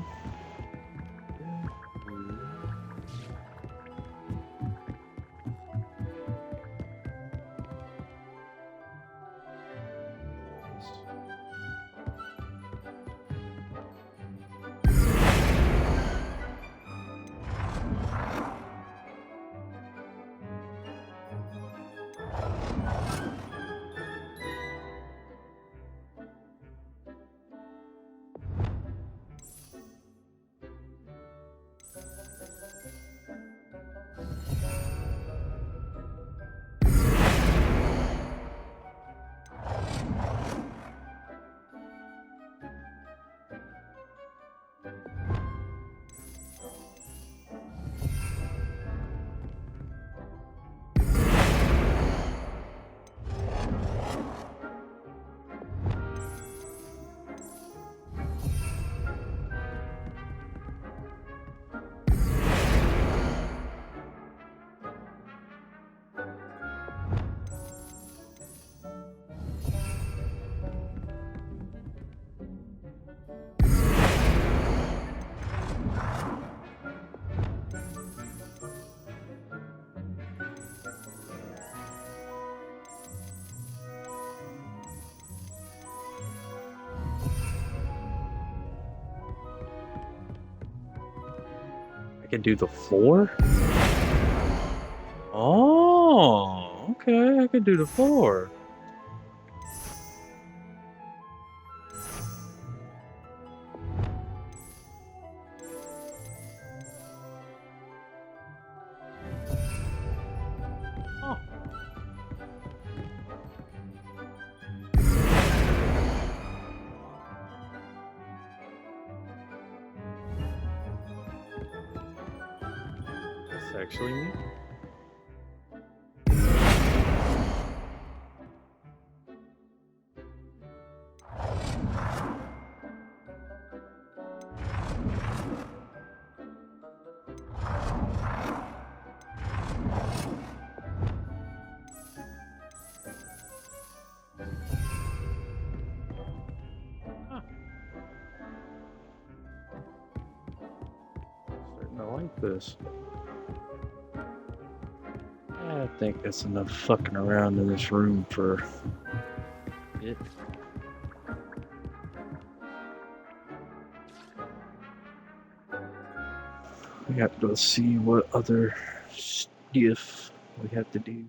I can do the floor? Oh, okay, I can do the floor. Oh. That's actually neat. this. I think that's enough fucking around in this room for it. We have to go see what other stuff we have to do.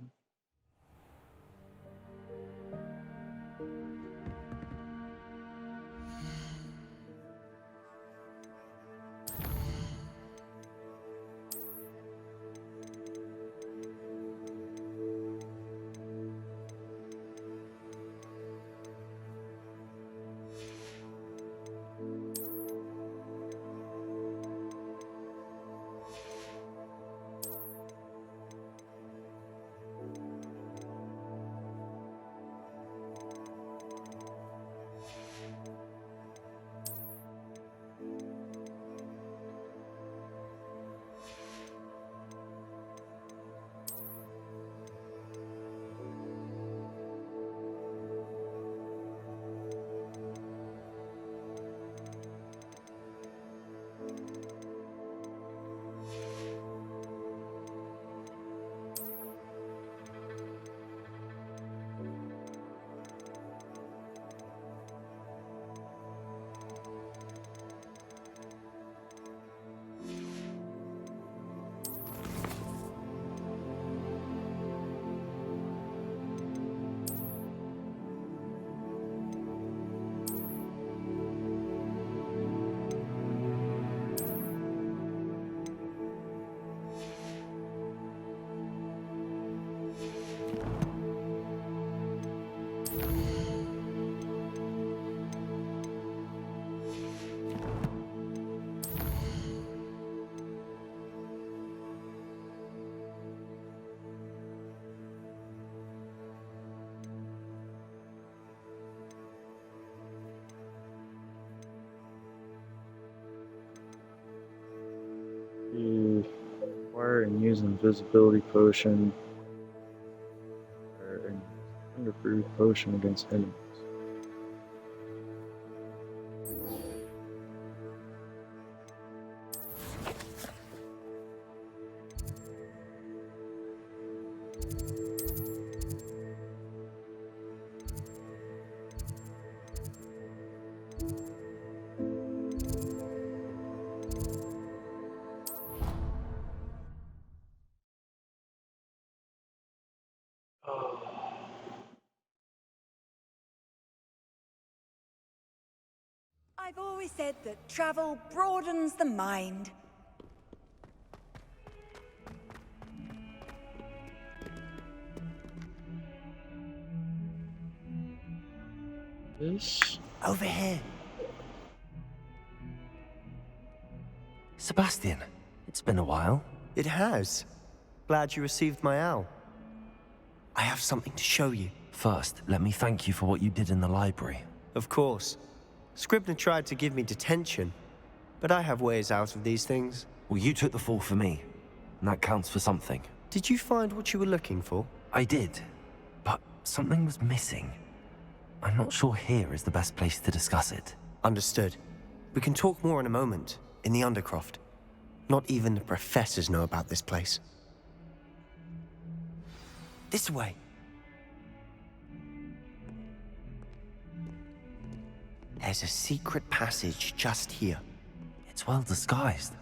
Acquire and use an invisibility potion or an underproof potion against enemies. I've always said that travel broadens the mind. This? Over here. Sebastian, it's been a while. It has. Glad you received my owl. I have something to show you. First, let me thank you for what you did in the library. Of course. Scribner tried to give me detention, but I have ways out of these things. Well, you took the fall for me, and that counts for something. Did you find what you were looking for? I did, but something was missing. I'm not sure here is the best place to discuss it. Understood. We can talk more in a moment, in the Undercroft. Not even the professors know about this place. This way. There's a secret passage just here. It's well disguised.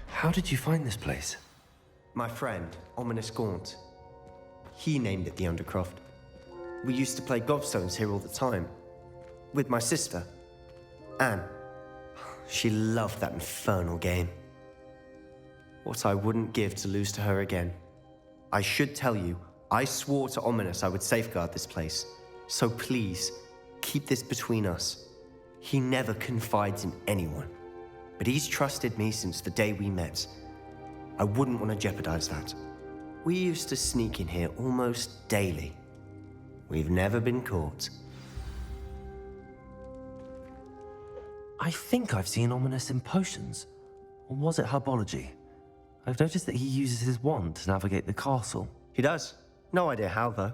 How did you find this place? My friend, Ominous Gaunt. He named it the Undercroft. We used to play gobstones here all the time. With my sister, Anne. She loved that infernal game. What I wouldn't give to lose to her again. I should tell you, I swore to Ominous I would safeguard this place. So please, keep this between us. He never confides in anyone. But he's trusted me since the day we met. I wouldn't want to jeopardize that. We used to sneak in here almost daily. We've never been caught. I think I've seen Ominous in potions. Or was it herbology? I've noticed that he uses his wand to navigate the castle. He does. No idea how, though.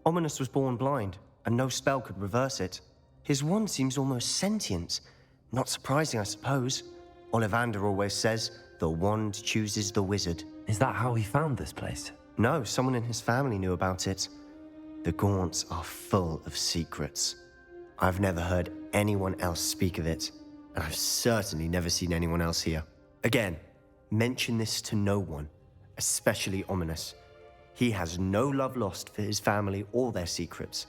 Ominous was born blind, and no spell could reverse it. His wand seems almost sentient. Not surprising, I suppose. Ollivander always says, the wand chooses the wizard. Is that how he found this place? No, someone in his family knew about it. The Gaunts are full of secrets. I've never heard anyone else speak of it, and I've certainly never seen anyone else here. Again, mention this to no one, especially Ominous. He has no love lost for his family or their secrets,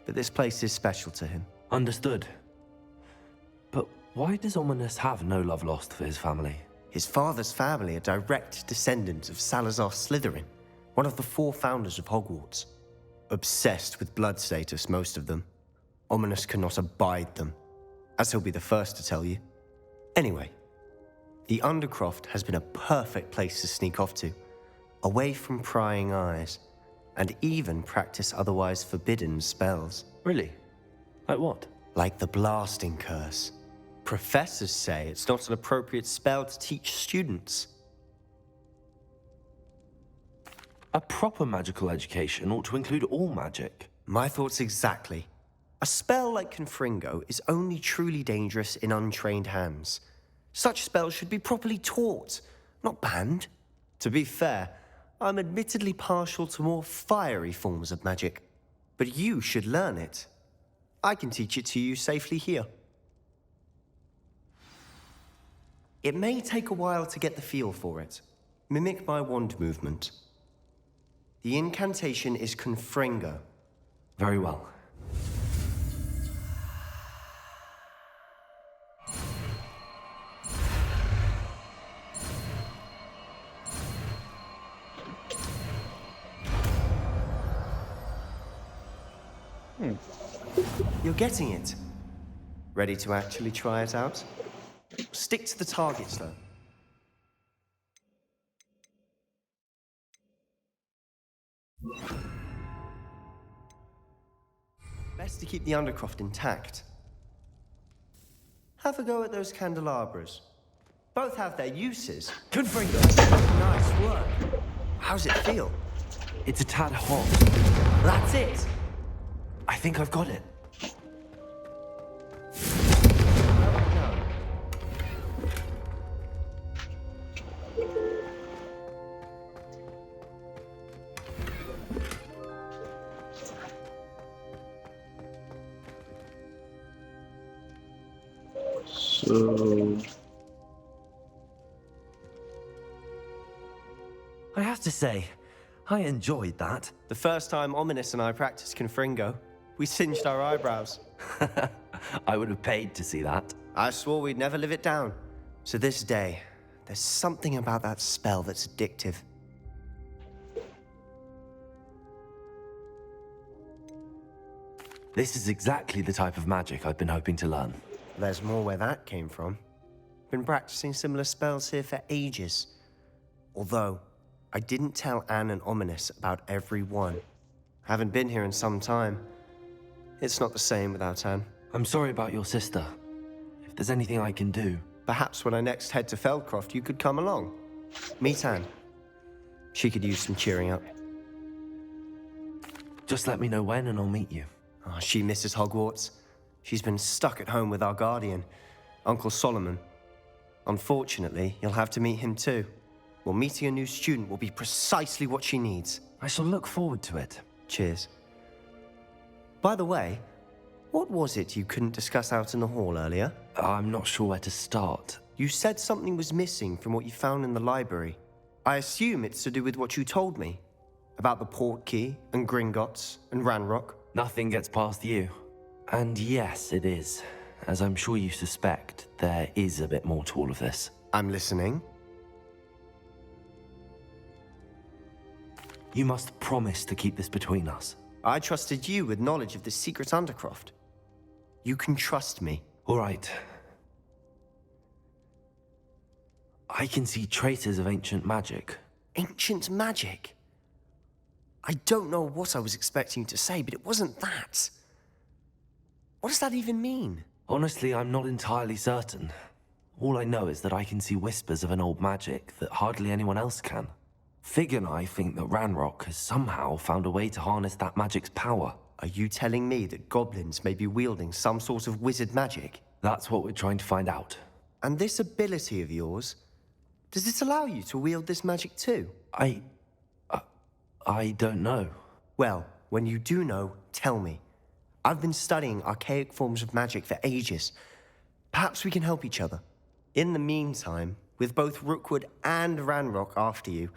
but this place is special to him. Understood. But why does Ominous have no love lost for his family? His father's family are direct descendants of Salazar Slytherin, one of the 4 founders of Hogwarts. Obsessed with blood status, most of them. Ominous cannot abide them, as he'll be the first to tell you. Anyway, the Undercroft has been a perfect place to sneak off to, away from prying eyes, and even practice otherwise forbidden spells. Really? Like what? Like the blasting curse. Professors say it's not an appropriate spell to teach students. A proper magical education ought to include all magic. My thoughts exactly. A spell like Confringo is only truly dangerous in untrained hands. Such spells should be properly taught, not banned. To be fair, I'm admittedly partial to more fiery forms of magic, but you should learn it. I can teach it to you safely here. It may take a while to get the feel for it. Mimic my wand movement. The incantation is Confringo. Very well. You're getting it. Ready to actually try it out? Stick to the targets, though. Best to keep the Undercroft intact. Have a go at those candelabras. Both have their uses. Confringo. Nice work. How's it feel? It's a tad hot. That's it. I think I've got it. So... I have to say, I enjoyed that. The first time Ominous and I practiced Confringo, we singed our eyebrows. I would have paid to see that. I swore we'd never live it down. To this day, there's something about that spell that's addictive. This is exactly the type of magic I've been hoping to learn. There's more where that came from. Been practicing similar spells here for ages. Although, I didn't tell Anne and Ominous about every one. Haven't been here in some time. It's not the same without Anne. I'm sorry about your sister. If there's anything I can do... Perhaps when I next head to Feldcroft, you could come along. Meet Anne. She could use some cheering up. Just let me know when and I'll meet you. Oh, she misses Hogwarts. She's been stuck at home with our guardian, Uncle Solomon. Unfortunately, you'll have to meet him too. Well, meeting a new student will be precisely what she needs. I shall look forward to it. Cheers. By the way, what was it you couldn't discuss out in the hall earlier? I'm not sure where to start. You said something was missing from what you found in the library. I assume it's to do with what you told me. About the Portkey, and Gringotts, and Ranrock. Nothing gets past you. And yes, it is. As I'm sure you suspect, there is a bit more to all of this. I'm listening. You must promise to keep this between us. I trusted you with knowledge of the secret Undercroft. You can trust me. All right. I can see traces of ancient magic. Ancient magic? I don't know what I was expecting you to say, but it wasn't that. What does that even mean? Honestly, I'm not entirely certain. All I know is that I can see whispers of an old magic that hardly anyone else can. Fig and I think that Ranrock has somehow found a way to harness that magic's power. Are you telling me that goblins may be wielding some sort of wizard magic? That's what we're trying to find out. And this ability of yours, does it allow you to wield this magic too? I don't know. Well, when you do know, tell me. I've been studying archaic forms of magic for ages. Perhaps we can help each other. In the meantime, with both Rookwood and Ranrock after you,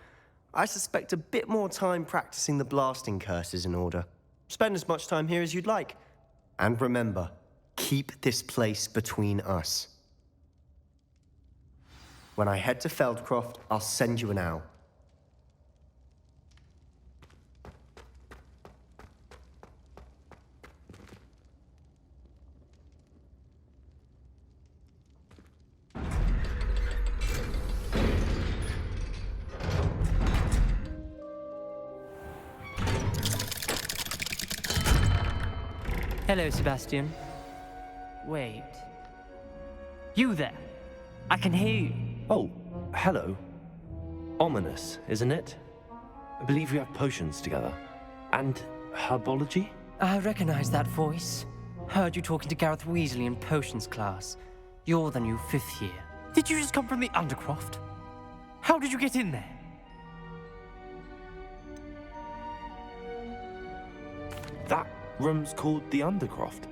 I suspect a bit more time practicing the blasting curse is in order. Spend as much time here as you'd like. And remember, keep this place between us. When I head to Feldcroft, I'll send you an owl. Hello, Sebastian. Wait. You there? I can hear you. Oh, hello. Ominous, isn't it? I believe we have potions together. And herbology? I recognize that voice. Heard you talking to Gareth Weasley in potions class. You're the new 5th year. Did you just come from the Undercroft? How did you get in there? That room's called the Undercroft.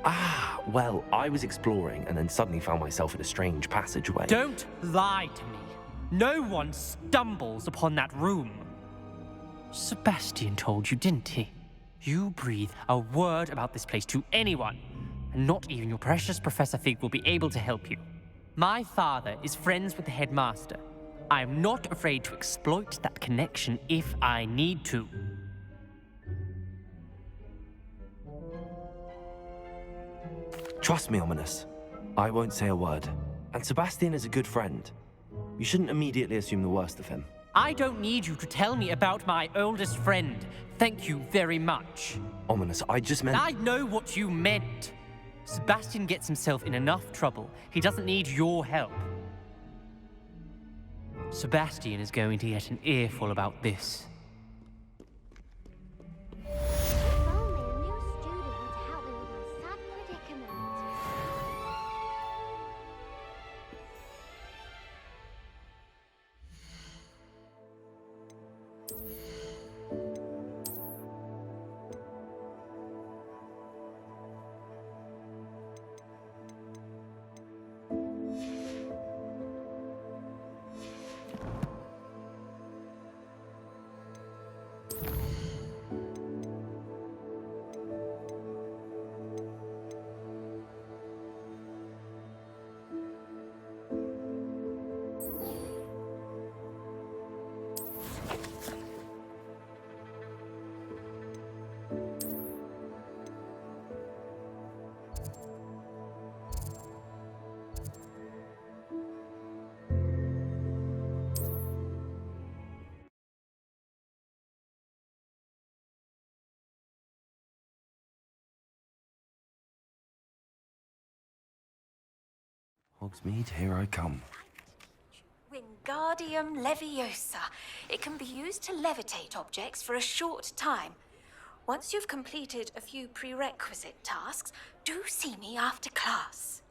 Ah, well, I was exploring and then suddenly found myself in a strange passageway. Don't lie to me. No one stumbles upon that room. Sebastian told you, didn't he? You breathe a word about this place to anyone, and not even your precious Professor Fig will be able to help you. My father is friends with the headmaster. I am not afraid to exploit that connection if I need to. Trust me, Ominous. I won't say a word. And Sebastian is a good friend. You shouldn't immediately assume the worst of him. I don't need you to tell me about my oldest friend. Thank you very much. Ominous, I just meant... I know what you meant. Sebastian gets himself in enough trouble. He doesn't need your help. Sebastian is going to get an earful about this. Hogsmeade, here I come. Wingardium Leviosa. It can be used to levitate objects for a short time. Once you've completed a few prerequisite tasks, do see me after class.